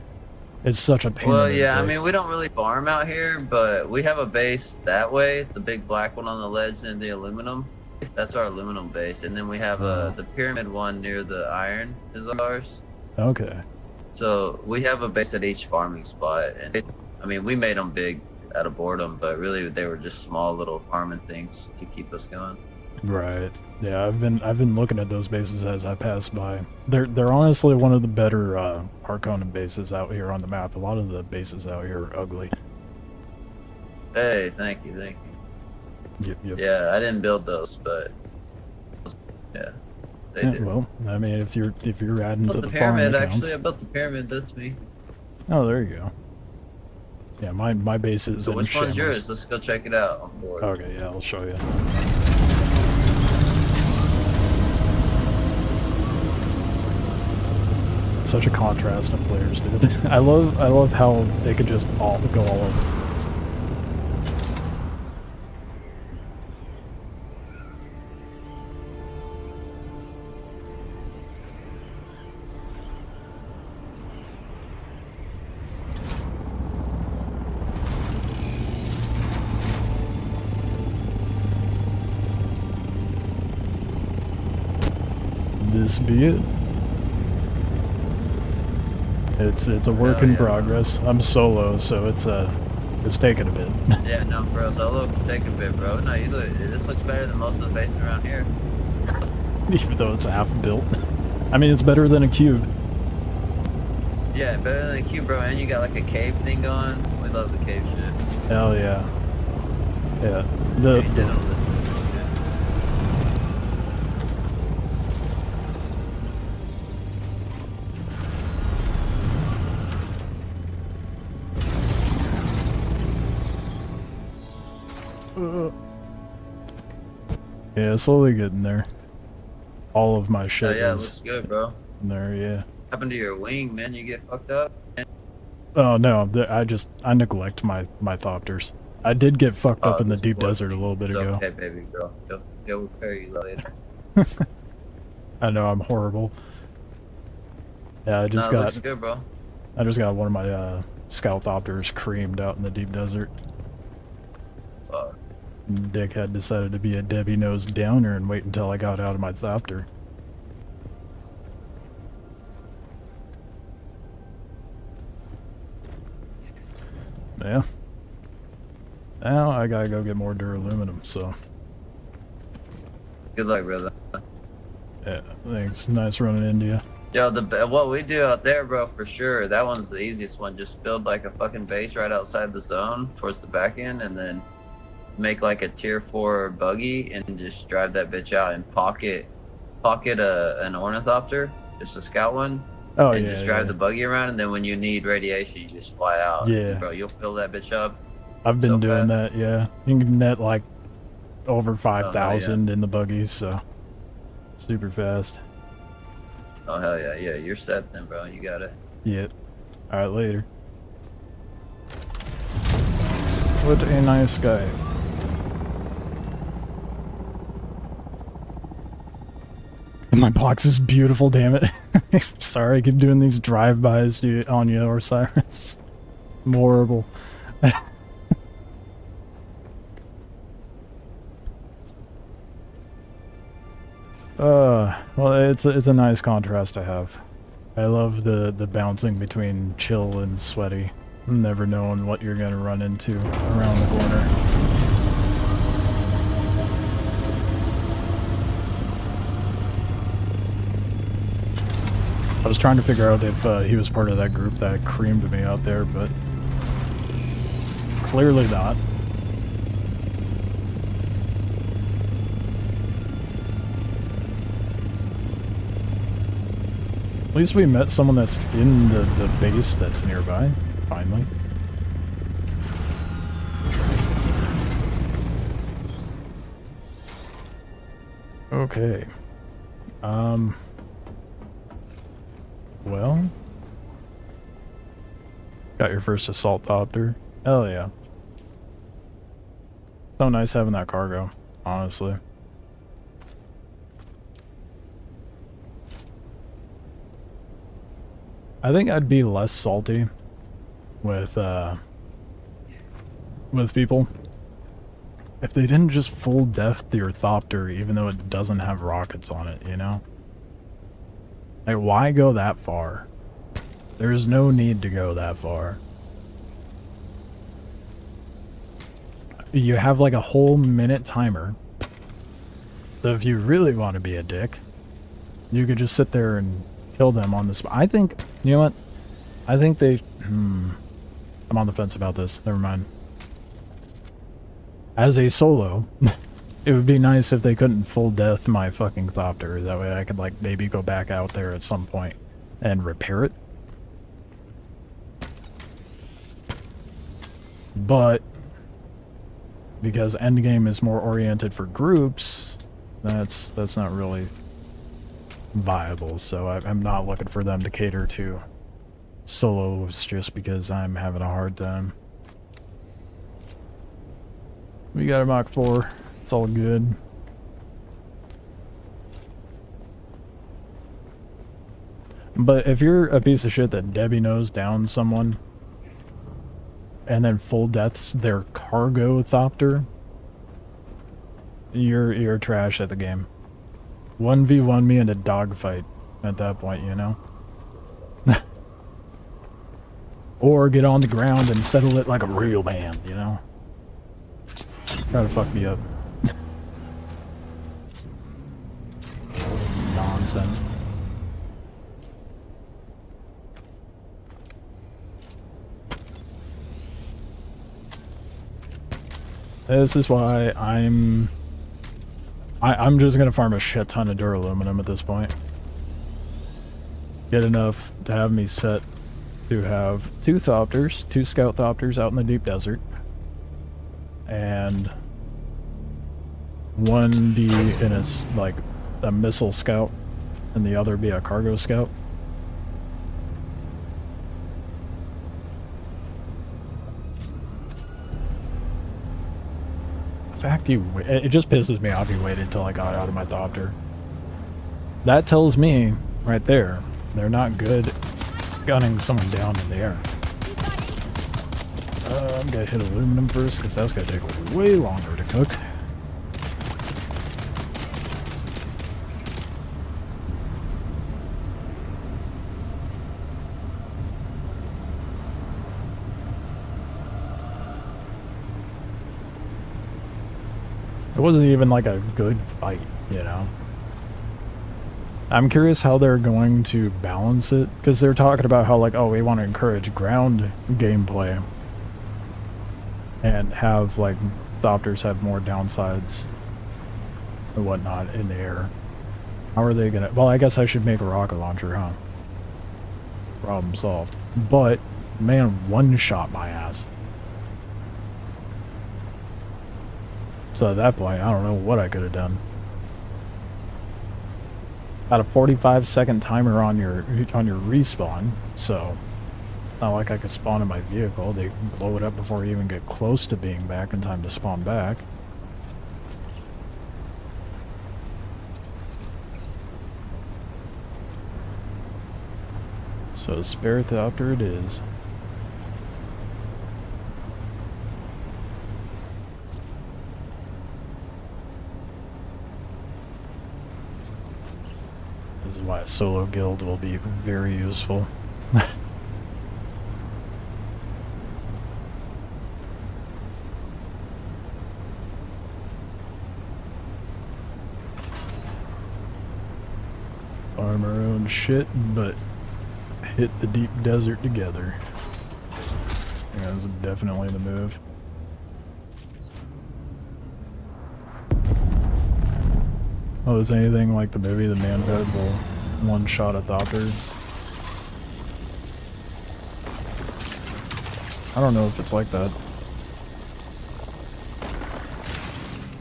A: It's such a pain.
O: Well, yeah, I mean, we don't really farm out here, but we have a base that way, the big black one on the ledge and the aluminum. That's our aluminum base, and then we have the pyramid one near the iron is ours.
A: Okay.
O: So we have a base at each farming spot, and I mean, we made them big out of boredom, but really they were just small little farming things to keep us going.
A: Right. Yeah, I've been looking at those bases as I pass by. They're honestly one of the better Harkonnen bases out here on the map. A lot of the bases out here are ugly.
O: Hey, thank you.
A: Yep.
O: Yeah, I didn't build those, but yeah, they did.
A: Well, I mean, if you're adding to the
O: pyramid,
A: farm
O: actually, I
A: accounts.
O: built the pyramid. That's me.
A: Oh, there you go. Yeah, my base is
O: So
A: in
O: which one's
A: shambles.
O: yours? Let's go check it out on board.
A: Okay, yeah, I'll show you. Such a contrast in players, dude. I love how they could just all go all over the place. This be it. It's a work in progress. I'm solo, so it's taking a bit.
O: Yeah, no, bro. Solo can take a bit, bro. No, this looks better than most of the bases around here.
A: Even though it's half built. I mean, it's better than a cube.
O: Yeah, better than a cube, bro. And you got like a cave thing going. We love the cave shit.
A: Hell yeah. Yeah. Yeah, slowly getting there. All of my shit
O: yeah,
A: is
O: looks good, bro.
A: in there, yeah.
O: Happened to your wing, man? You get fucked up?
A: Oh no, I neglect my thopters. I did get fucked up in the deep desert a little bit ago.
O: Okay, baby girl. He'll repair you later.
A: I know I'm horrible. Yeah, I just got.
O: Looks good, bro.
A: I just got one of my scout thopters creamed out in the deep desert.
O: Fuck.
A: Dickhead decided to be a Debbie nose downer and wait until I got out of my thopter. Yeah. Now I gotta go get more duraluminum, so.
O: Good luck, brother.
A: Yeah, thanks. Nice running India.
O: Yo, what we do out there, bro, for sure, that one's the easiest one. Just build like a fucking base right outside the zone towards the back end, and then make like a tier 4 buggy and just drive that bitch out and pocket an ornithopter, just a scout one.
A: Oh,
O: and
A: yeah,
O: just drive
A: yeah.
O: the buggy around, and then when you need radiation, you just fly out.
A: Yeah.
O: Bro, you'll fill that bitch up.
A: I've been
O: so
A: doing
O: fast.
A: that, yeah. You can net like over 5,000 in the buggies, so super fast.
O: Oh, hell yeah. Yeah, you're set then, bro. You got it.
A: Yep. Alright, later. What a nice guy. And my box is beautiful, damn it. Sorry, I keep doing these drive-bys on you, Osiris. I'm horrible. Well, it's a nice contrast to have. I love the bouncing between chill and sweaty. Never knowing what you're gonna run into around the corner. I was trying to figure out if he was part of that group that creamed me out there, but clearly not. At least we met someone that's in the base that's nearby, finally. Okay. Well. Got your first assault copter. Hell yeah. So nice having that cargo, honestly. I think I'd be less salty with people if they didn't just full death your Thopter even though it doesn't have rockets on it, you know? Like, why go that far? There's no need to go that far. You have like a whole minute timer. So if you really want to be a dick, you could just sit there and kill them on the spot. I think, you know what? I think they... I'm on the fence about this. Never mind. As a solo, it would be nice if they couldn't full death my fucking Thopter. That way I could like maybe go back out there at some point and repair it. But because endgame is more oriented for groups, that's not really viable. So I'm not looking for them to cater to solos just because I'm having a hard time. We got a Mach 4. It's all good. But if you're a piece of shit that Debbie knows down someone and then full deaths their cargo Thopter, you're trash at the game. 1v1 me in a dogfight at that point, you know? Or get on the ground and settle it like a real man, you know? Try to fuck me up. Nonsense. This is why I'm just gonna farm a shit ton of duraluminum at this point. Get enough to have me set to have 2 Thopters, 2 scout Thopters out in the deep desert. And one be in a missile scout and the other be a cargo scout. The fact it just pisses me off you waited until I got out of my Thopter. That tells me right there they're not good gunning someone down in the air. I'm gonna hit aluminum first because that's gonna take way longer to cook. It wasn't even like a good fight, you know? I'm curious how they're going to balance it, because they're talking about how like, oh, we want to encourage ground gameplay and have like Thopters have more downsides and whatnot in the air. How are they gonna... Well, I guess I should make a rocket launcher, huh? Problem solved. But, man, one-shot my ass. So at that point, I don't know what I could have done. Got a 45-second timer on your respawn, so not like I could spawn in my vehicle. They blow it up before you even get close to being back in time to spawn back. So spare Thopter it is. This is why a solo guild will be very useful. Farm our own shit, but hit the deep desert together. Yeah, that's definitely the move. Oh, is anything like the movie The Man Bed will one-shot a Thopter? I don't know if it's like that.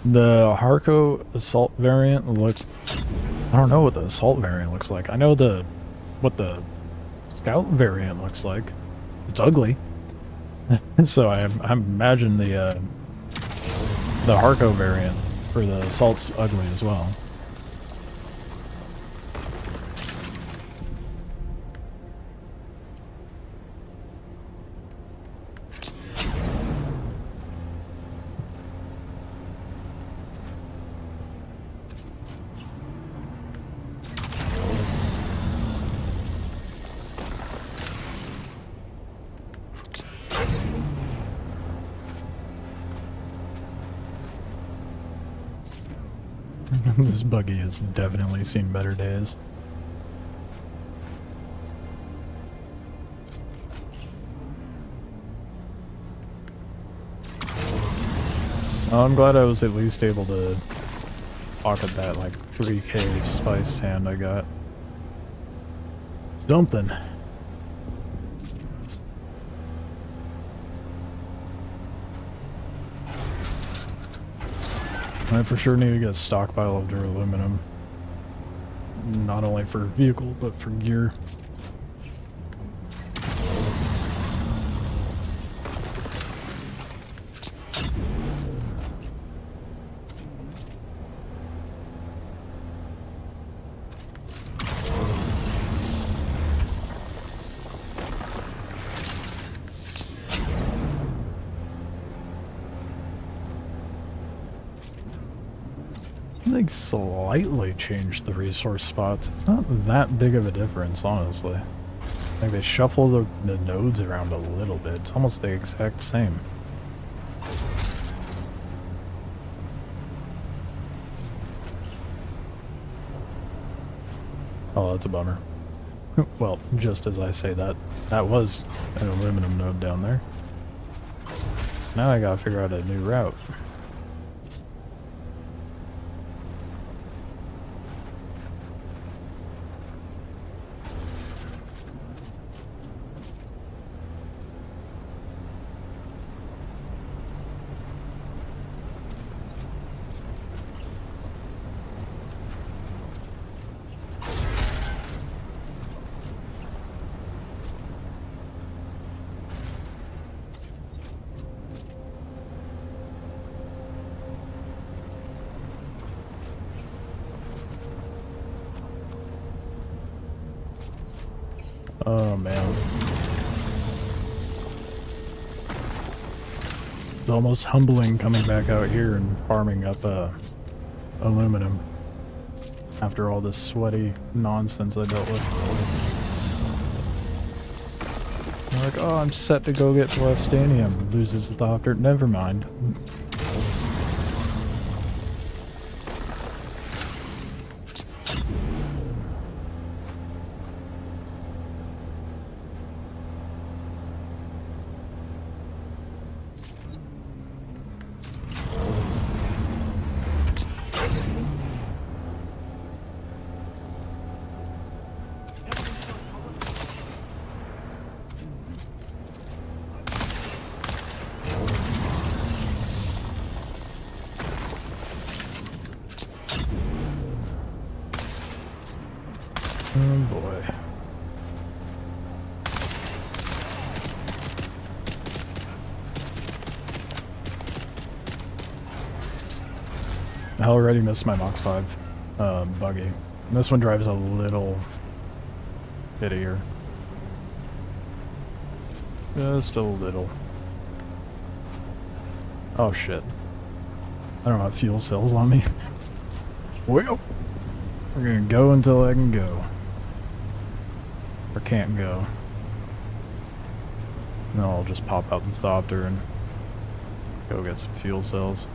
A: The Harco assault variant I don't know what the assault variant looks like. I know what the scout variant looks like. It's ugly. So I imagine the Harco variant for the assault's ugly as well. This buggy has definitely seen better days. Oh, I'm glad I was at least able to pocket that like 3k spice sand I got. Something. I for sure need to get a stockpile of duraluminum. Not only for vehicle, but for gear. They slightly changed the resource spots. It's not that big of a difference, honestly. Like they shuffle the nodes around a little bit. It's almost the exact same. Oh, that's a bummer. Well, just as I say that, that was an aluminum node down there. So now I gotta figure out a new route. Oh man. It's almost humbling coming back out here and farming up aluminum after all this sweaty nonsense I dealt with. I'm like, oh, I'm set to go get Blastanium. Loses the Thopter. Never mind. Oh boy. I already missed my Mach 5 buggy. This one drives a little pittier. Just a little. Oh shit. I don't have fuel cells on me. Well, we're gonna go until I can go. Or can't go. No, I'll just pop out the Thopter and go get some fuel cells.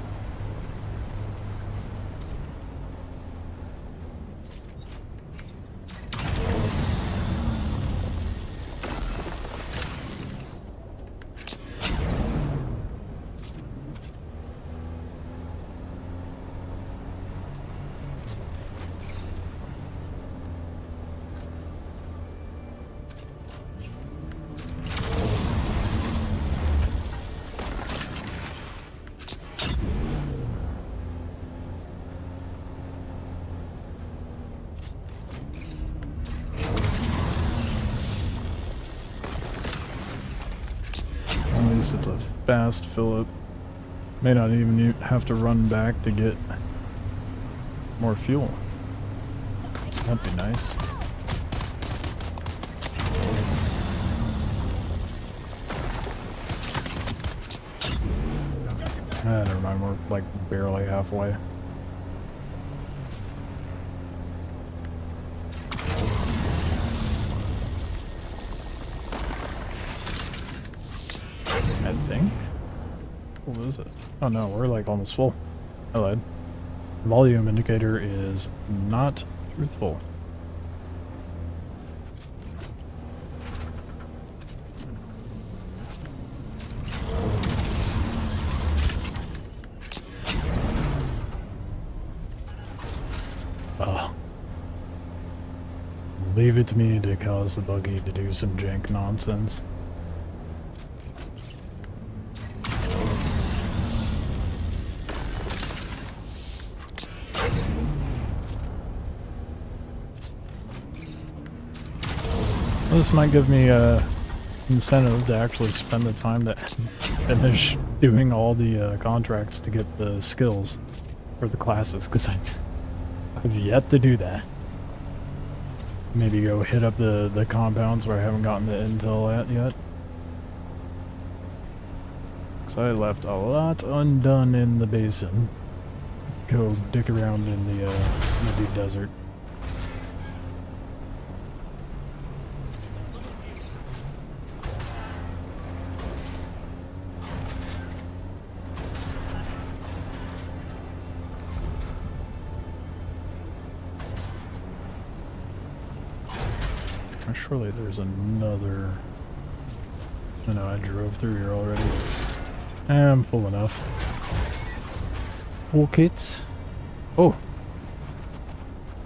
A: least it's a fast fill-up. May not even have to run back to get more fuel. That'd be nice. Ah, never mind, we're like barely halfway. I think. What is it? Oh no, we're like almost full. I lied. Volume indicator is not truthful. Leave it to me to cause the buggy to do some jank nonsense. This might give me a incentive to actually spend the time to finish doing all the contracts to get the skills for the classes, because I've yet to do that. Maybe go hit up the compounds where I haven't gotten the intel at yet. Because I left a lot undone in the basin. Go dick around in the deep desert. Surely there's another... I know I drove through here already. I'm full enough. Full kits. Oh!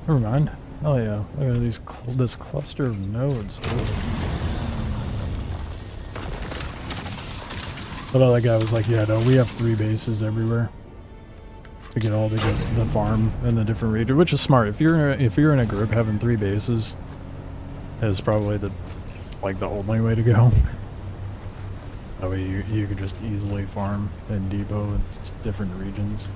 A: Never mind. Oh yeah, look at these this cluster of nodes. But that guy was like, yeah, no, we have 3 bases everywhere. To get all the farm in the different regions, which is smart. If you're in a group, having 3 bases is probably the only way to go. That way you could just easily farm and depot in different regions.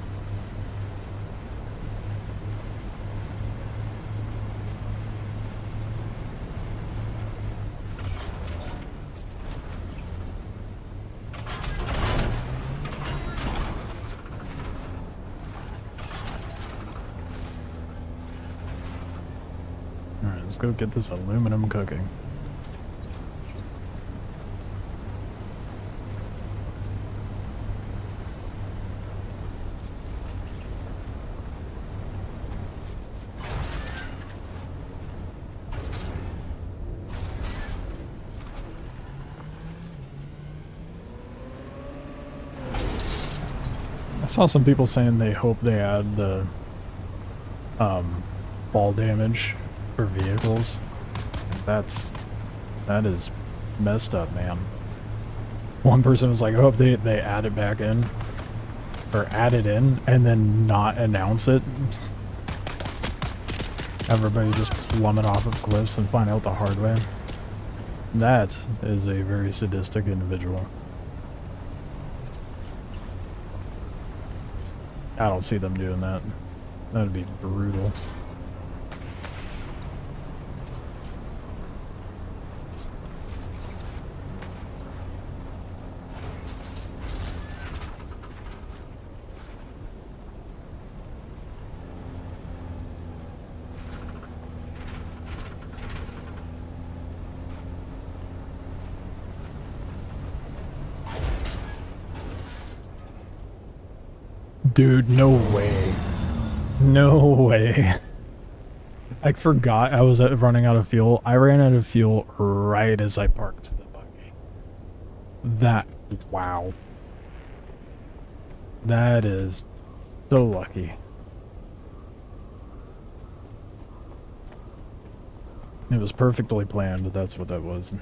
A: Alright, let's go get this aluminum cooking. I saw some people saying they hope they add the fall damage for vehicles. That is messed up, man. One person was like, I hope they add it back in, or add it in and then not announce it. Everybody just plummet off of cliffs and find out the hard way. That is a very sadistic individual. I don't see them doing that. That'd be brutal. Dude, no way. No way. I forgot I was running out of fuel. I ran out of fuel right as I parked the buggy. That, wow. That is so lucky. It was perfectly planned, that's what that was.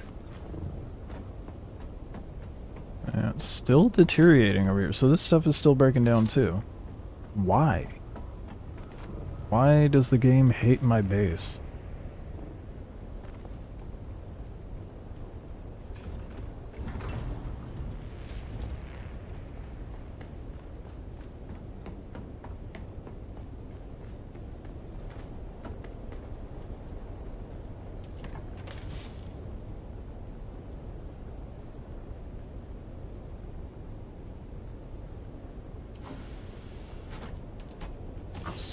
A: Yeah, it's still deteriorating over here. So this stuff is still breaking down too. Why? Why does the game hate my base?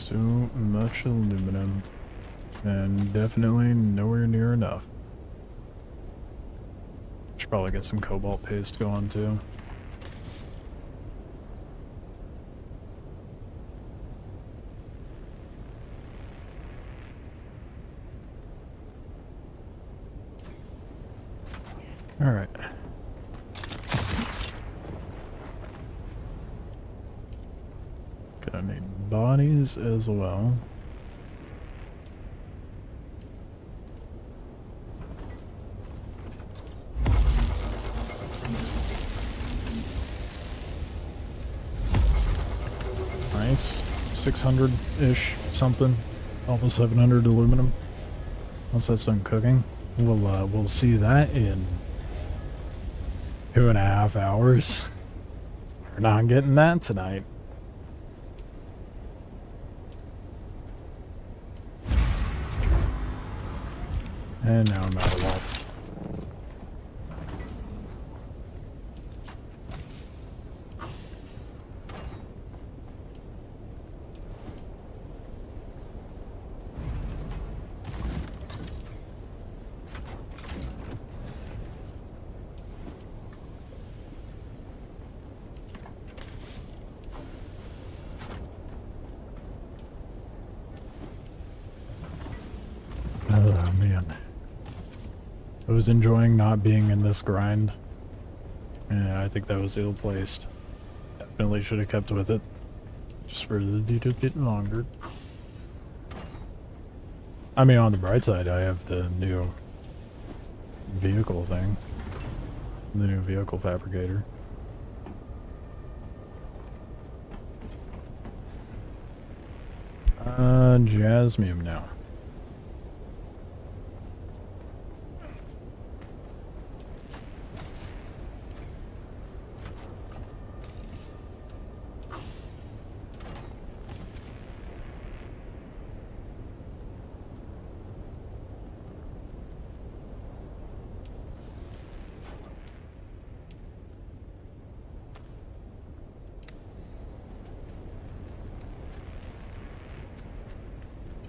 A: So much aluminum. And definitely nowhere near enough. Should probably get some cobalt paste going too. Alright. Gonna need bodies as well. Nice. 600-ish something. Almost 700 aluminum. Once that's done cooking, we'll see that in 2.5 hours. We're not getting that tonight. And now I'm out of wall. Oh man. I was enjoying not being in this grind. Yeah, I think that was ill-placed. Definitely should have kept with it. Just for the little bit longer. I mean, on the bright side, I have the new vehicle thing. The new vehicle fabricator. Jasmium now.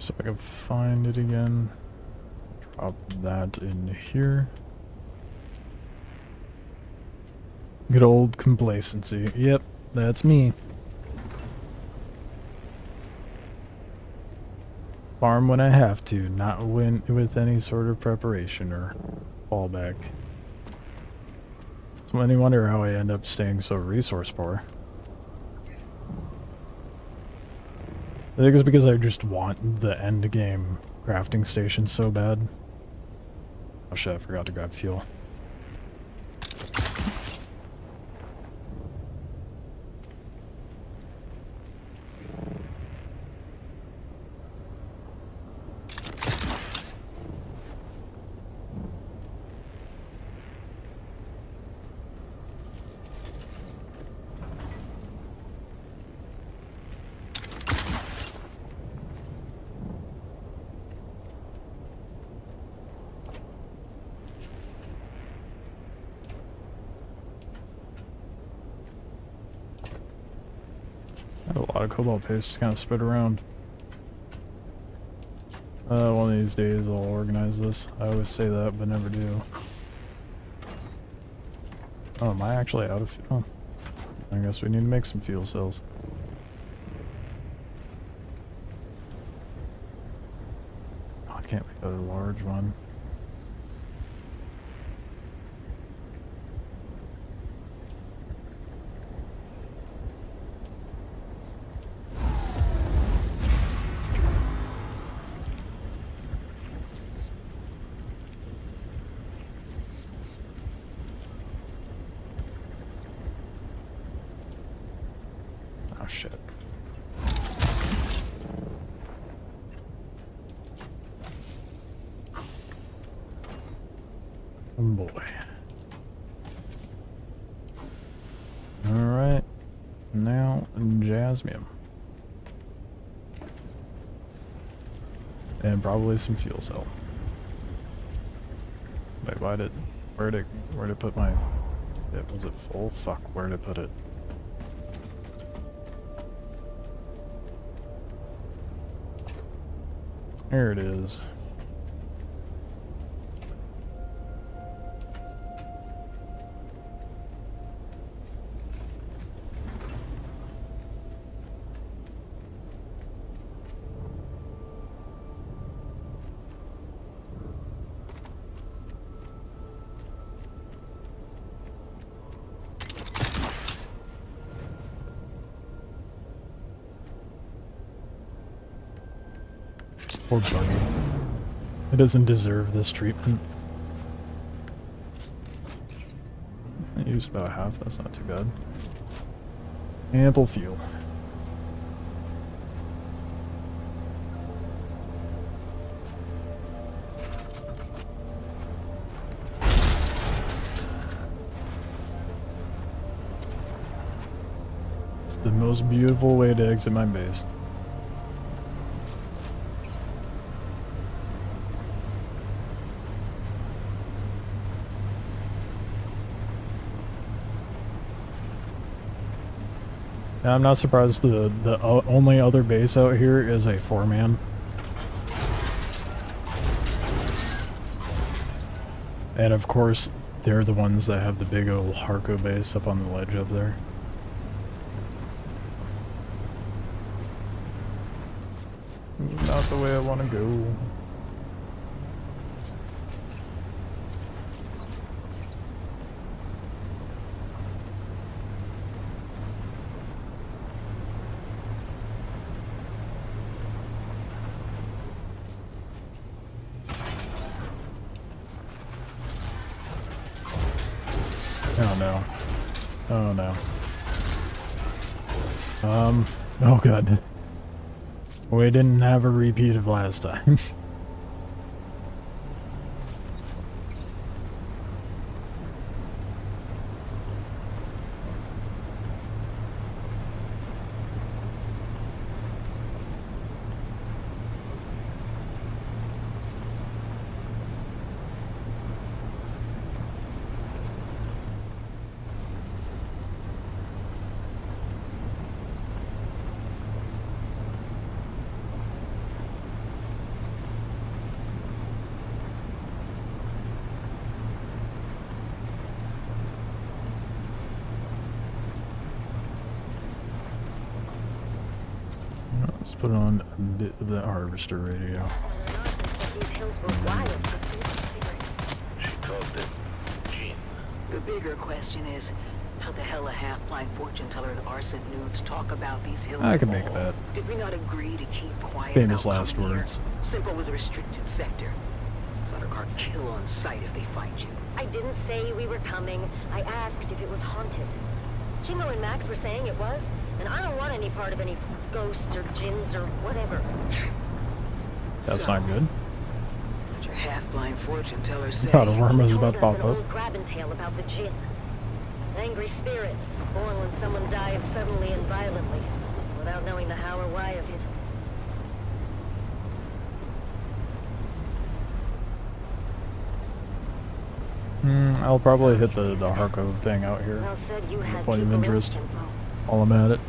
A: So I can find it again. Drop that in here. Good old complacency. Yep, that's me. Farm when I have to, not with any sort of preparation or fallback. So many wonder how I end up staying so resource poor. I think it's because I just want the end game crafting station so bad. Oh shit, I forgot to grab fuel. I have a lot of cobalt paste just kind of spread around. One of these days I'll organize this. I always say that, but never do. Oh, am I actually out of fuel? I guess we need to make some fuel cells. Oh, I can't make that a large one. Oh shit. Oh boy. Alright. Now, jasmium. And probably some fuel cell. Wait, where'd it put my... was it full? Fuck, where'd it put it? There it is. Poor bunny. It doesn't deserve this treatment. I used about half, that's not too bad. Ample fuel. It's the most beautiful way to exit my base. Now, I'm not surprised the only other base out here is a 4-man. And of course, they're the ones that have the big old Harco base up on the ledge up there. Not the way I want to go. Oh no. Oh no. Oh god. We didn't have a repeat of last time. Let's put on a bit of the harvester radio.
H: She called it Jean.
P: The bigger question is, how the hell a half-blind fortune teller and Arson knew to talk about these hills?
A: I can make that.
P: Did we not agree to keep quiet?
A: Famous
P: about
A: last
P: coming here?
A: words.
P: Simple was a restricted sector. Sondercart kill on sight if they find you.
F: I didn't say we were coming. I asked if it was haunted. Chingo and Max were saying it was, and I don't want any part of any ghosts or jinns or whatever.
A: That's not good.
P: What your half-blind fortune teller
A: I
P: said.
A: thought a worm was about to
F: Told us
A: pop
F: an
A: up.
F: old grabbing tale about the jinn. Angry spirits, born when someone dies suddenly and violently, without knowing the how or why of it.
A: I'll probably hit the Harco thing out here.
F: Well said, you had
A: Point of
F: people
A: interest.
F: instant, though.
A: While I'm at it.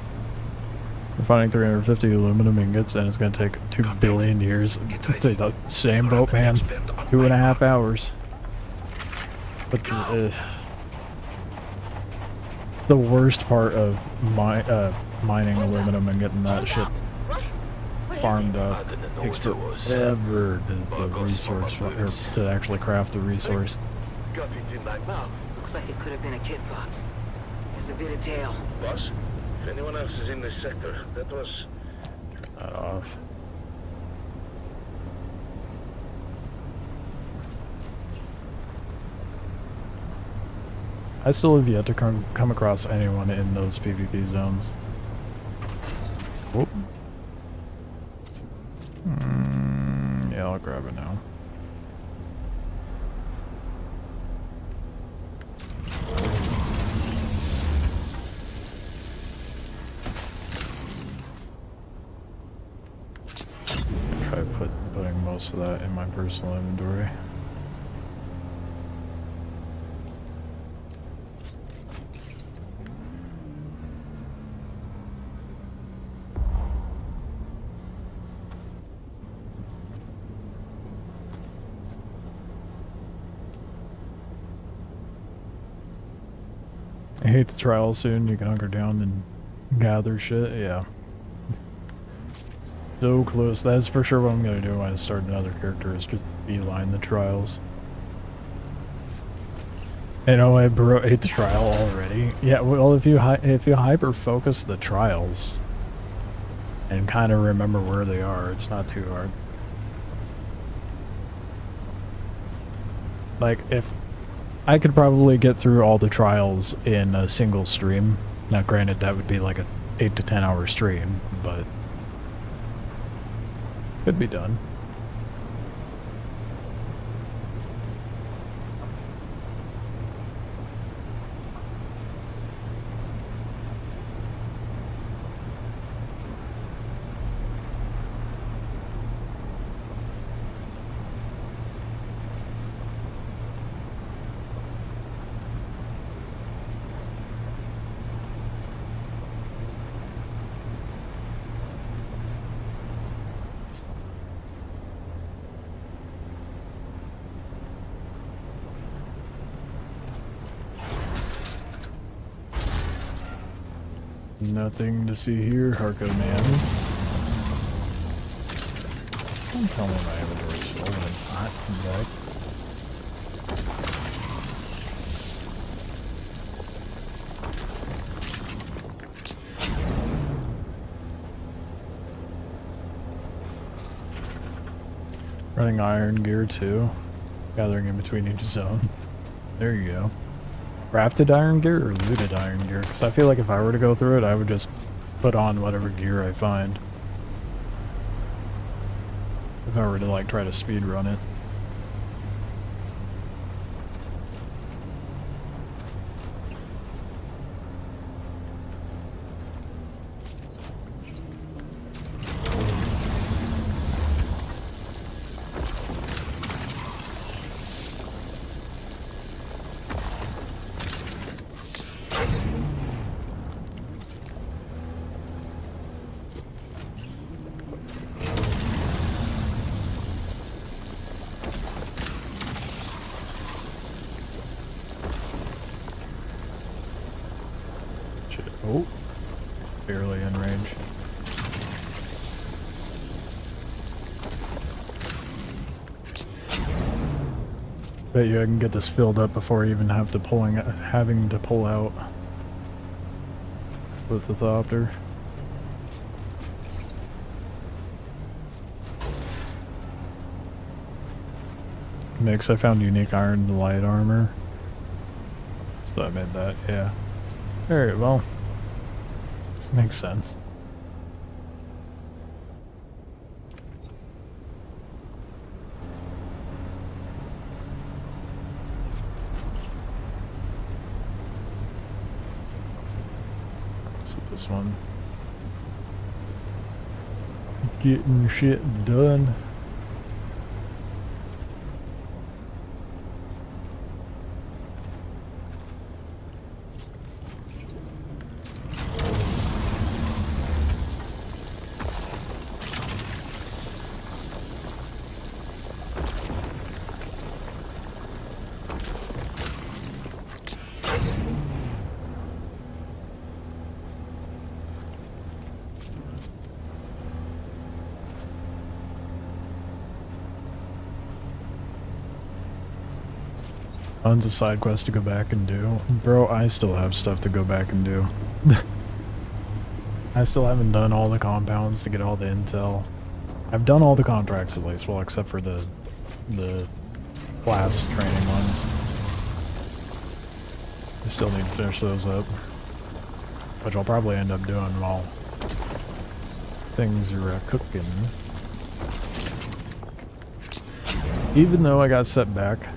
A: We're finding 350 aluminum ingots, and it's going to take 2 billion years. Take the same boat, man. 2.5 hours. But the worst part of mining aluminum and getting that shit farmed up takes forever the resource to actually craft the resource.
H: Got it in my mouth.
P: Looks like it could have been a kit box. There's a bit of tail.
H: Boss, if anyone else is in this sector, that was...
A: Turn that off. I still have yet to come across anyone in those PvP zones. Whoop. Yeah, I'll grab it now. Try putting most of that in my personal inventory. I hate the trial soon. You can hunker down and gather shit. Yeah. So close. That's for sure what I'm gonna do when I start another character, is just beeline the trials. I know I ate the trial already. Yeah, well, if you hyper focus the trials and kind of remember where they are, it's not too hard. Like, if I could probably get through all the trials in a single stream. Now, granted, that would be like a 8 to 10 hour stream, but could be done. Nothing to see here, Harko man. Don't tell me my inventory's full when it's not. Back. Running iron gear too. Gathering in between each zone. There you go. Crafted iron gear or looted iron gear? Because I feel like if I were to go through it, I would just put on whatever gear I find. If I were to like try to speed run it. Oh, barely in range. Bet you I can get this filled up before I even have to having to pull out with the thopter. Mix, I found unique iron light armor. So I made that, yeah. Alright, well. Makes sense. So this one. Getting shit done. Tons of side quests to go back and do. Bro, I still have stuff to go back and do. I still haven't done all the compounds to get all the intel. I've done all the contracts at least, well, except for the class training ones. I still need to finish those up. Which I'll probably end up doing while things are cooking. Even though I got set back,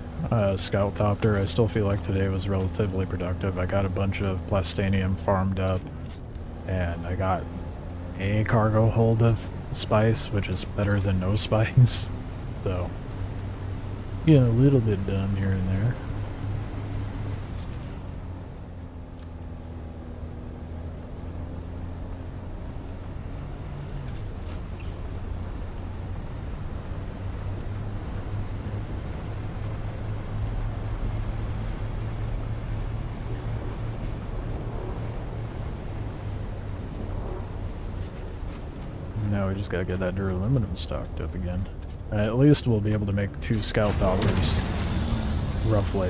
A: Scout Thopter, I still feel like today was relatively productive. I got a bunch of plastanium farmed up, and I got a cargo hold of spice, which is better than no spice. So, getting a little bit done here and there. I just gotta get that duraluminum stocked up again. At least we'll be able to make 2 scout dollars, roughly,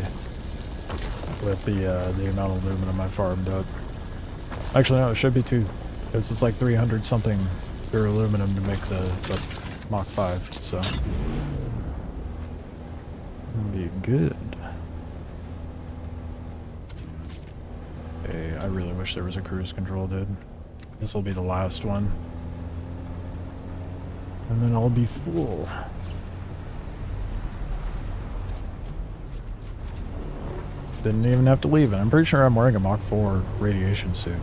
A: with the amount of aluminum I farmed up. Actually, no, it should be 2, because it's like 300 something duraluminum to make the Mach 5, so it'll be good. Hey, I really wish there was a cruise control, dude. This will be the last one. And then I'll be full. Didn't even have to leave it. I'm pretty sure I'm wearing a Mach 4 radiation suit.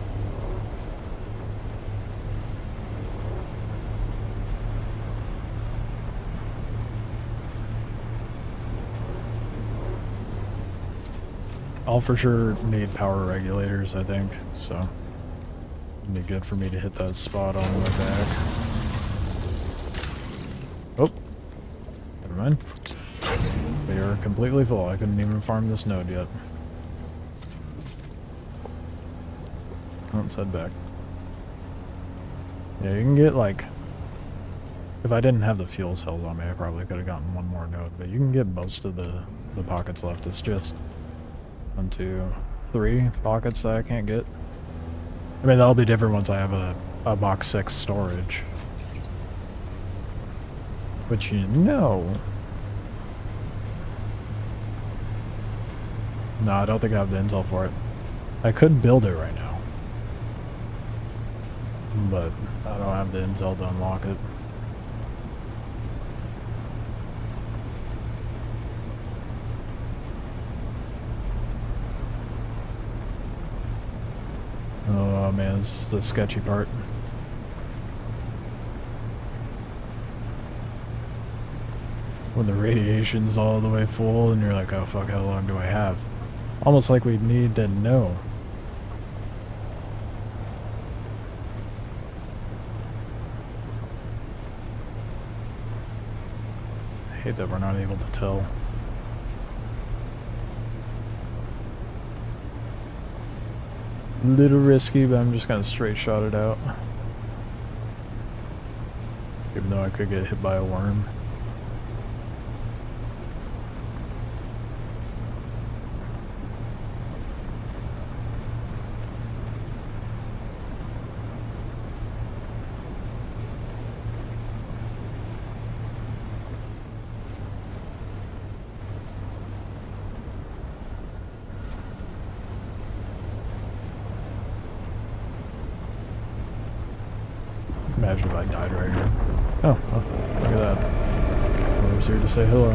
A: I'll for sure need power regulators, I think, so it'd be good for me to hit that spot on the way back. Oh, never mind. They are completely full. I couldn't even farm this node yet. Let's head back. Yeah, you can get like... If I didn't have the fuel cells on me, I probably could have gotten one more node, but you can get most of the pockets left. It's just 1, 2, 3 pockets that I can't get. I mean, that'll be different once I have a Mach 6 storage. Which you know... No, I don't think I have the intel for it. I could build it right now. But I don't have the intel to unlock it. Oh man, this is the sketchy part. When the radiation's all the way full and you're like, oh fuck, how long do I have? Almost like we need to know. I hate that we're not able to tell. A little risky, but I'm just gonna straight shot it out. Even though I could get hit by a worm. Imagine if I died right here. Oh, well, look at that. Whoever's here to say hello.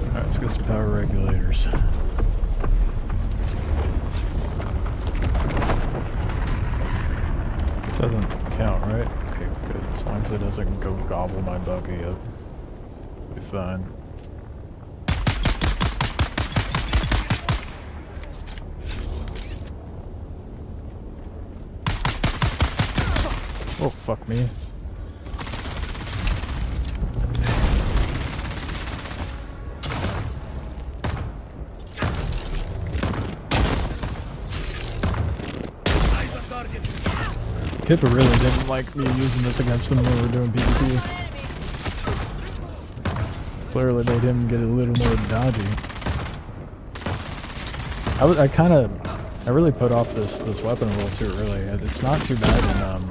A: Alright, let's get some power regulators. Doesn't count, right? Okay, good. As long as it doesn't go gobble my buggy up, we'll be fine. Oh, fuck me. Kipper really didn't like me using this against him when we were doing PvP. Clearly made him get a little more dodgy. I really put off this weapon a little too early. It's not too bad in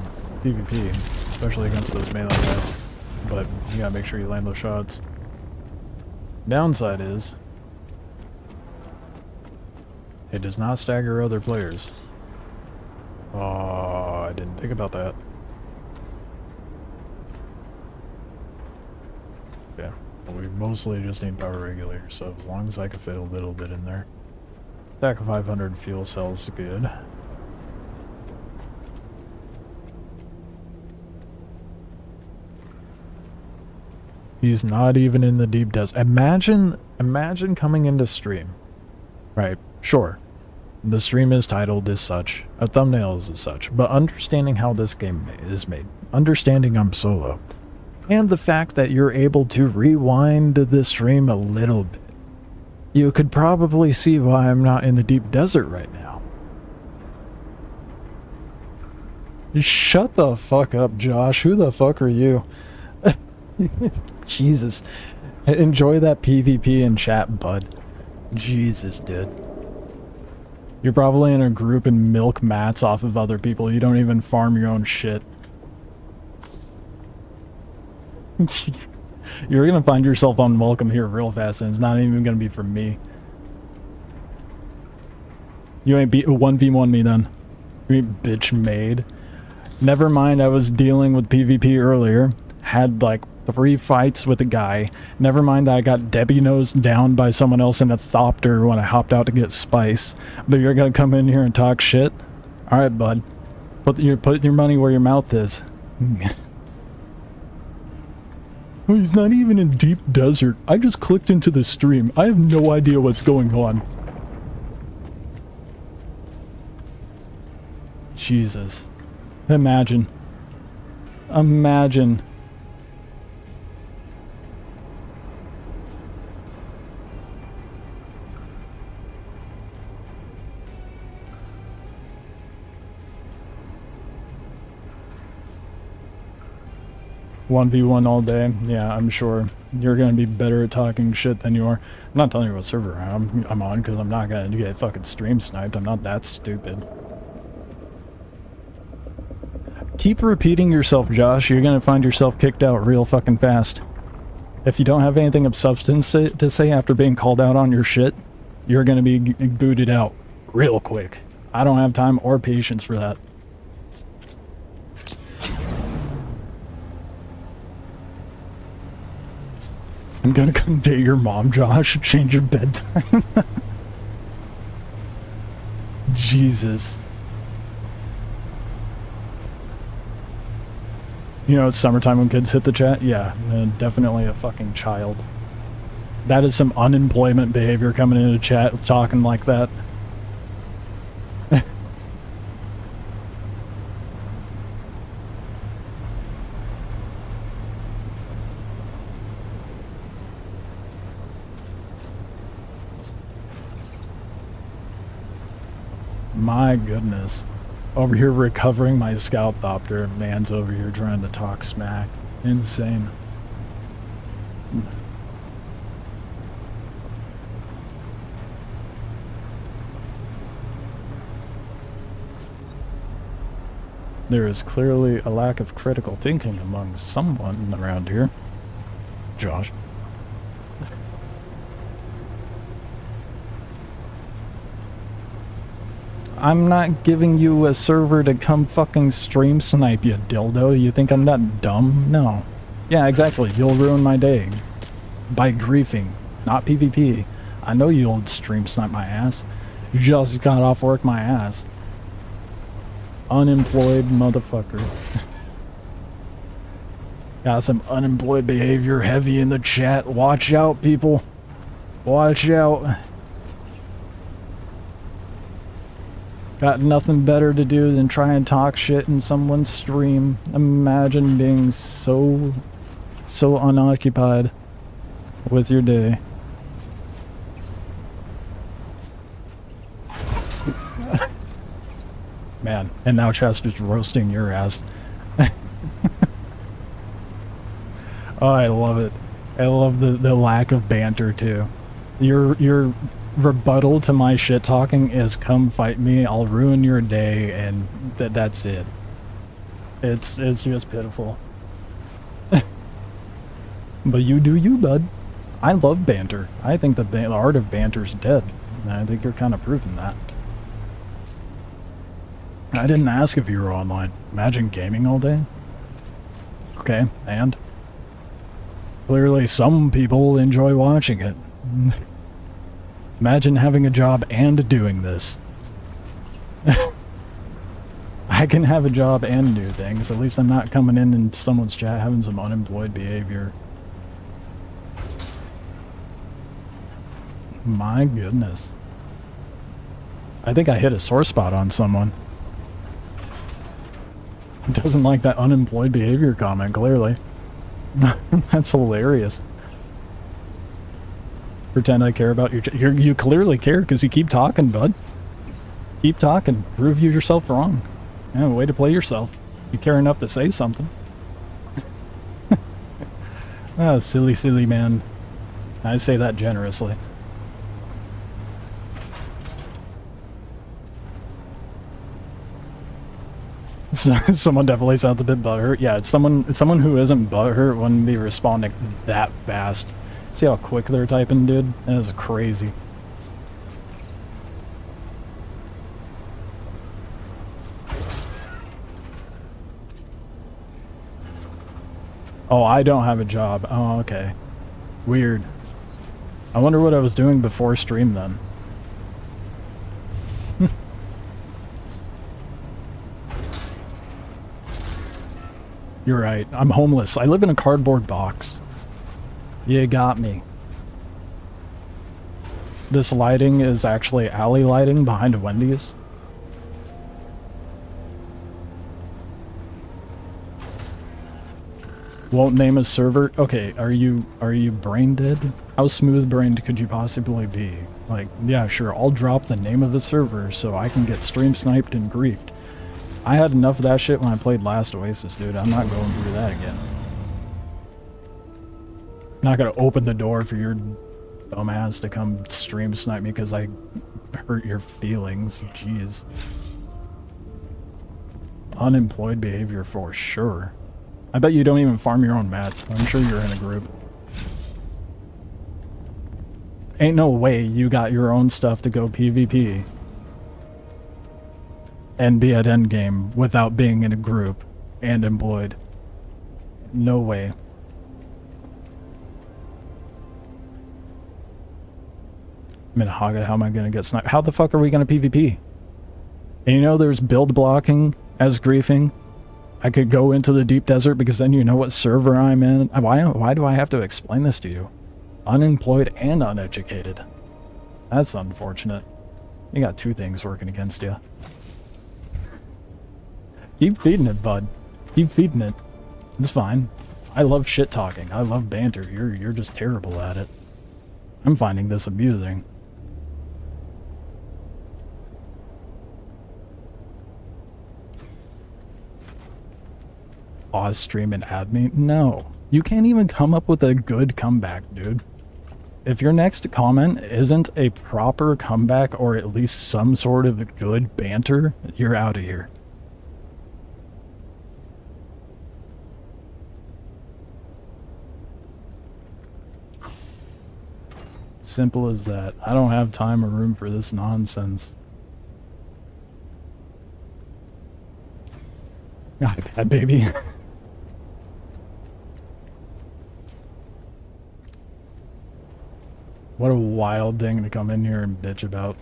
A: PvP, especially against those melee guys, but you gotta make sure you land those shots. Downside is, it does not stagger other players. Oh, I didn't think about that. Yeah, well, we mostly just need power regulators, so as long as I can fit a little bit in there. Stack of 500 fuel cells is good. He's not even in the deep desert. Imagine coming into stream. Right, sure. The stream is titled as such. A thumbnail is as such. But understanding how this game is made. Understanding I'm solo. And the fact that you're able to rewind the stream a little bit. You could probably see why I'm not in the deep desert right now. Shut the fuck up, Josh. Who the fuck are you? Jesus. Enjoy that PvP in chat, bud. Jesus, dude. You're probably in a group and milk mats off of other people. You don't even farm your own shit. You're gonna find yourself unwelcome here real fast, and it's not even gonna be from me. You ain't 1v1 me then. You ain't bitch made. Never mind, I was dealing with PvP earlier. Had like 3 fights with a guy. Never mind that I got Debbie nosed down by someone else in a thopter when I hopped out to get spice. But you're gonna come in here and talk shit? Alright, bud. Put your money where your mouth is. Oh, he's not even in deep desert. I just clicked into the stream. I have no idea what's going on. Jesus. Imagine. Imagine. One v one all day. Yeah, I'm sure you're gonna be better at talking shit than you are. I'm not telling you what server I'm on because I'm not gonna get fucking stream sniped. I'm not that stupid. Keep repeating yourself, Josh. You're gonna find yourself kicked out real fucking fast. If you don't have anything of substance to say after being called out on your shit, you're gonna be booted out real quick. I don't have time or patience for that. I'm gonna come date your mom, Josh. Change your bedtime. Jesus. You know, it's summertime when kids hit the chat? Yeah, definitely a fucking child. That is some unemployment behavior coming into chat talking like that. My goodness. Over here recovering my scalp thopter. Man's over here trying to talk smack. Insane. There is clearly a lack of critical thinking among someone around here. Josh. I'm not giving you a server to come fucking stream snipe, you dildo. You think I'm that dumb? No. Yeah, exactly. You'll ruin my day. By griefing. Not PvP. I know you'll stream snipe my ass. You just got off work my ass. Unemployed motherfucker. Got some unemployed behavior heavy in the chat. Watch out, people. Watch out. Got nothing better to do than try and talk shit in someone's stream. Imagine being so unoccupied with your day. Man, and now Chester's roasting your ass. Oh, I love it. I love the lack of banter too. Your rebuttal to my shit talking is come fight me, I'll ruin your day, and that's it. It's just pitiful. But you do you, bud. I love banter. I think the art of banter's dead. And I think you're kind of proving that. I didn't ask if you were online. Imagine gaming all day. Okay, and? Clearly some people enjoy watching it. Imagine having a job and doing this. I can have a job and do things. At least I'm not coming in someone's chat having some unemployed behavior. My goodness. I think I hit a sore spot on someone. Doesn't like that unemployed behavior comment, clearly. That's hilarious. Pretend I care about you clearly care because you keep talking, bud. Keep talking. Prove yourself wrong. Yeah, way to play yourself. You care enough to say something. Oh, silly, silly man. I say that generously. Someone definitely sounds a bit butthurt. Yeah, someone who isn't butthurt wouldn't be responding that fast. See how quick they're typing, dude? That is crazy. Oh, I don't have a job. Oh, okay. Weird. I wonder what I was doing before stream then. You're right. I'm homeless. I live in a cardboard box. You got me. This lighting is actually alley lighting behind a Wendy's. Won't name a server. Okay, are you brain dead? How smooth brained could you possibly be? Like, yeah, sure, I'll drop the name of the server so I can get stream sniped and griefed. I had enough of that shit when I played last Oasis, dude. I'm not going through that again. I'm not gonna open the door for your dumbass to come stream snipe me because I hurt your feelings. Jeez. Unemployed behavior for sure. I bet you don't even farm your own mats. I'm sure you're in a group. Ain't no way you got your own stuff to go PvP and be at endgame without being in a group and employed. No way. I'm in Haga, how am I gonna get sniped? How the fuck are we gonna PvP? And you know there's build blocking as griefing. I could go into the deep desert because then you know what server I'm in. Why do I have to explain this to you? Unemployed and uneducated. That's unfortunate. You got two things working against you. Keep feeding it, bud. Keep feeding it. It's fine. I love shit talking. I love banter. You're just terrible at it. I'm finding this amusing. Pause stream and add me? No. You can't even come up with a good comeback, dude. If your next comment isn't a proper comeback or at least some sort of good banter, you're out of here. Simple as that. I don't have time or room for this nonsense. Not bad, baby. What a wild thing to come in here and bitch about.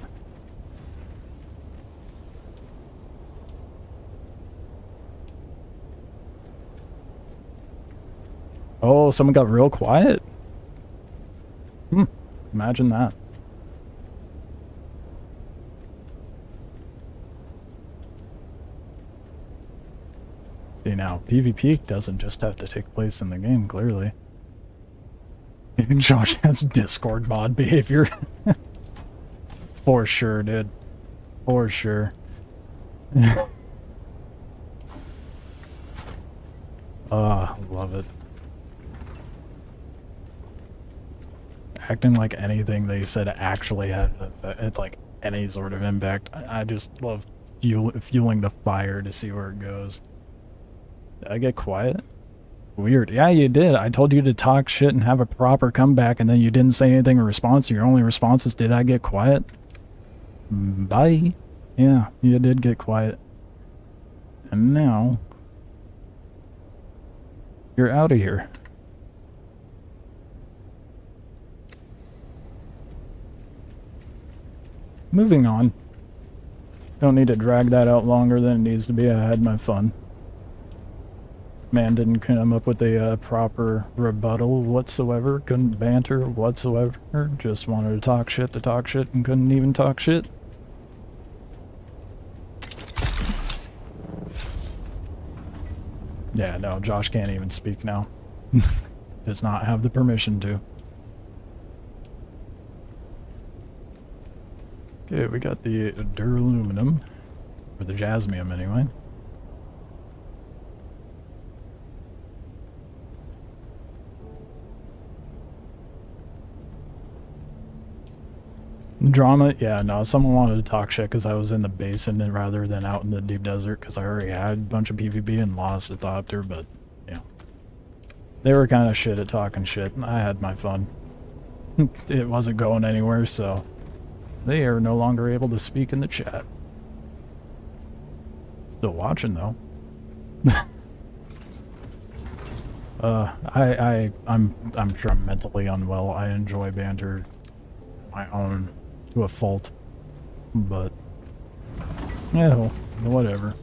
A: Oh, someone got real quiet? Imagine that. See now, PvP doesn't just have to take place in the game, clearly. Josh has Discord mod behavior. For sure, dude. For sure. Love it. Acting like anything they said actually had like any sort of impact. I just love fueling the fire to see where it goes. Did I get quiet? Weird. Yeah, you did. I told you to talk shit and have a proper comeback, and then you didn't say anything in response. Your only response is, did I get quiet? Bye. Yeah, you did get quiet. And now you're out of here. Moving on. Don't need to drag that out longer than it needs to be. I had my fun. Man didn't come up with a proper rebuttal whatsoever. Couldn't banter whatsoever. Just wanted to talk shit and couldn't even talk shit. Yeah, no, Josh can't even speak now. Does not have the permission to. Okay, we got the duraluminum, or the jasmium anyway. Drama? Yeah, no, someone wanted to talk shit because I was in the basin and rather than out in the deep desert because I already had a bunch of PvP and lost a Thopter, but, yeah. They were kind of shit at talking shit, and I had my fun. It wasn't going anywhere, so they are no longer able to speak in the chat. Still watching, though. I'm sure I'm mentally unwell. I enjoy banter my own to a fault, but yeah, whatever.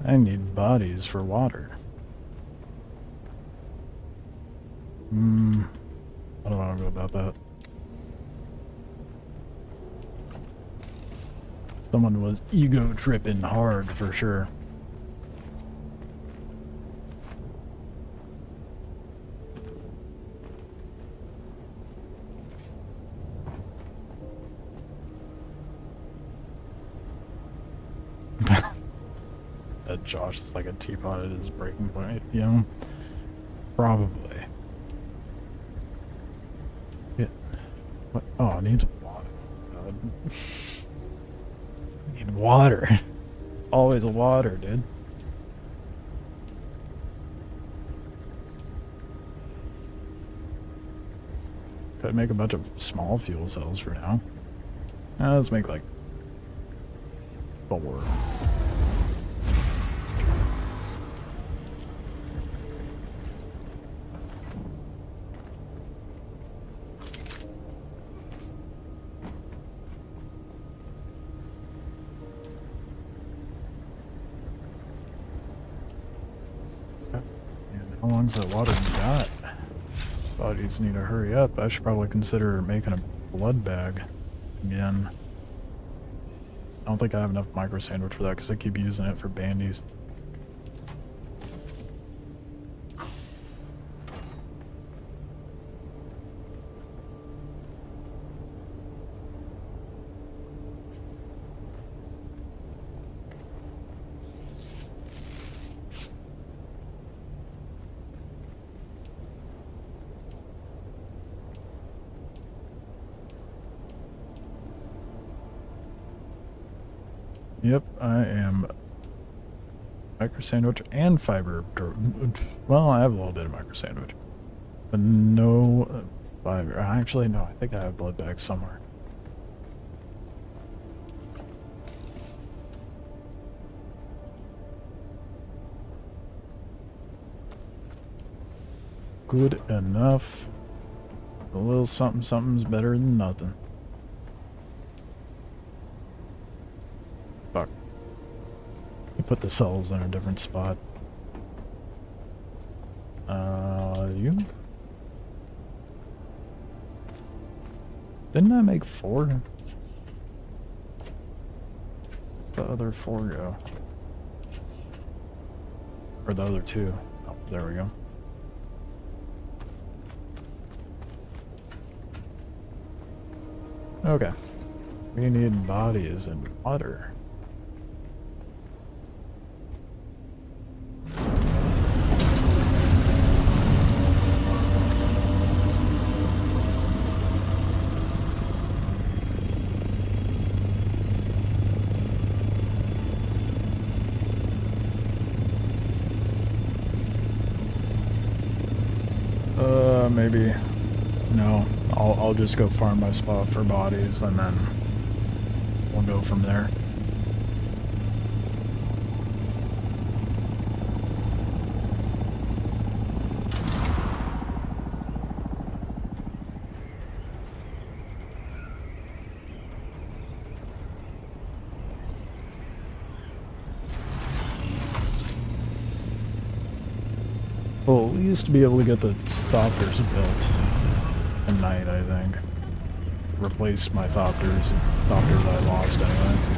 A: I need bodies for water. I don't know how to go about that. Someone was ego tripping hard for sure. That Josh is like a teapot at his breaking point, you know? Probably. Yeah. What? Oh, it needs water. I need water. It's always water, dude. Could make a bunch of small fuel cells for now. Let's make like 4. How long's that water got? Bodies need to hurry up. I should probably consider making a blood bag again. I don't think I have enough micro sandwich for that because I keep using it for bandies. Yep, I am micro sandwich and fiber. Well, I have a little bit of micro sandwich, but no fiber. Actually, no, I think I have blood bags somewhere. Good enough. A little something something's better than nothing. Fuck. Put the cells in a different spot. You? Didn't I make 4? The other 4 go? Or the other 2? Oh, there we go. Okay. We need bodies and water. Maybe. No, I'll just go farm my spot for bodies and then we'll go from there. Well, at least be able to get the Thopters built tonight, I think. Replace my Thopters I lost anyway.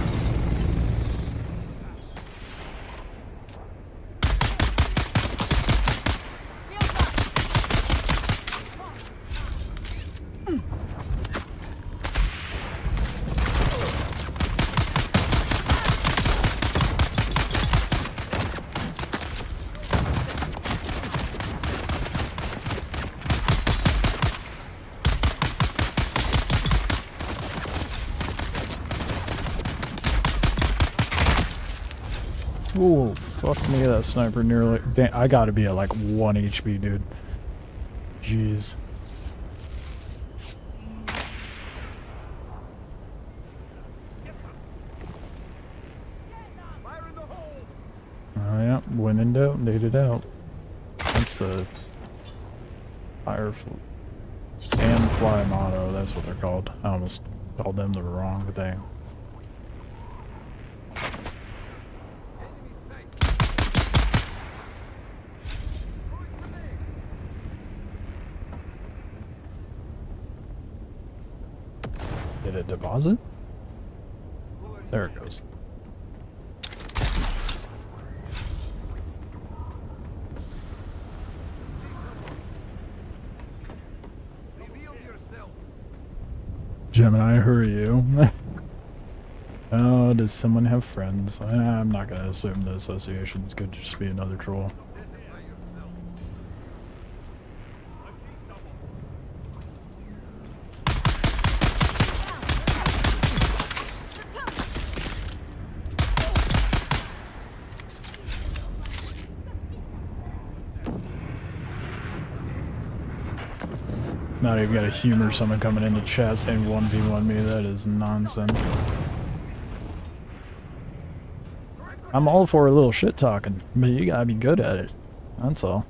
A: Ooh, fuck me, that sniper nearly... Damn, I gotta be at like 1 HP, dude. Jeez. Oh yeah, when in doubt, date it out. That's the sandfly motto, that's what they're called. I almost called them the wrong thing. Did it deposit? There it goes. Gemini, who are you? Oh, does someone have friends? I'm not gonna assume the associations could just be another troll. Not even gotta humor someone coming into chat saying 1v1 me, that is nonsense. I'm all for a little shit talking, but you gotta be good at it. That's all.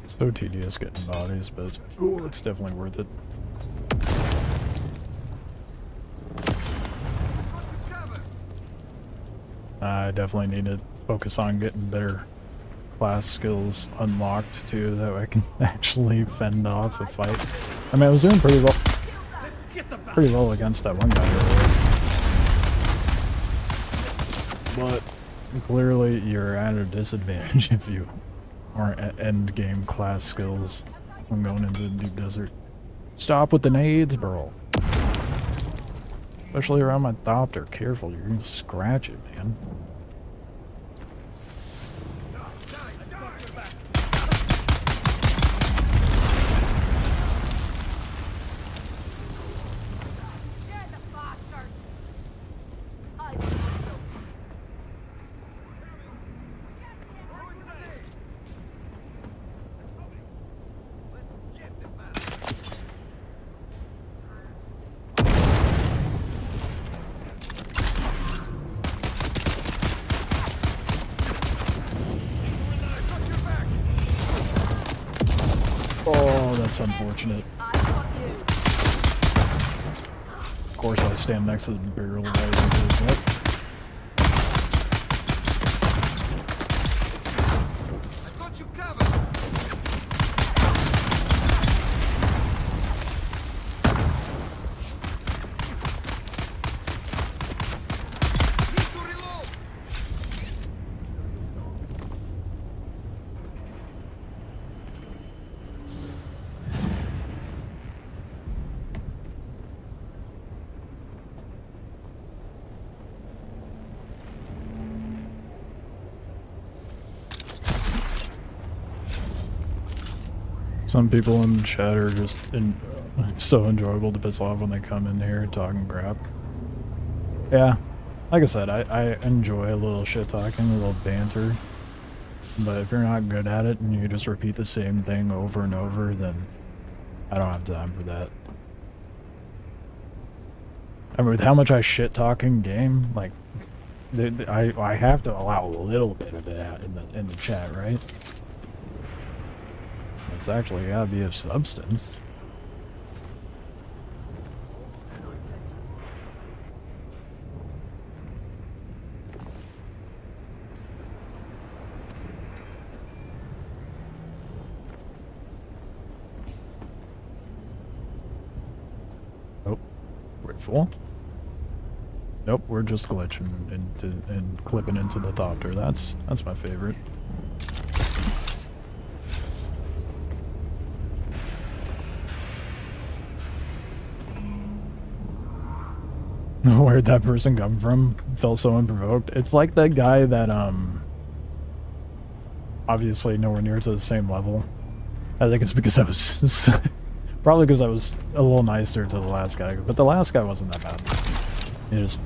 A: So tedious getting bodies, but it's definitely worth it. I definitely need to focus on getting better class skills unlocked too, that way I can actually fend off a fight. I mean, I was doing pretty well against that one guy earlier. But clearly you're at a disadvantage if you aren't at end game class skills when going into the deep desert. Stop with the nades, bro. Especially around my Thopter. Careful, you're gonna scratch it, man. Oh, that's unfortunate. Of course, I stand next to the Imperial Guy. Some people in the chat are just so enjoyable to piss off when they come in here talking crap. Yeah, like I said, I enjoy a little shit talking, a little banter. But if you're not good at it and you just repeat the same thing over and over, then I don't have time for that. I mean, with how much I shit talk in game, like, I have to allow a little bit of it in the chat, right? It's actually gotta be of substance. Oh, we're full? Nope, we're just glitching and clipping into the Thopter. That's my favorite. Where'd that person come from? Felt so unprovoked. It's like that guy that, obviously nowhere near to the same level. I think it's because I was... probably because I was a little nicer to the last guy, but the last guy wasn't that bad. He just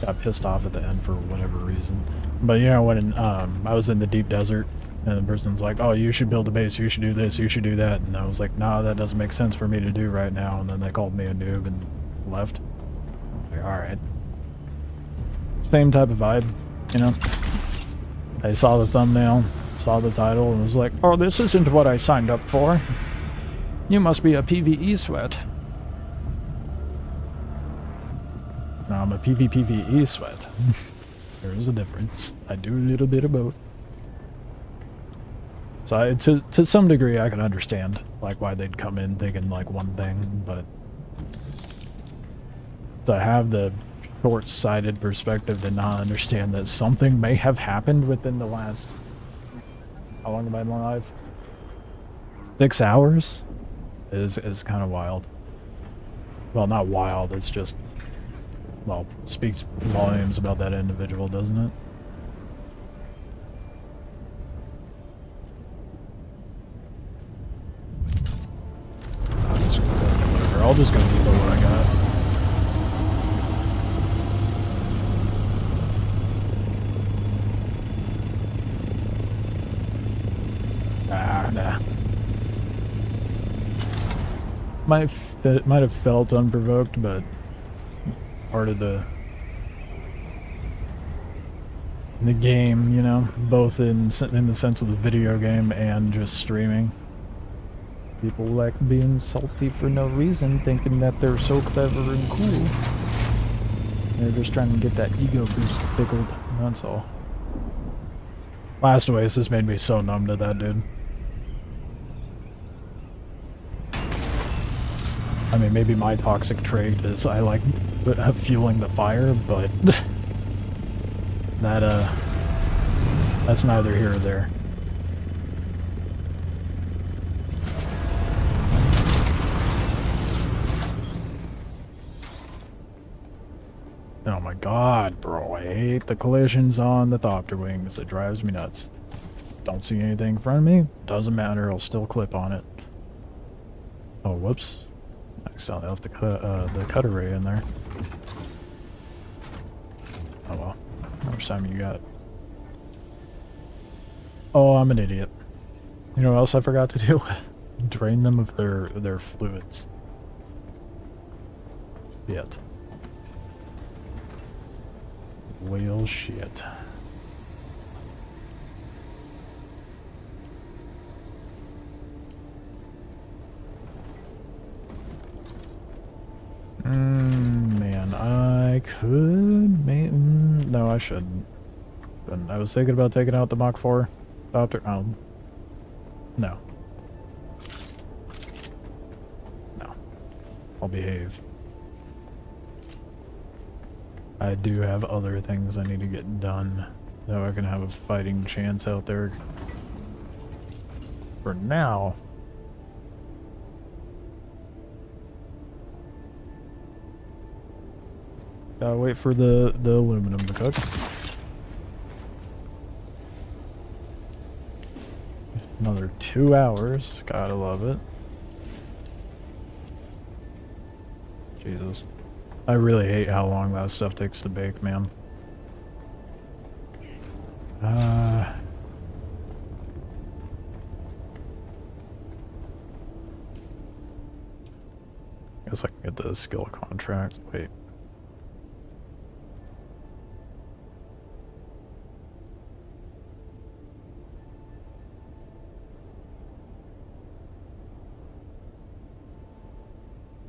A: got pissed off at the end for whatever reason. But you know, when I was in the deep desert, and the person's like, oh, you should build a base, you should do this, you should do that, and I was like, nah, that doesn't make sense for me to do right now, and then they called me a noob and left. Like, alright. Same type of vibe, you know? I saw the thumbnail, saw the title, and was like, oh, this isn't what I signed up for. You must be a PvE sweat. No, I'm a PvPvE sweat. There is a difference. I do a little bit of both. So to some degree, I can understand like why they'd come in thinking like one thing, but to have the short-sighted perspective to not understand that something may have happened within the last... How long have I been alive? 6 hours? Is kind of wild. Well, not wild, it's just... Well, speaks volumes about that individual, doesn't it? I'll just go deep with what I got. Nah. Might have felt unprovoked, but part of the game, you know, both in the sense of the video game and just streaming. People like being salty for no reason, thinking that they're so clever and cool. They're just trying to get that ego boost tickled, that's all. Last Oasis made me so numb to that, dude. I mean, maybe my toxic trait is I like fueling the fire, but that's neither here or there. Oh my god, bro, I hate the collisions on the Thopter wings. It drives me nuts. Don't see anything in front of me, doesn't matter, I'll still clip on it. Oh, whoops. I accidentally left the cut array in there. Oh well. How much time you got? Oh, I'm an idiot. You know what else I forgot to do? Drain them of their fluids. Yet. Well, shit. Man, I could... no, I shouldn't. But I was thinking about taking out the Mach 4 Thopter. No. No. I'll behave. I do have other things I need to get done, though I can have a fighting chance out there. For now... Gotta wait for the aluminum to cook. Another 2 hours. Gotta love it. Jesus. I really hate how long that stuff takes to bake, man. Guess I can get the skill contract. Wait.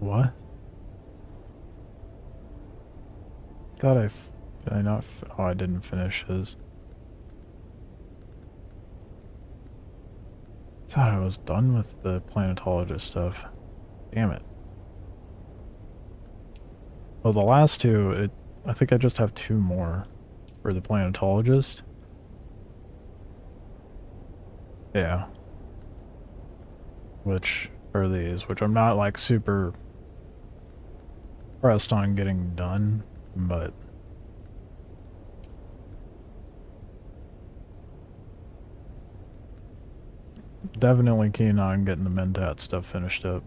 A: What? God, did I not? Oh, I didn't finish his. Thought I was done with the planetologist stuff. Damn it. Well, the last two, I think I just have 2 more for the planetologist. Yeah. Which are these? Which I'm not like super pressed on getting done, but definitely keen on getting the Mentat stuff finished up.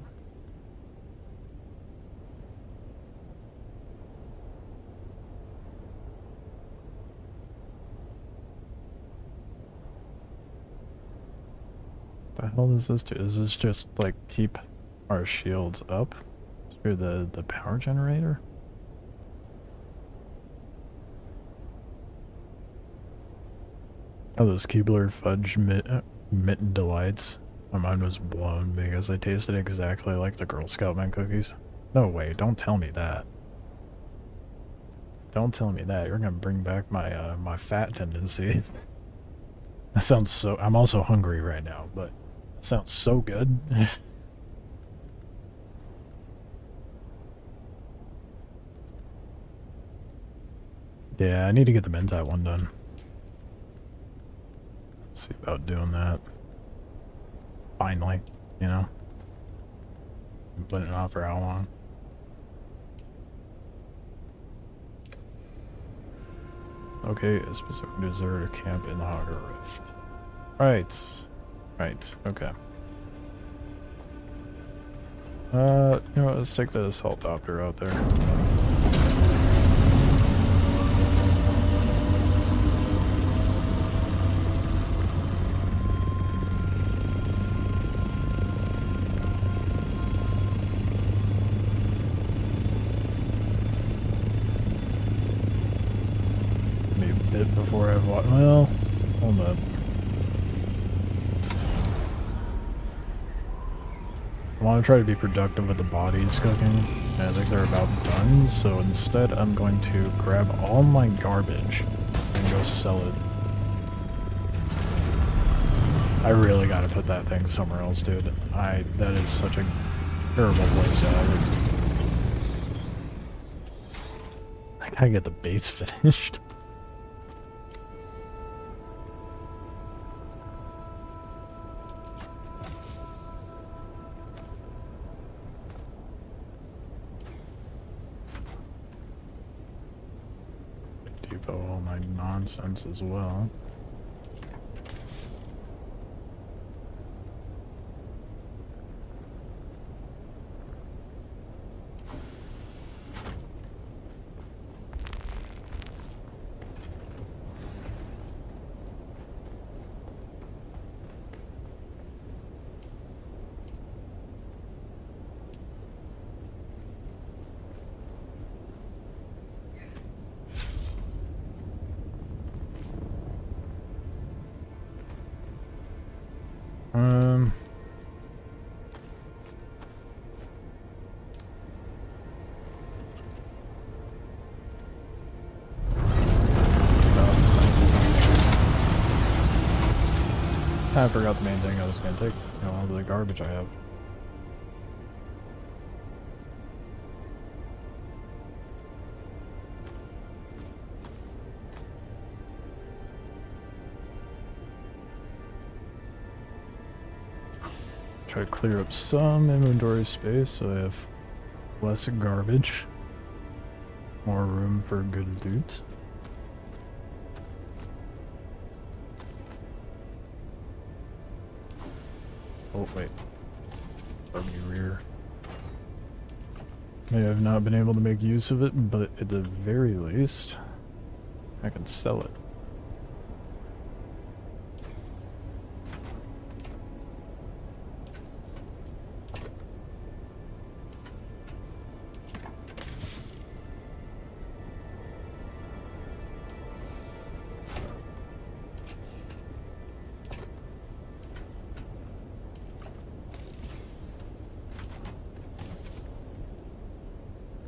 A: The hell does this do? Is this just like keep our shields up through the power generator? Oh, those Keebler fudge mitten delights. My mind was blown because they tasted exactly like the Girl Scout mint cookies. No way, don't tell me that. Don't tell me that. You're gonna bring back my my fat tendencies. That sounds so... I'm also hungry right now, but that sounds so good. Yeah, I need to get the Mentai one done. Let's see about doing that. Finally, you know? Been putting it off for how long? Okay, a specific deserter camp in the Hogger Rift. Right, okay. You know what, let's take the assault doctor out there. Before I've watched. Well, hold up. I want to try to be productive with the bodies cooking. And I think they're about done, so instead I'm going to grab all my garbage and go sell it. I really gotta put that thing somewhere else, dude. That is such a terrible place to have it. I gotta get the base finished. All my nonsense as well. I forgot the main thing I was going to take, you know, all the garbage I have. Try to clear up some inventory space so I have less garbage. More room for good loot. Oh, wait. Buggy rear. May have not been able to make use of it, but at the very least, I can sell it.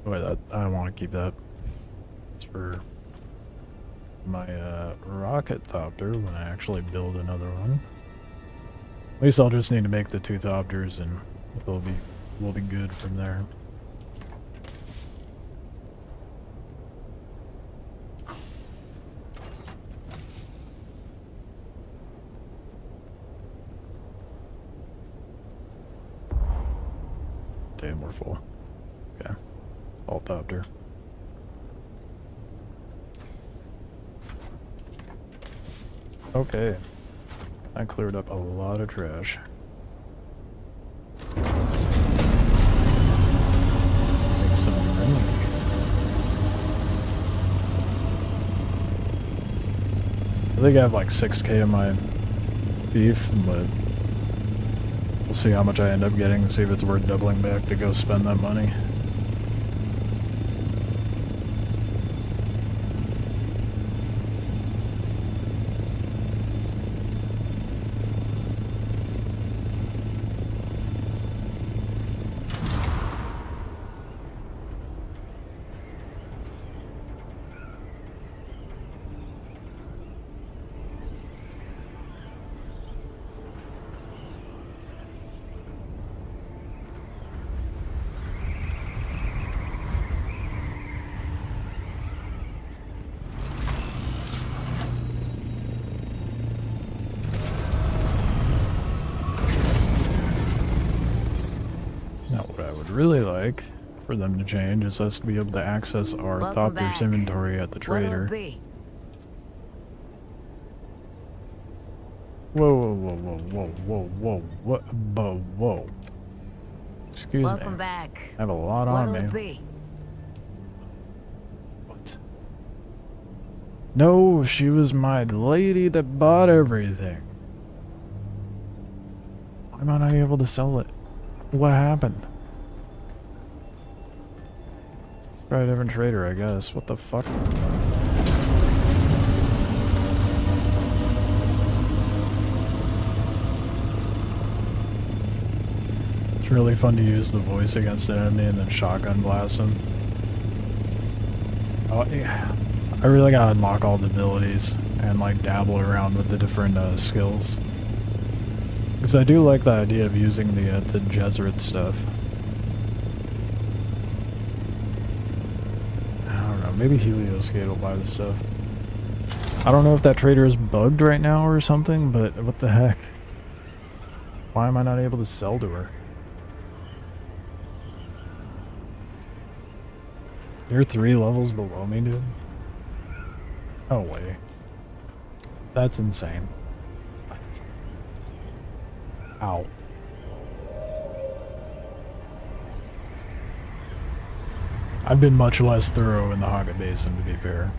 A: Wait, I want to keep that. It's for my rocket thopter when I actually build another one. At least I'll just need to make the 2 thopters and we'll be good from there. Damn, we're full. Okay. Thopter. Okay. I cleared up a lot of trash. Make some money. I think I have like 6K in my beef, but we'll see how much I end up getting and see if it's worth doubling back to go spend that money. Really like for them to change is us to be able to access our Thopter's inventory at the trader. Whoa, whoa, whoa, whoa, whoa, whoa, whoa, what, whoa. Excuse me.
Q: Back.
A: I have a lot on me. What? No, she was my lady that bought everything. Why am I not able to sell it? What happened? Try a different trader, I guess. What the fuck? It's really fun to use the voice against an enemy and then shotgun blast them. Oh, yeah. I really gotta unlock all the abilities and like dabble around with the different skills. Because I do like the idea of using the Jesuit stuff. Maybe Helioscate will buy the stuff. I don't know if that trader is bugged right now or something, but what the heck? Why am I not able to sell to her? You're 3 levels below me, dude? No way. That's insane. Ow. I've been much less thorough in the Haga Basin, to be fair.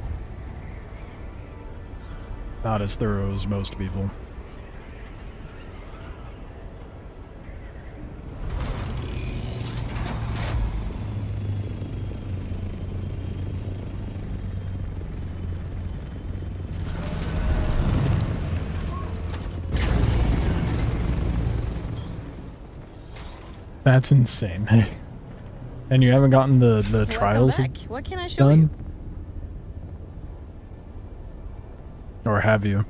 A: Not as thorough as most people. That's insane. And you haven't gotten the trials
Q: What can I show
A: done?
Q: you?
A: Or have you?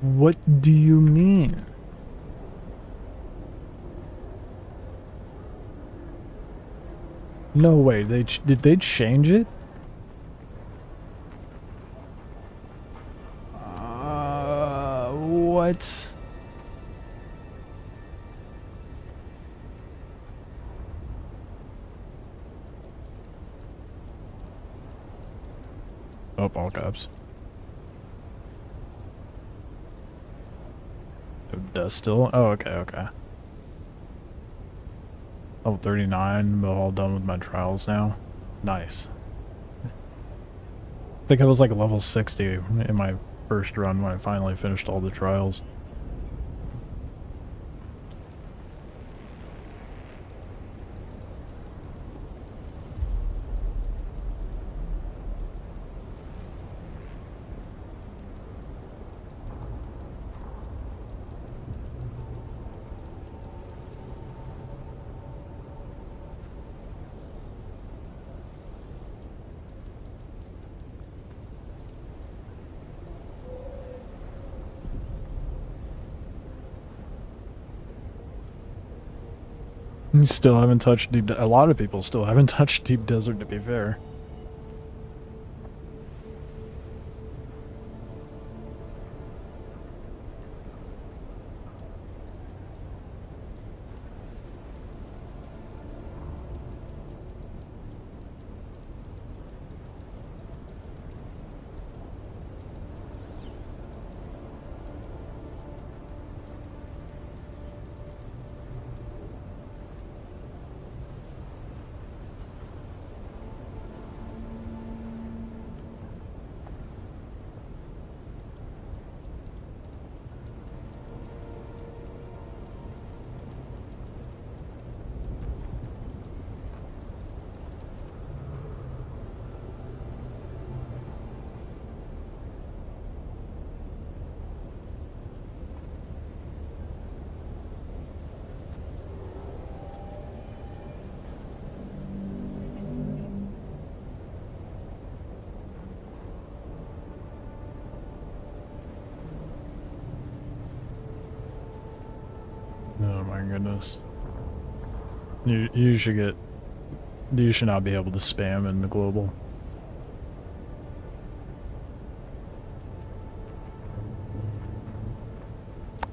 A: What do you mean? No way, did they change it? What? Oh, all caps. Does still? Oh, okay. Level 39, I'm all done with my trials now. Nice. I think I was like level 60 in my first run when I finally finished all the trials. Still haven't touched deep. A lot of people still haven't touched Deep Desert, to be fair. goodness. You should get... You should not be able to spam in the global.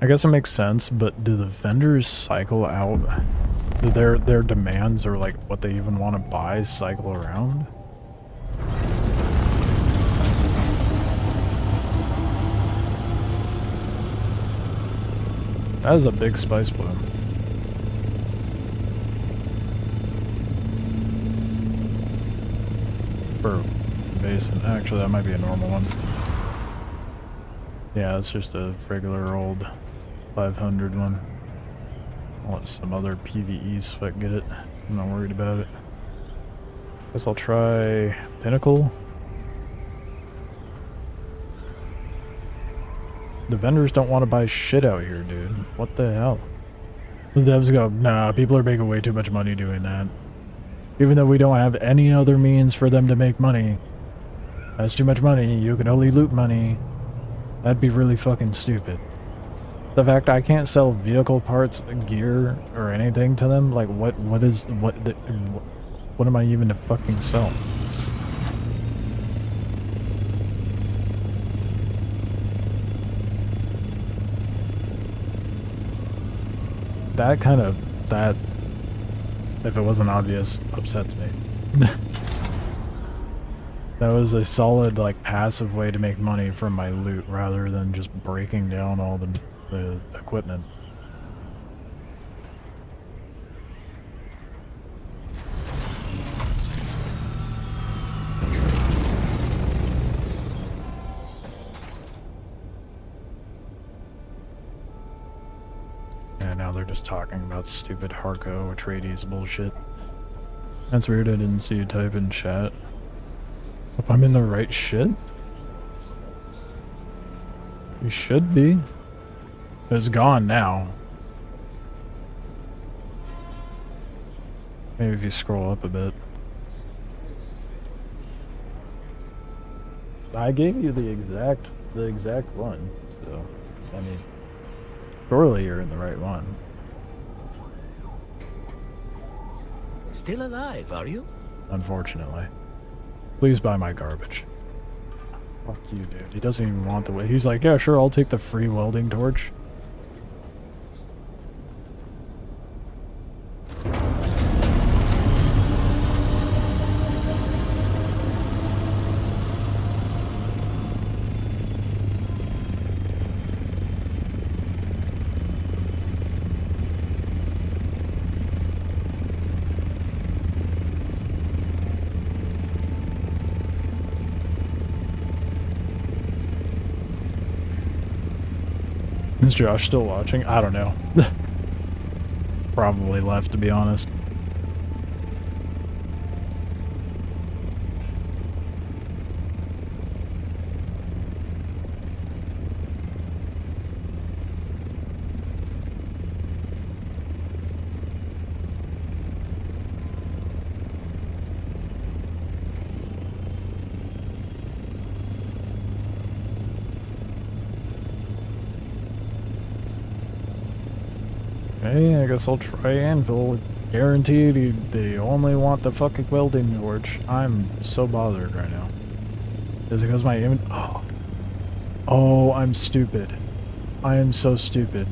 A: I guess it makes sense, but do the vendors cycle out? Do their demands or like what they even want to buy cycle around? That is a big spice bloom. For basin. Actually, that might be a normal one. Yeah, it's just a regular old 500 one. I want some other PvE so I can get it. I'm not worried about it. Guess I'll try Pinnacle. The vendors don't want to buy shit out here, dude. What the hell? The devs go, nah, people are making way too much money doing that. Even though we don't have any other means for them to make money. That's too much money. You can only loot money. That'd be really fucking stupid. The fact I can't sell vehicle parts, gear, or anything to them, like what am I even to fucking sell? That, if it wasn't obvious, upsets me. That was a solid, like, passive way to make money from my loot rather than just breaking down all the equipment. And now they're just talking about stupid Harco Atreides bullshit. That's weird, I didn't see you type in chat. If I'm in the right shit? You should be. It's gone now. Maybe if you scroll up a bit. I gave you the exact one, so I mean, surely you're in the right one.
Q: Still alive, are you?
A: Unfortunately. Please buy my garbage. Fuck you, dude. He doesn't even want the way. He's like, yeah, sure, I'll take the free welding torch. Is Josh still watching? I don't know. Probably left, to be honest. Okay, I guess I'll try Anvil. Guaranteed they only want the fucking welding torch. I'm so bothered right now. Is it because my Oh, I'm stupid. I am so stupid.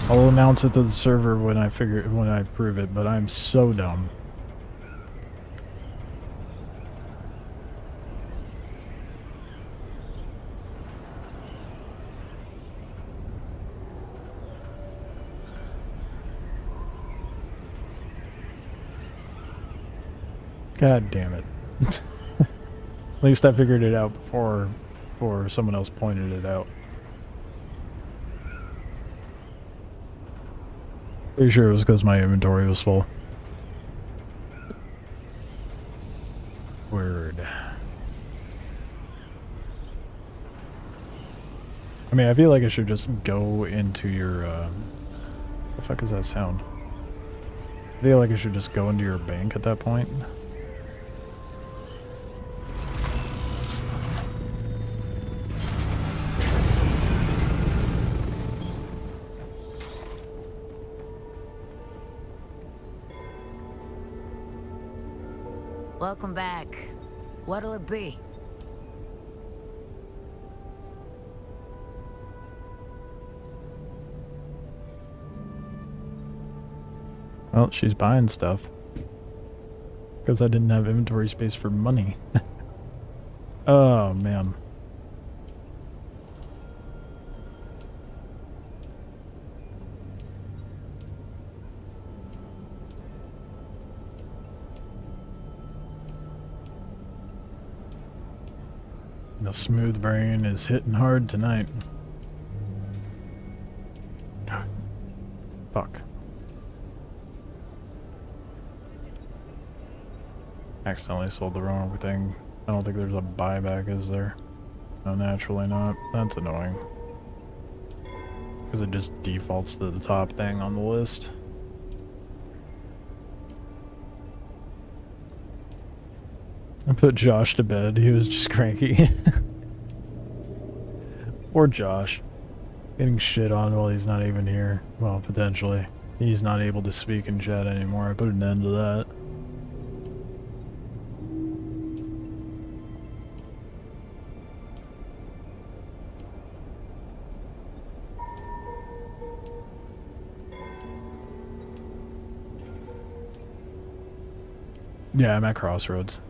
A: I'll announce it to the server when I prove it, but I'm so dumb. God damn it. At least I figured it out before someone else pointed it out. Pretty sure it was because my inventory was full. Word. I mean, I feel like I should just go into your, what the fuck is that sound? I feel like I should just go into your bank at that point.
R: Welcome back. What'll it be?
A: Well, she's buying stuff. Because I didn't have inventory space for money. Oh, man. The smooth brain is hitting hard tonight. Fuck. Accidentally sold the wrong thing. I don't think there's a buyback, is there? No, naturally not. That's annoying. Because it just defaults to the top thing on the list. I put Josh to bed. He was just cranky. Poor Josh. Getting shit on while he's not even here. Well, potentially. He's not able to speak in chat anymore. I put an end to that. Yeah, I'm at Crossroads.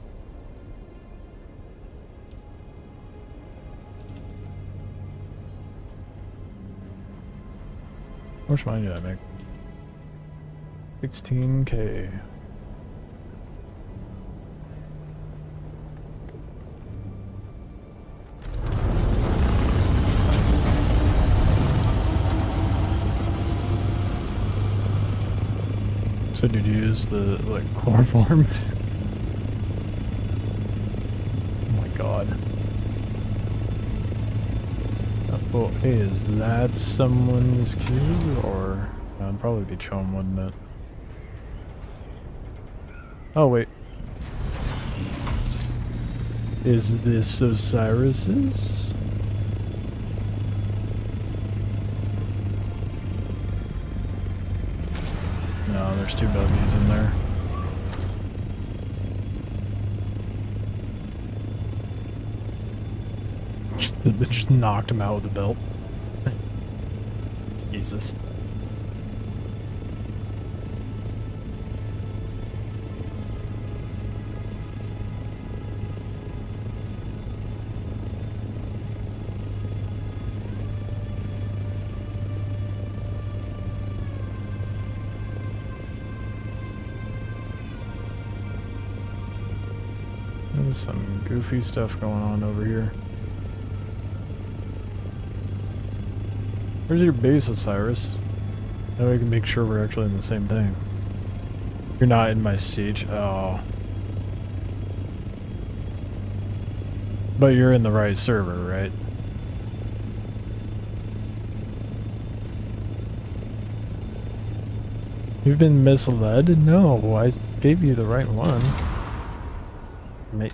A: How much money did I make? 16K. So did you use the, like, chloroform? Oh my god. Oh, hey, is that someone's cube? Or... That'd probably be Chum, wouldn't it? Oh, wait. Is this Osiris's? No, there's two buggies in there. Just knocked him out with the belt. Jesus. There's some goofy stuff going on over here. Where's your base, Osiris? That way I can make sure we're actually in the same thing. You're not in my siege. Oh. But you're in the right server, right? You've been misled? No, I gave you the right one. Mate.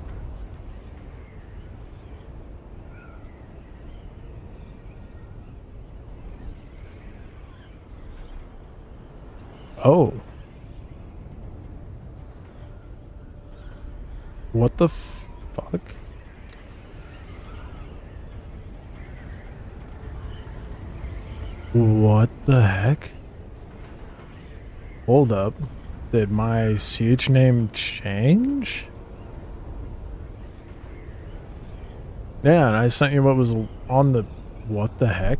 A: Oh. What the fuck? What the heck? Hold up. Did my siege name change? Yeah, and I sent you what was on the... What the heck?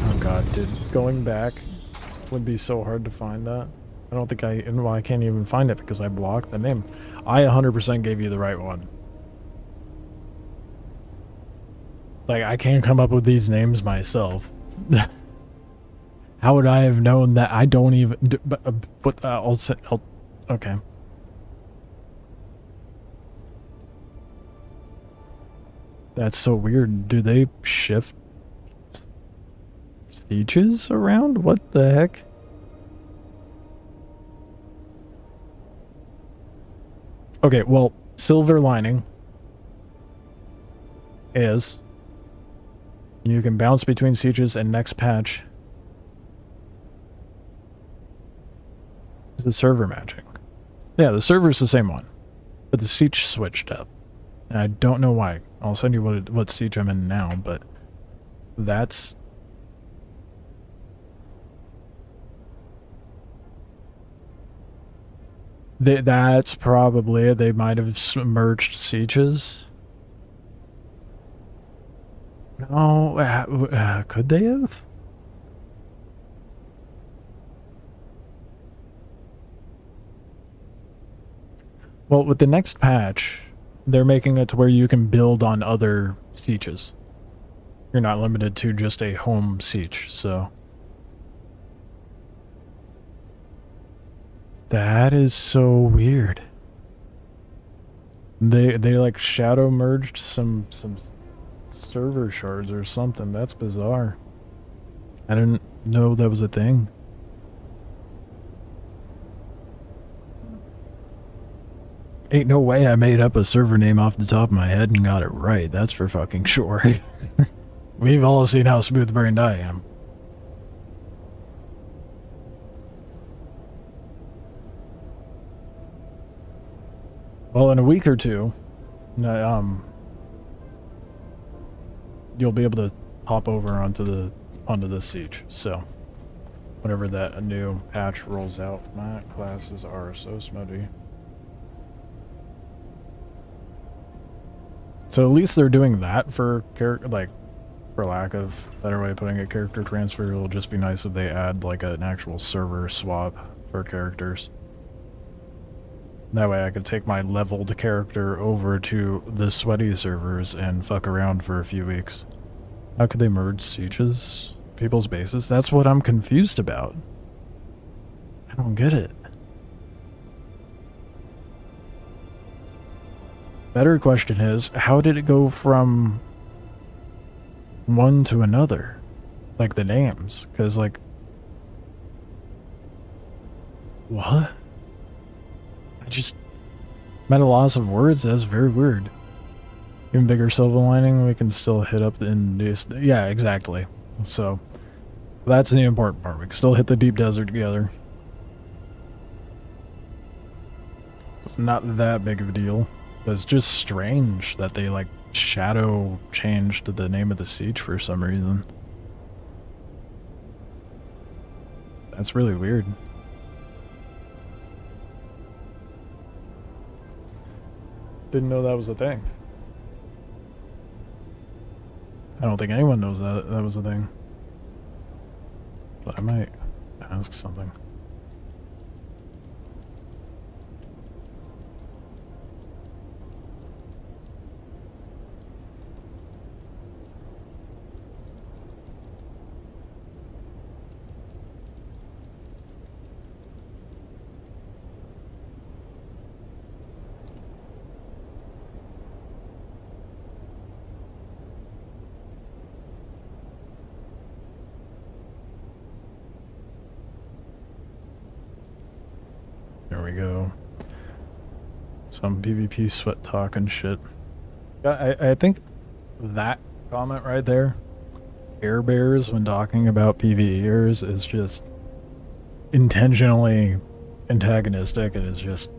A: Oh god, dude. Going back would be so hard to find that. I don't think well, I can't even find it because I blocked the name. I 100% gave you the right one. Like, I can't come up with these names myself. How would I have known that? I don't even... But I'll okay. That's so weird. Do they shift sieges around? What the heck? Okay, well, silver lining. is you can bounce between sieges, and next patch is the server matching. Yeah, the server's the same one, but the siege switched up. And I don't know why. I'll send you what siege I'm in now, but that's... that's probably it. They might have merged sieges. No, could they have? Well, with the next patch, they're making it to where you can build on other sieges. You're not limited to just a home siege, so... That is so weird. They like shadow merged some server shards or something. That's bizarre. I didn't know that was a thing. Ain't no way I made up a server name off the top of my head and got it right. That's for fucking sure. We've all seen how smooth-brained I am. Well, in a week or two, you'll be able to hop over onto the siege. So, whenever that new patch rolls out, my classes are so smudgy. So at least they're doing that for for lack of a better way of putting it, character transfer. It'll just be nice if they add like an actual server swap for characters. That way I could take my leveled character over to the sweaty servers and fuck around for a few weeks. How could they merge sieges? People's bases? That's what I'm confused about. I don't get it. Better question is, how did it go from one to another? Like the names, because like... What? I'm at a loss of words. That's very weird. Even bigger silver lining, we can still hit up in this. Yeah, exactly. So, that's the important part. We can still hit the deep desert together. It's not that big of a deal. But it's just strange that they, like, shadow changed the name of the siege for some reason. That's really weird. Didn't know that was a thing. I don't think anyone knows that was a thing. But I might ask something. There we go. Some PvP sweat talk and shit. I think that comment right there, Air Bears when talking about PvEers, is just intentionally antagonistic. It is just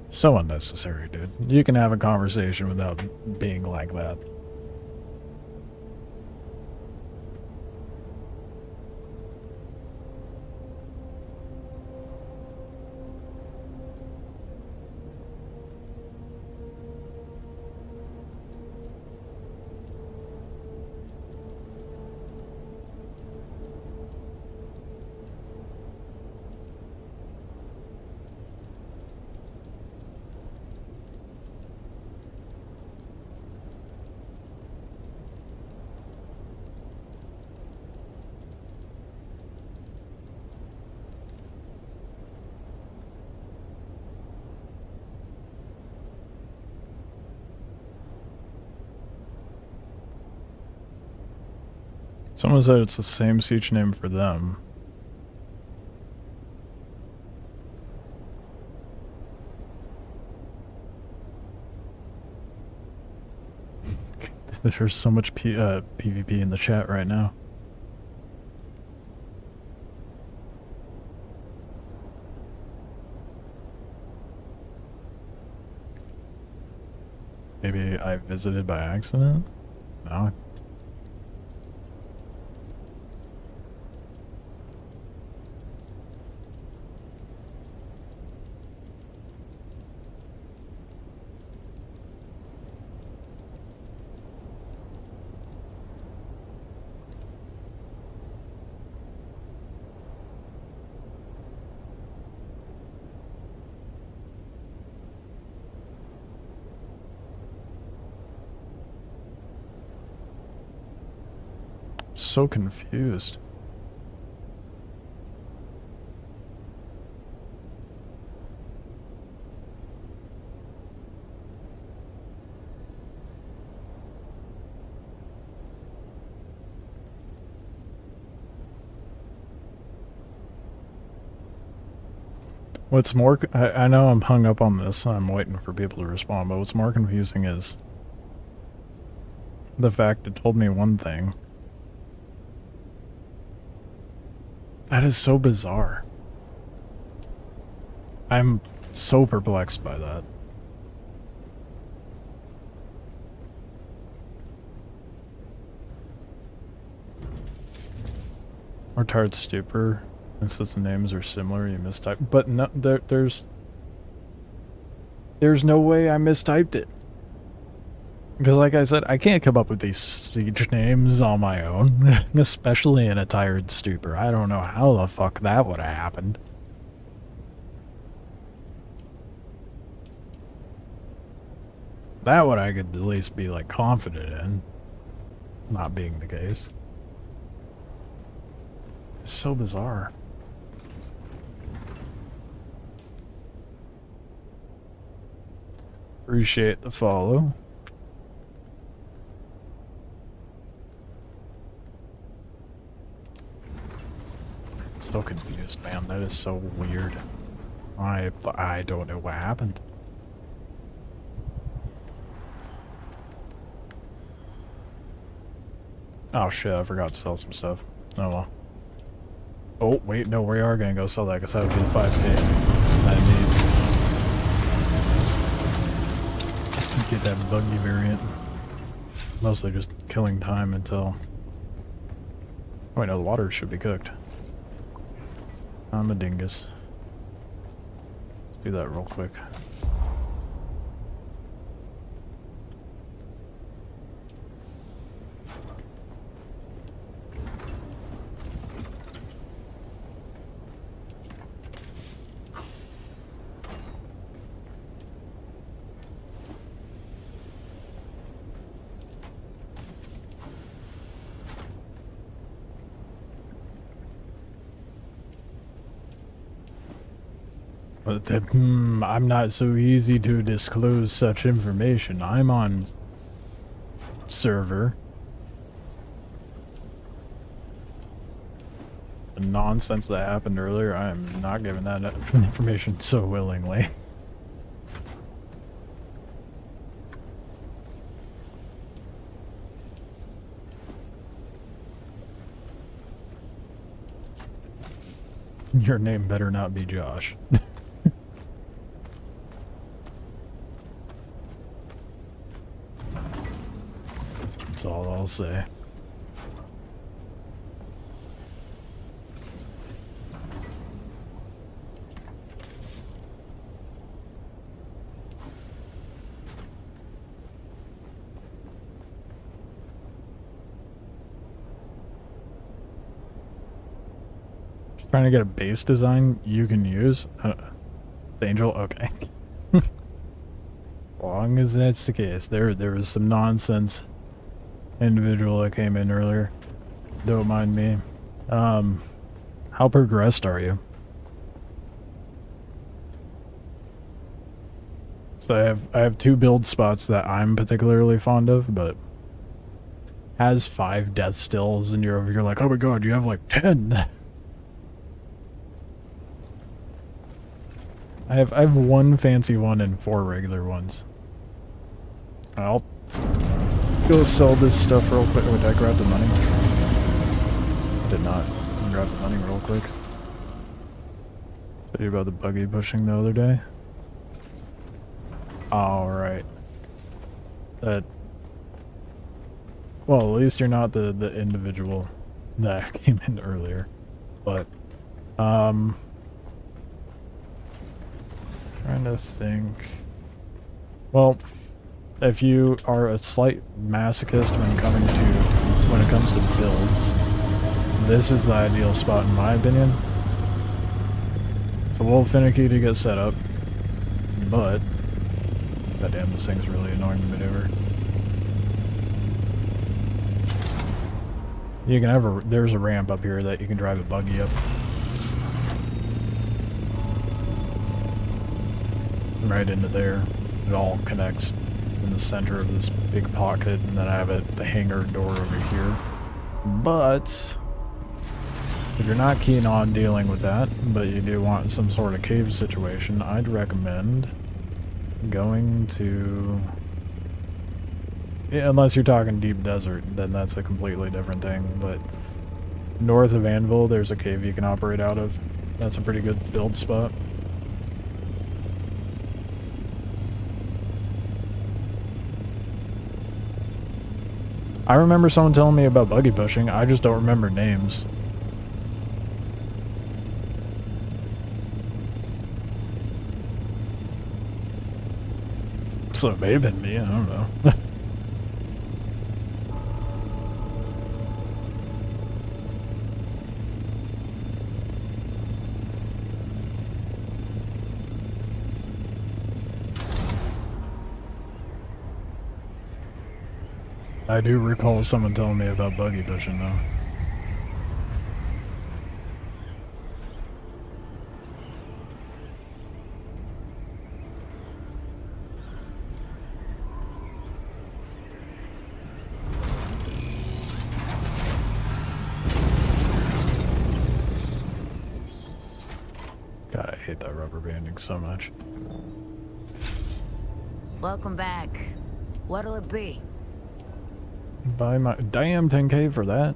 A: so unnecessary, dude. You can have a conversation without being like that. Someone said it's the same siege name for them. There's so much PvP in the chat right now. Maybe I visited by accident? No. So confused. What's more, I know I'm hung up on this, I'm waiting for people to respond, but what's more confusing is the fact it told me one thing. That is so bizarre. I'm so perplexed by that. Retard stupor. And since the names are similar, you mistyped. But no, there's no way I mistyped it. Because like I said, I can't come up with these siege names on my own. Especially in a tired stupor. I don't know how the fuck that would have happened. That one I could at least be like confident in. Not being the case. It's so bizarre. Appreciate the follow. Still confused, man. That is so weird. I don't know what happened. Oh shit, I forgot to sell some stuff. Oh well. Oh, wait, no, we are gonna go sell that because that would be the 5K I need. Get that buggy variant. Mostly just killing time until... Oh wait, no, the water should be cooked. I'm a dingus. Let's do that real quick. But I'm not so easy to disclose such information. I'm on server. The nonsense that happened earlier, I am not giving that information so willingly. Your name better not be Josh. That's all I'll say. Trying to get a base design you can use. It's Angel? Okay. As long as that's the case. There was some nonsense individual that came in earlier. Don't mind me. How progressed are you? So I have 2 build spots that I'm particularly fond of, but has 5 death stills and you're over here like, oh my god, you have like 10. I have 1 fancy one and 4 regular ones. Go sell this stuff real quick. Wait, did I grab the money? I did not. I grabbed the money real quick. Tell you about the buggy pushing the other day. Alright. That... Well, at least you're not the individual that came in earlier. But, trying to think... Well, if you are a slight masochist when it comes to builds, this is the ideal spot in my opinion. It's a little finicky to get set up, but goddamn, this thing's really annoying to maneuver. You can have there's a ramp up here that you can drive a buggy up. Right into there. It all connects in the center of this big pocket, and then I have the hangar door over here. But if you're not keen on dealing with that, but you do want some sort of cave situation, I'd recommend going to... Yeah, unless you're talking deep desert, then that's a completely different thing, but north of Anvil, there's a cave you can operate out of. That's a pretty good build spot. I remember someone telling me about buggy pushing, I just don't remember names. So it may have been me, I don't know. I do recall someone telling me about buggy pushing though. God, I hate that rubber banding so much.
R: Welcome back. What'll it be?
A: Buy my damn 10K for that.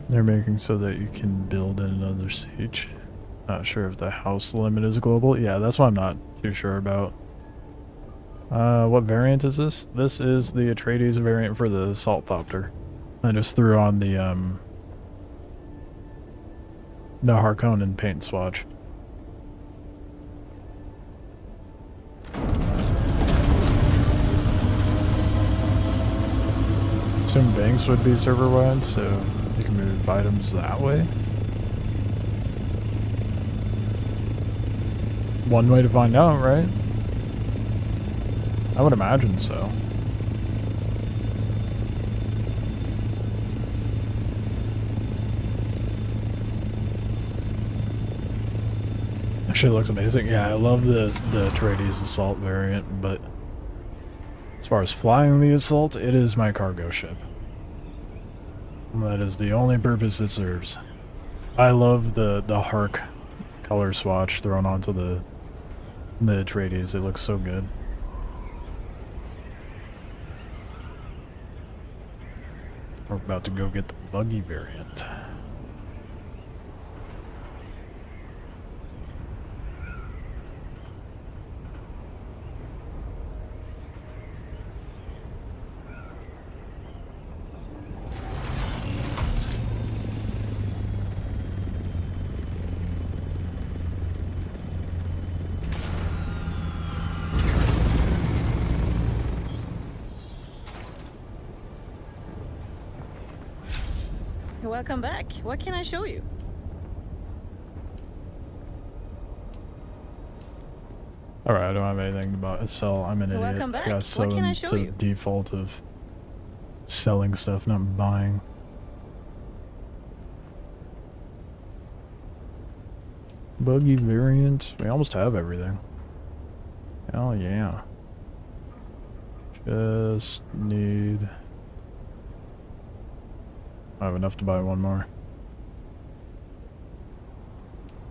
A: They're making so that you can build in another siege. Not sure if the house limit is global. Yeah, that's what I'm not too sure about. What variant is this? This is the Atreides variant for the Assault Thopter. I just threw on the Harkonnen paint swatch. Assume banks would be server-wide, so you can move items that way. One way to find out, right? I would imagine so. Actually, looks amazing. Yeah, I love the Atreides Assault variant, but as far as flying the Assault, it is my cargo ship. That is the only purpose it serves. I love the Hark color swatch thrown onto the Atreides. It looks so good. We're about to go get the buggy variant.
E: Welcome back. What can I show you?
A: Alright, I don't have anything to sell. I'm an idiot.
E: Welcome back.
A: Got so
E: What can I show
A: into
E: you?
A: default of selling stuff, not buying. Buggy variant. We almost have everything. Hell yeah. Just need... I have enough to buy one more.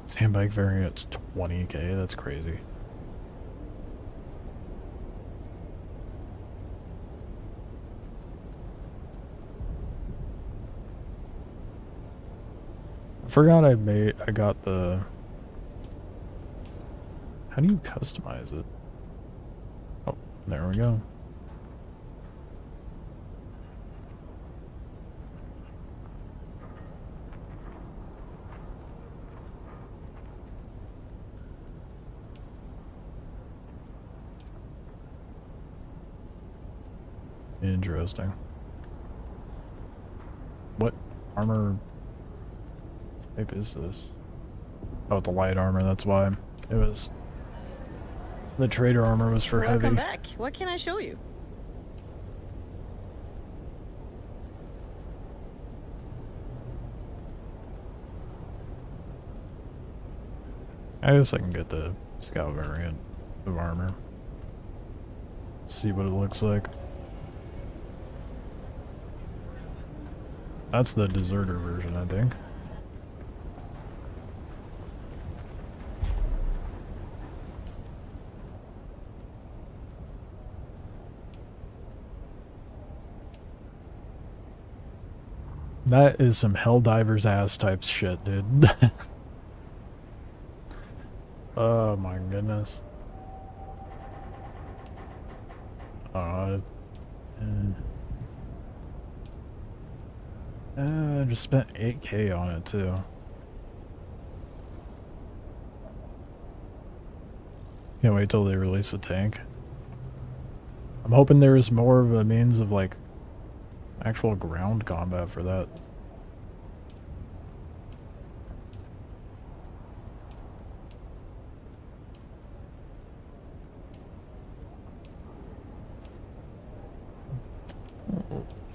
A: Sandbike variant's 20k, that's crazy. I forgot I got the... How do you customize it? Oh, there we go. Interesting. What armor type is this? Oh, it's a light armor, that's why. It was... The trader armor was for heavy.
S: Welcome back. What can I show you?
A: I guess I can get the scout variant of armor. See what it looks like. That's the deserter version, I think. That is some Helldivers ass type shit, dude. Oh my goodness. I just spent 8k on it too. Can't wait till they release the tank. I'm hoping there's more of a means of like actual ground combat for that.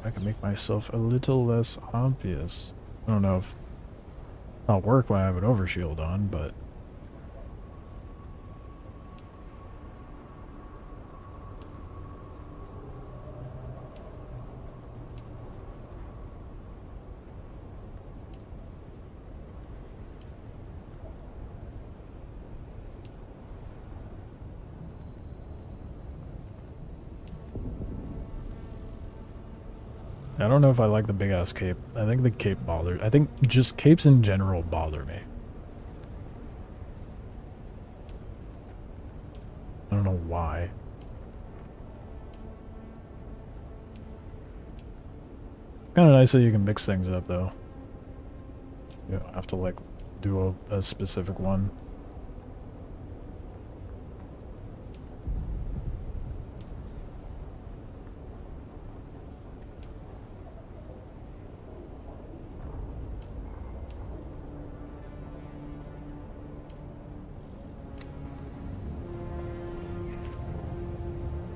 A: I can make myself a little less obvious. I don't know if I'll work when I have an overshield on, but... I don't know if I like the big ass cape. I think the cape bothers. I think just capes in general bother me. I don't know why. It's kind of nice that you can mix things up though. You don't have to like do a specific one.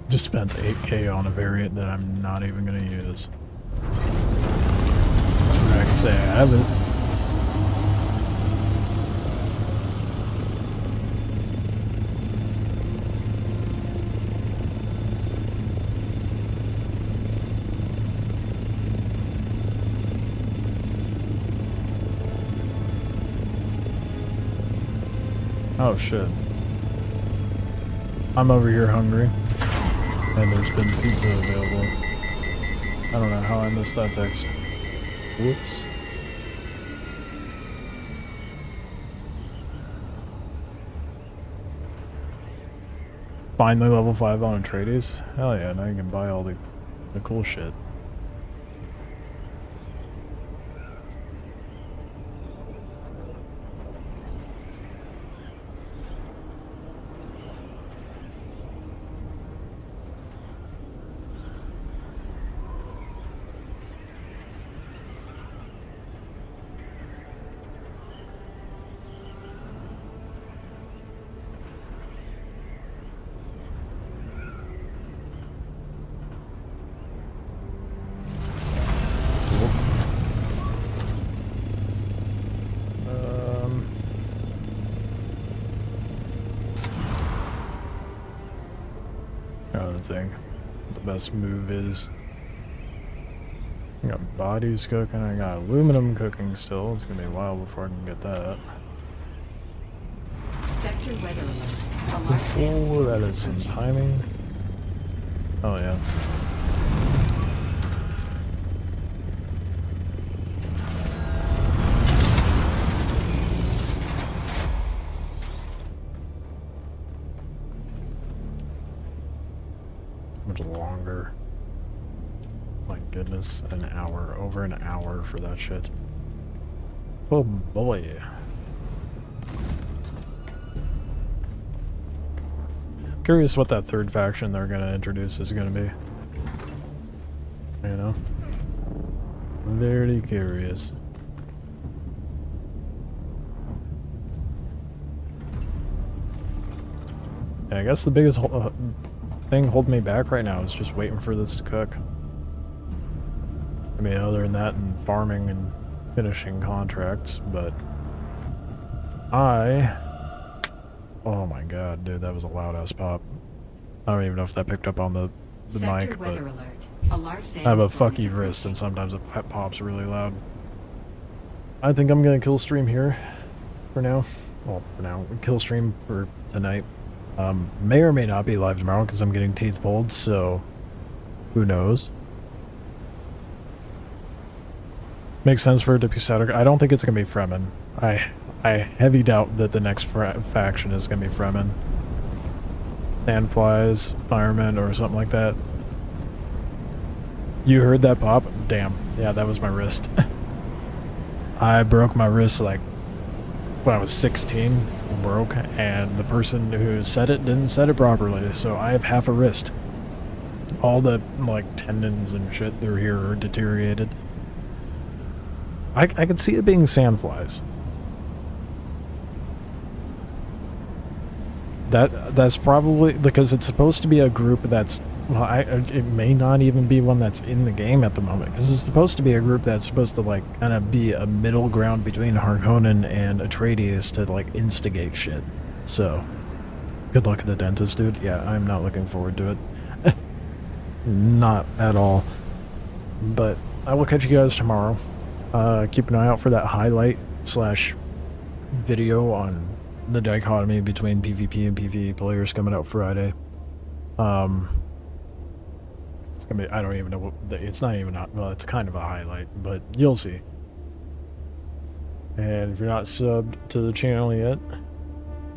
A: Just spent 8k on a variant that I'm not even gonna use. I can say I have it. Oh shit. I'm over here hungry. And there's been pizza available. I don't know how I missed that text. Whoops. Finally level 5 on Atreides? Hell yeah, now you can buy all the cool shit. Thing. the best move is. I got bodies cooking, I got aluminum cooking still. It's gonna be a while before I can get that.
K: Sector weather alert.
A: Oh, that is some timing. Oh yeah. Much longer. My goodness, an hour, over an hour for that shit. Oh boy. Curious what that third faction they're gonna introduce is gonna be. You know? Very curious. Yeah, I guess the biggest thing holding me back right now is just waiting for this to cook. I mean, other than that, and farming and finishing contracts, but oh my god, dude, that was a loud-ass pop. I don't even know if that picked up on the mic, but I have a fucky wrist, and sometimes it pops really loud. I think I'm gonna kill stream here for now. Well, for now, kill stream for tonight. May or may not be live tomorrow because I'm getting teeth pulled, so who knows. Makes sense for it to be Saturday. I don't think it's gonna be Fremen. I heavy doubt that the next faction is gonna be Fremen. Sandflies, firemen, or something like that. You heard that pop? Damn. Yeah, that was my wrist. I broke my wrist like when I was 16. Broke, and the person who said it didn't set it properly, so I have half a wrist. All the like tendons and shit through here are deteriorated. I could see it being sandflies. That's probably because it's supposed to be a group that's, well, it may not even be one that's in the game at the moment, because it's supposed to be a group that's supposed to like kind of be a middle ground between Harkonnen and Atreides to like instigate shit. So good luck at the dentist, dude. Yeah, I'm not looking forward to it. Not at all. But I will catch you guys tomorrow. Keep an eye out for that highlight / video on the dichotomy between PvP and PvE players coming out Friday. It's gonna be, I don't even know what, it's not even, well, it's kind of a highlight, but you'll see. And if you're not subbed to the channel yet,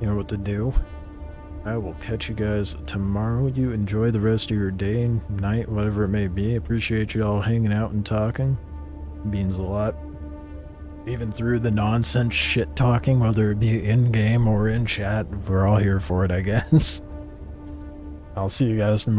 A: you know what to do. I will catch you guys tomorrow. You enjoy the rest of your day, night, whatever it may be. Appreciate you all hanging out and talking. Means a lot. Even through the nonsense shit talking, whether it be in-game or in chat, we're all here for it, I guess. I'll see you guys tomorrow.